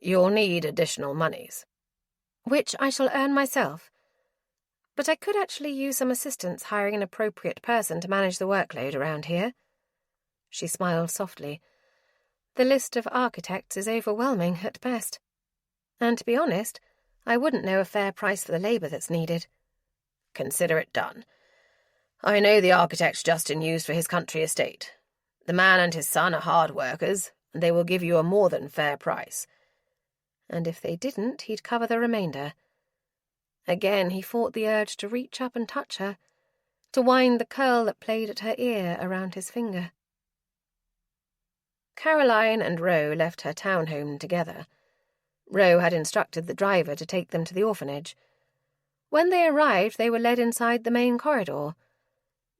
"You'll need additional monies." "Which I shall earn myself. But I could actually use some assistance hiring an appropriate person to manage the workload around here." She smiled softly. "The list of architects is overwhelming at best. And to be honest, I wouldn't know a fair price for the labour that's needed." "Consider it done. I know the architects Justin used for his country estate. The man and his son are hard workers, and they will give you a more than fair price." And if they didn't, he'd cover the remainder. Again he fought the urge to reach up and touch her, to wind the curl that played at her ear around his finger. Caroline and Roe left her town home together. Roe had instructed the driver to take them to the orphanage. When they arrived, they were led inside the main corridor.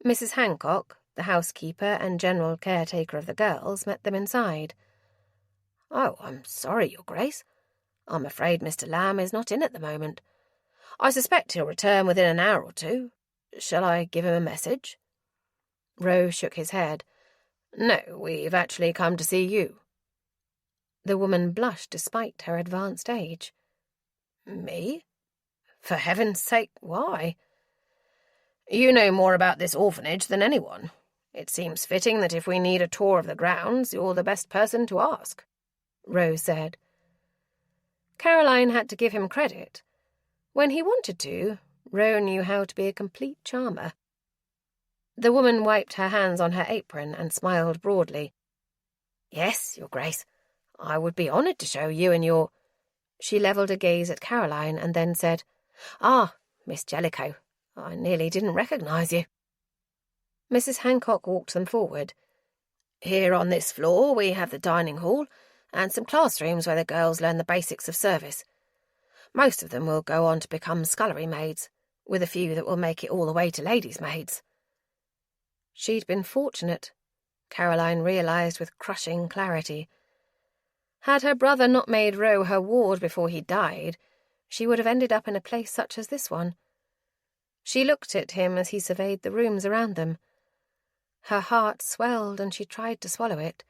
Mrs. Hancock, the housekeeper and general caretaker of the girls, met them inside. "Oh, I'm sorry, Your Grace. I'm afraid Mr. Lamb is not in at the moment. I suspect he'll return within an hour or two. Shall I give him a message?" Roe shook his head. "No, we've actually come to see you." The woman blushed despite her advanced age. "Me? For heaven's sake, why?" "You know more about this orphanage than anyone. It seems fitting that if we need a tour of the grounds, you're the best person to ask," Roe said. Caroline had to give him credit. When he wanted to, Roe knew how to be a complete charmer. The woman wiped her hands on her apron and smiled broadly. "Yes, Your Grace, I would be honoured to show you and your—" She levelled a gaze at Caroline and then said, "Ah, Miss Jellicoe, I nearly didn't recognise you." Mrs. Hancock walked them forward. "Here on this floor we have the dining hall and some classrooms where the girls learn the basics of service. Most of them will go on to become scullery maids, with a few that will make it all the way to ladies' maids." She'd been fortunate, Caroline realised with crushing clarity. Had her brother not made Roe her ward before he died, she would have ended up in a place such as this one. She looked at him as he surveyed the rooms around them. Her heart swelled and she tried to swallow it.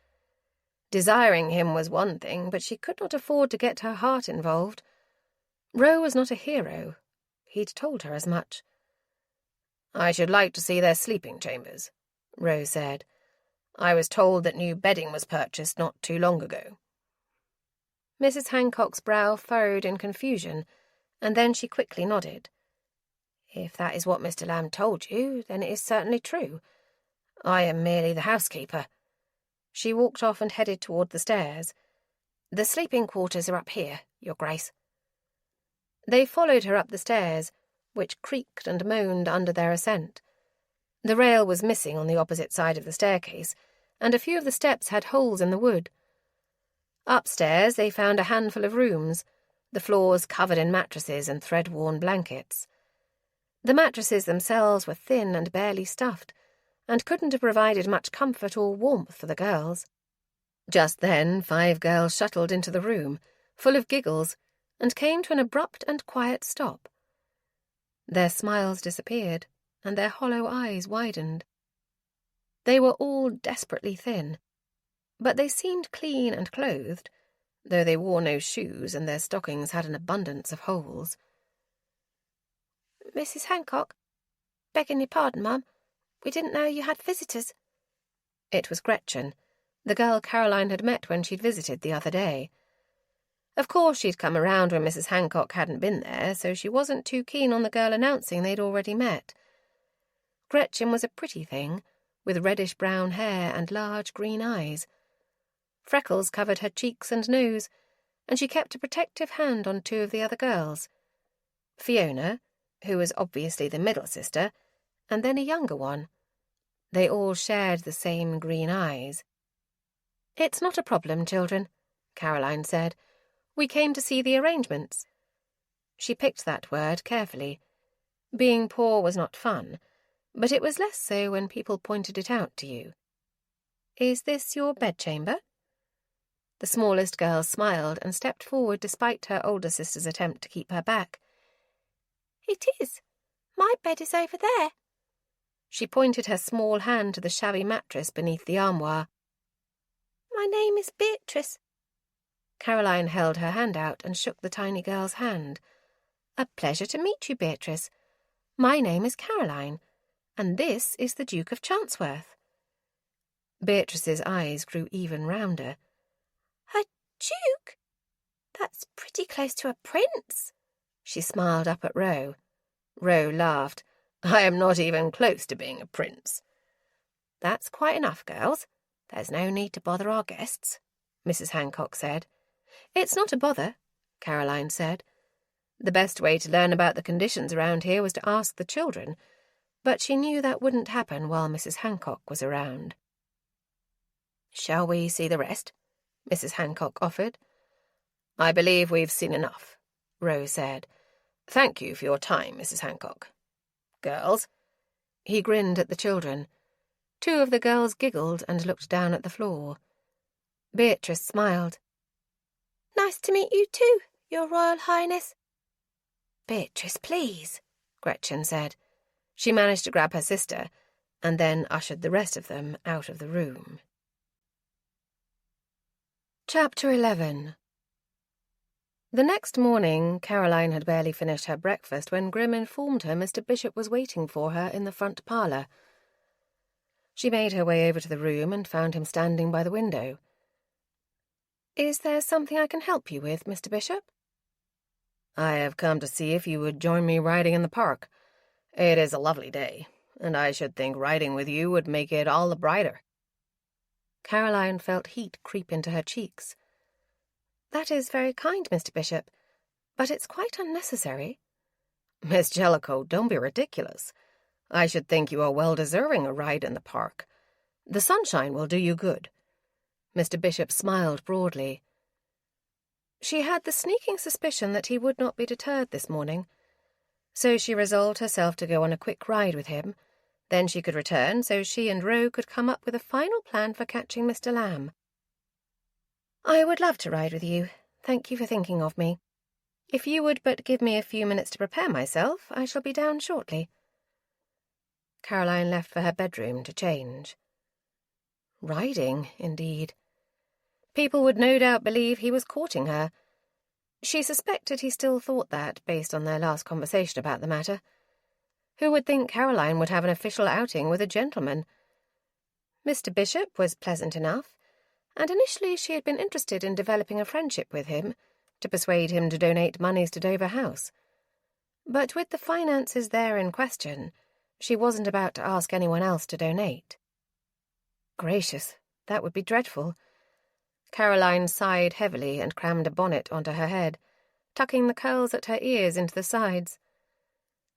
Desiring him was one thing, but she could not afford to get her heart involved. Roe was not a hero. He'd told her as much. "I should like to see their sleeping chambers," Roe said. "I was told that new bedding was purchased not too long ago." Mrs. Hancock's brow furrowed in confusion, and then she quickly nodded. "If that is what Mr. Lamb told you, then it is certainly true. I am merely the housekeeper." She walked off and headed toward the stairs. "The sleeping quarters are up here, Your Grace." They followed her up the stairs, which creaked and moaned under their ascent. The rail was missing on the opposite side of the staircase, and a few of the steps had holes in the wood. Upstairs they found a handful of rooms, the floors covered in mattresses and thread-worn blankets. The mattresses themselves were thin and barely stuffed, and couldn't have provided much comfort or warmth for the girls. Just then 5 girls shuttled into the room, full of giggles, and came to an abrupt and quiet stop. Their smiles disappeared, and their hollow eyes widened. They were all desperately thin, but they seemed clean and clothed, though they wore no shoes and their stockings had an abundance of holes. "Mrs. Hancock, begging your pardon, Mum, we didn't know you had visitors." It was Gretchen, the girl Caroline had met when she'd visited the other day. Of course she'd come around when Mrs. Hancock hadn't been there, so she wasn't too keen on the girl announcing they'd already met. Gretchen was a pretty thing, with reddish-brown hair and large green eyes. Freckles covered her cheeks and nose, and she kept a protective hand on 2 of the other girls. Fiona, who was obviously the middle sister, and then a younger one. They all shared the same green eyes. "It's not a problem, children," Caroline said. "We came to see the arrangements." She picked that word carefully. Being poor was not fun, but it was less so when people pointed it out to you. "Is this your bedchamber?" The smallest girl smiled and stepped forward despite her older sister's attempt to keep her back. "It is. My bed is over there." She pointed her small hand to the shabby mattress beneath the armoire. "My name is Beatrice." Caroline held her hand out and shook the tiny girl's hand. "A pleasure to meet you, Beatrice. My name is Caroline, and this is the Duke of Chancworth." Beatrice's eyes grew even rounder. "A duke? That's pretty close to a prince." She smiled up at Roe. Roe laughed. "I am not even close to being a prince." "That's quite enough, girls. There's no need to bother our guests," Mrs. Hancock said. "It's not a bother," Caroline said. The best way to learn about the conditions around here was to ask the children, but she knew that wouldn't happen while Mrs. Hancock was around. "Shall we see the rest?" Mrs. Hancock offered. "I believe we've seen enough," Roe said. "Thank you for your time, Mrs. Hancock. Girls?" He grinned at the children. 2 of the girls giggled and looked down at the floor. Beatrice smiled. "Nice to meet you too, Your Royal Highness." "Beatrice, please," Gretchen said. She managed to grab her sister, and then ushered the rest of them out of the room. Chapter 11. The next morning, Caroline had barely finished her breakfast when Grim informed her Mr. Bishop was waiting for her in the front parlour. She made her way over to the room and found him standing by the window. "Is there something I can help you with, Mr. Bishop?" "I have come to see if you would join me riding in the park. It is a lovely day, and I should think riding with you would make it all the brighter." Caroline felt heat creep into her cheeks. "That is very kind, Mr. Bishop, but it's quite unnecessary." "Miss Jellicoe, don't be ridiculous. I should think you are well deserving a ride in the park. The sunshine will do you good." Mr. Bishop smiled broadly. She had the sneaking suspicion that he would not be deterred this morning, so she resolved herself to go on a quick ride with him. Then she could return so she and Roe could come up with a final plan for catching Mr. Lamb. "I would love to ride with you. Thank you for thinking of me. If you would but give me a few minutes to prepare myself, I shall be down shortly." Caroline left for her bedroom to change. Riding, indeed. People would no doubt believe he was courting her. She suspected he still thought that, based on their last conversation about the matter. Who would think Caroline would have an official outing with a gentleman? Mr. Bishop was pleasant enough, and initially she had been interested in developing a friendship with him, to persuade him to donate monies to Dover House. But with the finances there in question, she wasn't about to ask anyone else to donate. Gracious, that would be dreadful. Caroline sighed heavily and crammed a bonnet onto her head, tucking the curls at her ears into the sides.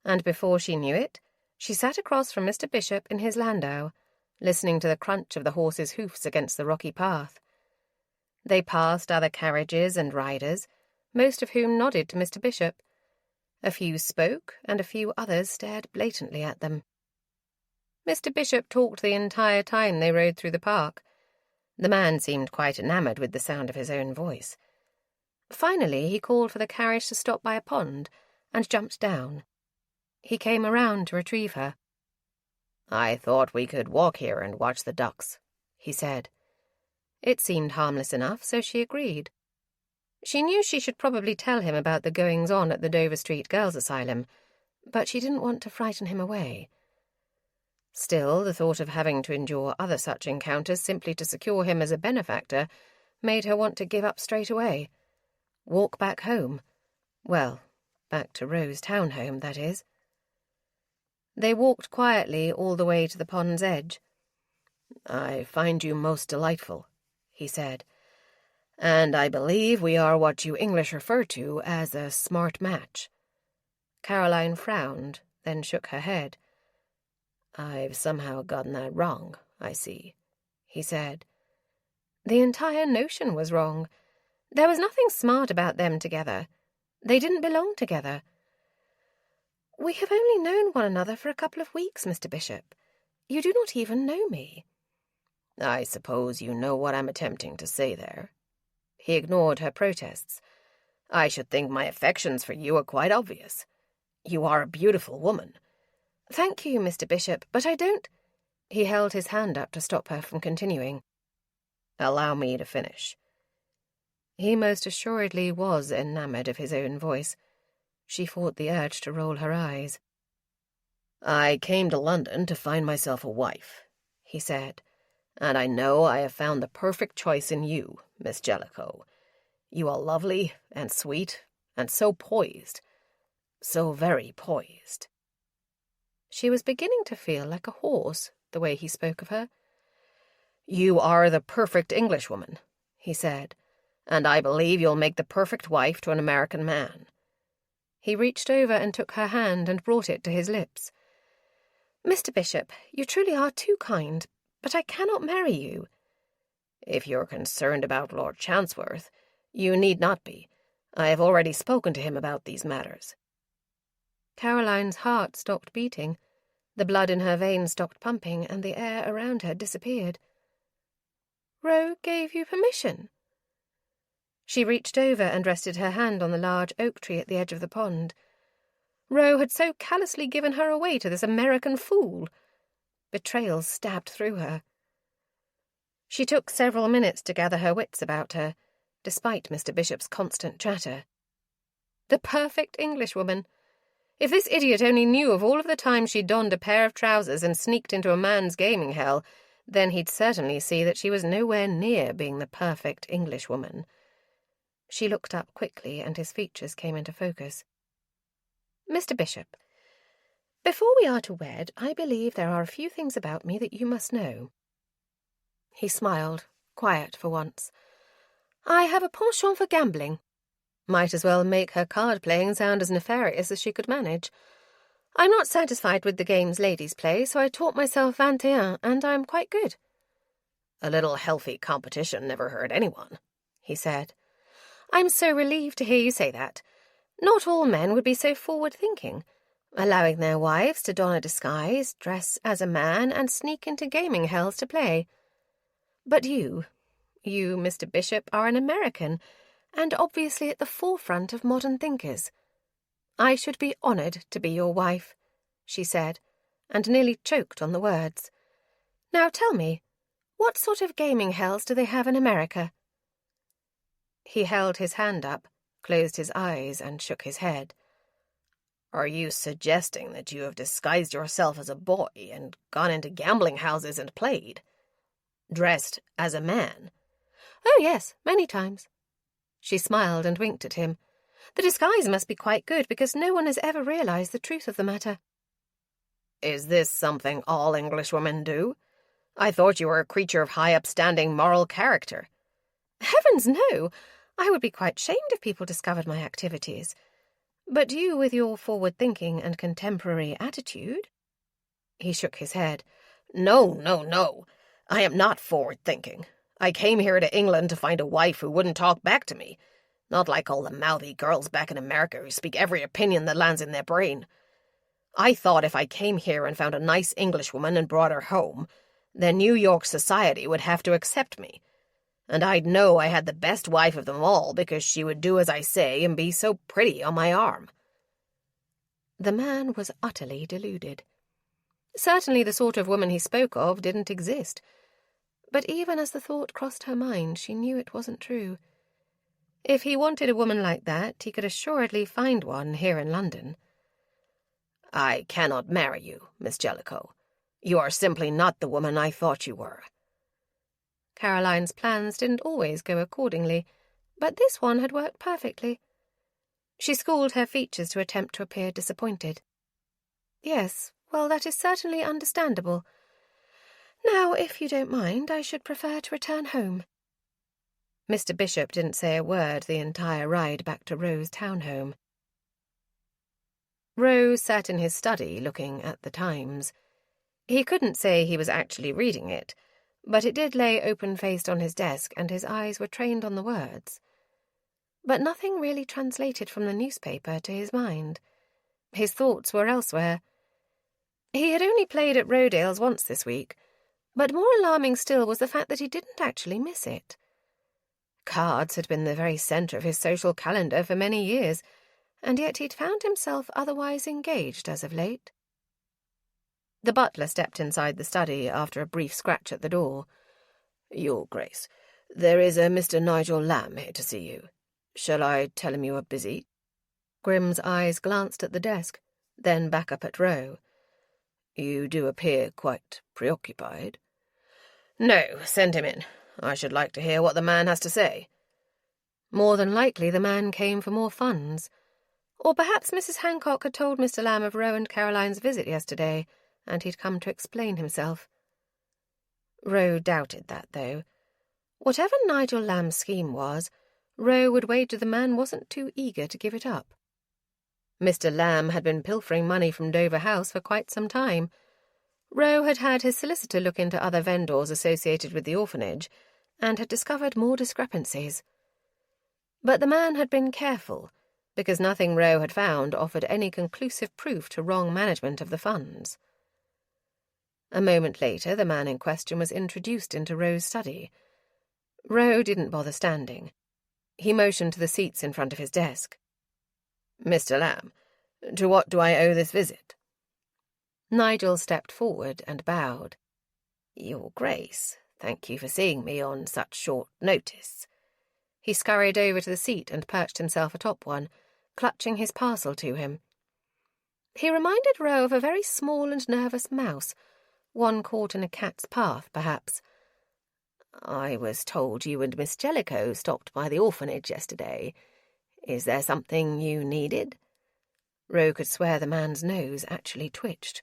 And before she knew it, she sat across from Mr. Bishop in his landau, listening to the crunch of the horse's hoofs against the rocky path. They passed other carriages and riders, most of whom nodded to Mr. Bishop. A few spoke, and a few others stared blatantly at them. Mr. Bishop talked the entire time they rode through the park. The man seemed quite enamoured with the sound of his own voice. Finally, he called for the carriage to stop by a pond, and jumped down. He came around to retrieve her. "I thought we could walk here and watch the ducks," he said. It seemed harmless enough, so she agreed. She knew she should probably tell him about the goings-on at the Dover Street Girls' Asylum, but she didn't want to frighten him away. Still, the thought of having to endure other such encounters simply to secure him as a benefactor made her want to give up straight away. Walk back home. Well, back to Rowe's town home, that is. They walked quietly all the way to the pond's edge. "I find you most delightful," he said, "and I believe we are what you English refer to as a smart match." Caroline frowned, then shook her head. "I've somehow gotten that wrong, I see," he said. The entire notion was wrong. There was nothing smart about them together. They didn't belong together. "We have only known one another for a couple of weeks, Mr. Bishop. You do not even know me." "I suppose you know what I'm attempting to say there." He ignored her protests. "I should think my affections for you are quite obvious. You are a beautiful woman." "Thank you, Mr. Bishop, but I don't—" He held his hand up to stop her from continuing. "Allow me to finish." He most assuredly was enamoured of his own voice. She fought the urge to roll her eyes. "I came to London to find myself a wife," he said, "and I know I have found the perfect choice in you, Miss Jellicoe. You are lovely and sweet and so poised, so very poised." She was beginning to feel like a horse, the way he spoke of her. "You are the perfect Englishwoman," he said, "and I believe you'll make the perfect wife to an American man." He reached over and took her hand and brought it to his lips. "Mr. Bishop, you truly are too kind, but I cannot marry you." "If you're concerned about Lord Chancworth, you need not be. I have already spoken to him about these matters." Caroline's heart stopped beating. The blood in her veins stopped pumping, and the air around her disappeared. "Rowe gave you permission?" She reached over and rested her hand on the large oak tree at the edge of the pond. Rowe had so callously given her away to this American fool. Betrayal stabbed through her. She took several minutes to gather her wits about her, despite Mr. Bishop's constant chatter. The perfect Englishwoman. If this idiot only knew of all of the times she donned a pair of trousers and sneaked into a man's gaming hell, then he'd certainly see that she was nowhere near being the perfect Englishwoman. She looked up quickly, and his features came into focus. "Mr. Bishop, before we are to wed, I believe there are a few things about me that you must know." He smiled, quiet for once. "I have a penchant for gambling." Might as well make her card-playing sound as nefarious as she could manage. "I'm not satisfied with the games ladies play, so I taught myself 21, and I'm quite good." "A little healthy competition never hurt anyone," he said. "I'm so relieved to hear you say that. Not all men would be so forward-thinking, allowing their wives to don a disguise, dress as a man, and sneak into gaming hells to play. But you, Mr. Bishop, are an American, and obviously at the forefront of modern thinkers. I should be honoured to be your wife," she said, and nearly choked on the words. "Now tell me, what sort of gaming hells do they have in America?" He held his hand up, closed his eyes, and shook his head. Are you suggesting that you have disguised yourself as a boy and gone into gambling houses and played? Dressed as a man? Oh, yes, many times. She smiled and winked at him. The disguise must be quite good, because no one has ever realized the truth of the matter. Is this something all Englishwomen do? I thought you were a creature of high upstanding moral character. Heavens, no! I would be quite shamed if people discovered my activities. But you, with your forward-thinking and contemporary attitude— He shook his head. No. I am not forward-thinking. I came here to England to find a wife who wouldn't talk back to me. Not like all the mouthy girls back in America who speak every opinion that lands in their brain. I thought if I came here and found a nice Englishwoman and brought her home, then New York society would have to accept me. And I'd know I had the best wife of them all because she would do as I say and be so pretty on my arm. The man was utterly deluded. Certainly the sort of woman he spoke of didn't exist. But even as the thought crossed her mind, she knew it wasn't true. If he wanted a woman like that, he could assuredly find one here in London. I cannot marry you, Miss Jellicoe. You are simply not the woman I thought you were. Caroline's plans didn't always go accordingly, but this one had worked perfectly. She schooled her features to attempt to appear disappointed. Yes, well, that is certainly understandable. Now, if you don't mind, I should prefer to return home. Mr. Bishop didn't say a word the entire ride back to Rowe's townhome. Rowe sat in his study looking at the Times. He couldn't say he was actually reading it, but it did lay open-faced on his desk and his eyes were trained on the words. But nothing really translated from the newspaper to his mind. His thoughts were elsewhere. He had only played at Rodale's once this week, but more alarming still was the fact that he didn't actually miss it. Cards had been the very centre of his social calendar for many years, and yet he'd found himself otherwise engaged as of late. The butler stepped inside the study after a brief scratch at the door. Your Grace, there is a Mr. Nigel Lamb here to see you. Shall I tell him you are busy? Grimm's eyes glanced at the desk, then back up at Rowe. You do appear quite preoccupied. No, send him in. I should like to hear what the man has to say. More than likely the man came for more funds. Or perhaps Mrs. Hancock had told Mr. Lamb of Rowe and Caroline's visit yesterday, and he'd come to explain himself. Rowe doubted that, though. Whatever Nigel Lamb's scheme was, Rowe would wager the man wasn't too eager to give it up. Mr. Lamb had been pilfering money from Dover House for quite some time. Rowe had had his solicitor look into other vendors associated with the orphanage, and had discovered more discrepancies. But the man had been careful, because nothing Rowe had found offered any conclusive proof to wrong management of the funds. A moment later, the man in question was introduced into Rowe's study. Rowe didn't bother standing. He motioned to the seats in front of his desk. Mr. Lamb, to what do I owe this visit? Nigel stepped forward and bowed. Your Grace, thank you for seeing me on such short notice. He scurried over to the seat and perched himself atop one, clutching his parcel to him. He reminded Rowe of a very small and nervous mouse, one caught in a cat's path, perhaps. I was told you and Miss Jellicoe stopped by the orphanage yesterday. Is there something you needed? Rowe could swear the man's nose actually twitched.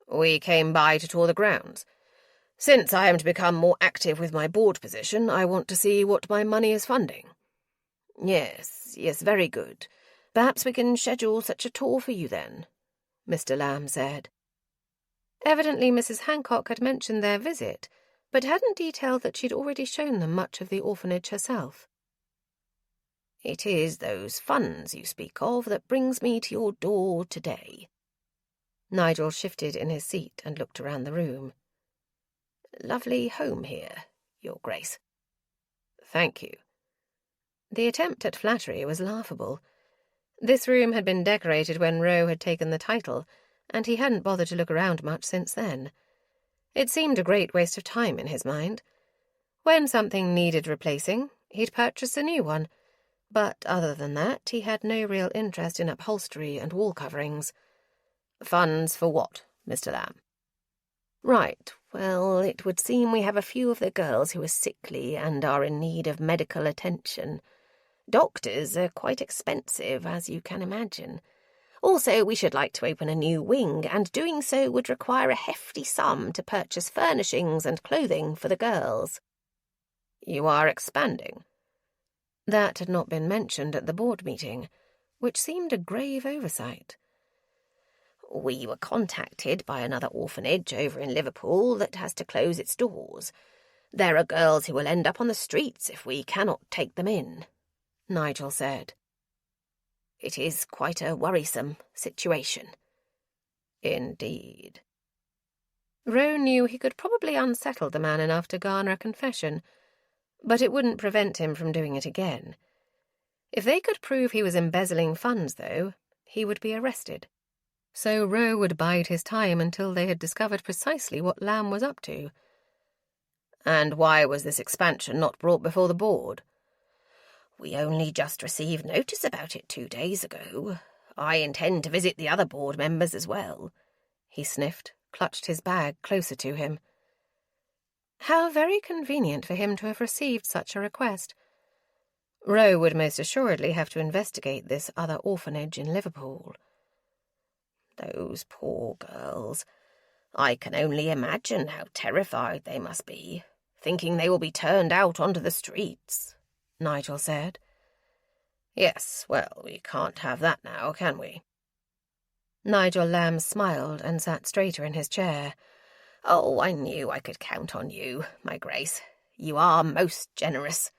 We came by to tour the grounds. Since I am to become more active with my board position, I want to see what my money is funding. Yes, very good. Perhaps we can schedule such a tour for you then, Mr. Lamb said. Evidently Mrs. Hancock had mentioned their visit, but hadn't detailed that she'd already shown them much of the orphanage herself. It is those funds you speak of that brings me to your door today. Nigel shifted in his seat and looked around the room. Lovely home here, Your Grace. Thank you. The attempt at flattery was laughable. This room had been decorated when Rowe had taken the title, and he hadn't bothered to look around much since then. It seemed a great waste of time in his mind. When something needed replacing, he'd purchase a new one, but other than that, he had no real interest in upholstery and wall coverings. Funds for what, Mr. Lamb? Right, well, it would seem we have a few of the girls who are sickly and are in need of medical attention. Doctors are quite expensive, as you can imagine. Also, we should like to open a new wing, and doing so would require a hefty sum to purchase furnishings and clothing for the girls. You are expanding? That had not been mentioned at the board meeting, which seemed a grave oversight. We were contacted by another orphanage over in Liverpool that has to close its doors. There are girls who will end up on the streets if we cannot take them in, Nigel said. It is quite a worrisome situation. Indeed. Roe knew he could probably unsettle the man enough to garner a confession, but it wouldn't prevent him from doing it again. If they could prove he was embezzling funds, though, he would be arrested. So Roe would bide his time until they had discovered precisely what Lamb was up to. And why was this expansion not brought before the board? We only just received notice about it 2 days ago. I intend to visit the other board members as well. He sniffed, clutched his bag closer to him. How very convenient for him to have received such a request. Roe would most assuredly have to investigate this other orphanage in Liverpool. Those poor girls. I can only imagine how terrified they must be, thinking they will be turned out onto the streets, Nigel said. Yes, well, we can't have that now, can we? Nigel Lamb smiled and sat straighter in his chair. Oh, I knew I could count on you, my Grace. You are most generous.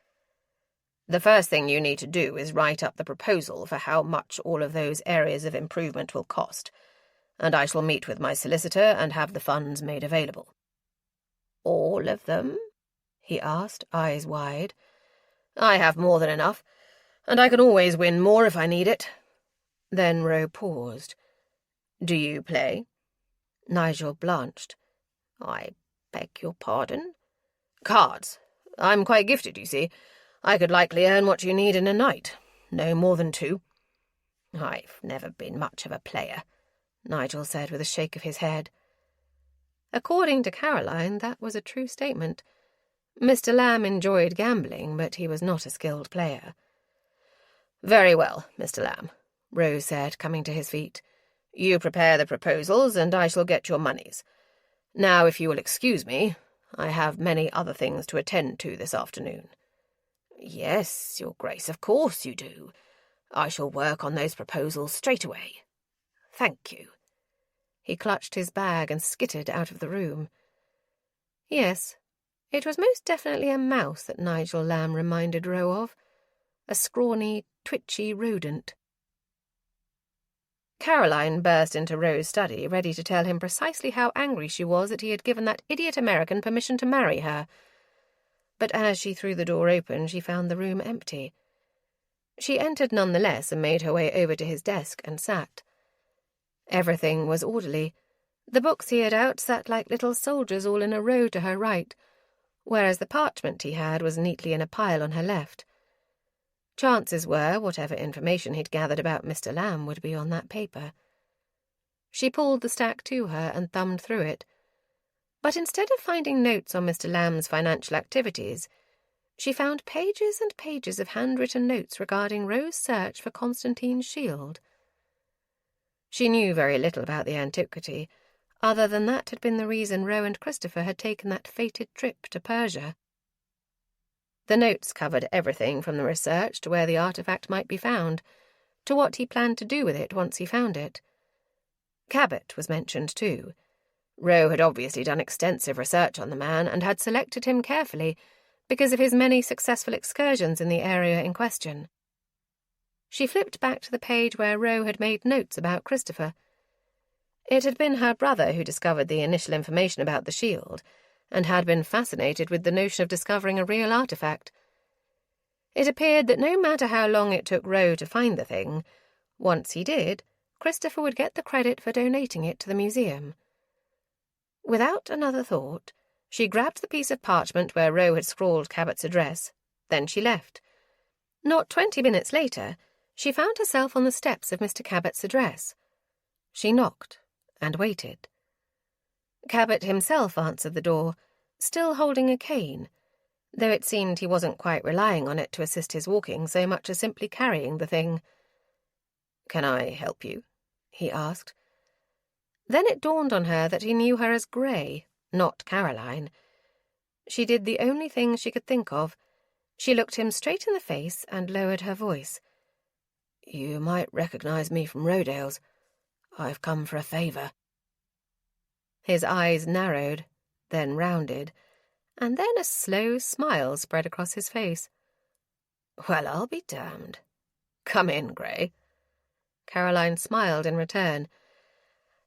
The first thing you need to do is write up the proposal for how much all of those areas of improvement will cost, and I shall meet with my solicitor and have the funds made available. All of them? He asked, eyes wide. I have more than enough, and I can always win more if I need it. Then Roe paused. Do you play? Nigel blanched. I beg your pardon? Cards. I'm quite gifted, you see. I could likely earn what you need in a night. No more than 2. I've never been much of a player, Nigel said with a shake of his head. According to Caroline, that was a true statement. Mr. Lamb enjoyed gambling, but he was not a skilled player. Very well, Mr. Lamb, Rose said, coming to his feet. You prepare the proposals, and I shall get your moneys. Now, if you will excuse me, I have many other things to attend to this afternoon. Yes, Your Grace, of course you do. I shall work on those proposals straight away. Thank you. He clutched his bag and skittered out of the room. Yes, it was most definitely a mouse that Nigel Lamb reminded Roe of. A scrawny, twitchy rodent. Caroline burst into Roe's study, ready to tell him precisely how angry she was that he had given that idiot American permission to marry her. But as she threw the door open, she found the room empty. She entered nonetheless and made her way over to his desk and sat. Everything was orderly. The books he had out sat like little soldiers all in a row to her right, whereas the parchment he had was neatly in a pile on her left. Chances were whatever information he'd gathered about Mr. Lamb would be on that paper. She pulled the stack to her and thumbed through it. But instead of finding notes on Mr. Lamb's financial activities, she found pages and pages of handwritten notes regarding Rose's search for Constantine's shield. She knew very little about the antiquity, other than that had been the reason Roe and Christopher had taken that fated trip to Persia. The notes covered everything from the research to where the artifact might be found, to what he planned to do with it once he found it. Cabot was mentioned too. Roe had obviously done extensive research on the man and had selected him carefully because of his many successful excursions in the area in question. She flipped back to the page where Roe had made notes about Christopher. It had been her brother who discovered the initial information about the shield, and had been fascinated with the notion of discovering a real artifact. It appeared that no matter how long it took Roe to find the thing, once he did, Christopher would get the credit for donating it to the museum. Without another thought, she grabbed the piece of parchment where Roe had scrawled Cabot's address, Then she left. Not 20 minutes later, she found herself on the steps of Mr. Cabot's address. She knocked and waited. Cabot himself answered the door, still holding a cane, though it seemed he wasn't quite relying on it to assist his walking so much as simply carrying the thing. "Can I help you?" he asked. Then it dawned on her that he knew her as Grey, not Caroline. She did the only thing she could think of. She looked him straight in the face and lowered her voice. "You might recognize me from Rodale's. I've come for a favor." His eyes narrowed, then rounded, and then a slow smile spread across his face. "Well, I'll be damned. Come in, Grey." Caroline smiled in return.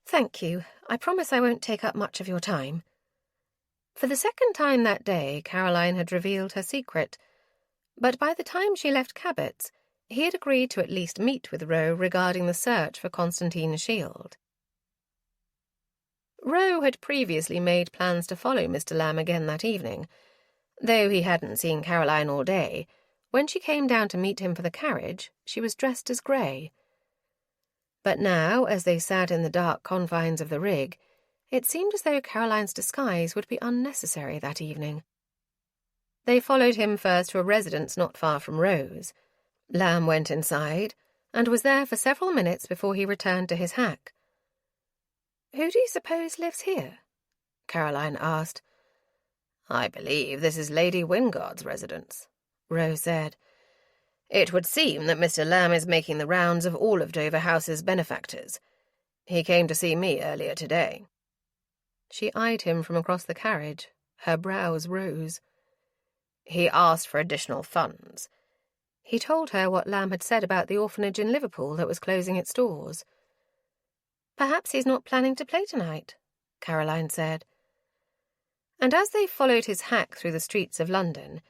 "Thank you. I promise I won't take up much of your time." For the second time that day, Caroline had revealed her secret, but by the time she left Cabot's, he had agreed to at least meet with Roe regarding the search for Constantine's shield. Roe had previously made plans to follow Mr. Lamb again that evening. Though he hadn't seen Caroline all day, when she came down to meet him for the carriage, she was dressed as Grey. But now, as they sat in the dark confines of the rig, it seemed as though Caroline's disguise would be unnecessary that evening. They followed him first to a residence not far from Roe's. Lamb went inside, and was there for several minutes before he returned to his hack. "Who do you suppose lives here?" Caroline asked. "I believe this is Lady Wingard's residence," Roe said. "It would seem that Mr. Lamb is making the rounds of all of Dover House's benefactors. He came to see me earlier today." She eyed him from across the carriage. Her brows rose. "He asked for additional funds." He told her what Lamb had said about the orphanage in Liverpool that was closing its doors. "Perhaps he's not planning to play tonight," Caroline said. And as they followed his hack through the streets of London,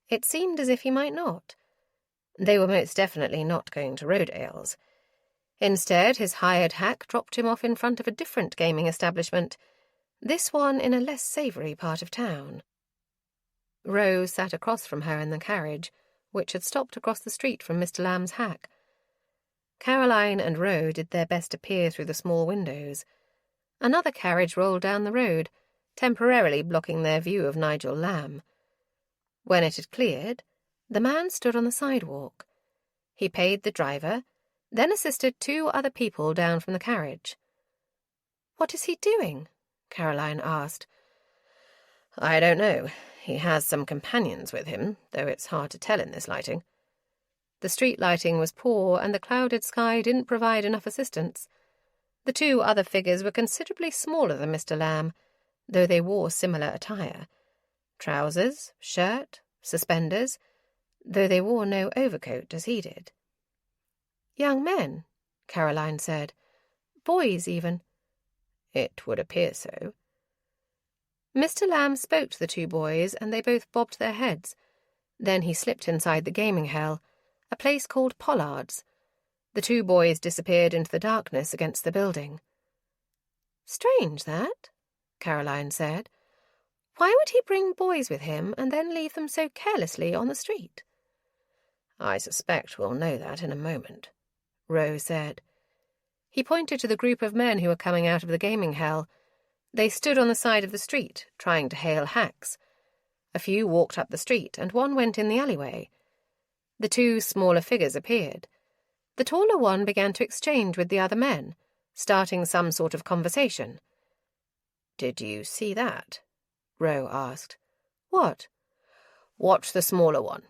it seemed as if he might not. They were most definitely not going to Rodale's. Instead, his hired hack dropped him off in front of a different gaming establishment, this one in a less savoury part of town. Roe sat across from her in the carriage, which had stopped across the street from Mr. Lamb's hack. Caroline and Roe did their best to peer through the small windows. Another carriage rolled down the road, temporarily blocking their view of Nigel Lamb. When it had cleared, the man stood on the sidewalk. He paid the driver, then assisted two other people down from the carriage. "What is he doing?" Caroline asked. "I don't know. He has some companions with him, though it's hard to tell in this lighting." The street lighting was poor, and the clouded sky didn't provide enough assistance. The two other figures were considerably smaller than Mr. Lamb, though they wore similar attire. Trousers, shirt, suspenders, though they wore no overcoat as he did. "Young men," Caroline said. "Boys, even." "It would appear so." Mr. Lamb spoke to the two boys, and they both bobbed their heads. Then he slipped inside the gaming hell, a place called Pollard's. The two boys disappeared into the darkness against the building. "Strange, that," Caroline said. "Why would he bring boys with him and then leave them so carelessly on the street?" "I suspect we'll know that in a moment," Roe said. He pointed to the group of men who were coming out of the gaming hell. They stood on the side of the street, trying to hail hacks. A few walked up the street, and one went in the alleyway. The two smaller figures appeared. The taller one began to exchange with the other men, starting some sort of conversation. "Did you see that?" Roe asked. "What?" "Watch the smaller one."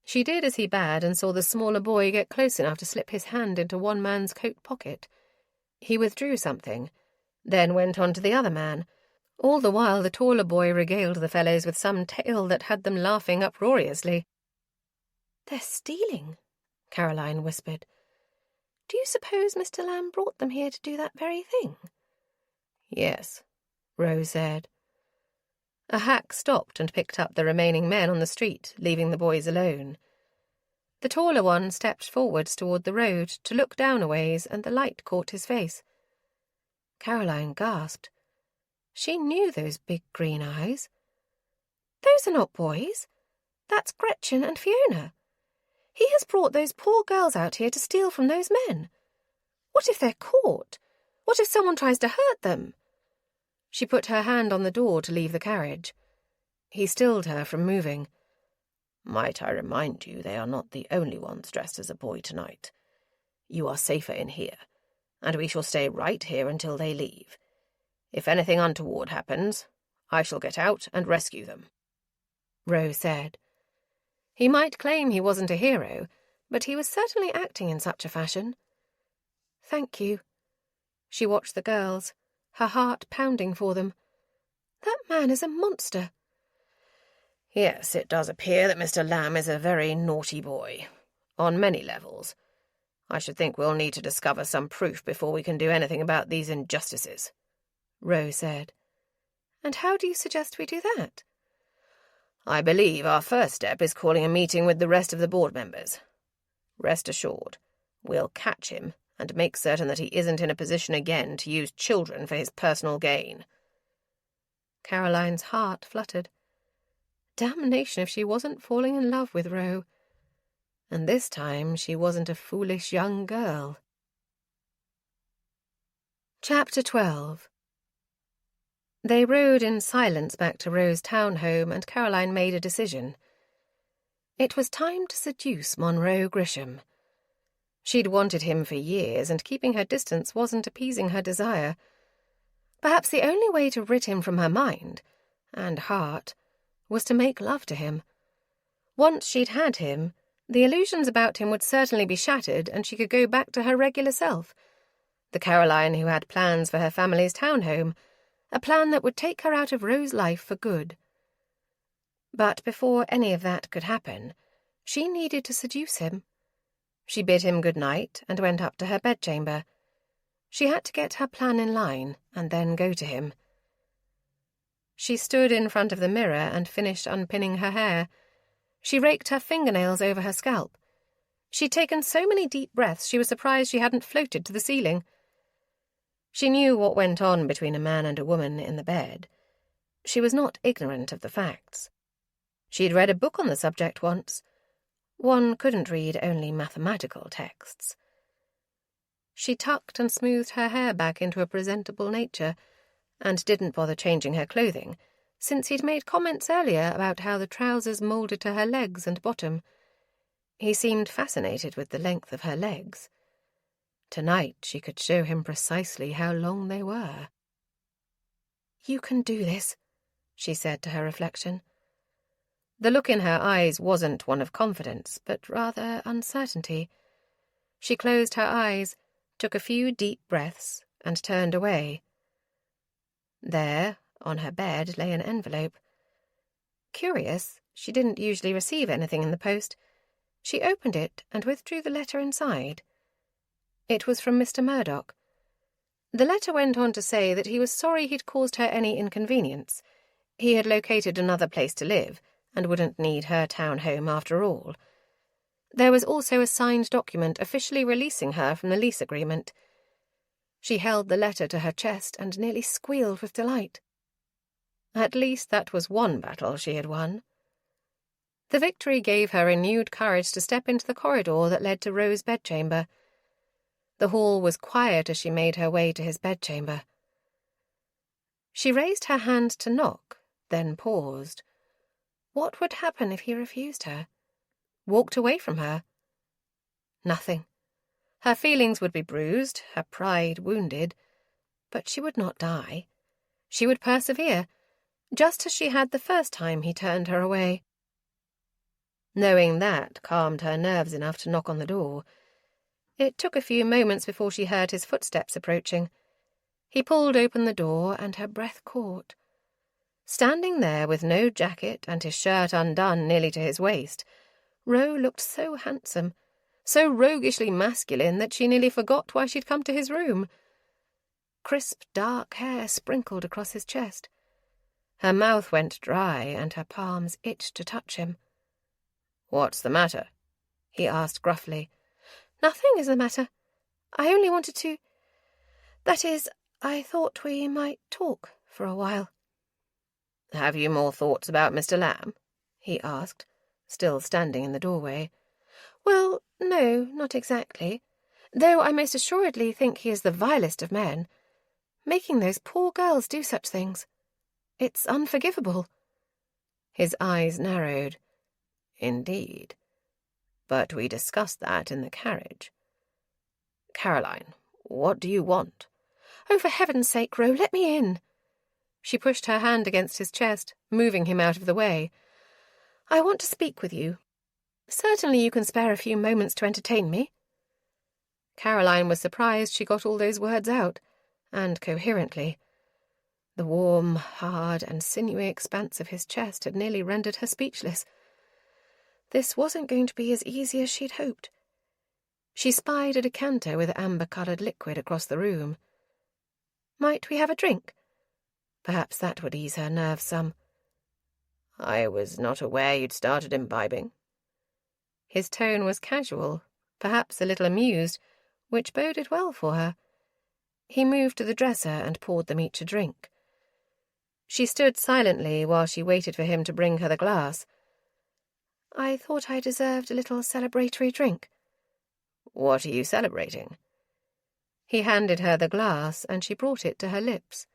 She did as he bade and saw the smaller boy get close enough to slip his hand into one man's coat pocket. He withdrew something, then went on to the other man. All the while the taller boy regaled the fellows with some tale that had them laughing uproariously. "They're stealing," Caroline whispered. "Do you suppose Mr. Lamb brought them here to do that very thing?" "Yes," Roe said. A hack stopped and picked up the remaining men on the street, leaving the boys alone. The taller one stepped forwards toward the road to look down a ways, and the light caught his face. Caroline gasped. She knew those big green eyes. "Those are not boys. That's Gretchen and Fiona. He has brought those poor girls out here to steal from those men. What if they're caught? What if someone tries to hurt them? She put her hand on the door to leave the carriage. He stilled her from moving. Might I remind you they are not the only ones dressed as a boy tonight. You are safer in here, and we shall stay right here until they leave. If anything untoward happens, I shall get out and rescue them," Rose said. He might claim he wasn't a hero, but he was certainly acting in such a fashion. "Thank you." She watched the girls, her heart pounding for them. That man is a monster. "Yes, it does appear that Mr. Lamb is a very naughty boy, on many levels. I should think we'll need to discover some proof before we can do anything about these injustices," Rose said. "And how do you suggest we do that?" "I believe our first step is calling a meeting with the rest of the board members. Rest assured, we'll catch him and make certain that he isn't in a position again to use children for his personal gain." Caroline's heart fluttered. Damnation if she wasn't falling in love with Roe. And this time she wasn't a foolish young girl. Chapter 12. They rode in silence back to Roe's town home, and Caroline made a decision. It was time to seduce Monroe Grisham. She'd wanted him for years, and keeping her distance wasn't appeasing her desire. Perhaps the only way to rid him from her mind, and heart, was to make love to him. Once she'd had him, the illusions about him would certainly be shattered, and she could go back to her regular self, the Caroline who had plans for her family's townhome, a plan that would take her out of Roe's life for good. But before any of that could happen, she needed to seduce him. She bid him good night and went up to her bedchamber. She had to get her plan in line and then go to him. She stood in front of the mirror and finished unpinning her hair. She raked her fingernails over her scalp. She'd taken so many deep breaths she was surprised she hadn't floated to the ceiling. She knew what went on between a man and a woman in the bed. She was not ignorant of the facts. She'd read a book on the subject once. One couldn't read only mathematical texts. She tucked and smoothed her hair back into a presentable nature, and didn't bother changing her clothing, since he'd made comments earlier about how the trousers moulded to her legs and bottom. He seemed fascinated with the length of her legs. Tonight she could show him precisely how long they were. "You can do this," she said to her reflection. The look in her eyes wasn't one of confidence, but rather uncertainty. She closed her eyes, took a few deep breaths, and turned away. There, on her bed, lay an envelope. Curious, she didn't usually receive anything in the post. She opened it and withdrew the letter inside. It was from Mr. Murdoch. The letter went on to say that he was sorry he'd caused her any inconvenience. He had located another place to live, and wouldn't need her town home after all. There was also a signed document officially releasing her from the lease agreement. She held the letter to her chest and nearly squealed with delight. At least that was one battle she had won. The victory gave her renewed courage to step into the corridor that led to Roe's bedchamber. The hall was quiet as she made her way to his bedchamber. She raised her hand to knock, then paused. What would happen if he refused her? Walked away from her? Nothing. Her feelings would be bruised, her pride wounded, but she would not die. She would persevere, just as she had the first time he turned her away. Knowing that calmed her nerves enough to knock on the door. It took a few moments before she heard his footsteps approaching. He pulled open the door, and her breath caught. Standing there with no jacket and his shirt undone nearly to his waist, Roe looked so handsome, so roguishly masculine that she nearly forgot why she'd come to his room. Crisp, dark hair sprinkled across his chest. Her mouth went dry, and her palms itched to touch him. "What's the matter?" he asked gruffly. "Nothing is the matter. I only wanted to... That is, I thought we might talk for a while." "Have you more thoughts about Mr. Lamb?" he asked, still standing in the doorway. "Well, no, not exactly. Though I most assuredly think he is the vilest of men. Making those poor girls do such things. It's unforgivable." His eyes narrowed. "Indeed. But we discussed that in the carriage. Caroline, what do you want?" "Oh, for heaven's sake, Ro, let me in." She pushed her hand against his chest, moving him out of the way. "I want to speak with you. Certainly you can spare a few moments to entertain me." Caroline was surprised she got all those words out, and coherently. The warm, hard, and sinewy expanse of his chest had nearly rendered her speechless. This wasn't going to be as easy as she'd hoped. She spied a decanter with amber-coloured liquid across the room. "Might we have a drink?" Perhaps that would ease her nerves some. "I was not aware you'd started imbibing." His tone was casual, perhaps a little amused, which boded well for her. He moved to the dresser and poured them each a drink. She stood silently while she waited for him to bring her the glass. "I thought I deserved a little celebratory drink." "What are you celebrating?" He handed her the glass, and she brought it to her lips.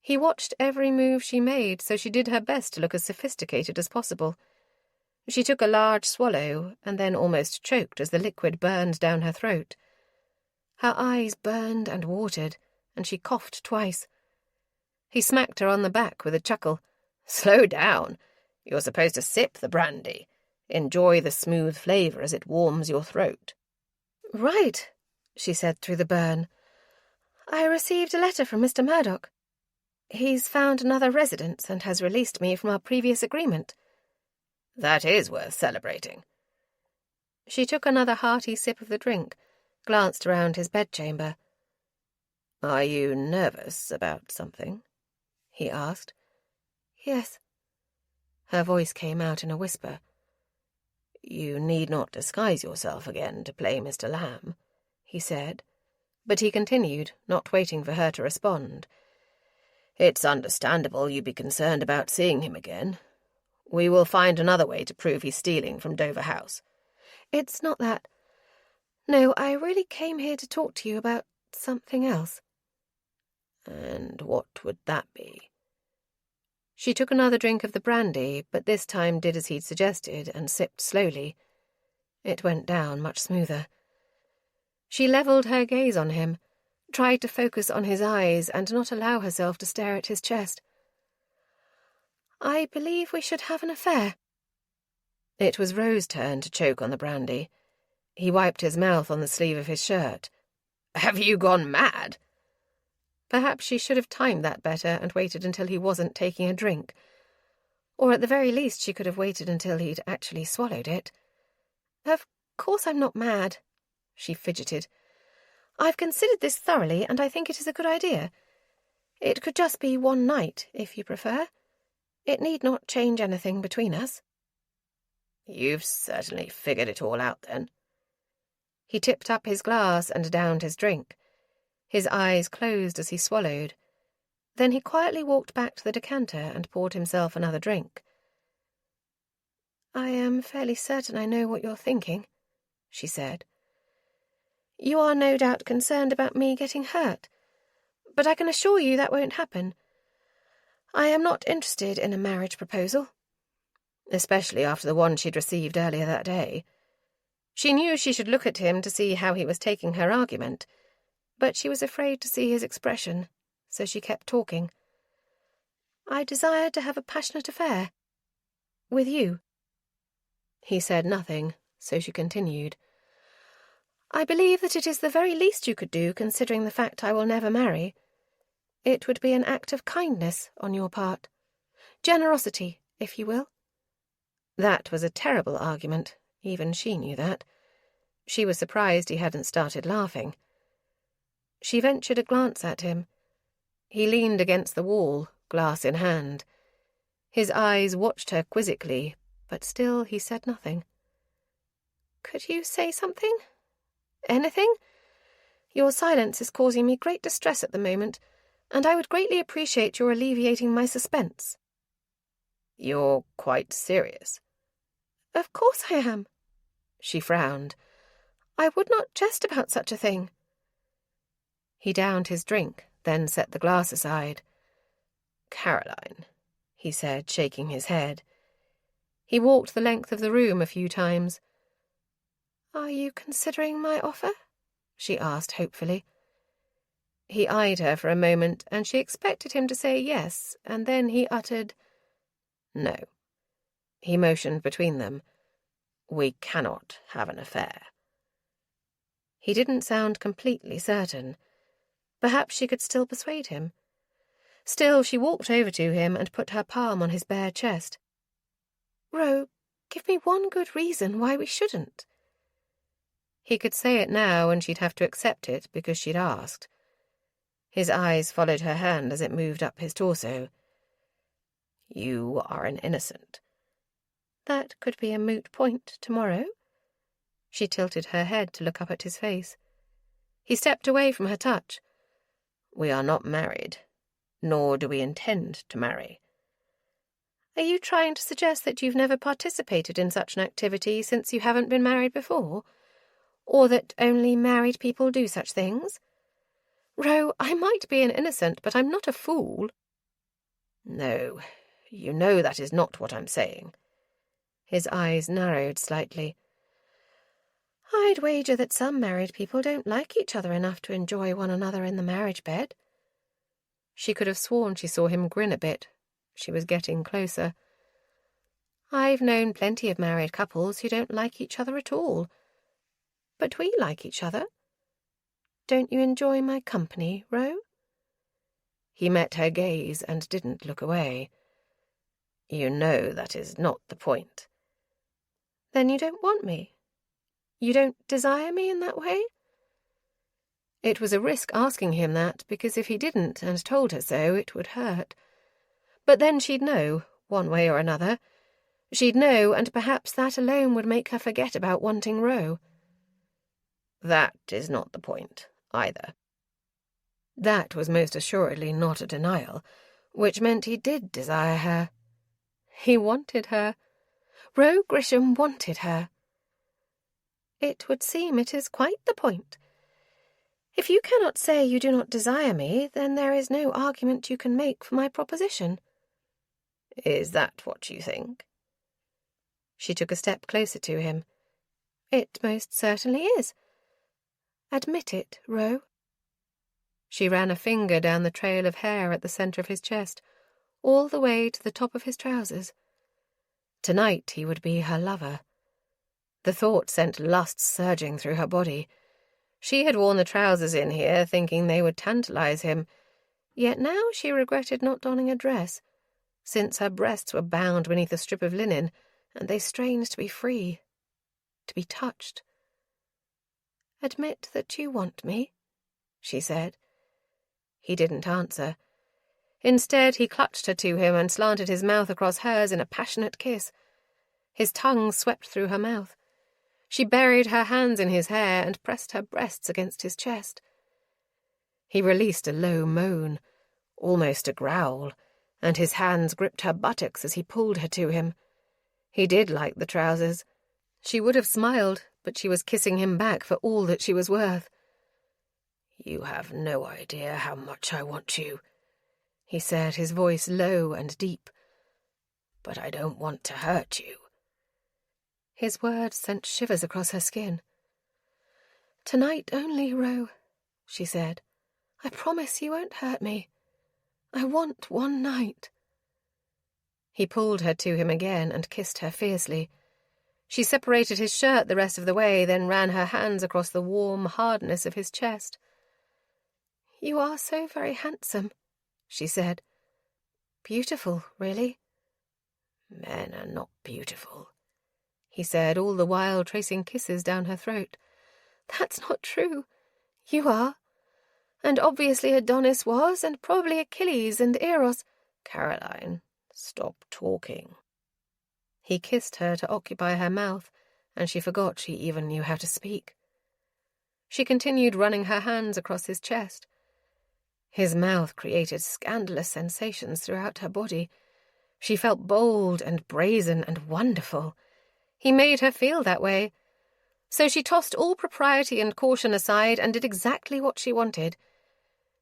He watched every move she made, so she did her best to look as sophisticated as possible. She took a large swallow, and then almost choked as the liquid burned down her throat. Her eyes burned and watered, and she coughed twice. He smacked her on the back with a chuckle. "Slow down. You're supposed to sip the brandy. Enjoy the smooth flavour as it warms your throat." "Right," she said through the burn. "I received a letter from Mr. Murdoch. He's found another residence and has released me from our previous agreement." "That is worth celebrating." She took another hearty sip of the drink, glanced around his bedchamber. "Are you nervous about something?" he asked. "Yes." Her voice came out in a whisper. "You need not disguise yourself again to play Mr. Lamb," he said, but he continued, not waiting for her to respond. "It's understandable you'd be concerned about seeing him again. We will find another way to prove he's stealing from Dover House." "It's not that. No, I really came here to talk to you about something else." "And what would that be?" She took another drink of the brandy, but this time did as he'd suggested and sipped slowly. It went down much smoother. She levelled her gaze on him, tried to focus on his eyes and not allow herself to stare at his chest. "I believe we should have an affair." It was Ro's turn to choke on the brandy. He wiped his mouth on the sleeve of his shirt. "Have you gone mad?" Perhaps she should have timed that better and waited until he wasn't taking a drink. Or at the very least she could have waited until he'd actually swallowed it. "Of course I'm not mad," she fidgeted. "I've considered this thoroughly, and I think it is a good idea. It could just be one night, if you prefer. It need not change anything between us." "You've certainly figured it all out, then." He tipped up his glass and downed his drink. His eyes closed as he swallowed. Then he quietly walked back to the decanter and poured himself another drink. "I am fairly certain I know what you're thinking," she said. "You are no doubt concerned about me getting hurt, but I can assure you that won't happen. I am not interested in a marriage proposal." Especially after the one she'd received earlier that day. She knew she should look at him to see how he was taking her argument, but she was afraid to see his expression, so she kept talking. "I desired to have a passionate affair. With you." He said nothing, so she continued. "I believe that it is the very least you could do, considering the fact I will never marry. It would be an act of kindness on your part. Generosity, if you will." That was a terrible argument. Even she knew that. She was surprised he hadn't started laughing. She ventured a glance at him. He leaned against the wall, glass in hand. His eyes watched her quizzically, but still he said nothing. "Could you say something? Anything? Your silence is causing me great distress at the moment, and I would greatly appreciate your alleviating my suspense." "You're quite serious?" Of course I am. She frowned. I would not jest about such a thing. He downed his drink, then set the glass aside. Caroline, he said, shaking his head. He walked the length of the room a few times. Are you considering my offer? She asked hopefully. He eyed her for a moment, and she expected him to say yes, and then he uttered, No. He motioned between them. We cannot have an affair. He didn't sound completely certain. Perhaps she could still persuade him. Still, she walked over to him and put her palm on his bare chest. Ro, give me one good reason why we shouldn't. He could say it now, and she'd have to accept it because she'd asked. His eyes followed her hand as it moved up his torso. You are an innocent. That could be a moot point tomorrow. She tilted her head to look up at his face. He stepped away from her touch. We are not married, nor do we intend to marry. Are you trying to suggest that you've never participated in such an activity since you haven't been married before? Or that only married people do such things? Ro, I might be an innocent, but I'm not a fool. No, you know that is not what I'm saying. His eyes narrowed slightly. I'd wager that some married people don't like each other enough to enjoy one another in the marriage bed. She could have sworn she saw him grin a bit. She was getting closer. I've known plenty of married couples who don't like each other at all. But we like each other. Don't you enjoy my company, Ro? He met her gaze and didn't look away. You know that is not the point. Then you don't want me? You don't desire me in that way? It was a risk asking him that, because if he didn't and told her so, it would hurt. But then she'd know, one way or another. She'd know, and perhaps that alone would make her forget about wanting Ro. That is not the point, either. That was most assuredly not a denial, which meant he did desire her. He wanted her. Ro Grisham wanted her. It would seem it is quite the point. If you cannot say you do not desire me, then there is no argument you can make for my proposition. Is that what you think? She took a step closer to him. It most certainly is. Admit it, Ro. She ran a finger down the trail of hair at the centre of his chest, all the way to the top of his trousers. Tonight he would be her lover. The thought sent lust surging through her body. She had worn the trousers in here, thinking they would tantalize him, yet now she regretted not donning a dress, since her breasts were bound beneath a strip of linen, and they strained to be free, to be touched. Admit that you want me, she said. He didn't answer. Instead, he clutched her to him and slanted his mouth across hers in a passionate kiss. His tongue swept through her mouth. She buried her hands in his hair and pressed her breasts against his chest. He released a low moan, almost a growl, and his hands gripped her buttocks as he pulled her to him. He did like the trousers. She would have smiled, but she was kissing him back for all that she was worth. You have no idea how much I want you, he said, his voice low and deep. But I don't want to hurt you. His words sent shivers across her skin. Tonight only, Ro, she said. I promise you won't hurt me. I want one night. He pulled her to him again and kissed her fiercely. She separated his shirt the rest of the way, then ran her hands across the warm hardness of his chest. You are so very handsome, she said. Beautiful, really. Men are not beautiful, he said, all the while tracing kisses down her throat. That's not true. You are. And obviously Adonis was, and probably Achilles and Eros. Caroline, stop talking. He kissed her to occupy her mouth, and she forgot she even knew how to speak. She continued running her hands across his chest. His mouth created scandalous sensations throughout her body. She felt bold and brazen and wonderful. He made her feel that way. So she tossed all propriety and caution aside and did exactly what she wanted.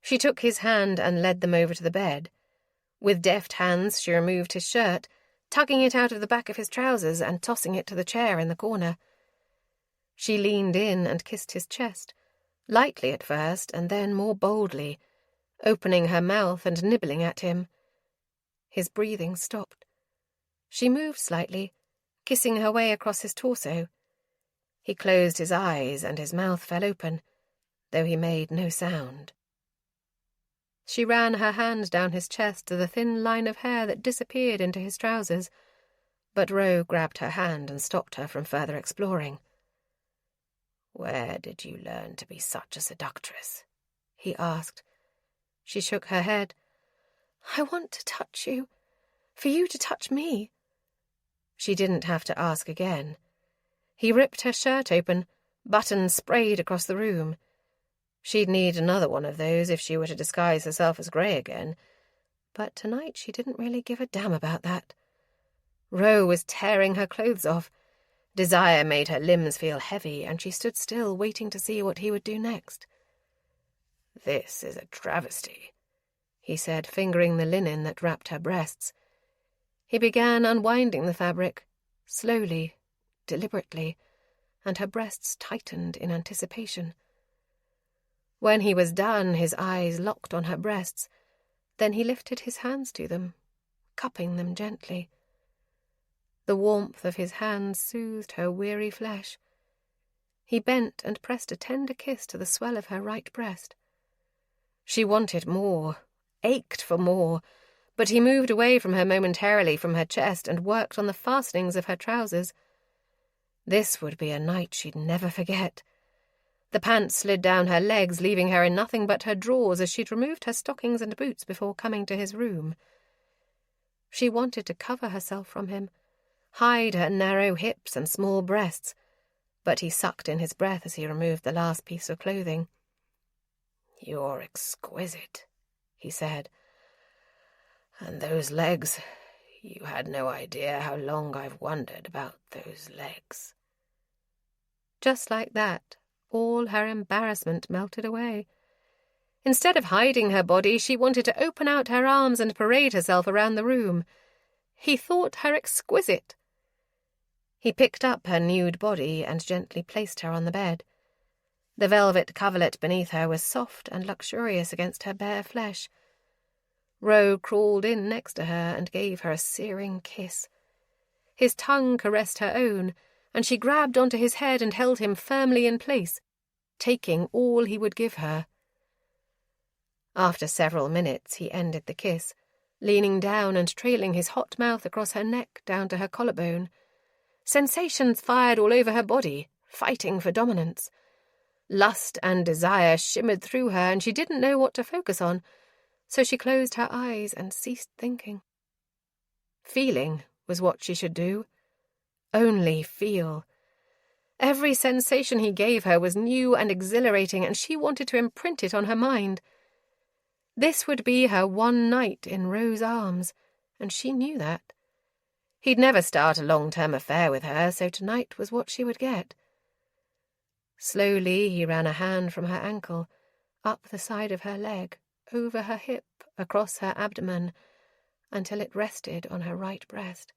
She took his hand and led them over to the bed. With deft hands she removed his shirt, tugging it out of the back of his trousers and tossing it to the chair in the corner. She leaned in and kissed his chest, lightly at first and then more boldly, opening her mouth and nibbling at him. His breathing stopped. She moved slightly, kissing her way across his torso. He closed his eyes and his mouth fell open, though he made no sound. She ran her hand down his chest to the thin line of hair that disappeared into his trousers, but Ro grabbed her hand and stopped her from further exploring. "Where did you learn to be such a seductress?" he asked. She shook her head. "I want to touch you, for you to touch me." She didn't have to ask again. He ripped her shirt open, buttons sprayed across the room. She'd need another one of those if she were to disguise herself as Grey again, but tonight she didn't really give a damn about that. Ro was tearing her clothes off. Desire made her limbs feel heavy, and she stood still, waiting to see what he would do next. "This is a travesty," he said, fingering the linen that wrapped her breasts. He began unwinding the fabric, slowly, deliberately, and her breasts tightened in anticipation. When he was done, his eyes locked on her breasts. Then he lifted his hands to them, cupping them gently. The warmth of his hands soothed her weary flesh. He bent and pressed a tender kiss to the swell of her right breast. She wanted more, ached for more, but he moved away from her momentarily from her chest and worked on the fastenings of her trousers. This would be a night she'd never forget. The pants slid down her legs, leaving her in nothing but her drawers as she'd removed her stockings and boots before coming to his room. She wanted to cover herself from him, hide her narrow hips and small breasts, but he sucked in his breath as he removed the last piece of clothing. "You're exquisite," he said. "And those legs, you had no idea how long I've wondered about those legs." Just like that, all her embarrassment melted away. Instead of hiding her body, she wanted to open out her arms and parade herself around the room. He thought her exquisite. He picked up her nude body and gently placed her on the bed. The velvet coverlet beneath her was soft and luxurious against her bare flesh. Ro crawled in next to her and gave her a searing kiss. His tongue caressed her own, and she grabbed onto his head and held him firmly in place, taking all he would give her. After several minutes, he ended the kiss, leaning down and trailing his hot mouth across her neck down to her collarbone. Sensations fired all over her body, fighting for dominance. Lust and desire shimmered through her, and she didn't know what to focus on, so she closed her eyes and ceased thinking. Feeling was what she should do. Only feel. Every sensation he gave her was new and exhilarating, and she wanted to imprint it on her mind. This would be her one night in Ro's arms, and she knew that. He'd never start a long-term affair with her, so tonight was what she would get. Slowly he ran a hand from her ankle, up the side of her leg, over her hip, across her abdomen, until it rested on her right breast.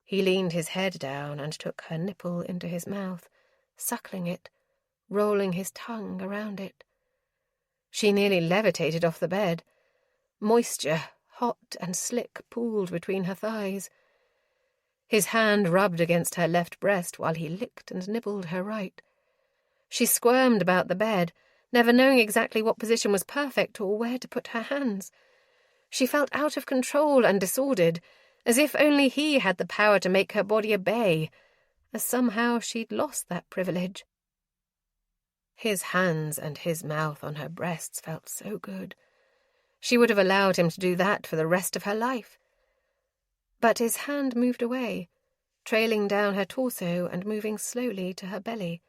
He leaned his head down and took her nipple into his mouth, suckling it, rolling his tongue around it. She nearly levitated off the bed. Moisture, hot and slick, pooled between her thighs. His hand rubbed against her left breast while he licked and nibbled her right. She squirmed about the bed, never knowing exactly what position was perfect or where to put her hands. She felt out of control and disordered, as if only he had the power to make her body obey, as somehow she'd lost that privilege. His hands and his mouth on her breasts felt so good. She would have allowed him to do that for the rest of her life. But his hand moved away, trailing down her torso and moving slowly to her belly.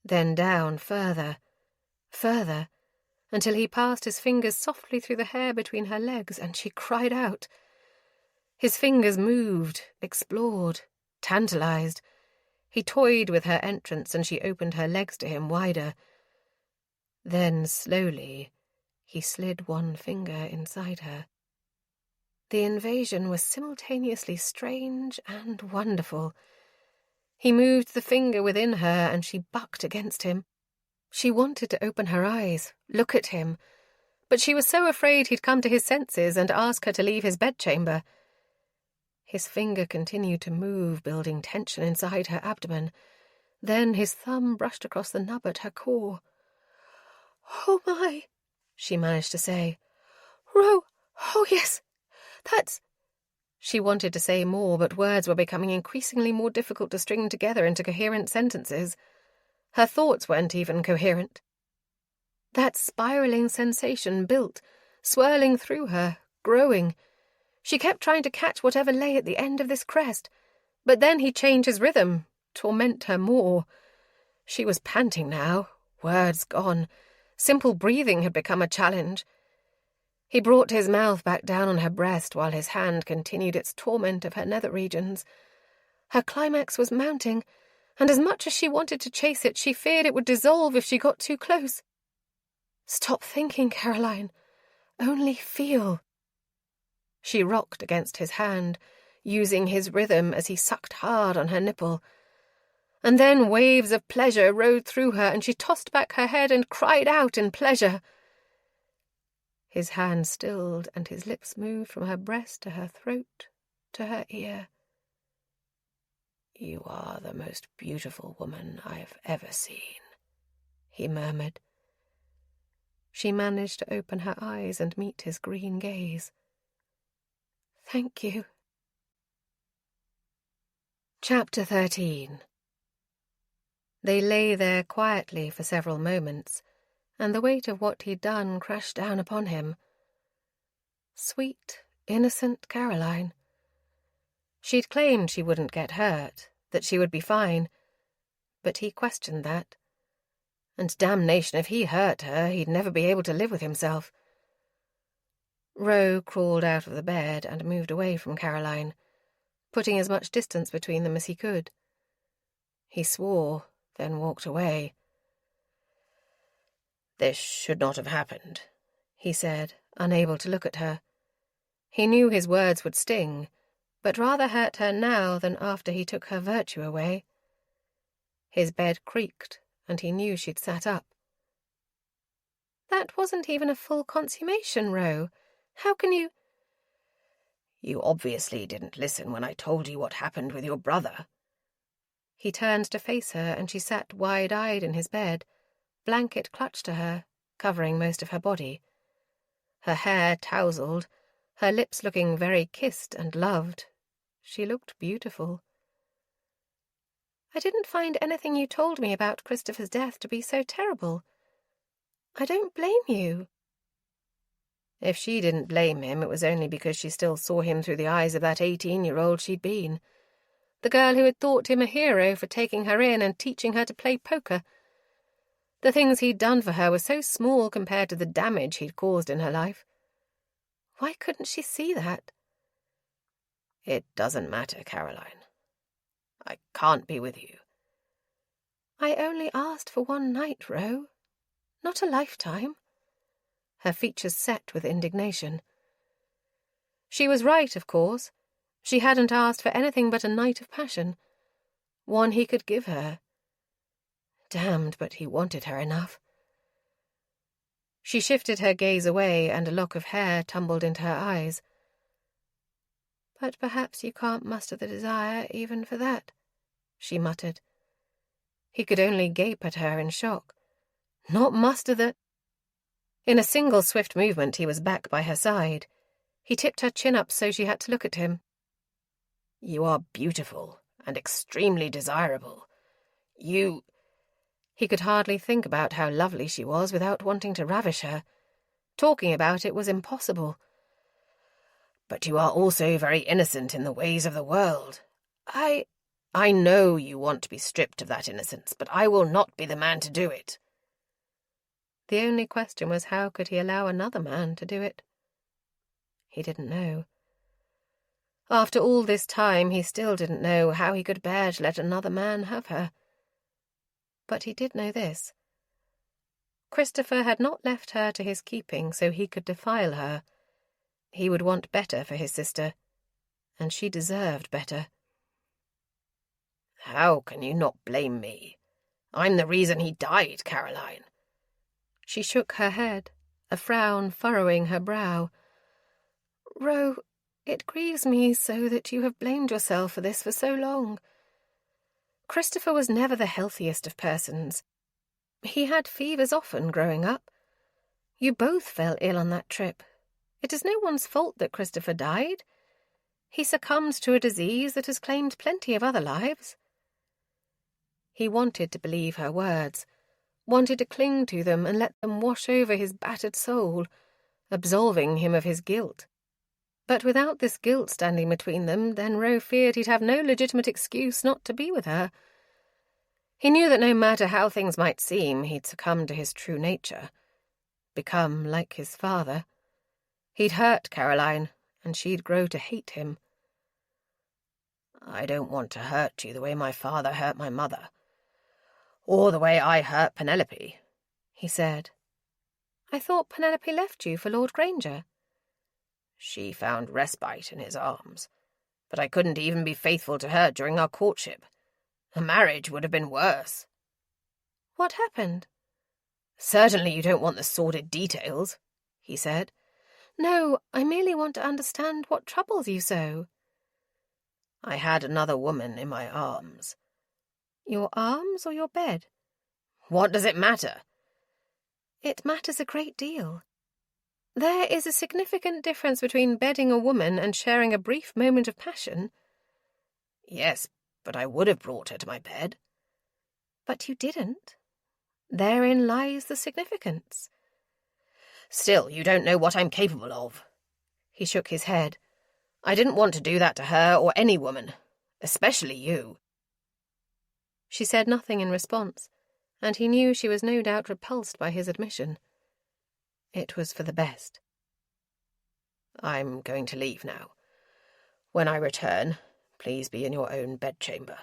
Then down further, further, until he passed his fingers softly through the hair between her legs, and she cried out. His fingers moved, explored, tantalized. He toyed with her entrance and she opened her legs to him wider. Then, slowly, he slid one finger inside her. The invasion was simultaneously strange and wonderful. He moved the finger within her and she bucked against him. She wanted to open her eyes, look at him, but she was so afraid he'd come to his senses and ask her to leave his bedchamber. His finger continued to move, building tension inside her abdomen. Then his thumb brushed across the nub at her core. "Oh, my," she managed to say. "Ro, oh, yes, that's—" She wanted to say more, but words were becoming increasingly more difficult to string together into coherent sentences. Her thoughts weren't even coherent. That spiraling sensation built, swirling through her, growing. She kept trying to catch whatever lay at the end of this crest, but then he'd change his rhythm, torment her more. She was panting now, words gone. Simple breathing had become a challenge. He brought his mouth back down on her breast while his hand continued its torment of her nether regions. Her climax was mounting, and as much as she wanted to chase it, she feared it would dissolve if she got too close. "Stop thinking, Caroline. Only feel." She rocked against his hand, using his rhythm as he sucked hard on her nipple. And then waves of pleasure rode through her, and she tossed back her head and cried out in pleasure. His hand stilled, and his lips moved from her breast to her throat, to her ear. "You are the most beautiful woman I've ever seen," he murmured. She managed to open her eyes and meet his green gaze. "Thank you." Chapter 13. They lay there quietly for several moments, and the weight of what he'd done crashed down upon him. Sweet, innocent Caroline. She'd claimed she wouldn't get hurt, that she would be fine, but he questioned that. And damnation, if he hurt her, he'd never be able to live with himself. Ro crawled out of the bed and moved away from Caroline, putting as much distance between them as he could. He swore, then walked away. "This should not have happened," he said, unable to look at her. He knew his words would sting, but rather hurt her now than after he took her virtue away. His bed creaked, and he knew she'd sat up. "That wasn't even a full consummation, Ro. How can you—" "You obviously didn't listen when I told you what happened with your brother." He turned to face her, and she sat wide-eyed in his bed, blanket clutched to her, covering most of her body. Her hair tousled, her lips looking very kissed and loved. She looked beautiful. "I didn't find anything you told me about Christopher's death to be so terrible. I don't blame you." If she didn't blame him, it was only because she still saw him through the eyes of that 18-year-old she'd been. The girl who had thought him a hero for taking her in and teaching her to play poker. The things he'd done for her were so small compared to the damage he'd caused in her life. Why couldn't she see that? "It doesn't matter, Caroline. I can't be with you." "I only asked for one night, Ro. Not a lifetime." Her features set with indignation. She was right, of course. She hadn't asked for anything but a night of passion. One he could give her. Damned, but he wanted her enough. She shifted her gaze away, and a lock of hair tumbled into her eyes. "But perhaps you can't muster the desire even for that," she muttered. He could only gape at her in shock. Not muster the... In a single swift movement, he was back by her side. He tipped her chin up so she had to look at him. "You are beautiful and extremely desirable. You—" He could hardly think about how lovely she was without wanting to ravish her. Talking about it was impossible. "But you are also very innocent in the ways of the world. I know you want to be stripped of that innocence, but I will not be the man to do it." The only question was, how could he allow another man to do it? He didn't know. After all this time, he still didn't know how he could bear to let another man have her. But he did know this. Christopher had not left her to his keeping so he could defile her. He would want better for his sister, and she deserved better. How can you not blame me? I'm the reason he died, Caroline. She shook her head, a frown furrowing her brow. Ro, it grieves me so that you have blamed yourself for this for so long. Christopher was never the healthiest of persons. He had fevers often growing up. You both fell ill on that trip. It is no one's fault that Christopher died. He succumbed to a disease that has claimed plenty of other lives. He wanted to believe her words, wanted to cling to them and let them wash over his battered soul, absolving him of his guilt. But without this guilt standing between them, then Ro feared he'd have no legitimate excuse not to be with her. He knew that no matter how things might seem, he'd succumb to his true nature, become like his father. He'd hurt Caroline, and she'd grow to hate him. I don't want to hurt you the way my father hurt my mother, or the way I hurt Penelope, he said. I thought Penelope left you for Lord Granger. She found respite in his arms, but I couldn't even be faithful to her during our courtship. A marriage would have been worse. What happened? Certainly you don't want the sordid details, he said. No, I merely want to understand what troubles you so. I had another woman in my arms. Your arms or your bed? What does it matter? It matters a great deal. There is a significant difference between bedding a woman and sharing a brief moment of passion. Yes, but I would have brought her to my bed. But you didn't. Therein lies the significance. Still, you don't know what I'm capable of. He shook his head. I didn't want to do that to her or any woman, especially you. She said nothing in response, and he knew she was no doubt repulsed by his admission. It was for the best. I'm going to leave now. When I return, please be in your own bedchamber.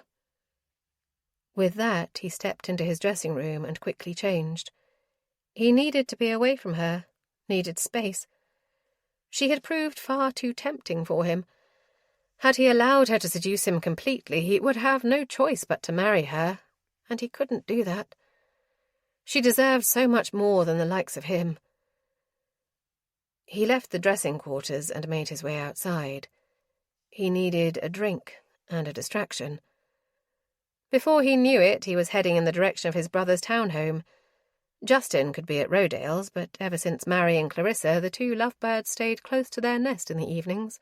With that, he stepped into his dressing room and quickly changed. He needed to be away from her, needed space. She had proved far too tempting for him. Had he allowed her to seduce him completely, he would have no choice but to marry her, and he couldn't do that. She deserved so much more than the likes of him. He left the dressing quarters and made his way outside. He needed a drink and a distraction. Before he knew it, he was heading in the direction of his brother's townhome. Justin could be at Rodale's, but ever since marrying Clarissa, the two lovebirds stayed close to their nest in the evenings.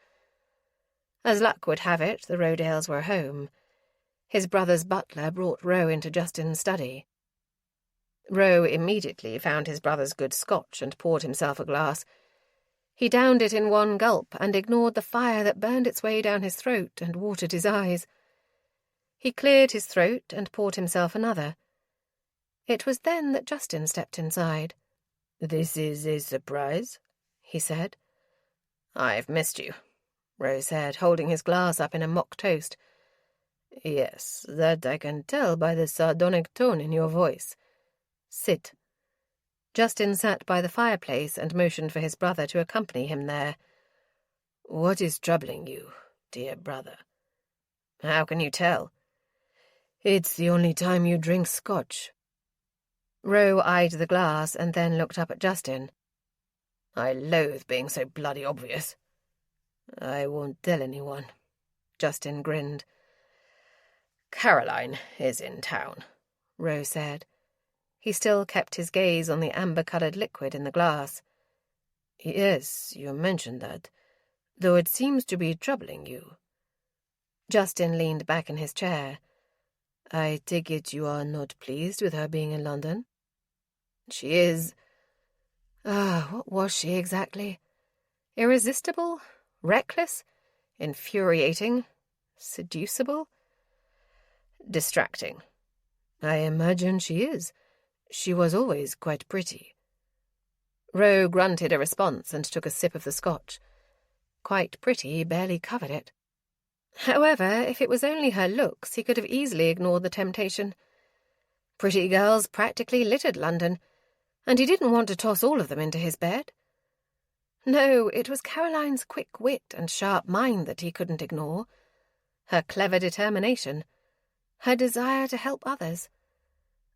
As luck would have it, the Rodales were home. His brother's butler brought Ro into Justin's study. Ro immediately found his brother's good scotch and poured himself a glass. He downed it in one gulp and ignored the fire that burned its way down his throat and watered his eyes. He cleared his throat and poured himself another. It was then that Justin stepped inside. "This is a surprise," he said. "I've missed you," Ro said, holding his glass up in a mock toast. "Yes, that I can tell by the sardonic tone in your voice. Sit." Justin sat by the fireplace and motioned for his brother to accompany him there. "What is troubling you, dear brother?" "How can you tell?" "It's the only time you drink scotch." Ro eyed the glass and then looked up at Justin. "I loathe being so bloody obvious." "I won't tell anyone." Justin grinned. "Caroline is in town," Ro said. He still kept his gaze on the amber-coloured liquid in the glass. "Yes, you mentioned that, though it seems to be troubling you." Justin leaned back in his chair. "I take it you are not pleased with her being in London?" "She is—" what was she exactly? Irresistible? Reckless? Infuriating? Seducible? Distracting. "I imagine she is. She was always quite pretty." Ro grunted a response and took a sip of the scotch. Quite pretty barely covered it. However, if it was only her looks, he could have easily ignored the temptation. Pretty girls practically littered London, and he didn't want to toss all of them into his bed. No, it was Caroline's quick wit and sharp mind that he couldn't ignore, her clever determination, her desire to help others.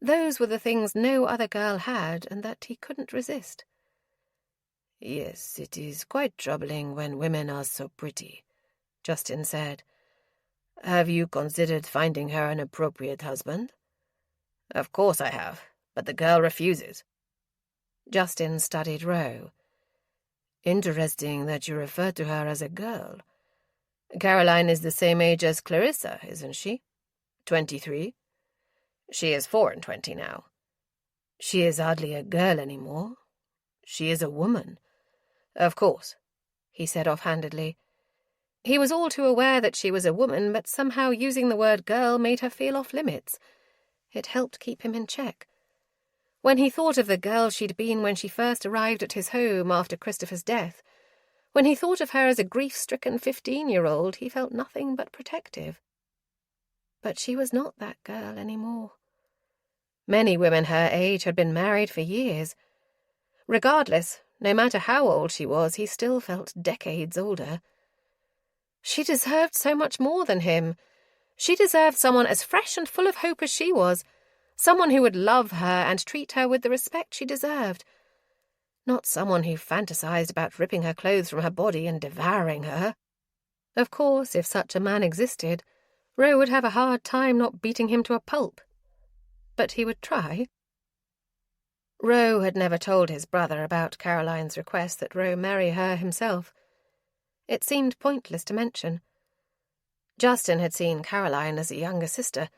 Those were the things no other girl had and that he couldn't resist. "Yes, it is quite troubling when women are so pretty," Justin said. "Have you considered finding her an appropriate husband?" "Of course I have, but the girl refuses." Justin studied Roe. "Interesting that you refer to her as a girl. Caroline is the same age as Clarissa, isn't she? 23? She is 24 now. She is hardly a girl anymore. She is a woman." "Of course," he said offhandedly. He was all too aware that she was a woman, but somehow using the word girl made her feel off limits. It helped keep him in check. When he thought of the girl she'd been when she first arrived at his home after Christopher's death, when he thought of her as a grief-stricken 15-year-old, he felt nothing but protective. But she was not that girl anymore. Many women her age had been married for years. Regardless, no matter how old she was, he still felt decades older. She deserved so much more than him. She deserved someone as fresh and full of hope as she was, someone who would love her and treat her with the respect she deserved. Not someone who fantasized about ripping her clothes from her body and devouring her. Of course, if such a man existed, Roe would have a hard time not beating him to a pulp. But he would try. Roe had never told his brother about Caroline's request that Roe marry her himself. It seemed pointless to mention. Justin had seen Caroline as a younger sister,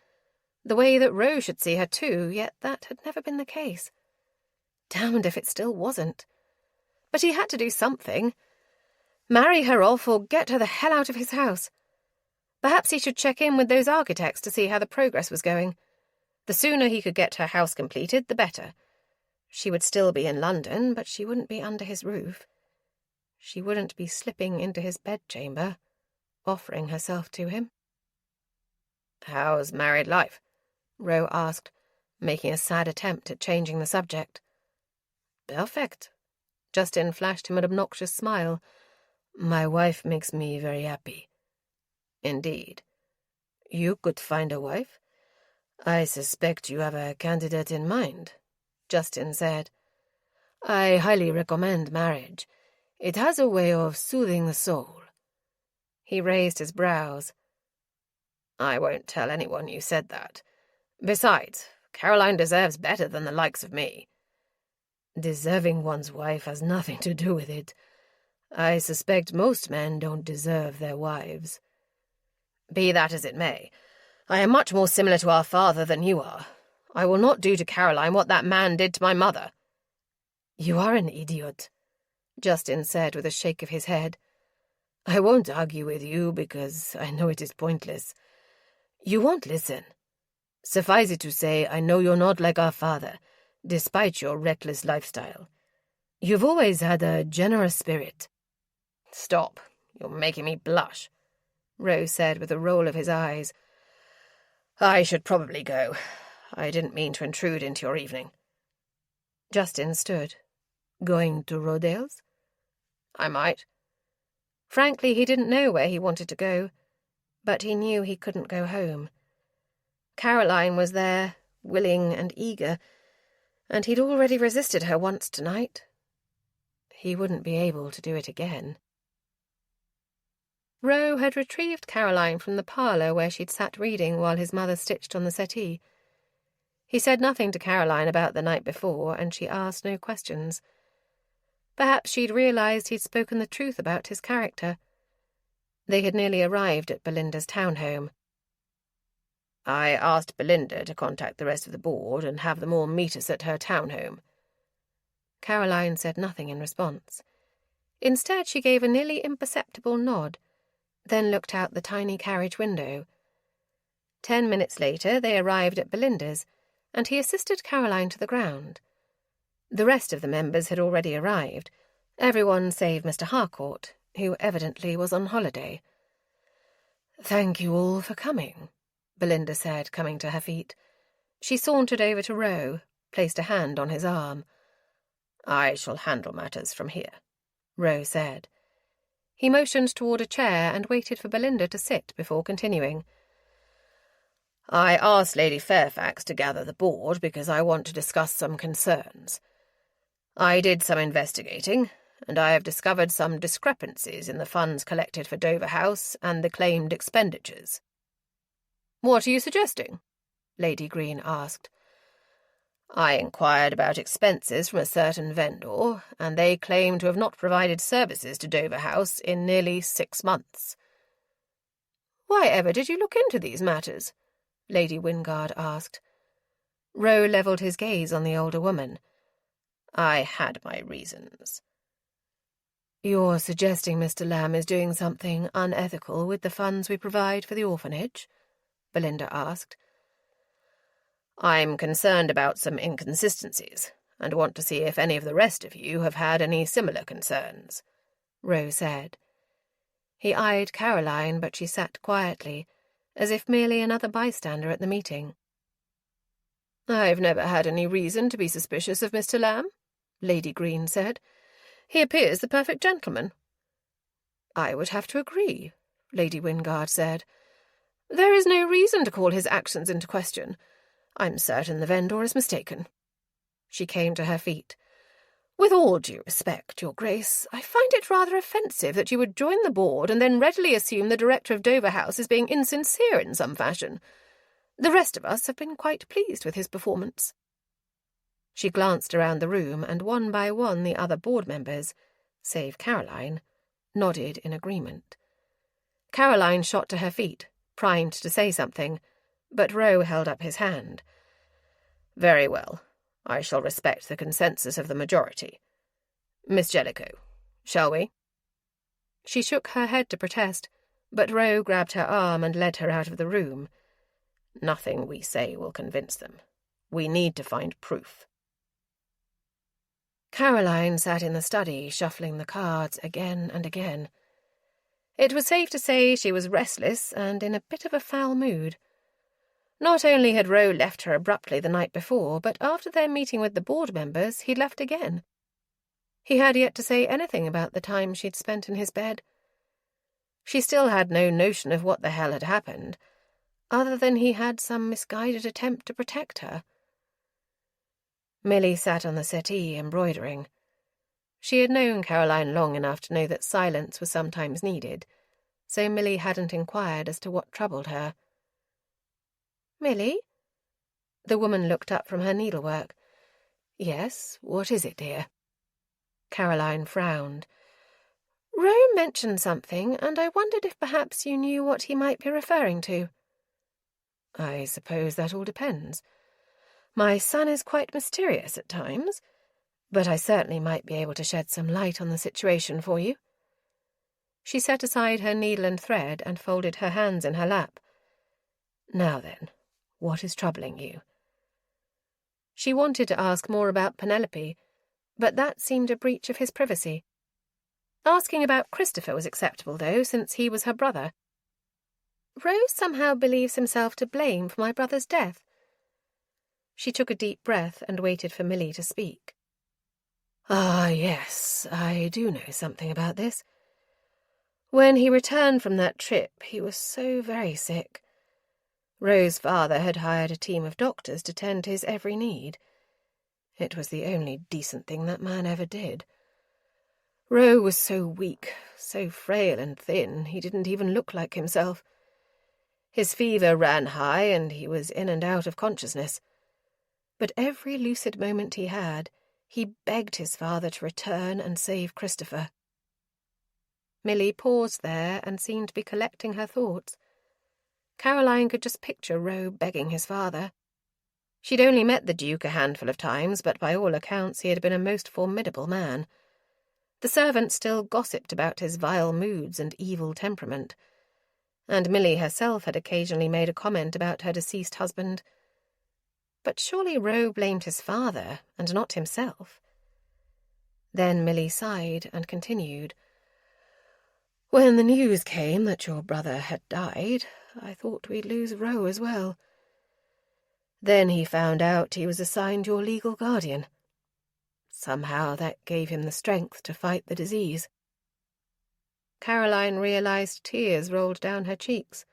the way that Roe should see her too, yet that had never been the case. Damned if it still wasn't. But he had to do something. Marry her off or get her the hell out of his house. Perhaps he should check in with those architects to see how the progress was going. The sooner he could get her house completed, the better. She would still be in London, but she wouldn't be under his roof. She wouldn't be slipping into his bedchamber, offering herself to him. "How's married life?" Roe asked, making a sad attempt at changing the subject. "Perfect." Justin flashed him an obnoxious smile. "My wife makes me very happy." "Indeed. You could find a wife? I suspect you have a candidate in mind," Justin said. "I highly recommend marriage. It has a way of soothing the soul." He raised his brows. "I won't tell anyone you said that. Besides, Caroline deserves better than the likes of me." "Deserving one's wife has nothing to do with it. I suspect most men don't deserve their wives." "Be that as it may, I am much more similar to our father than you are. I will not do to Caroline what that man did to my mother." "You are an idiot," Justin said with a shake of his head. "I won't argue with you because I know it is pointless. You won't listen. Suffice it to say, I know you're not like our father, despite your reckless lifestyle. You've always had a generous spirit." "Stop. You're making me blush," Roe said with a roll of his eyes. "I should probably go. I didn't mean to intrude into your evening." Justin stood. "Going to Rodale's?" "I might." Frankly, he didn't know where he wanted to go, but he knew he couldn't go home. Caroline was there, willing and eager, and he'd already resisted her once tonight. He wouldn't be able to do it again. Roe had retrieved Caroline from the parlour where she'd sat reading while his mother stitched on the settee. He said nothing to Caroline about the night before, and she asked no questions. Perhaps she'd realised he'd spoken the truth about his character. They had nearly arrived at Belinda's townhome. "I asked Belinda to contact the rest of the board and have them all meet us at her townhome." Caroline said nothing in response. Instead, she gave a nearly imperceptible nod, then looked out the tiny carriage window. 10 minutes later, they arrived at Belinda's, and he assisted Caroline to the ground. The rest of the members had already arrived, everyone save Mr. Harcourt, who evidently was on holiday. "Thank you all for coming," Belinda said, coming to her feet. She sauntered over to Roe, placed a hand on his arm. "I shall handle matters from here," Roe said. He motioned toward a chair and waited for Belinda to sit before continuing. "I asked Lady Fairfax to gather the board because I want to discuss some concerns. I did some investigating, and I have discovered some discrepancies in the funds collected for Dover House and the claimed expenditures." "What are you suggesting?" Lady Green asked. "I inquired about expenses from a certain vendor, and they claim to have not provided services to Dover House in nearly 6 months." "Why ever did you look into these matters?" Lady Wingard asked. Roe levelled his gaze on the older woman. "I had my reasons." "You're suggesting Mr. Lamb is doing something unethical with the funds we provide for the orphanage?" Belinda asked. "I'm concerned about some inconsistencies, and want to see if any of the rest of you have had any similar concerns," Roe said. He eyed Caroline, but she sat quietly, as if merely another bystander at the meeting. "I've never had any reason to be suspicious of Mr. Lamb," Lady Green said. "He appears the perfect gentleman." "I would have to agree," Lady Wingard said. "There is no reason to call his actions into question. I'm certain the vendor is mistaken." She came to her feet. "With all due respect, Your Grace, I find it rather offensive that you would join the board and then readily assume the director of Dover House is being insincere in some fashion. The rest of us have been quite pleased with his performance." She glanced around the room, and one by one the other board members, save Caroline, nodded in agreement. Caroline shot to her feet, primed to say something, but Roe held up his hand. "Very well. I shall respect the consensus of the majority. Miss Jellicoe, shall we?" She shook her head to protest, but Roe grabbed her arm and led her out of the room. "Nothing we say will convince them. We need to find proof." Caroline sat in the study, shuffling the cards again and again. It was safe to say she was restless and in a bit of a foul mood. Not only had Roe left her abruptly the night before, but after their meeting with the board members, he'd left again. He had yet to say anything about the time she'd spent in his bed. She still had no notion of what the hell had happened, other than he had some misguided attempt to protect her. Millie sat on the settee, embroidering. She had known Caroline long enough to know that silence was sometimes needed, so Millie hadn't inquired as to what troubled her. "Millie?" The woman looked up from her needlework. "Yes, what is it, dear?" Caroline frowned. "Roe mentioned something, and I wondered if perhaps you knew what he might be referring to." "I suppose that all depends. My son is quite mysterious at times, but I certainly might be able to shed some light on the situation for you." She set aside her needle and thread and folded her hands in her lap. "Now then, what is troubling you?" She wanted to ask more about Penelope, but that seemed a breach of his privacy. Asking about Christopher was acceptable, though, since he was her brother. "Rose somehow believes himself to blame for my brother's death." She took a deep breath and waited for Millie to speak. "Ah, yes, I do know something about this. When he returned from that trip, he was so very sick. Rose's father had hired a team of doctors to tend to his every need. It was the only decent thing that man ever did. Roe was so weak, so frail and thin, he didn't even look like himself. His fever ran high, and he was in and out of consciousness. But every lucid moment he had, he begged his father to return and save Christopher." Millie paused there and seemed to be collecting her thoughts. Caroline could just picture Roe begging his father. She'd only met the Duke a handful of times, but by all accounts he had been a most formidable man. The servants still gossiped about his vile moods and evil temperament, and Millie herself had occasionally made a comment about her deceased husband. But surely Roe blamed his father, and not himself. Then Millie sighed and continued. When the news came that your brother had died, I thought we'd lose Roe as well. Then he found out he was assigned your legal guardian. Somehow that gave him the strength to fight the disease." Caroline realized tears rolled down her cheeks.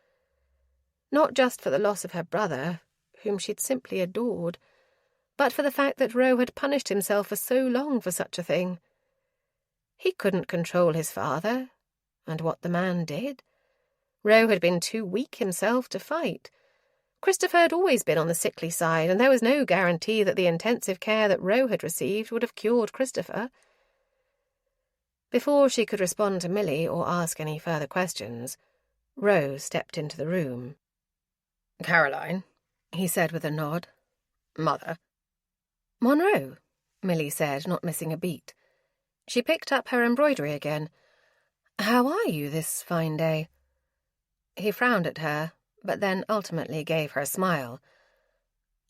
Not just for the loss of her brother, whom she'd simply adored, but for the fact that Roe had punished himself for so long for such a thing. He couldn't control his father, and what the man did. Roe had been too weak himself to fight. Christopher had always been on the sickly side, and there was no guarantee that the intensive care that Roe had received would have cured Christopher. Before she could respond to Millie or ask any further questions, Roe stepped into the room. "Caroline," he said with a nod. "Mother." "Monroe," Millie said, not missing a beat. She picked up her embroidery again. "How are you this fine day?" He frowned at her, but then ultimately gave her a smile.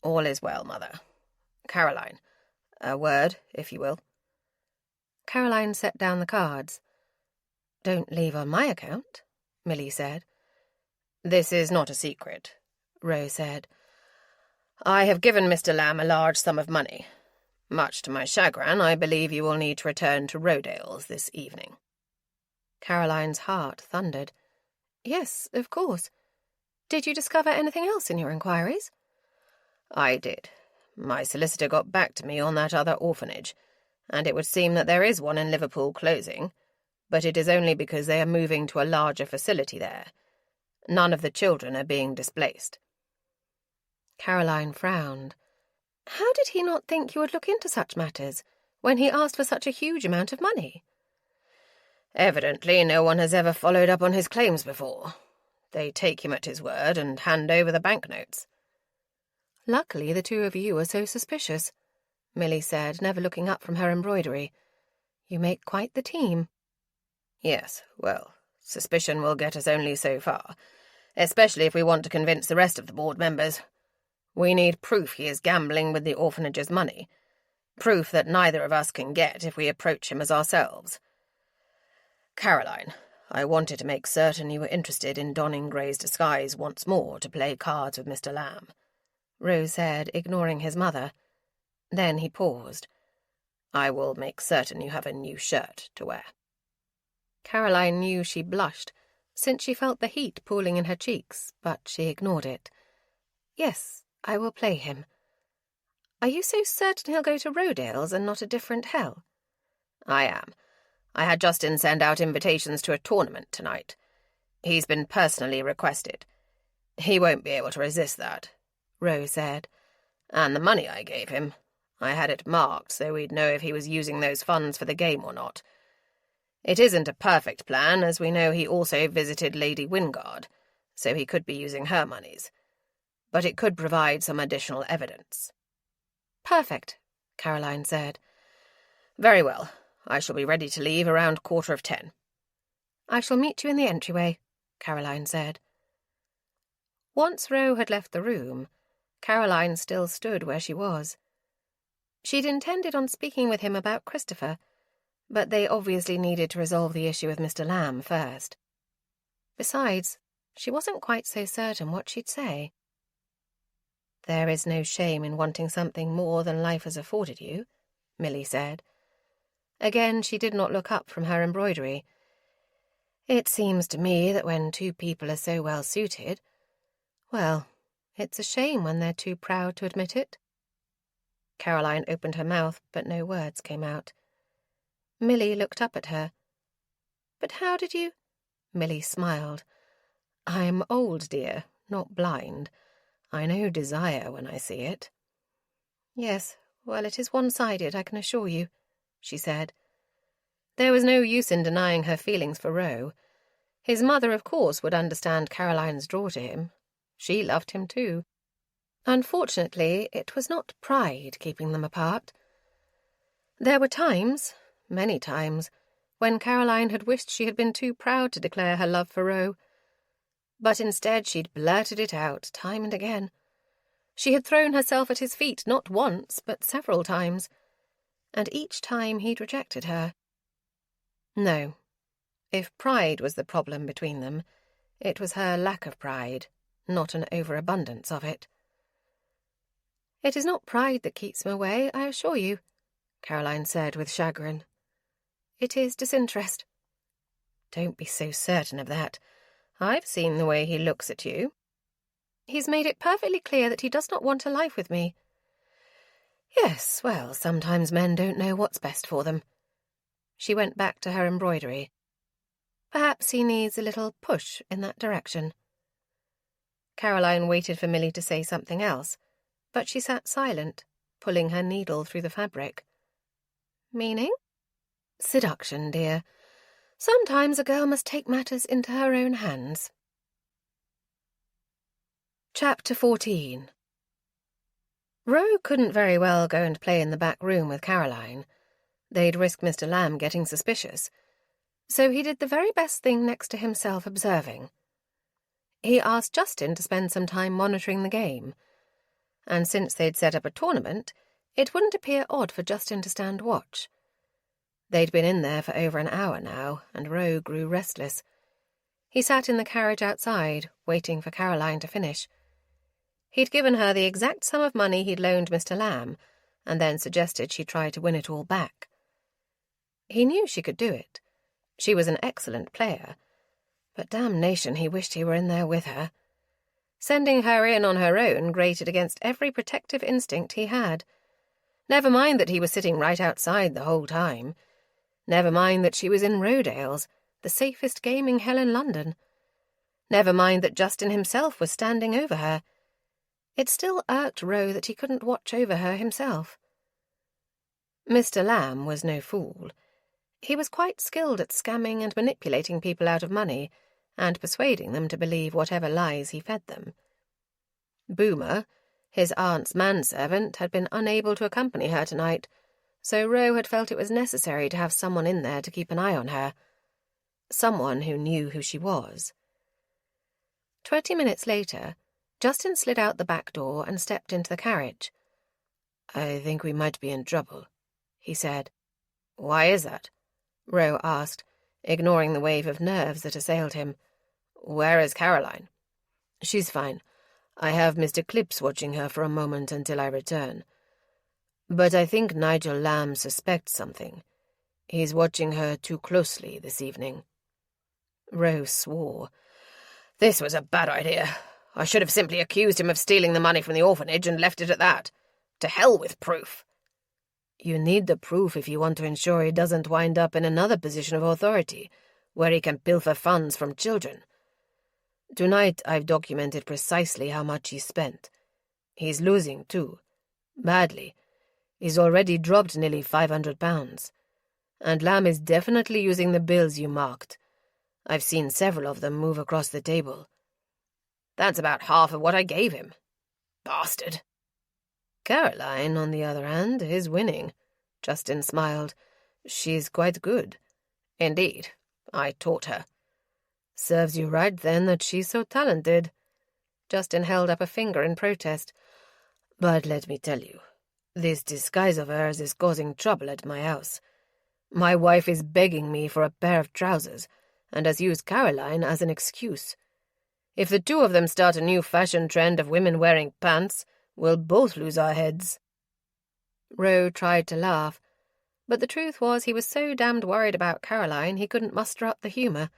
"All is well, Mother. Caroline, a word, if you will." Caroline set down the cards. "Don't leave on my account," Millie said. "This is not a secret," Roe said. "I have given Mr. Lamb a large sum of money. Much to my chagrin, I believe you will need to return to Rodale's this evening." Caroline's heart thundered. "Yes, of course. Did you discover anything else in your inquiries?" "I did. My solicitor got back to me on that other orphanage, and it would seem that there is one in Liverpool closing, but it is only because they are moving to a larger facility there. None of the children are being displaced." Caroline frowned. "How did he not think you would look into such matters, when he asked for such a huge amount of money?" "Evidently no one has ever followed up on his claims before. They take him at his word and hand over the banknotes." "Luckily the two of you are so suspicious," Millie said, never looking up from her embroidery. "You make quite the team." "Yes, well, suspicion will get us only so far, especially if we want to convince the rest of the board members. We need proof he is gambling with the orphanage's money, proof that neither of us can get if we approach him as ourselves. Caroline, I wanted to make certain you were interested in donning Gray's disguise once more to play cards with Mr. Lamb," Rose said, ignoring his mother. Then he paused. "I will make certain you have a new shirt to wear." Caroline knew she blushed, since she felt the heat pooling in her cheeks, but she ignored it. "Yes, I will play him. Are you so certain he'll go to Rodale's and not a different hell?" "I am. I had Justin send out invitations to a tournament tonight. He's been personally requested. He won't be able to resist that," Rose said. "And the money I gave him, I had it marked so we'd know if he was using those funds for the game or not. It isn't a perfect plan, as we know he also visited Lady Wingard, so he could be using her monies. But it could provide some additional evidence." "Perfect," Caroline said. "Very well. I shall be ready to leave around 10:15. "I shall meet you in the entryway," Caroline said. Once Roe had left the room, Caroline still stood where she was. She'd intended on speaking with him about Christopher, but they obviously needed to resolve the issue with Mr. Lamb first. Besides, she wasn't quite so certain what she'd say. "There is no shame in wanting something more than life has afforded you," Millie said. Again, she did not look up from her embroidery. "It seems to me that when two people are so well suited, well, it's a shame when they're too proud to admit it." Caroline opened her mouth, but no words came out. Millie looked up at her. "But how did you—" Millie smiled. "I'm old, dear, not blind. I know desire when I see it." "Yes, well, it is one-sided, I can assure you," she said. There was no use in denying her feelings for Roe. His mother, of course, would understand Caroline's draw to him. She loved him too. Unfortunately, it was not pride keeping them apart. There were times, many times, when Caroline had wished she had been too proud to declare her love for Roe. But instead she'd blurted it out time and again. She had thrown herself at his feet not once, but several times, and each time he'd rejected her. No, If pride was the problem between them, it was her lack of pride, not an overabundance of it. "It is not pride that keeps him away, I assure you," Caroline said with chagrin. "It is disinterest." "Don't be so certain of that. I've seen the way he looks at you." "He's made it perfectly clear that he does not want a life with me." "Yes, well, sometimes men don't know what's best for them." She went back to her embroidery. "Perhaps he needs a little push in that direction." Caroline waited for Milly to say something else, but she sat silent, pulling her needle through the fabric. "Meaning?" "Seduction, dear. Sometimes a girl must take matters into her own hands." Chapter 14. Roe couldn't very well go and play in the back room with Caroline. They'd risk Mr. Lamb getting suspicious. So he did the very best thing next to himself observing. He asked Justin to spend some time monitoring the game. And since they'd set up a tournament, it wouldn't appear odd for Justin to stand watch. They'd been in there for over an hour now, and Roe grew restless. He sat in the carriage outside, waiting for Caroline to finish. He'd given her the exact sum of money he'd loaned Mr. Lamb, and then suggested she try to win it all back. He knew she could do it. She was an excellent player, but damnation he wished he were in there with her. Sending her in on her own grated against every protective instinct he had. Never mind that he was sitting right outside the whole time. Never mind that she was in Rodale's, the safest gaming hell in London. Never mind that Justin himself was standing over her. It still irked Roe that he couldn't watch over her himself. Mr. Lamb was no fool. He was quite skilled at scamming and manipulating people out of money, and persuading them to believe whatever lies he fed them. Boomer, his aunt's manservant, had been unable to accompany her tonight, so Roe had felt it was necessary to have someone in there to keep an eye on her. Someone who knew who she was. 20 minutes later, Justin slid out the back door and stepped into the carriage. "I think we might be in trouble," he said. "Why is that?" Roe asked, ignoring the wave of nerves that assailed him. "Where is Caroline?" "She's fine. I have Mr. Clips watching her for a moment until I return. But I think Nigel Lamb suspects something. He's watching her too closely this evening." Roe swore. This was a bad idea. I should have simply accused him of stealing the money from the orphanage and left it at that. To hell with proof. "You need the proof if you want to ensure he doesn't wind up in another position of authority, where he can pilfer funds from children. Tonight I've documented precisely how much he spent. He's losing, too. Badly. He's already dropped nearly £500. And Lamb is definitely using the bills you marked. I've seen several of them move across the table. That's about half of what I gave him. Bastard." "Caroline, on the other hand, is winning." Justin smiled. "She's quite good." "Indeed. I taught her." "Serves you right, then, that she's so talented." Justin held up a finger in protest. "But let me tell you, this disguise of hers is causing trouble at my house. My wife is begging me for a pair of trousers, and has used Caroline as an excuse. If the two of them start a new fashion trend of women wearing pants, we'll both lose our heads." Roe tried to laugh, but the truth was he was so damned worried about Caroline he couldn't muster up the humour.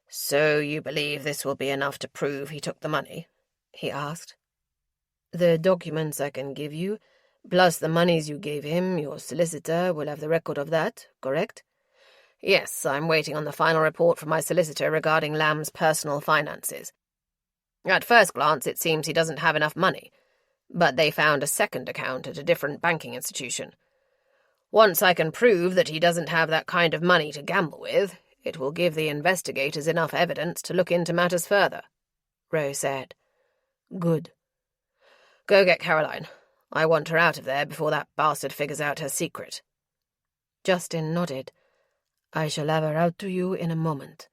"So you believe this will be enough to prove he took the money?" he asked. "The documents I can give you, plus the monies you gave him, your solicitor will have the record of that, correct?" "Yes, I'm waiting on the final report from my solicitor regarding Lamb's personal finances. At first glance, it seems he doesn't have enough money, but they found a second account at a different banking institution. Once I can prove that he doesn't have that kind of money to gamble with, it will give the investigators enough evidence to look into matters further," Roe said. "Good. Go get Caroline. I want her out of there before that bastard figures out her secret." Justin nodded. "I shall have her out to you in a moment."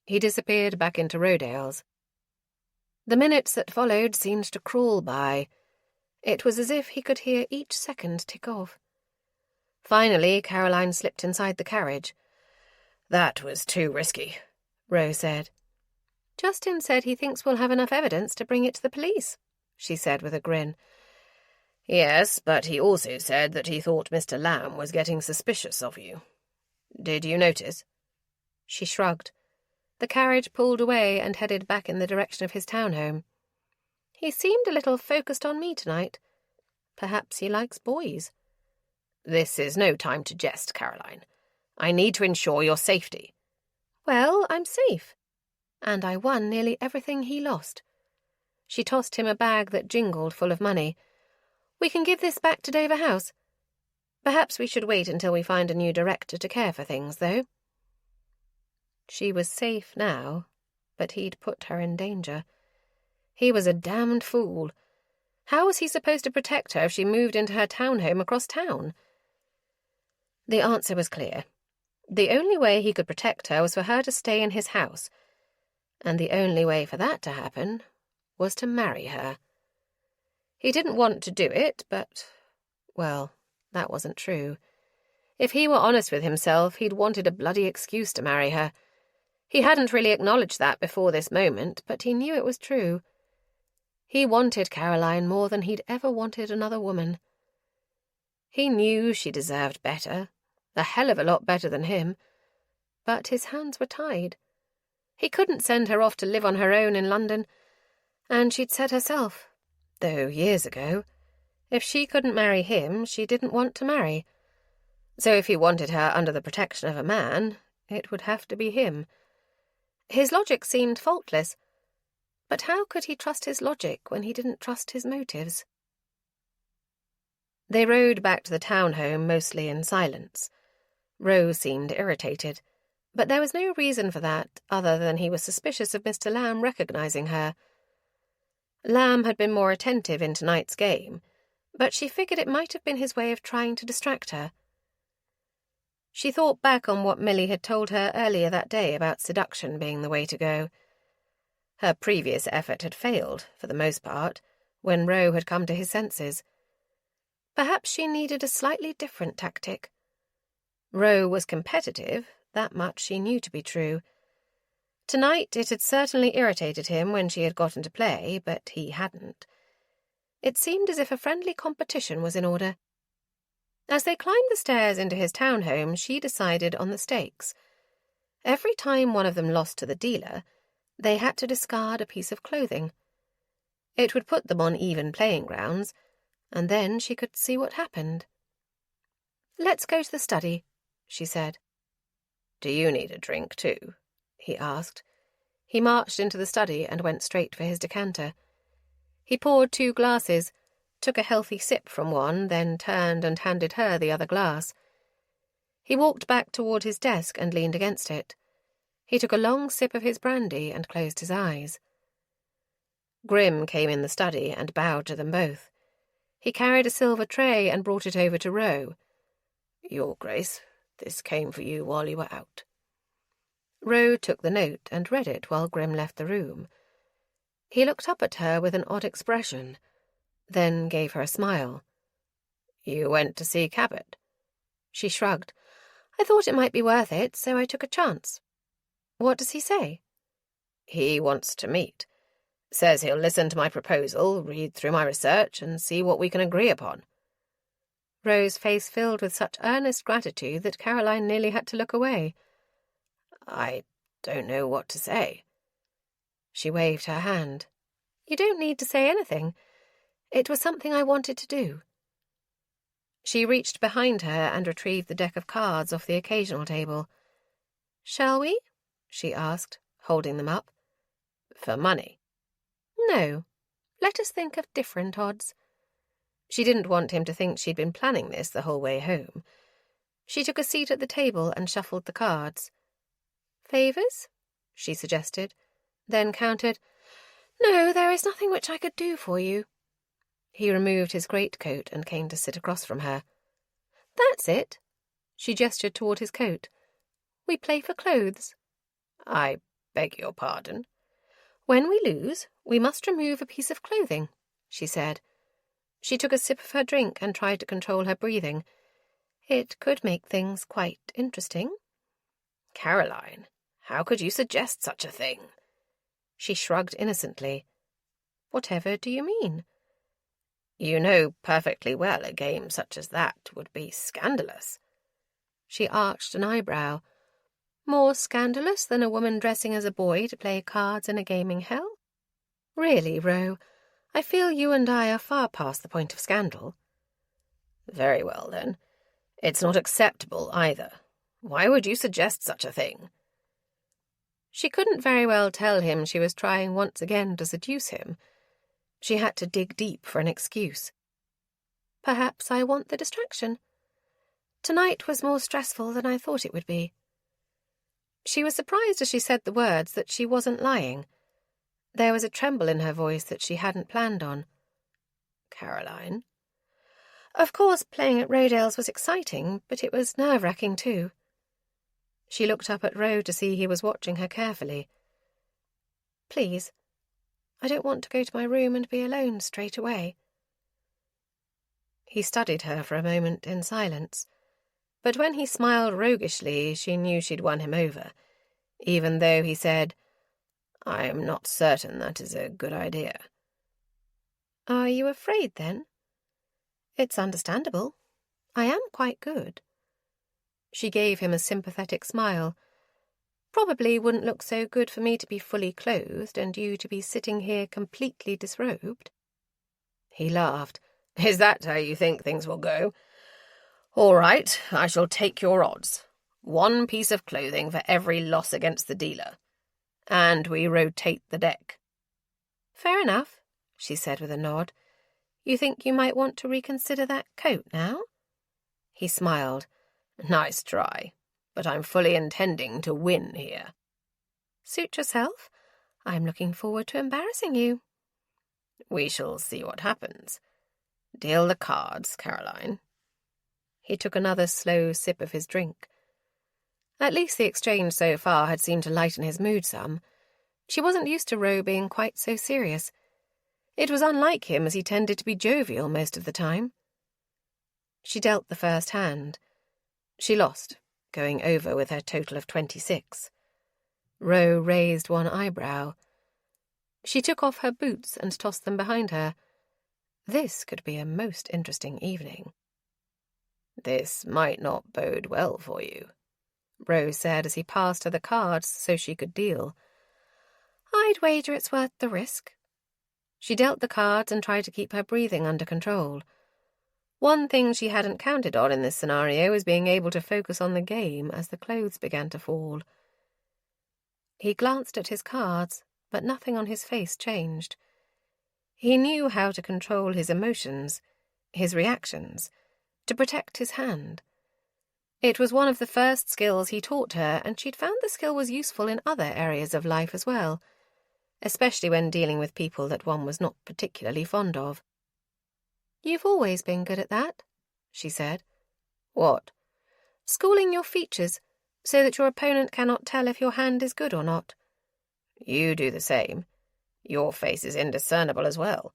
He disappeared back into Rodale's. The minutes that followed seemed to crawl by. It was as if he could hear each second tick off. Finally, Caroline slipped inside the carriage. That was too risky, Rose said. Justin said he thinks we'll have enough evidence to bring it to the police, she said with a grin. Yes, but he also said that he thought Mr. Lamb was getting suspicious of you. Did you notice? She shrugged. The carriage pulled away and headed back in the direction of his townhome. He seemed a little focused on me tonight. Perhaps he likes boys. This is no time to jest, Caroline. I need to ensure your safety. Well, I'm safe. And I won nearly everything he lost. She tossed him a bag that jingled full of money. We can give this back to Dover House. Perhaps we should wait until we find a new director to care for things, though. She was safe now, but he'd put her in danger. He was a damned fool. How was he supposed to protect her if she moved into her townhome across town? The answer was clear. The only way he could protect her was for her to stay in his house, and the only way for that to happen was to marry her. He didn't want to do it, but, well, that wasn't true. If he were honest with himself, he'd wanted a bloody excuse to marry her. He hadn't really acknowledged that before this moment, but he knew it was true. He wanted Caroline more than he'd ever wanted another woman. He knew she deserved better, a hell of a lot better than him, but his hands were tied. He couldn't send her off to live on her own in London, and she'd said herself, though years ago, if she couldn't marry him, she didn't want to marry. So if he wanted her under the protection of a man, it would have to be him. His logic seemed faultless, but how could he trust his logic when he didn't trust his motives? They rode back to the townhome mostly in silence. Rose seemed irritated, but there was no reason for that other than he was suspicious of Mr. Lamb recognizing her. Lamb had been more attentive in tonight's game, but she figured it might have been his way of trying to distract her. She thought back on what Millie had told her earlier that day about seduction being the way to go. Her previous effort had failed, for the most part, when Roe had come to his senses. Perhaps she needed a slightly different tactic. Roe was competitive, that much she knew to be true. Tonight it had certainly irritated him when she had got into play, but he hadn't. It seemed as if a friendly competition was in order. As they climbed the stairs into his townhome, she decided on the stakes. Every time one of them lost to the dealer, they had to discard a piece of clothing. It would put them on even playing grounds, and then she could see what happened. "Let's go to the study," she said. "Do you need a drink too?" he asked. He marched into the study and went straight for his decanter. He poured 2 glasses, took a healthy sip from one, then turned and handed her the other glass. He walked back toward his desk and leaned against it. He took a long sip of his brandy and closed his eyes. Grim came in the study and bowed to them both. He carried a silver tray and brought it over to Roe. "Your Grace, this came for you while you were out." Roe took the note and read it while Grim left the room. He looked up at her with an odd expression, then gave her a smile. "You went to see Cabot?" She shrugged. "I thought it might be worth it, so I took a chance." "What does he say?" "He wants to meet. Says he'll listen to my proposal, read through my research, and see what we can agree upon." Rose's face filled with such earnest gratitude that Caroline nearly had to look away. "I don't know what to say." She waved her hand. "You don't need to say anything. It was something I wanted to do." She reached behind her and retrieved the deck of cards off the occasional table. "Shall we?" she asked, holding them up. "For money?" "No. Let us think of different odds." She didn't want him to think she'd been planning this the whole way home. She took a seat at the table and shuffled the cards. "Favours?" she suggested, then countered, "No, there is nothing which I could do for you." He removed his greatcoat and came to sit across from her. "That's it." She gestured toward his coat. "We play for clothes." "I beg your pardon?" "When we lose, we must remove a piece of clothing," she said. She took a sip of her drink and tried to control her breathing. It could make things quite interesting. Caroline, how could you suggest such a thing? She shrugged innocently. Whatever do you mean? You know perfectly well a game such as that would be scandalous. She arched an eyebrow. More scandalous than a woman dressing as a boy to play cards in a gaming hell? Really, Ro, I feel you and I are far past the point of scandal. Very well, then. It's not acceptable, either. Why would you suggest such a thing? She couldn't very well tell him she was trying once again to seduce him. She had to dig deep for an excuse. Perhaps I want the distraction. Tonight was more stressful than I thought it would be. She was surprised as she said the words that she wasn't lying. There was a tremble in her voice that she hadn't planned on. Caroline? Of course, playing at Rodale's was exciting, but it was nerve-wracking too. She looked up at Ro to see he was watching her carefully. Please, I don't want to go to my room and be alone straight away. He studied her for a moment in silence, but when he smiled roguishly, she knew she'd won him over, even though he said, I am not certain that is a good idea. Are you afraid, then? It's understandable. I am quite good. She gave him a sympathetic smile. Probably wouldn't look so good for me to be fully clothed and you to be sitting here completely disrobed. He laughed. Is that how you think things will go? All right, I shall take your odds. 1 piece of clothing for every loss against the dealer. And we rotate the deck. Fair enough, she said with a nod. You think you might want to reconsider that coat now? He smiled. Nice try, but I'm fully intending to win here. Suit yourself. I'm looking forward to embarrassing you. We shall see what happens. Deal the cards, Caroline. He took another slow sip of his drink. At least the exchange so far had seemed to lighten his mood some. She wasn't used to Ro being quite so serious. It was unlike him, as he tended to be jovial most of the time. She dealt the first hand. She lost, going over with her total of 26. Ro raised one eyebrow. She took off her boots and tossed them behind her. This could be a most interesting evening. This might not bode well for you, Ro said as he passed her the cards so she could deal. I'd wager it's worth the risk. She dealt the cards and tried to keep her breathing under control. One thing she hadn't counted on in this scenario was being able to focus on the game as the clothes began to fall. He glanced at his cards, but nothing on his face changed. He knew how to control his emotions, his reactions, to protect his hand. It was one of the first skills he taught her, and she'd found the skill was useful in other areas of life as well, especially when dealing with people that one was not particularly fond of. You've always been good at that, she said. What? Schooling your features, so that your opponent cannot tell if your hand is good or not. You do the same. Your face is indiscernible as well.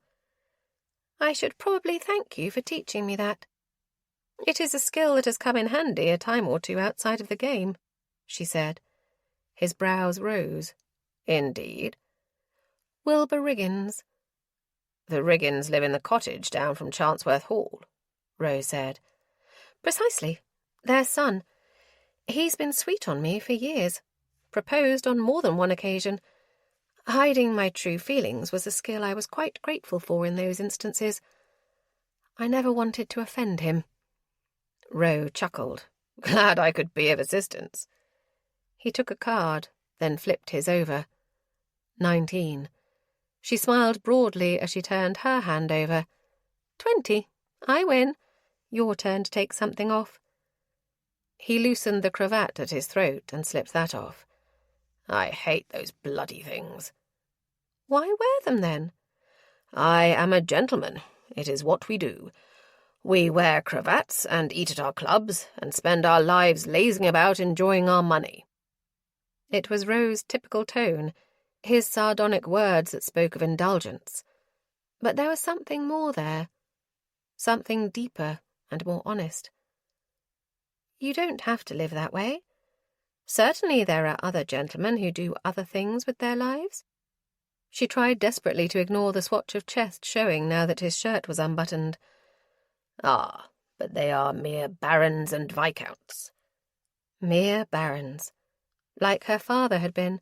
I should probably thank you for teaching me that. It is a skill that has come in handy a time or two outside of the game, she said. His brows rose. Indeed. Wilbur Riggins. The Riggins live in the cottage down from Chancworth Hall, Rose said. Precisely. Their son. He's been sweet on me for years. Proposed on more than one occasion. Hiding my true feelings was a skill I was quite grateful for in those instances. I never wanted to offend him. Ro chuckled. Glad I could be of assistance. He took a card, then flipped his over. 19. She smiled broadly as she turned her hand over. 20. I win. Your turn to take something off. He loosened the cravat at his throat and slipped that off. I hate those bloody things. Why wear them, then? I am a gentleman. It is what we do. We wear cravats and eat at our clubs and spend our lives lazing about enjoying our money. It was Ro's typical tone, his sardonic words that spoke of indulgence. But there was something more there. Something deeper and more honest. You don't have to live that way. Certainly there are other gentlemen who do other things with their lives. She tried desperately to ignore the swatch of chest showing now that his shirt was unbuttoned. Ah, but they are mere barons and viscounts. Mere barons. Like her father had been.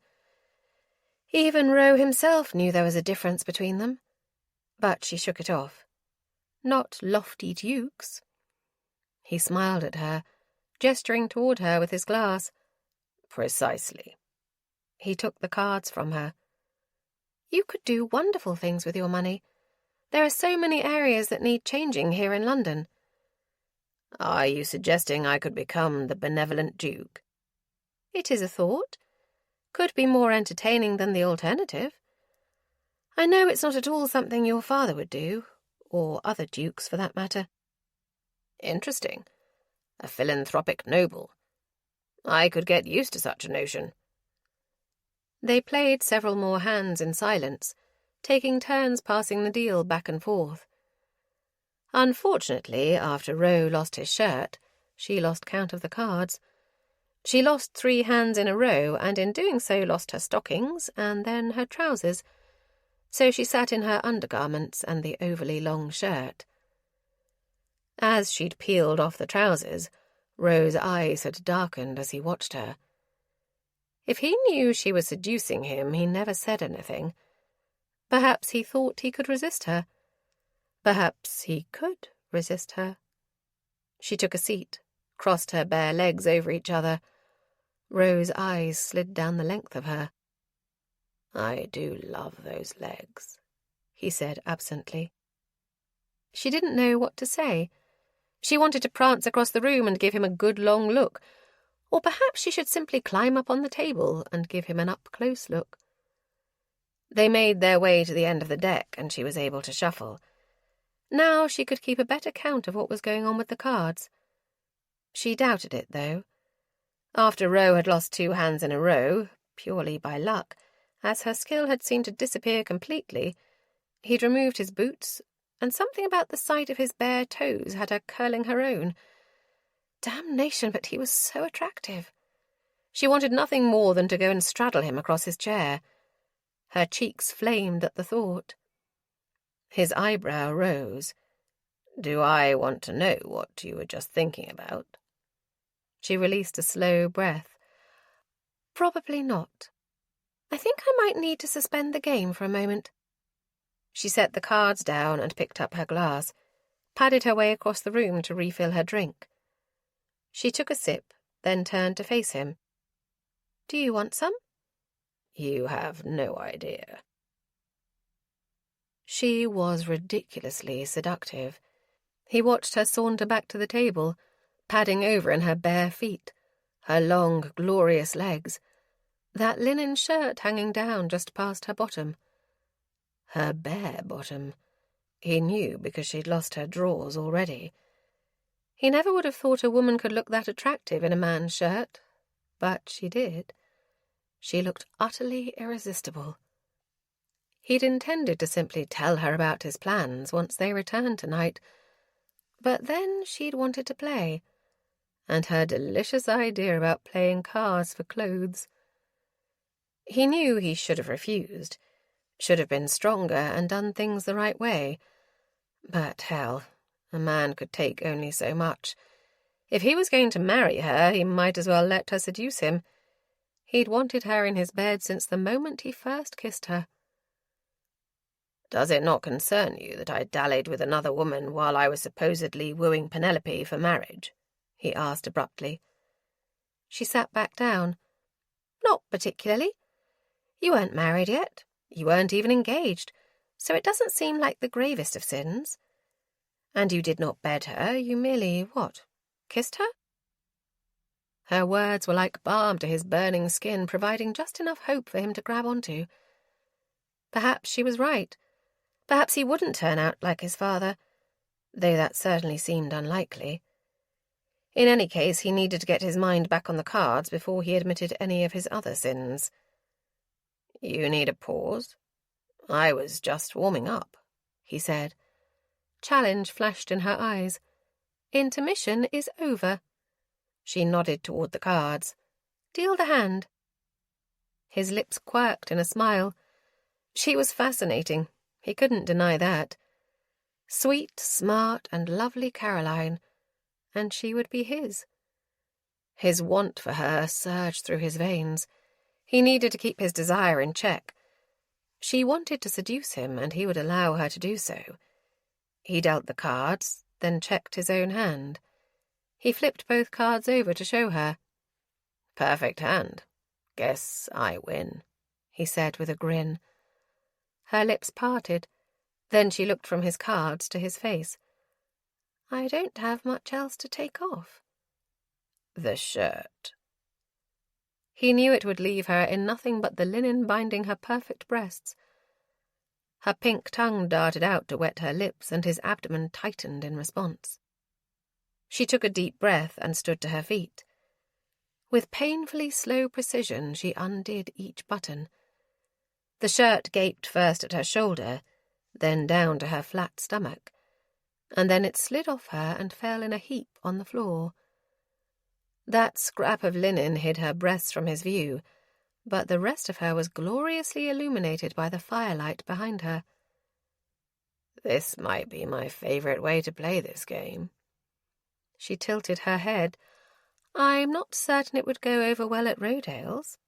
Even Roe himself knew there was a difference between them. But she shook it off. Not lofty dukes. He smiled at her, gesturing toward her with his glass. Precisely. He took the cards from her. You could do wonderful things with your money. There are so many areas that need changing here in London. Are you suggesting I could become the benevolent Duke? It is a thought. Could be more entertaining than the alternative. I know it's not at all something your father would do, or other dukes for that matter. Interesting. A philanthropic noble. I could get used to such a notion. They played several more hands in silence, taking turns passing the deal back and forth. Unfortunately, after Roe lost his shirt, she lost count of the cards. She lost 3 hands in a row, and in doing so lost her stockings and then her trousers. So she sat in her undergarments and the overly long shirt. As she'd peeled off the trousers, Roe's eyes had darkened as he watched her. If he knew she was seducing him, he never said anything. Perhaps he thought he could resist her. Perhaps he could resist her. She took a seat, crossed her bare legs over each other. Roe's eyes slid down the length of her. I do love those legs, he said absently. She didn't know what to say. She wanted to prance across the room and give him a good long look, or perhaps she should simply climb up on the table and give him an up-close look. They made their way to the end of the deck, and she was able to shuffle. Now she could keep a better count of what was going on with the cards. She doubted it, though. After Roe had lost 2 hands in a row, purely by luck, as her skill had seemed to disappear completely, he'd removed his boots, and something about the sight of his bare toes had her curling her own. Damnation, but he was so attractive. She wanted nothing more than to go and straddle him across his chair. Her cheeks flamed at the thought. His eyebrow rose. Do I want to know what you were just thinking about? She released a slow breath. Probably not. I think I might need to suspend the game for a moment. She set the cards down and picked up her glass, padded her way across the room to refill her drink. She took a sip, then turned to face him. Do you want some? You have no idea. She was ridiculously seductive. He watched her saunter back to the table, padding over in her bare feet, her long, glorious legs, that linen shirt hanging down just past her bottom. Her bare bottom. He knew because she'd lost her drawers already. He never would have thought a woman could look that attractive in a man's shirt, but she did. She looked utterly irresistible. He'd intended to simply tell her about his plans once they returned tonight, but then she'd wanted to play, and her delicious idea about playing cards for clothes. He knew he should have refused, should have been stronger and done things the right way. But hell, a man could take only so much. If he was going to marry her, he might as well let her seduce him. He'd wanted her in his bed since the moment he first kissed her. Does it not concern you that I dallied with another woman while I was supposedly wooing Penelope for marriage? He asked abruptly. She sat back down. Not particularly. You weren't married yet. You weren't even engaged, so it doesn't seem like the gravest of sins. And you did not bed her, you merely, kissed her? Her words were like balm to his burning skin, providing just enough hope for him to grab onto. Perhaps she was right. Perhaps he wouldn't turn out like his father, though that certainly seemed unlikely. In any case, he needed to get his mind back on the cards before he admitted any of his other sins. You need a pause? I was just warming up, he said. Challenge flashed in her eyes. Intermission is over. She nodded toward the cards. Deal the hand." His lips quirked in a smile. She was fascinating. He couldn't deny that. Sweet, smart, and lovely Caroline, and she would be his. His want for her surged through his veins. He needed to keep his desire in check. She wanted to seduce him, and he would allow her to do so. He dealt the cards, then checked his own hand. He flipped both cards over to show her. "Perfect hand. Guess I win," he said with a grin. Her lips parted. Then she looked from his cards to his face. "I don't have much else to take off." "The shirt." He knew it would leave her in nothing but the linen binding her perfect breasts. Her pink tongue darted out to wet her lips, and his abdomen tightened in response. She took a deep breath and stood to her feet. With painfully slow precision, she undid each button. The shirt gaped first at her shoulder, then down to her flat stomach, and then it slid off her and fell in a heap on the floor. That scrap of linen hid her breasts from his view, but the rest of her was gloriously illuminated by the firelight behind her. "This might be my favorite way to play this game." She tilted her head. "I'm not certain it would go over well at Rodale's."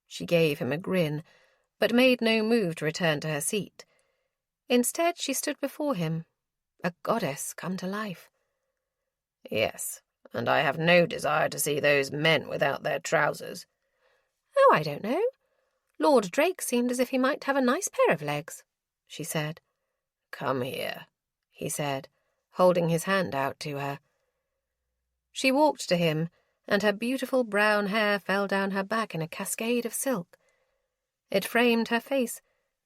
She gave him a grin, but made no move to return to her seat. Instead, she stood before him, a goddess come to life. "Yes, and I have no desire to see those men without their trousers." "Oh, I don't know. Lord Drake seemed as if he might have a nice pair of legs," she said. "Come here," he said, holding his hand out to her. She walked to him, and her beautiful brown hair fell down her back in a cascade of silk. It framed her face,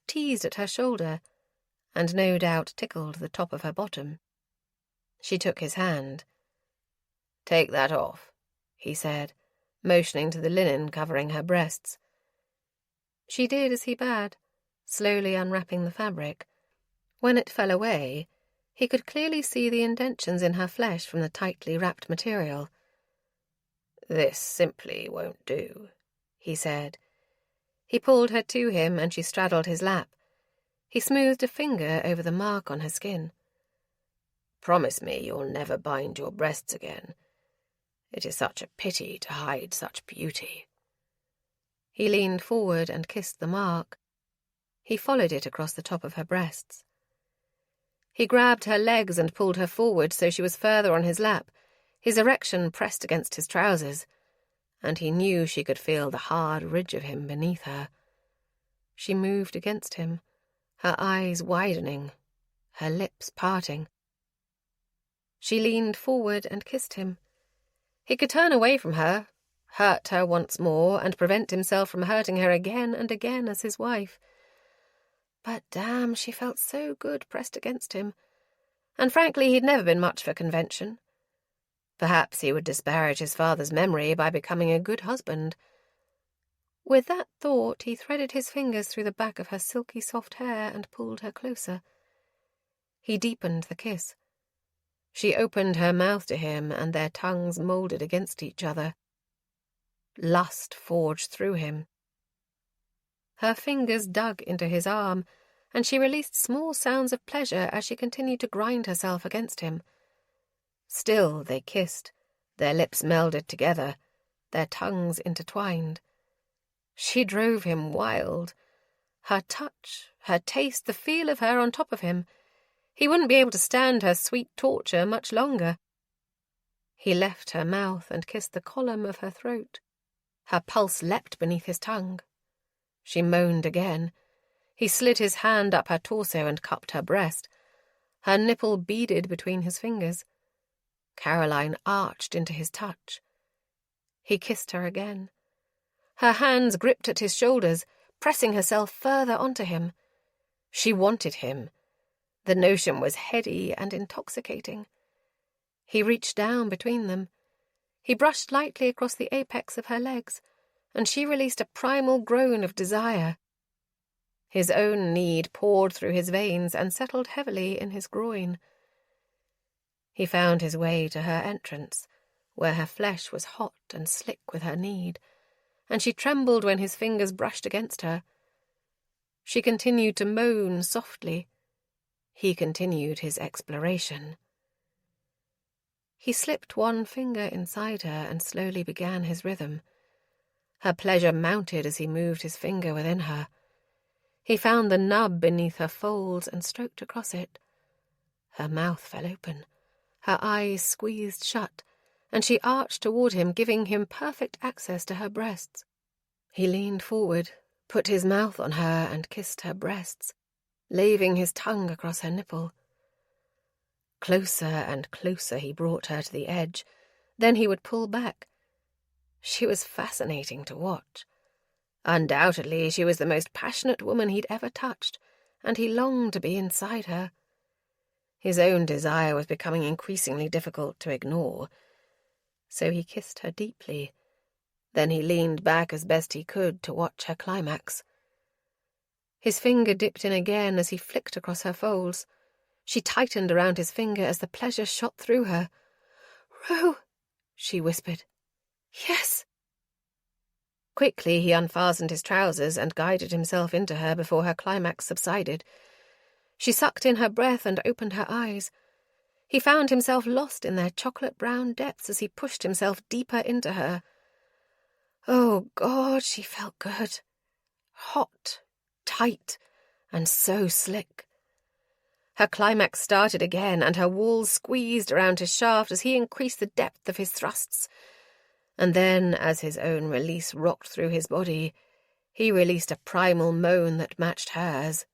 teased at her shoulder, and no doubt tickled the top of her bottom. She took his hand. "Take that off," he said, motioning to the linen covering her breasts. She did as he bade, slowly unwrapping the fabric. When it fell away, he could clearly see the indentions in her flesh from the tightly wrapped material. "This simply won't do," he said. He pulled her to him, and she straddled his lap. He smoothed a finger over the mark on her skin. "Promise me you'll never bind your breasts again. It is such a pity to hide such beauty." He leaned forward and kissed the mark. He followed it across the top of her breasts. He grabbed her legs and pulled her forward so she was further on his lap, his erection pressed against his trousers, and he knew she could feel the hard ridge of him beneath her. She moved against him, her eyes widening, her lips parting. She leaned forward and kissed him. He could turn away from her, hurt her once more, and prevent himself from hurting her again and again as his wife. But damn, she felt so good pressed against him. And frankly, he'd never been much for convention. Perhaps he would disparage his father's memory by becoming a good husband. With that thought, he threaded his fingers through the back of her silky soft hair and pulled her closer. He deepened the kiss. She opened her mouth to him, and their tongues moulded against each other. Lust forged through him. Her fingers dug into his arm, and she released small sounds of pleasure as she continued to grind herself against him. Still they kissed, their lips melded together, their tongues intertwined. She drove him wild. Her touch, her taste, the feel of her on top of him. He wouldn't be able to stand her sweet torture much longer. He left her mouth and kissed the column of her throat. Her pulse leapt beneath his tongue. She moaned again. He slid his hand up her torso and cupped her breast. Her nipple beaded between his fingers. Caroline arched into his touch. He kissed her again. Her hands gripped at his shoulders, pressing herself further onto him. She wanted him. The notion was heady and intoxicating. He reached down between them. He brushed lightly across the apex of her legs, and she released a primal groan of desire. His own need poured through his veins and settled heavily in his groin. He found his way to her entrance, where her flesh was hot and slick with her need, and she trembled when his fingers brushed against her. She continued to moan softly. He continued his exploration. He slipped one finger inside her and slowly began his rhythm. Her pleasure mounted as he moved his finger within her. He found the nub beneath her folds and stroked across it. Her mouth fell open, her eyes squeezed shut, and she arched toward him, giving him perfect access to her breasts. He leaned forward, put his mouth on her and kissed her breasts, laving his tongue across her nipple. Closer and closer he brought her to the edge. Then he would pull back. She was fascinating to watch. Undoubtedly, she was the most passionate woman he'd ever touched, and he longed to be inside her. His own desire was becoming increasingly difficult to ignore. So he kissed her deeply. Then he leaned back as best he could to watch her climax. His finger dipped in again as he flicked across her folds. She tightened around his finger as the pleasure shot through her. "Ro," she whispered. "Yes." Quickly he unfastened his trousers and guided himself into her before her climax subsided. She sucked in her breath and opened her eyes. He found himself lost in their chocolate-brown depths as he pushed himself deeper into her. Oh, God, she felt good. Hot, tight, and so slick. Her climax started again, and her walls squeezed around his shaft as he increased the depth of his thrusts. And then, as his own release rocked through his body, he released a primal moan that matched hers,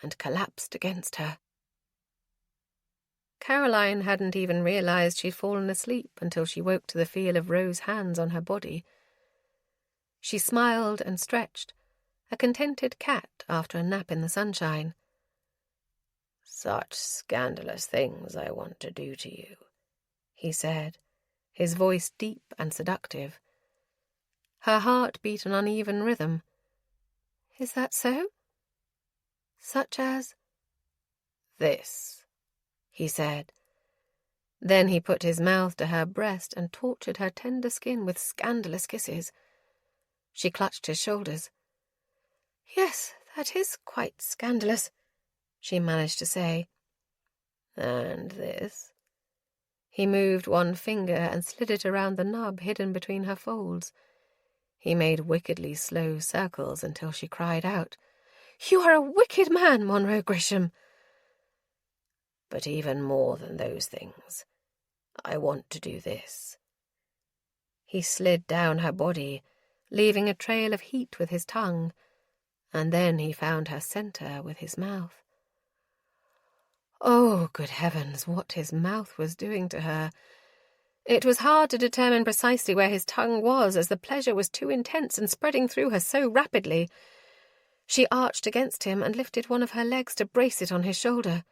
and collapsed against her. Caroline hadn't even realized she'd fallen asleep until she woke to the feel of Ro's hands on her body. She smiled and stretched, a contented cat after a nap in the sunshine. "Such scandalous things I want to do to you," he said, his voice deep and seductive. Her heart beat an uneven rhythm. "Is that so? Such as?" "This," he said. Then he put his mouth to her breast and tortured her tender skin with scandalous kisses. She clutched his shoulders. "Yes, that is quite scandalous," she managed to say. "And this?" He moved one finger and slid it around the nub hidden between her folds. He made wickedly slow circles until she cried out, "You are a wicked man, Monroe Grisham!" "But even more than those things, I want to do this." He slid down her body, leaving a trail of heat with his tongue, and then he found her center with his mouth. Oh, good heavens, what his mouth was doing to her! It was hard to determine precisely where his tongue was, as the pleasure was too intense and spreading through her so rapidly. She arched against him and lifted one of her legs to brace it on his shoulder.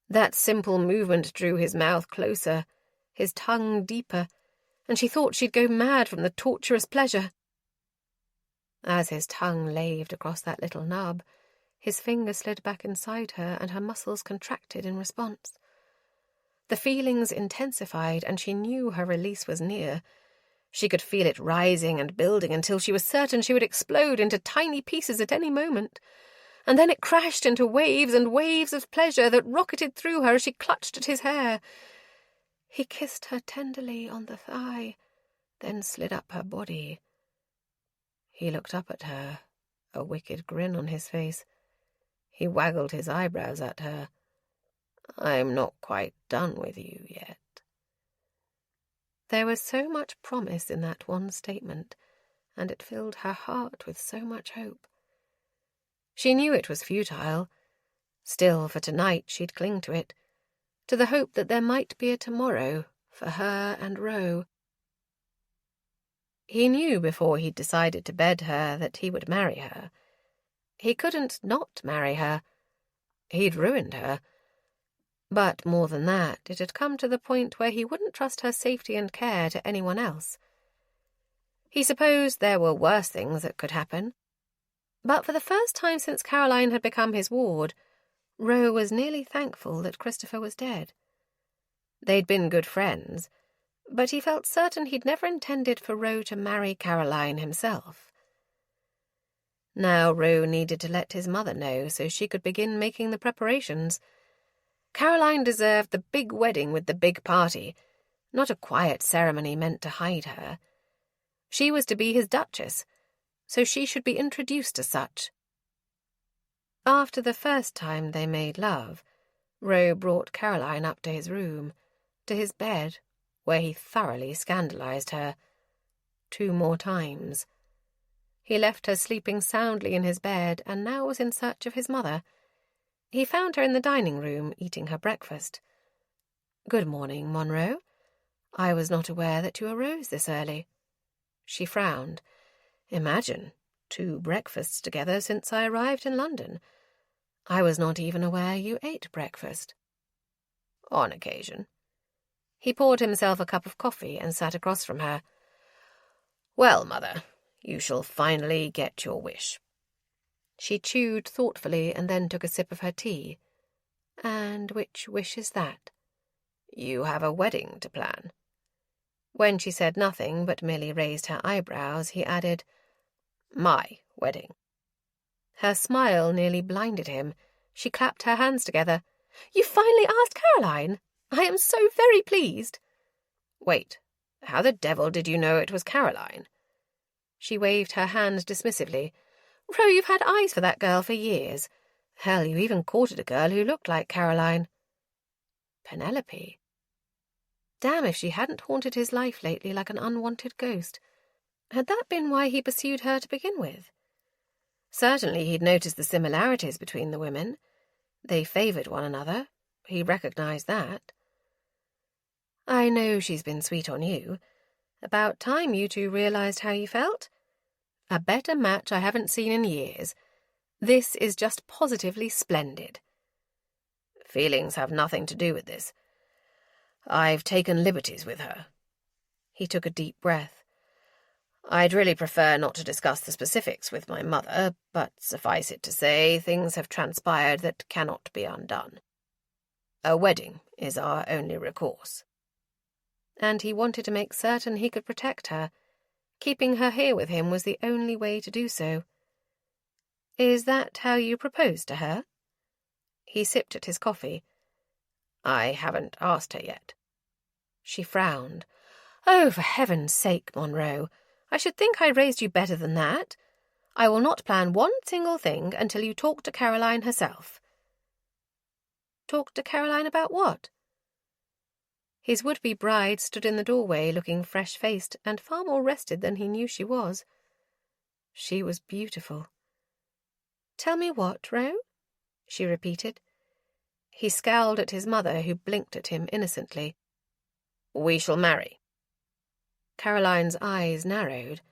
That simple movement drew his mouth closer, his tongue deeper, and she thought she'd go mad from the torturous pleasure. As his tongue laved across that little nub, his finger slid back inside her and her muscles contracted in response. The feelings intensified, and she knew her release was near. She could feel it rising and building until she was certain she would explode into tiny pieces at any moment. And then it crashed into waves and waves of pleasure that rocketed through her as she clutched at his hair. He kissed her tenderly on the thigh, then slid up her body. He looked up at her, a wicked grin on his face. He waggled his eyebrows at her. "I'm not quite done with you yet." There was so much promise in that one statement, and it filled her heart with so much hope. She knew it was futile. Still, for tonight, she'd cling to it, to the hope that there might be a tomorrow for her and Ro. He knew before he'd decided to bed her that he would marry her. He couldn't not marry her. He'd ruined her. But more than that, it had come to the point where he wouldn't trust her safety and care to anyone else. He supposed there were worse things that could happen. But for the first time since Caroline had become his ward, Ro was nearly thankful that Christopher was dead. They'd been good friends, but he felt certain he'd never intended for Ro to marry Caroline himself. Now Ro needed to let his mother know so she could begin making the preparations. Caroline deserved the big wedding with the big party, not a quiet ceremony meant to hide her. She was to be his duchess, so she should be introduced as such. After the first time they made love, Ro brought Caroline up to his room, to his bed, where he thoroughly scandalized her. 2 more times. He left her sleeping soundly in his bed and now was in search of his mother. He found her in the dining room, eating her breakfast. "Good morning, Monroe. I was not aware that you arose this early." She frowned. "Imagine, 2 breakfasts together since I arrived in London. I was not even aware you ate breakfast." "On occasion." He poured himself a cup of coffee and sat across from her. "Well, Mother, you shall finally get your wish." She chewed thoughtfully and then took a sip of her tea. "And which wish is that?" "You have a wedding to plan." When she said nothing but merely raised her eyebrows, he added, "My wedding." Her smile nearly blinded him. She clapped her hands together. "You finally asked Caroline? I am so very pleased." "Wait, how the devil did you know it was Caroline?" She waved her hand dismissively. "Ro, you've had eyes for that girl for years. Hell, you even courted a girl who looked like Caroline." Penelope. Damn if she hadn't haunted his life lately like an unwanted ghost. Had that been why he pursued her to begin with? Certainly he'd noticed the similarities between the women. They favoured one another. He recognised that. "I know she's been sweet on you. About time you 2 realised how you felt. A better match I haven't seen in years. This is just positively splendid." "Feelings have nothing to do with this. I've taken liberties with her." He took a deep breath. "I'd really prefer not to discuss the specifics with my mother, but suffice it to say, things have transpired that cannot be undone. A wedding is our only recourse." And he wanted to make certain he could protect her. Keeping her here with him was the only way to do so. "Is that how you proposed to her?" He sipped at his coffee. "I haven't asked her yet." She frowned. "Oh, for heaven's sake, Monroe. I should think I raised you better than that. I will not plan one single thing until you talk to Caroline herself." "Talk to Caroline about what?" His would-be bride stood in the doorway, looking fresh-faced and far more rested than he knew she was. She was beautiful. "Tell me what, Ro?" she repeated. He scowled at his mother, who blinked at him innocently. "We shall marry." Caroline's eyes narrowed.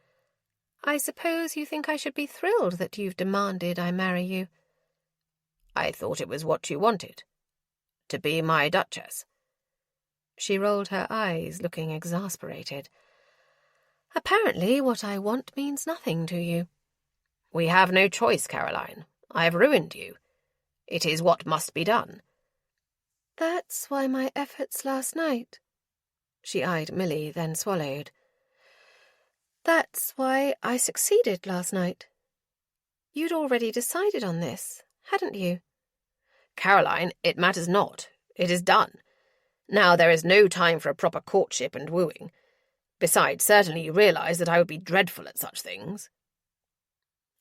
"I suppose you think I should be thrilled that you've demanded I marry you." "I thought it was what you wanted. To be my duchess." She rolled her eyes, looking exasperated. "Apparently what I want means nothing to you." "We have no choice, Caroline. I've ruined you. It is what must be done." "That's why my efforts last night." She eyed Millie, then swallowed. "That's why I succeeded last night. You'd already decided on this, hadn't you?" "Caroline, it matters not. It is done. Now there is no time for a proper courtship and wooing. Besides, certainly you realise that I would be dreadful at such things."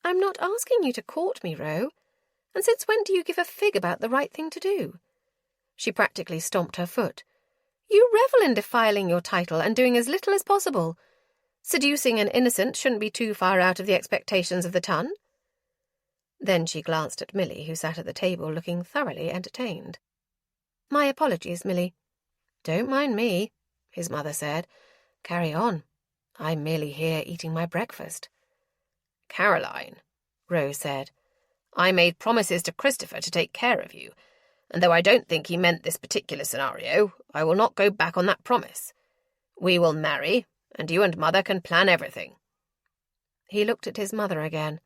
"I'm not asking you to court me, Ro. And since when do you give a fig about the right thing to do?" She practically stomped her foot. "You revel in defiling your title and doing as little as possible. Seducing an innocent shouldn't be too far out of the expectations of the ton." Then she glanced at Millie, who sat at the table looking thoroughly entertained. "My apologies, Millie." "Don't mind me," his mother said. "Carry on. I'm merely here eating my breakfast." "Caroline," Rose said, "I made promises to Christopher to take care of you, and though I don't think he meant this particular scenario, I will not go back on that promise. We will marry, and you and Mother can plan everything." He looked at his mother again.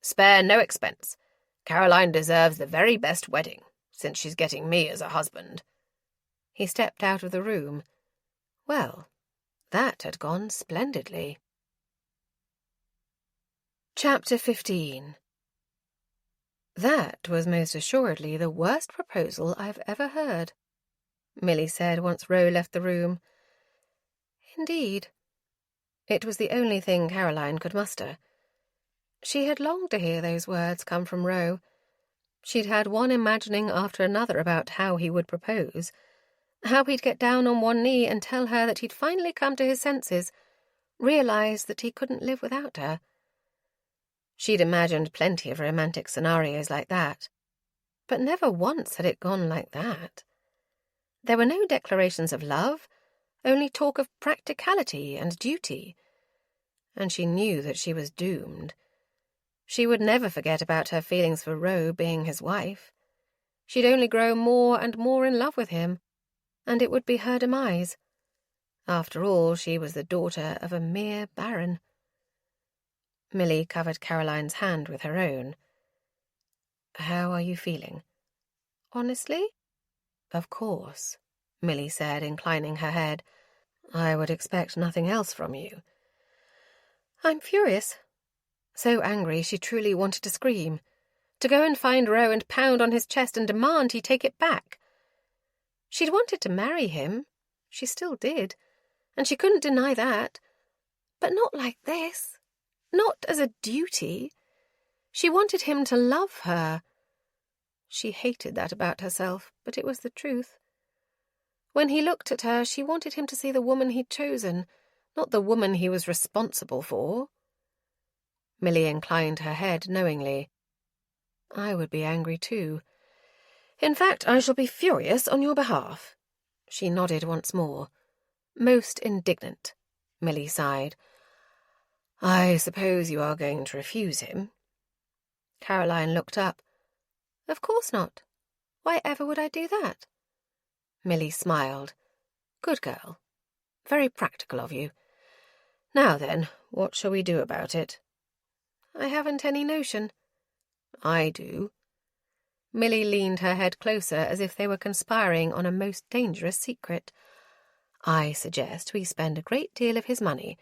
"Spare no expense. Caroline deserves the very best wedding, since she's getting me as a husband." He stepped out of the room. Well, That had gone splendidly. Chapter 15. That was most assuredly the worst proposal I've ever heard, Milly said once Ro left the room. Indeed. It was the only thing Caroline could muster. She had longed to hear those words come from Ro. She'd had one imagining after another about how he would propose, how he'd get down on one knee and tell her that he'd finally come to his senses, realize that he couldn't live without her. She'd imagined plenty of romantic scenarios like that, but never once had it gone like that. There were no declarations of love, only talk of practicality and duty. And she knew that she was doomed. She would never forget about her feelings for Ro being his wife. She'd only grow more and more in love with him, and it would be her demise. After all, she was the daughter of a mere baron. Milly covered Caroline's hand with her own. "How are you feeling?" "Honestly?" "Of course," Milly said, inclining her head. "I would expect nothing else from you." "I'm furious." So angry she truly wanted to scream, to go and find Ro and pound on his chest and demand he take it back. She'd wanted to marry him. She still did, and she couldn't deny that. But not like this. Not as a duty. She wanted him to love her. She hated that about herself, but it was the truth. When he looked at her, she wanted him to see the woman he'd chosen, not the woman he was responsible for. Milly inclined her head knowingly. "I would be angry too. In fact, I shall be furious on your behalf." She nodded once more. "Most indignant," Milly sighed. "I suppose you are going to refuse him?" Caroline looked up. "Of course not. Why ever would I do that?" Milly smiled. "Good girl. Very practical of you. Now then, what shall we do about it?" "I haven't any notion." "I do." Milly leaned her head closer as if they were conspiring on a most dangerous secret. "I suggest we spend a great deal of his money.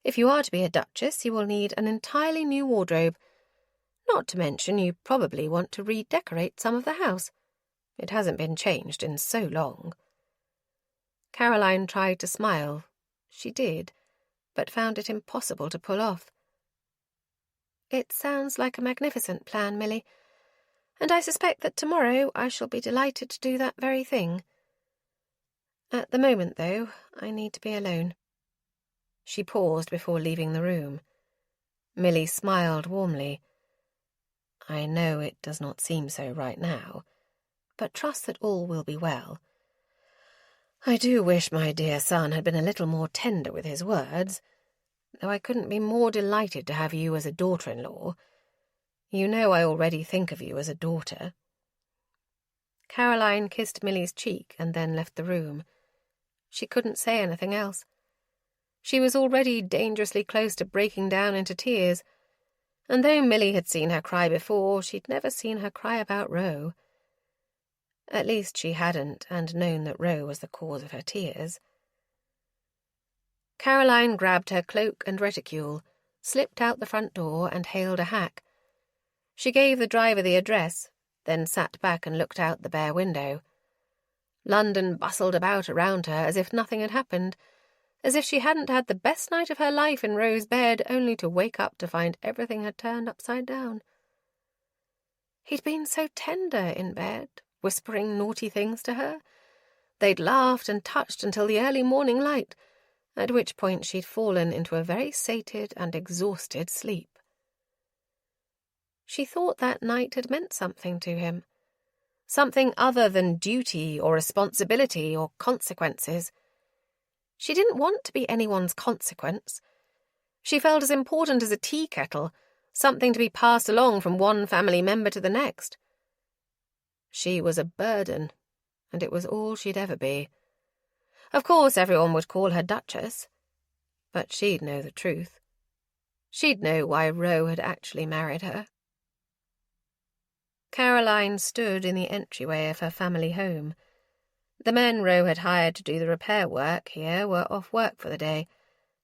If you are to be a duchess, you will need an entirely new wardrobe. Not to mention you probably want to redecorate some of the house. It hasn't been changed in so long." Caroline tried to smile. She did, but found it impossible to pull off. "It sounds like a magnificent plan, Milly, and I suspect that tomorrow I shall be delighted to do that very thing. At the moment, though, I need to be alone." She paused before leaving the room. Milly smiled warmly. "I know it does not seem so right now, but trust that all will be well. I do wish my dear son had been a little more tender with his words, though I couldn't be more delighted to have you as a daughter-in-law. You know I already think of you as a daughter." Caroline kissed Milly's cheek and then left the room. She couldn't say anything else. She was already dangerously close to breaking down into tears, and though Milly had seen her cry before, she'd never seen her cry about Ro. At least she hadn't, and known that Ro was the cause of her tears. Caroline grabbed her cloak and reticule, slipped out the front door, and hailed a hack. She gave the driver the address, then sat back and looked out the bare window. London bustled about around her as if nothing had happened, as if she hadn't had the best night of her life in Ro's bed, only to wake up to find everything had turned upside down. He'd been so tender in bed, whispering naughty things to her. They'd laughed and touched until the early morning light, at which point she'd fallen into a very sated and exhausted sleep. She thought that night had meant something to him, something other than duty or responsibility or consequences. She didn't want to be anyone's consequence. She felt as important as a tea kettle, something to be passed along from one family member to the next. She was a burden, and it was all she'd ever be. Of course everyone would call her Duchess, but she'd know the truth. She'd know why Ro had actually married her. Caroline stood in the entryway of her family home. The men Ro had hired to do the repair work here were off work for the day,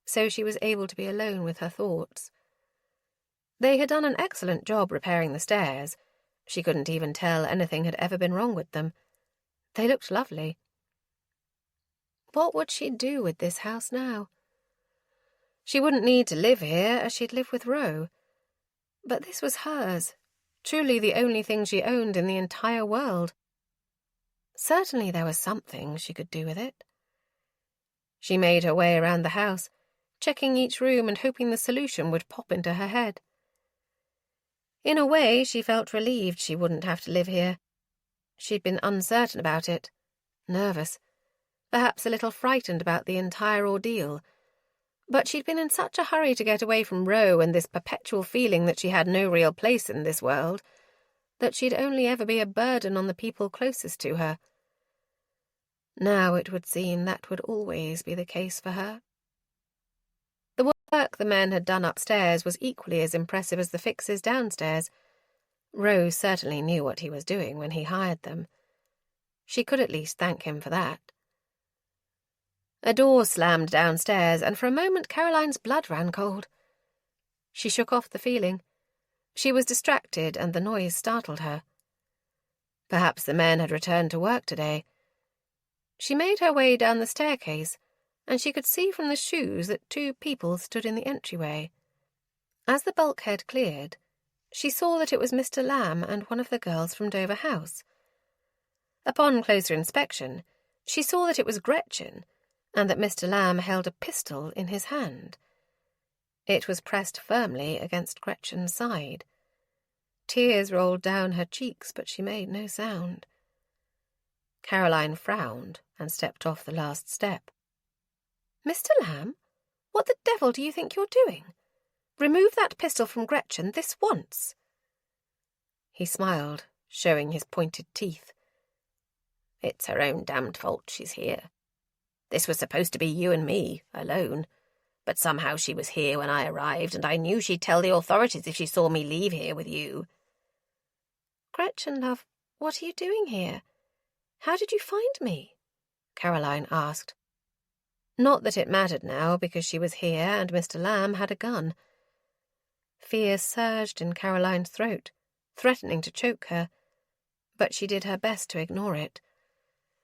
so she was able to be alone with her thoughts. They had done an excellent job repairing the stairs. She couldn't even tell anything had ever been wrong with them. They looked lovely. What would she do with this house now? She wouldn't need to live here, as she'd live with Ro. But this was hers, truly the only thing she owned in the entire world. Certainly there was something she could do with it. She made her way around the house, checking each room and hoping the solution would pop into her head. In a way, she felt relieved she wouldn't have to live here. She'd been uncertain about it, nervous, perhaps a little frightened about the entire ordeal, but she'd been in such a hurry to get away from Ro and this perpetual feeling that she had no real place in this world, that she'd only ever be a burden on the people closest to her. Now it would seem that would always be the case for her. The work the men had done upstairs was equally as impressive as the fixes downstairs. Ro certainly knew what he was doing when he hired them. She could at least thank him for that. A door slammed downstairs, and for a moment Caroline's blood ran cold. She shook off the feeling. She was distracted, and the noise startled her. Perhaps the men had returned to work today. She made her way down the staircase, and she could see from the shoes that 2 people stood in the entryway. As the bulkhead cleared, she saw that it was Mr. Lamb and one of the girls from Dover House. Upon closer inspection, she saw that it was Gretchen, and that Mr. Lamb held a pistol in his hand. It was pressed firmly against Gretchen's side. Tears rolled down her cheeks, but she made no sound. Caroline frowned and stepped off the last step. "Mr. Lamb, what the devil do you think you're doing? Remove that pistol from Gretchen this once." He smiled, showing his pointed teeth. "It's her own damned fault she's here. This was supposed to be you and me, alone. But somehow she was here when I arrived, and I knew she'd tell the authorities if she saw me leave here with you." "Gretchen, love, what are you doing here? How did you find me?" Caroline asked. Not that it mattered now, because she was here and Mr. Lamb had a gun. Fear surged in Caroline's throat, threatening to choke her, but she did her best to ignore it.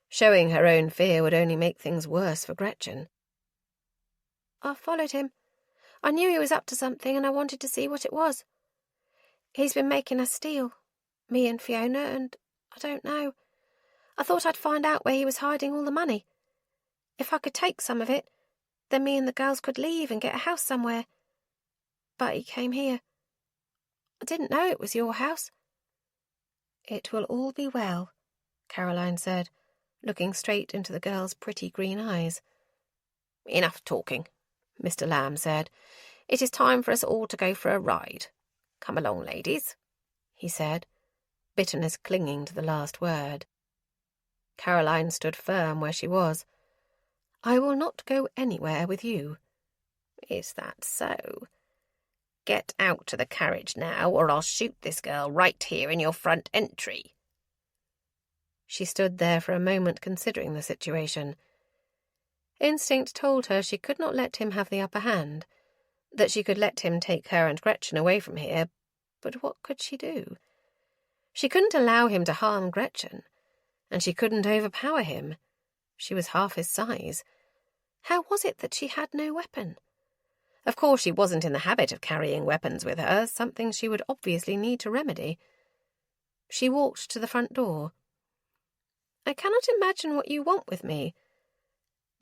Showing her own fear would only make things worse for Gretchen. "I followed him. I knew he was up to something and I wanted to see what it was. He's been making us steal, me and Fiona, and I don't know. I thought I'd find out where he was hiding all the money. If I could take some of it, then me and the girls could leave and get a house somewhere. But he came here. I didn't know it was your house." "It will all be well," Caroline said, looking straight into the girl's pretty green eyes. "Enough talking," Mr. Lamb said. "It is time for us all to go for a ride. Come along, ladies," he said, bitterness clinging to the last word. Caroline stood firm where she was. "I will not go anywhere with you." "Is that so? Get out to the carriage now, or I'll shoot this girl right here in your front entry." She stood there for a moment considering the situation. Instinct told her she could not let him have the upper hand, that she could let him take her and Gretchen away from here, but what could she do? She couldn't allow him to harm Gretchen, and she couldn't overpower him. She was half his size. How was it that she had no weapon? Of course she wasn't in the habit of carrying weapons with her, something she would obviously need to remedy. She walked to the front door. "I cannot imagine what you want with me.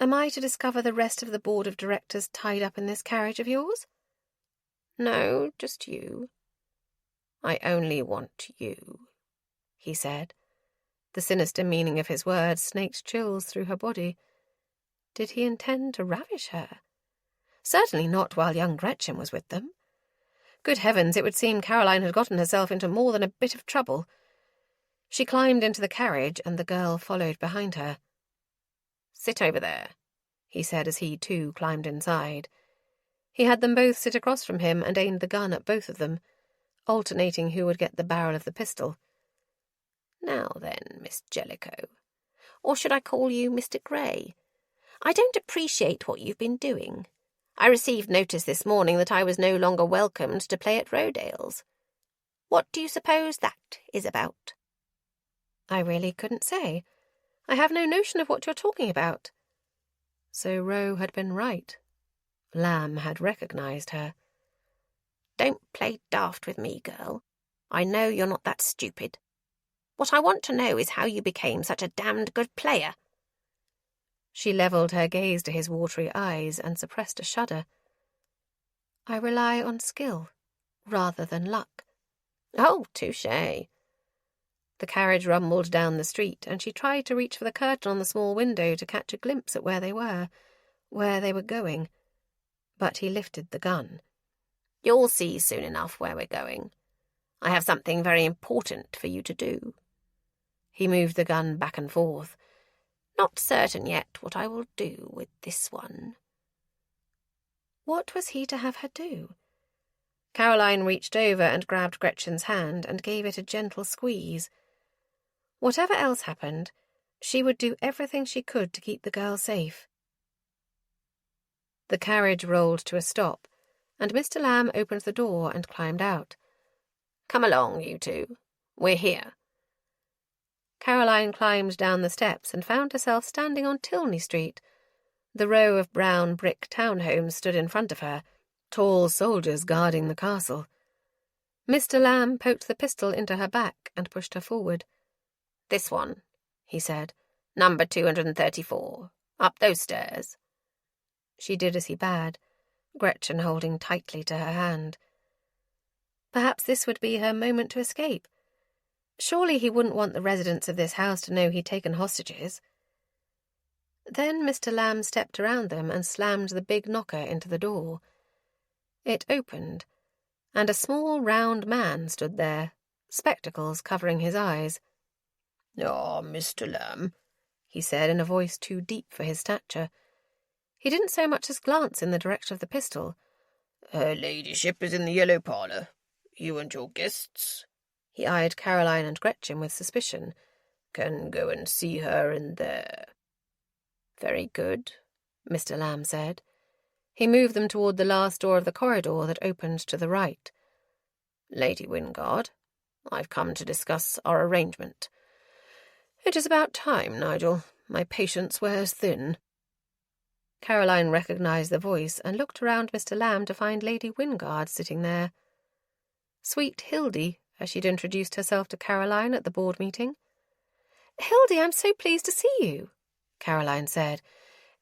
Am I to discover the rest of the board of directors tied up in this carriage of yours?" "No, just you. I only want you," he said. The sinister meaning of his words snaked chills through her body. Did he intend to ravish her? Certainly not while young Gretchen was with them. Good heavens, it would seem Caroline had gotten herself into more than a bit of trouble. She climbed into the carriage, and the girl followed behind her. "Sit over there," he said as he, too, climbed inside. He had them both sit across from him and aimed the gun at both of them, alternating who would get the barrel of the pistol. "Now then, Miss Jellicoe, or should I call you Mr. Grey? I don't appreciate what you've been doing. I received notice this morning that I was no longer welcomed to play at Rodale's. What do you suppose that is about?" "I really couldn't say. I have no notion of what you're talking about." So Ro had been right. Lamb had recognized her. "Don't play daft with me, girl. I know you're not that stupid. What I want to know is how you became such a damned good player." She levelled her gaze to his watery eyes and suppressed a shudder. "I rely on skill, rather than luck." "Oh, touché." The carriage rumbled down the street, and she tried to reach for the curtain on the small window to catch a glimpse at where they were going. But he lifted the gun. "You'll see soon enough where we're going. I have something very important for you to do." He moved the gun back and forth. "Not certain yet what I will do with this one." What was he to have her do? Caroline reached over and grabbed Gretchen's hand and gave it a gentle squeeze. Whatever else happened, she would do everything she could to keep the girl safe. The carriage rolled to a stop, and Mr. Lamb opened the door and climbed out. "Come along, you two. We're here." Caroline climbed down the steps and found herself standing on Tilney Street. The row of brown brick townhomes stood in front of her, tall soldiers guarding the castle. Mr. Lamb poked the pistol into her back and pushed her forward. "This one," he said. "Number 234. Up those stairs." She did as he bade, Gretchen holding tightly to her hand. Perhaps this would be her moment to escape. Surely he wouldn't want the residents of this house to know he'd taken hostages. Then Mr. Lamb stepped around them and slammed the big knocker into the door. It opened, and a small round man stood there, spectacles covering his eyes. "Ah, Mr. Lamb," he said in a voice too deep for his stature. He didn't so much as glance in the direction of the pistol. "Her ladyship is in the yellow parlour. You and your guests," he eyed Caroline and Gretchen with suspicion, "can go and see her in there." "Very good," Mr. Lamb said. He moved them toward the last door of the corridor that opened to the right. "Lady Wingard, I've come to discuss our arrangement." "It is about time, Nigel. My patience wears thin." Caroline recognized the voice and looked around Mr. Lamb to find Lady Wingard sitting there. Sweet Hildy, as she'd introduced herself to Caroline at the board meeting. "Hildy, I'm so pleased to see you," Caroline said.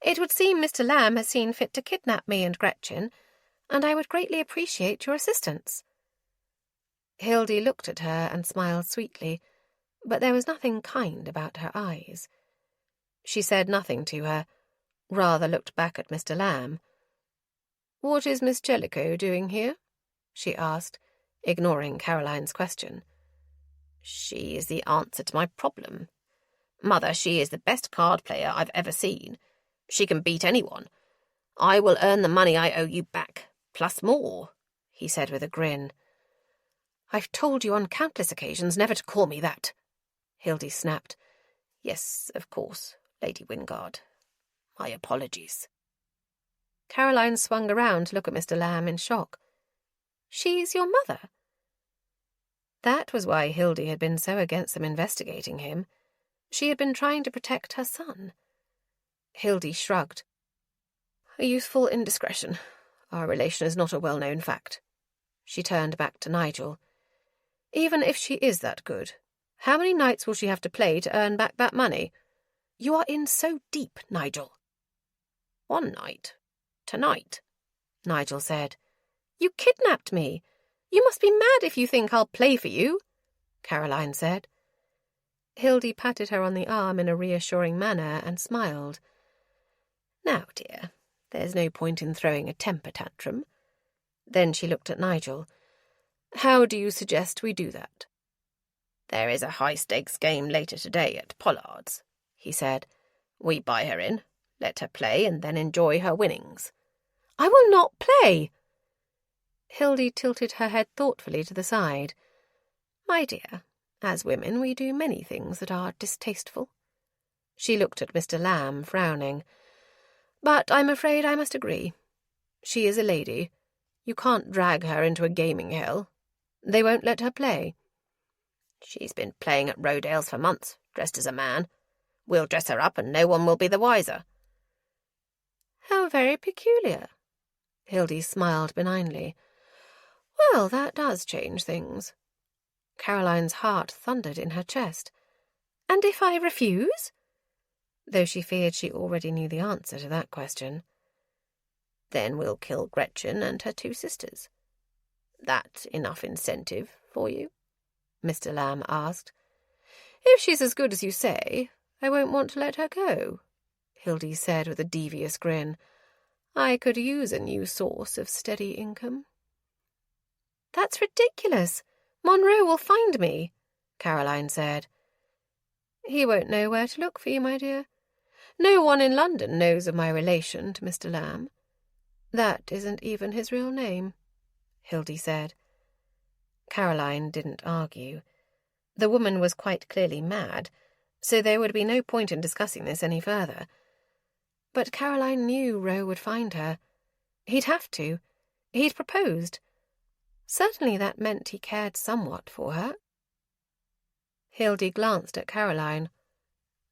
"It would seem Mr. Lamb has seen fit to kidnap me and Gretchen, and I would greatly appreciate your assistance." Hildy looked at her and smiled sweetly, but there was nothing kind about her eyes. She said nothing to her, rather looked back at Mr. Lamb. "What is Miss Jellicoe doing here?" she asked, ignoring Caroline's question. "She is the answer to my problem. Mother, she is the best card player I've ever seen. She can beat anyone. I will earn the money I owe you back, plus more," he said with a grin. "I've told you on countless occasions never to call me that," Hildy snapped. "Yes, of course, Lady Wingard. My apologies." Caroline swung around to look at Mr. Lamb in shock. "She's your mother?" That was why Hildy had been so against them investigating him. She had been trying to protect her son. Hildy shrugged. "A youthful indiscretion. Our relation is not a well-known fact." She turned back to Nigel. "Even if she is that good, how many nights will she have to play to earn back that money? You are in so deep, Nigel." "One night. Tonight," Nigel said. "You kidnapped me. You must be mad if you think I'll play for you," Caroline said. Hildy patted her on the arm in a reassuring manner and smiled. "Now, dear, there's no point in throwing a temper tantrum." Then she looked at Nigel. "How do you suggest we do that?" "There is a high-stakes game later today at Pollard's," he said. "We buy her in, let her play, and then enjoy her winnings." "I will not play!" Hildy tilted her head thoughtfully to the side. "My dear, as women we do many things that are distasteful." She looked at Mr. Lamb, frowning. "But I'm afraid I must agree. She is a lady. You can't drag her into a gaming hell. They won't let her play." "She's been playing at Rodale's for months, dressed as a man. We'll dress her up and no one will be the wiser." "How very peculiar." Hildy smiled benignly. "Well, that does change things." Caroline's heart thundered in her chest. "And if I refuse?" Though she feared she already knew the answer to that question. "Then we'll kill Gretchen and her 2 sisters. That enough incentive for you?" Mr. Lamb asked. "If she's as good as you say, I won't want to let her go," Hildy said with a devious grin. "I could use a new source of steady income." "That's ridiculous. Monroe will find me," Caroline said. "He won't know where to look for you, my dear. No one in London knows of my relation to Mr. Lamb. That isn't even his real name," Hildy said. Caroline didn't argue. The woman was quite clearly mad, so there would be no point in discussing this any further. But Caroline knew Roe would find her. He'd have to. He'd proposed. Certainly that meant he cared somewhat for her. Hildy glanced at Caroline.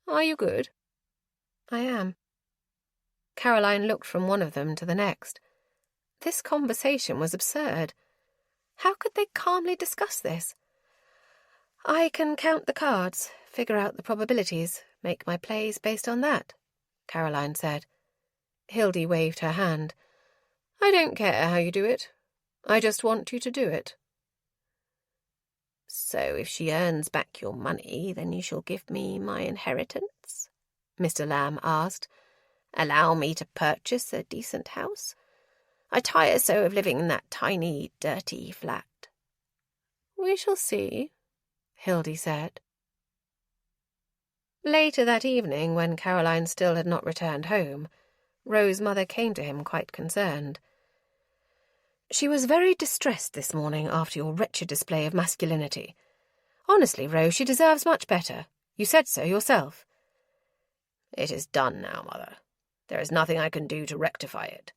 "Are you good?" "I am." Caroline looked from one of them to the next. This conversation was absurd. How could they calmly discuss this? "I can count the cards, figure out the probabilities, make my plays based on that," Caroline said. Hildy waved her hand. "I don't care how you do it. I just want you to do it." "So if she earns back your money, then you shall give me my inheritance?" Mr. Lamb asked. "Allow me to purchase a decent house? I tire so of living in that tiny, dirty flat." "We shall see," Hildy said. Later that evening, when Caroline still had not returned home, Roe's mother came to him quite concerned. "She was very distressed this morning after your wretched display of masculinity. Honestly, Roe, she deserves much better. You said so yourself." "It is done now, Mother. There is nothing I can do to rectify it."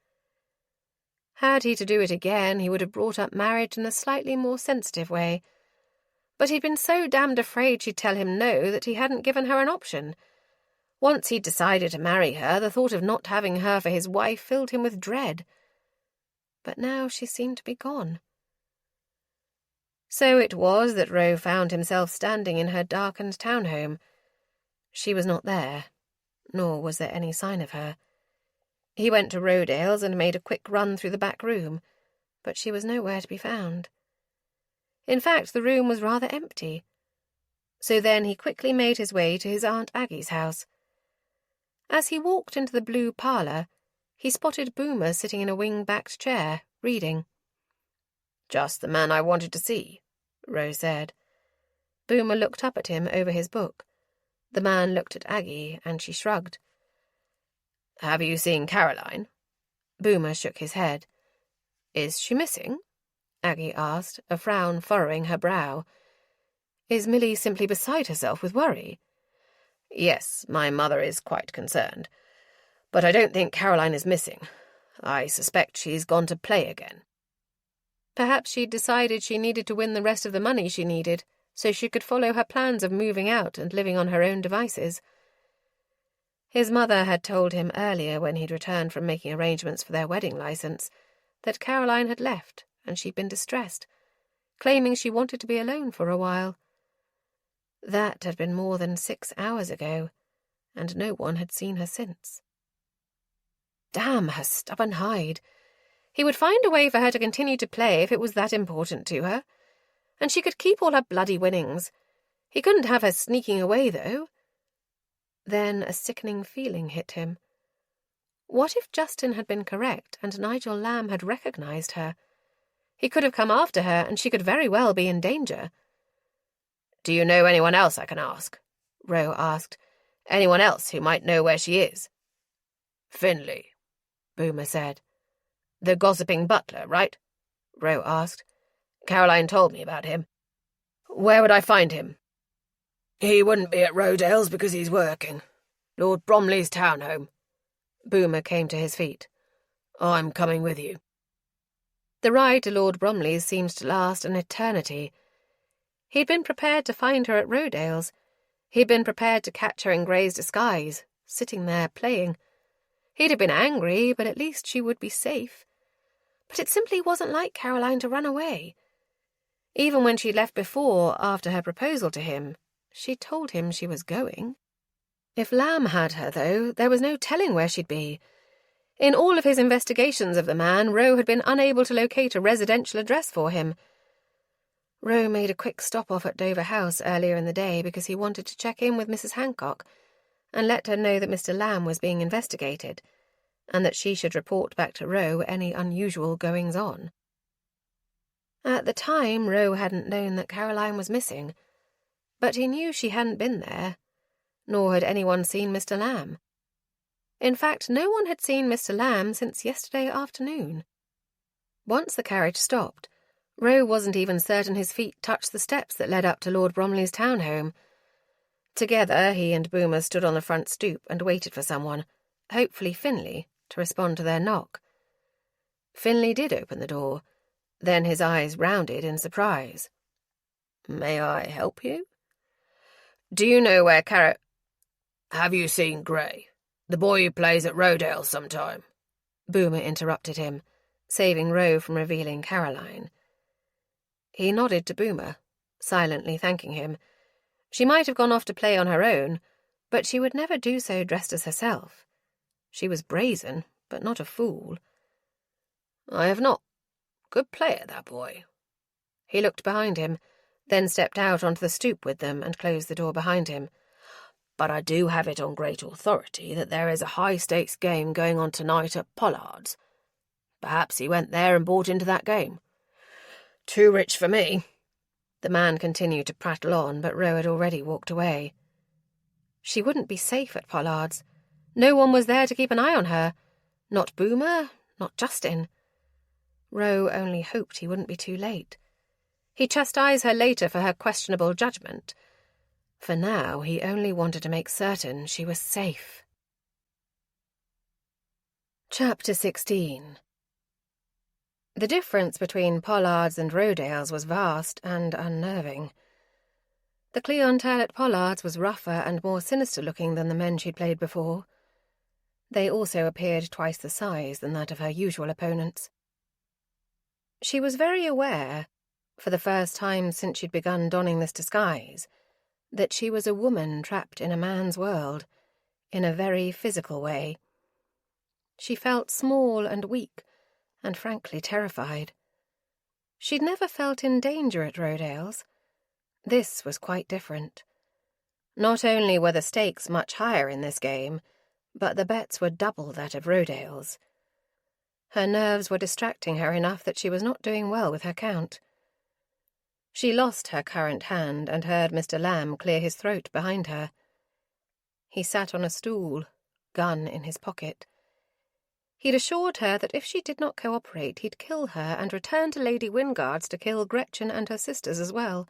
Had he to do it again, he would have brought up marriage in a slightly more sensitive way. But he'd been so damned afraid she'd tell him no that he hadn't given her an option. Once he'd decided to marry her, the thought of not having her for his wife filled him with dread. But now she seemed to be gone. So it was that Roe found himself standing in her darkened townhome. She was not there, nor was there any sign of her. He went to Rodale's and made a quick run through the back room, but she was nowhere to be found. In fact, the room was rather empty. So then he quickly made his way to his Aunt Aggie's house. As he walked into the blue parlour, he spotted Boomer sitting in a wing-backed chair, reading. "Just the man I wanted to see," Roe said. Boomer looked up at him over his book. The man looked at Aggie, and she shrugged. "Have you seen Caroline?" Boomer shook his head. "Is she missing?" Aggie asked, a frown furrowing her brow. "Is Millie simply beside herself with worry?" "Yes, my mother is quite concerned. But I don't think Caroline is missing. I suspect she's gone to play again." Perhaps she'd decided she needed to win the rest of the money she needed, so she could follow her plans of moving out and living on her own devices. His mother had told him earlier, when he'd returned from making arrangements for their wedding license, that Caroline had left and she'd been distressed, claiming she wanted to be alone for a while. That had been more than 6 hours ago, and no one had seen her since. Damn her stubborn hide. He would find a way for her to continue to play if it was that important to her. And she could keep all her bloody winnings. He couldn't have her sneaking away, though. Then a sickening feeling hit him. What if Justin had been correct and Nigel Lamb had recognized her? He could have come after her, and she could very well be in danger. "Do you know anyone else I can ask?" Roe asked. "Anyone else who might know where she is?" "Finlay," Boomer said. "The gossiping butler, right?" Roe asked. "Caroline told me about him. Where would I find him?" "He wouldn't be at Rodale's because he's working. Lord Bromley's townhome. Boomer came to his feet. I'm coming with you. The ride to Lord Bromley's seemed to last an eternity. He'd been prepared to find her at Rodale's. He'd been prepared to catch her in Grey's disguise, sitting there playing. He'd have been angry, but at least she would be safe. But it simply wasn't like Caroline to run away. Even when she'd left before, after her proposal to him, she'd told him she was going. If Lamb had her, though, there was no telling where she'd be. In all of his investigations of the man, Roe had been unable to locate a residential address for him. Roe made a quick stop-off at Dover House earlier in the day because he wanted to check in with Mrs. Hancock and let her know that Mr. Lamb was being investigated, and that she should report back to Roe any unusual goings-on. At the time, Roe hadn't known that Caroline was missing, but he knew she hadn't been there, nor had anyone seen Mr. Lamb. In fact, no one had seen Mr. Lamb since yesterday afternoon. Once the carriage stopped, Roe wasn't even certain his feet touched the steps that led up to Lord Bromley's townhome. Together, he and Boomer stood on the front stoop and waited for someone, hopefully Finlay, to respond to their knock. Finlay did open the door. Then his eyes rounded in surprise. May I help you? Do you know where Have you seen Grey, the boy who plays at Rodale sometime? Boomer interrupted him, saving Roe from revealing Caroline. He nodded to Boomer, silently thanking him. She might have gone off to play on her own, but she would never do so dressed as herself. She was brazen, but not a fool. I have not. Good player, that boy. He looked behind him, then stepped out onto the stoop with them and closed the door behind him. But I do have it on great authority that there is a high-stakes game going on tonight at Pollard's. Perhaps he went there and bought into that game. Too rich for me. The man continued to prattle on, but Roe had already walked away. She wouldn't be safe at Pollard's. No one was there to keep an eye on her. Not Boomer, not Justin. Roe only hoped he wouldn't be too late. He'd chastise her later for her questionable judgment. For now, he only wanted to make certain she was safe. Chapter 16. The difference between Pollard's and Rodale's was vast and unnerving. The clientele at Pollard's was rougher and more sinister-looking than the men she'd played before. They also appeared twice the size than that of her usual opponents. She was very aware, for the first time since she'd begun donning this disguise, that she was a woman trapped in a man's world, in a very physical way. She felt small and weak, and frankly terrified. She'd never felt in danger at Rodale's. This was quite different. Not only were the stakes much higher in this game, but the bets were double that of Rodale's. Her nerves were distracting her enough that she was not doing well with her count. She lost her current hand and heard Mr. Lamb clear his throat behind her. He sat on a stool, gun in his pocket. He'd assured her that if she did not cooperate, he'd kill her and return to Lady Wingard's to kill Gretchen and her sisters as well.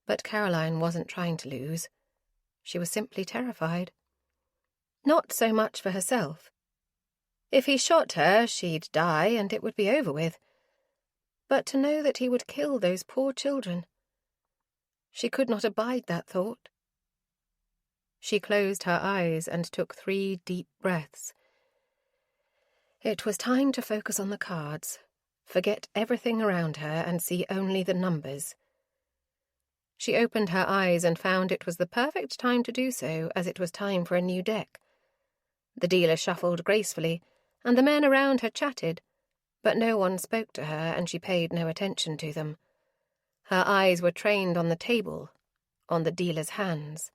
But Caroline wasn't trying to lose. She was simply terrified. Not so much for herself. If he shot her, she'd die and it would be over with. But to know that he would kill those poor children. She could not abide that thought. She closed her eyes and took 3 deep breaths. It was time to focus on the cards, forget everything around her and see only the numbers. She opened her eyes and found it was the perfect time to do so, as it was time for a new deck. The dealer shuffled gracefully, and the men around her chatted, but no one spoke to her and she paid no attention to them. Her eyes were trained on the table, on the dealer's hands.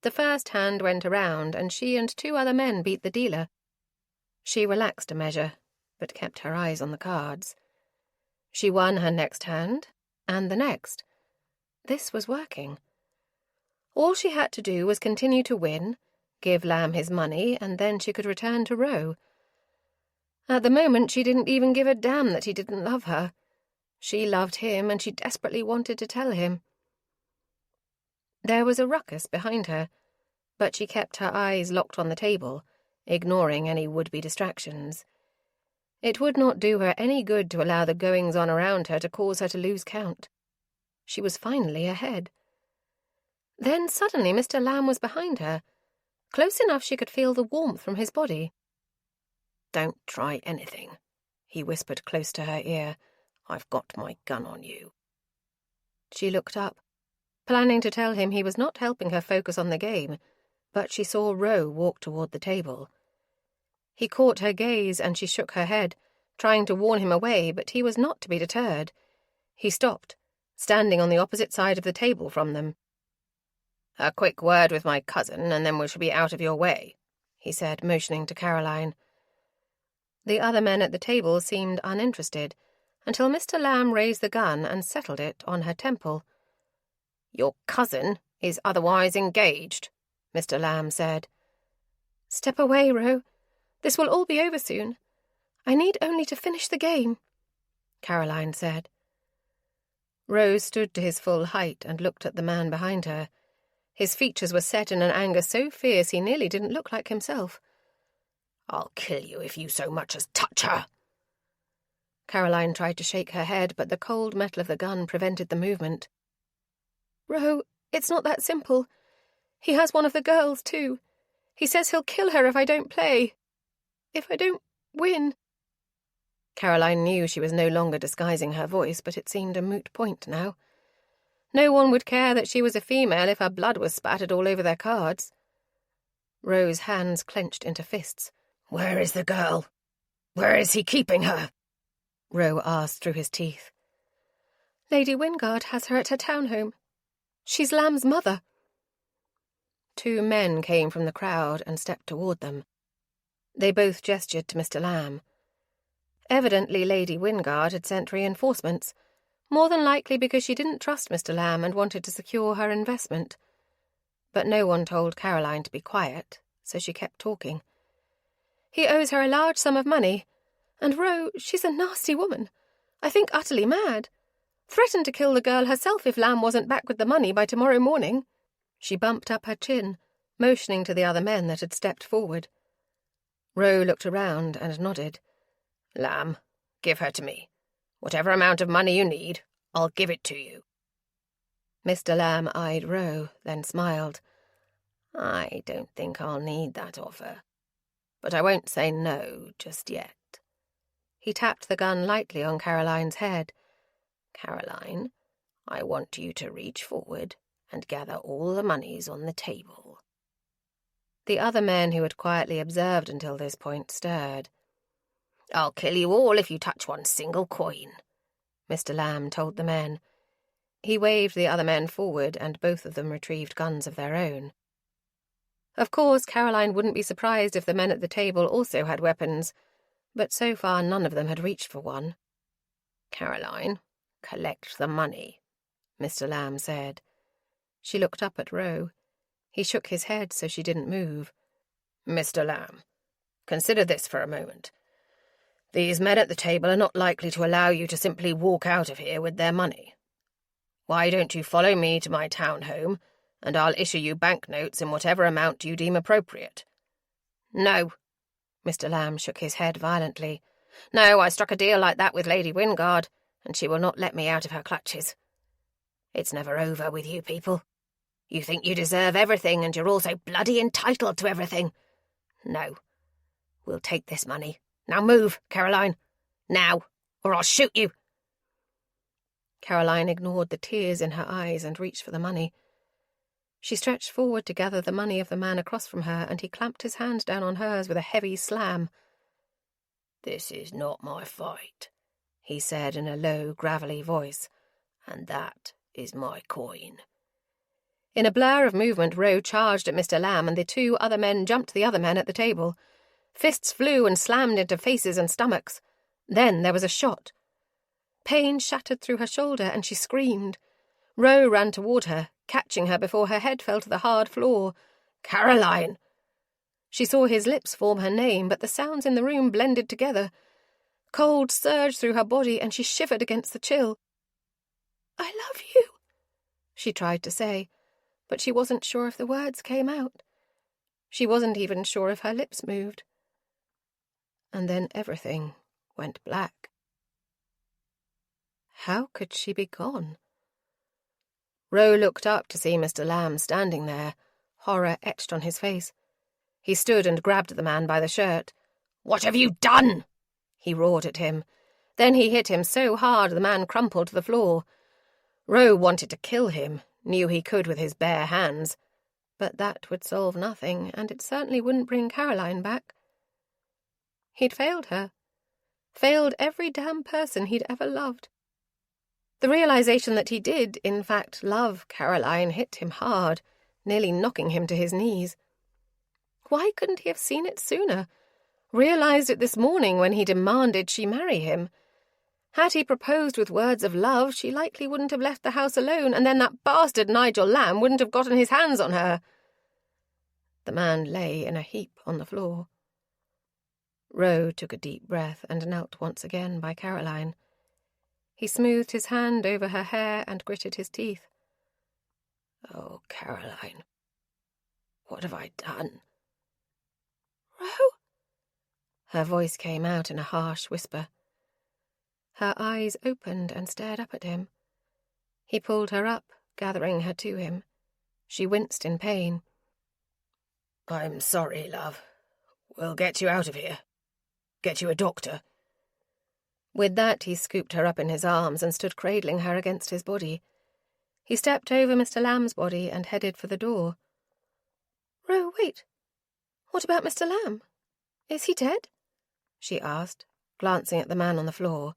The first hand went around and she and 2 other men beat the dealer. She relaxed a measure, but kept her eyes on the cards. She won her next hand, and the next. This was working. All she had to do was continue to win, give Lamb his money, and then she could return to Roe. At the moment, she didn't even give a damn that he didn't love her. She loved him, and she desperately wanted to tell him. There was a ruckus behind her. but she kept her eyes locked on the table, ignoring any would-be distractions. It would not do her any good to allow the goings-on around her to cause her to lose count. She was finally ahead. Then suddenly Mr. Lamb was behind her, close enough she could feel the warmth from his body. "Don't try anything," he whispered close to her ear. "I've got my gun on you." She looked up, planning to tell him he was not helping her focus on the game, but she saw Ro walk toward the table. He caught her gaze and she shook her head, trying to warn him away, but he was not to be deterred. He stopped, standing on the opposite side of the table from them. "A quick word with my cousin, and then we shall be out of your way," he said, motioning to Caroline. The other men at the table seemed uninterested, until Mr. Lamb raised the gun and settled it on her temple. "Your cousin is otherwise engaged," Mr. Lamb said. "Step away, Ro. This will all be over soon. I need only to finish the game," Caroline said. Ro stood to his full height and looked at the man behind her. His features were set in an anger so fierce he nearly didn't look like himself. "I'll kill you if you so much as touch her." Caroline tried to shake her head, but the cold metal of the gun prevented the movement. "Ro, it's not that simple. He has one of the girls, too. He says he'll kill her if I don't play. If I don't win." Caroline knew she was no longer disguising her voice, but it seemed a moot point now. No one would care that she was a female if her blood was spattered all over their cards. Ro's hands clenched into fists. "Where is the girl? Where is he keeping her?" Ro asked through his teeth. "Lady Wingard has her at her townhome. She's Lamb's mother." Two men came from the crowd and stepped toward them. They both gestured to Mr. Lamb. Evidently Lady Wingard had sent reinforcements, more than likely because she didn't trust Mr. Lamb and wanted to secure her investment. But no one told Caroline to be quiet, so she kept talking. "He owes her a large sum of money, and Ro, she's a nasty woman. I think utterly mad. Threatened to kill the girl herself if Lamb wasn't back with the money by tomorrow morning." She bumped up her chin, motioning to the other men that had stepped forward. Ro looked around and nodded. "Lamb, give her to me. Whatever amount of money you need, I'll give it to you." Mr. Lamb eyed Ro, then smiled. "I don't think I'll need that offer, but I won't say no just yet." He tapped the gun lightly on Caroline's head. "Caroline, I want you to reach forward and gather all the monies on the table." The other men who had quietly observed until this point stirred. "I'll kill you all if you touch one single coin," Mr. Lamb told the men. He waved the other men forward, and both of them retrieved guns of their own. Of course, Caroline wouldn't be surprised if the men at the table also had weapons, but so far none of them had reached for one. "Caroline, collect the money," Mr. Lamb said. She looked up at Ro. He shook his head so she didn't move. "Mr. Lamb, consider this for a moment. These men at the table are not likely to allow you to simply walk out of here with their money. Why don't you follow me to my townhome, and I'll issue you banknotes in whatever amount you deem appropriate?" "No." Mr. Lamb shook his head violently. "No, I struck a deal like that with Lady Wingard, and she will not let me out of her clutches. It's never over with you people. You think you deserve everything, and you're also bloody entitled to everything. No. We'll take this money. Now move, Caroline. Now, or I'll shoot you." Caroline ignored the tears in her eyes and reached for the money. She stretched forward to gather the money of the man across from her, and he clamped his hand down on hers with a heavy slam. "This is not my fight," he said in a low, gravelly voice, "and that is my coin." In a blur of movement, Ro charged at Mr. Lamb, and the two other men jumped the other men at the table. Fists flew and slammed into faces and stomachs. Then there was a shot. Pain shattered through her shoulder, and she screamed. Ro ran toward her, catching her before her head fell to the hard floor. "Caroline!" She saw his lips form her name, but the sounds in the room blended together. Cold surged through her body, and she shivered against the chill. "I love you," she tried to say, but she wasn't sure if the words came out. She wasn't even sure if her lips moved. And then everything went black. How could she be gone? Roe looked up to see Mr. Lamb standing there, horror etched on his face. He stood and grabbed the man by the shirt. "What have you done?" he roared at him. Then he hit him so hard the man crumpled to the floor. Roe wanted to kill him, knew he could with his bare hands. But that would solve nothing, and it certainly wouldn't bring Caroline back. He'd failed her. Failed every damn person he'd ever loved. The realization that he did, in fact, love Caroline hit him hard, nearly knocking him to his knees. Why couldn't he have seen it sooner? Realized it this morning when he demanded she marry him? Had he proposed with words of love, she likely wouldn't have left the house alone, and then that bastard Nigel Lamb wouldn't have gotten his hands on her. The man lay in a heap on the floor. Roe took a deep breath and knelt once again by Caroline. He smoothed his hand over her hair and gritted his teeth. "Oh, Caroline, what have I done?" "Roe?" Her voice came out in a harsh whisper. Her eyes opened and stared up at him. He pulled her up, gathering her to him. She winced in pain. "I'm sorry, love. We'll get you out of here. Get you a doctor." With that, he scooped her up in his arms and stood cradling her against his body. He stepped over Mr. Lamb's body and headed for the door. "Roe, wait. What about Mr. Lamb? Is he dead?" she asked, glancing at the man on the floor.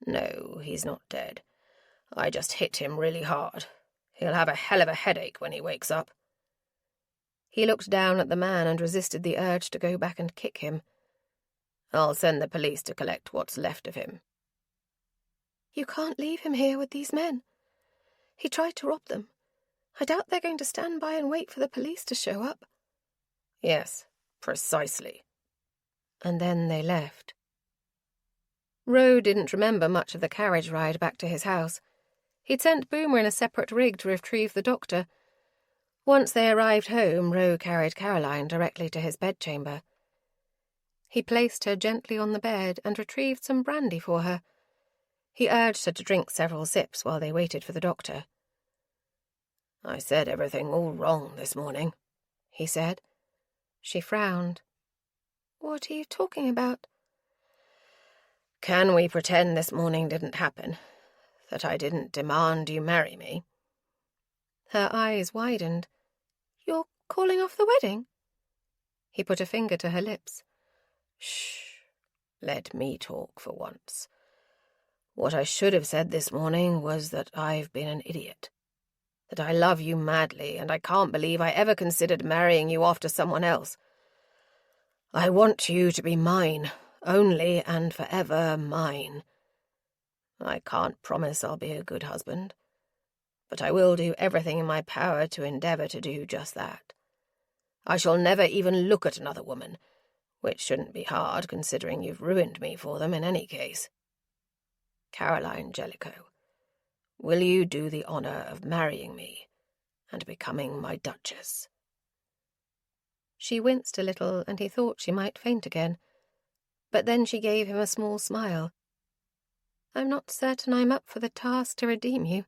"No, he's not dead. I just hit him really hard. He'll have a hell of a headache when he wakes up." He looked down at the man and resisted the urge to go back and kick him. "I'll send the police to collect what's left of him." "You can't leave him here with these men. He tried to rob them. I doubt they're going to stand by and wait for the police to show up." "Yes, precisely." And then they left. Roe didn't remember much of the carriage ride back to his house. He'd sent Boomer in a separate rig to retrieve the doctor. Once they arrived home, Roe carried Caroline directly to his bedchamber. He placed her gently on the bed and retrieved some brandy for her. He urged her to drink several sips while they waited for the doctor. "I said everything all wrong this morning," he said. She frowned. "What are you talking about?" "Can we pretend this morning didn't happen? That I didn't demand you marry me?" Her eyes widened. "You're calling off the wedding?" He put a finger to her lips. "Shh. Let me talk for once. What I should have said this morning was that I've been an idiot. That I love you madly, and I can't believe I ever considered marrying you off to someone else. I want you to be mine, only and forever mine. I can't promise I'll be a good husband, but I will do everything in my power to endeavour to do just that. I shall never even look at another woman, which shouldn't be hard considering you've ruined me for them in any case. Caroline Jellicoe, will you do the honour of marrying me and becoming my Duchess?" She winced a little, and he thought she might faint again. But then she gave him a small smile. "I'm not certain I'm up for the task to redeem you.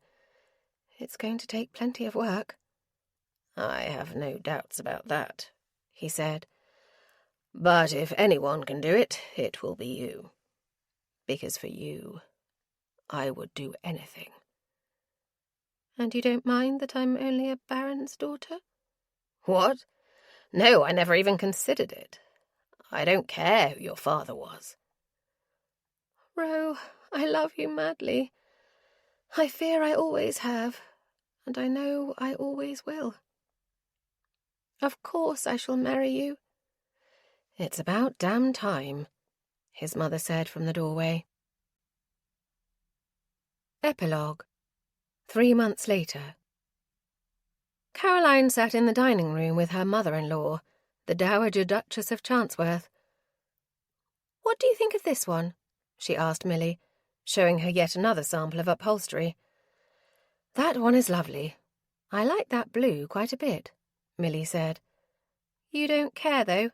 It's going to take plenty of work." "I have no doubts about that," he said. "But if anyone can do it, it will be you. Because for you, I would do anything." "And you don't mind that I'm only a baron's daughter?" "What? No, I never even considered it. I don't care who your father was." "Roe, I love you madly. I fear I always have, and I know I always will. Of course I shall marry you." "It's about damn time," his mother said from the doorway. Epilogue. 3 months later. Caroline sat in the dining room with her mother-in-law, the Dowager Duchess of Chancworth. "What do you think of this one?" she asked Milly, showing her yet another sample of upholstery. "That one is lovely. I like that blue quite a bit," Milly said. You don't care, though?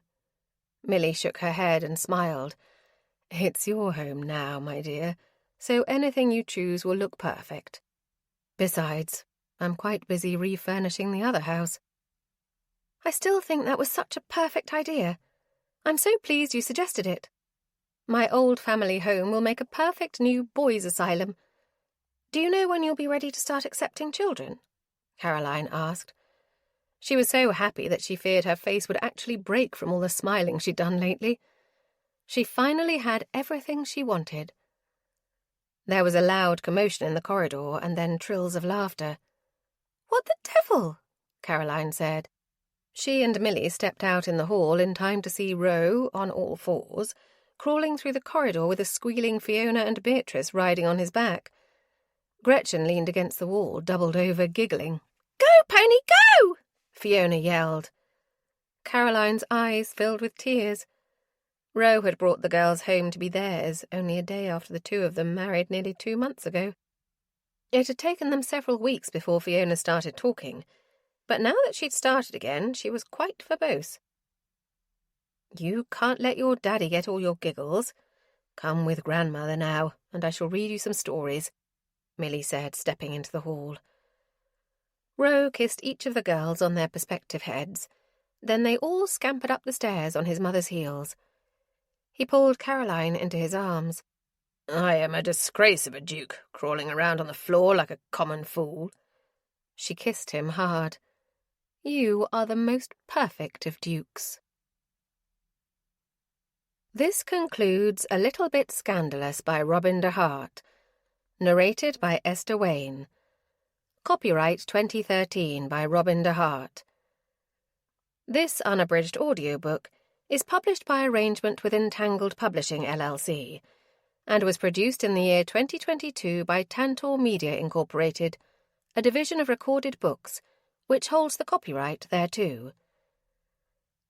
Millie shook her head and smiled. It's your home now, my dear, so anything you choose will look perfect. Besides, I'm quite busy refurnishing the other house. I still think that was such a perfect idea. I'm so pleased you suggested it. My old family home will make a perfect new boys' asylum. Do you know when you'll be ready to start accepting children? Caroline asked. She was so happy that she feared her face would actually break from all the smiling she'd done lately. She finally had everything she wanted. There was a loud commotion in the corridor and then trills of laughter. What the devil? Caroline said. She and Millie stepped out in the hall in time to see Ro, on all fours, crawling through the corridor with a squealing Fiona and Beatrice riding on his back. Gretchen leaned against the wall, doubled over, giggling. Go, pony, go! Fiona yelled. Caroline's eyes filled with tears. Ro had brought the girls home to be theirs, only a day after the two of them married nearly 2 months ago. It had taken them several weeks before Fiona started talking, but now that she'd started again, she was quite verbose. You can't let your daddy get all your giggles. Come with grandmother now, and I shall read you some stories, Millie said, stepping into the hall. Ro kissed each of the girls on their prospective heads. Then they all scampered up the stairs on his mother's heels. He pulled Caroline into his arms. I am a disgrace of a duke, crawling around on the floor like a common fool. She kissed him hard. You are the most perfect of dukes. This concludes A Little Bit Scandalous by Robin de Hart, narrated by Esther Wayne. Copyright 2013 by Robin de Hart. This unabridged audiobook is published by arrangement with Entangled Publishing LLC and was produced in the year 2022 by Tantor Media Incorporated, a division of Recorded Books, which holds the copyright thereto.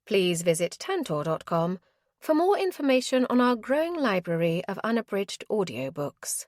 Please visit tantor.com for more information on our growing library of unabridged audiobooks.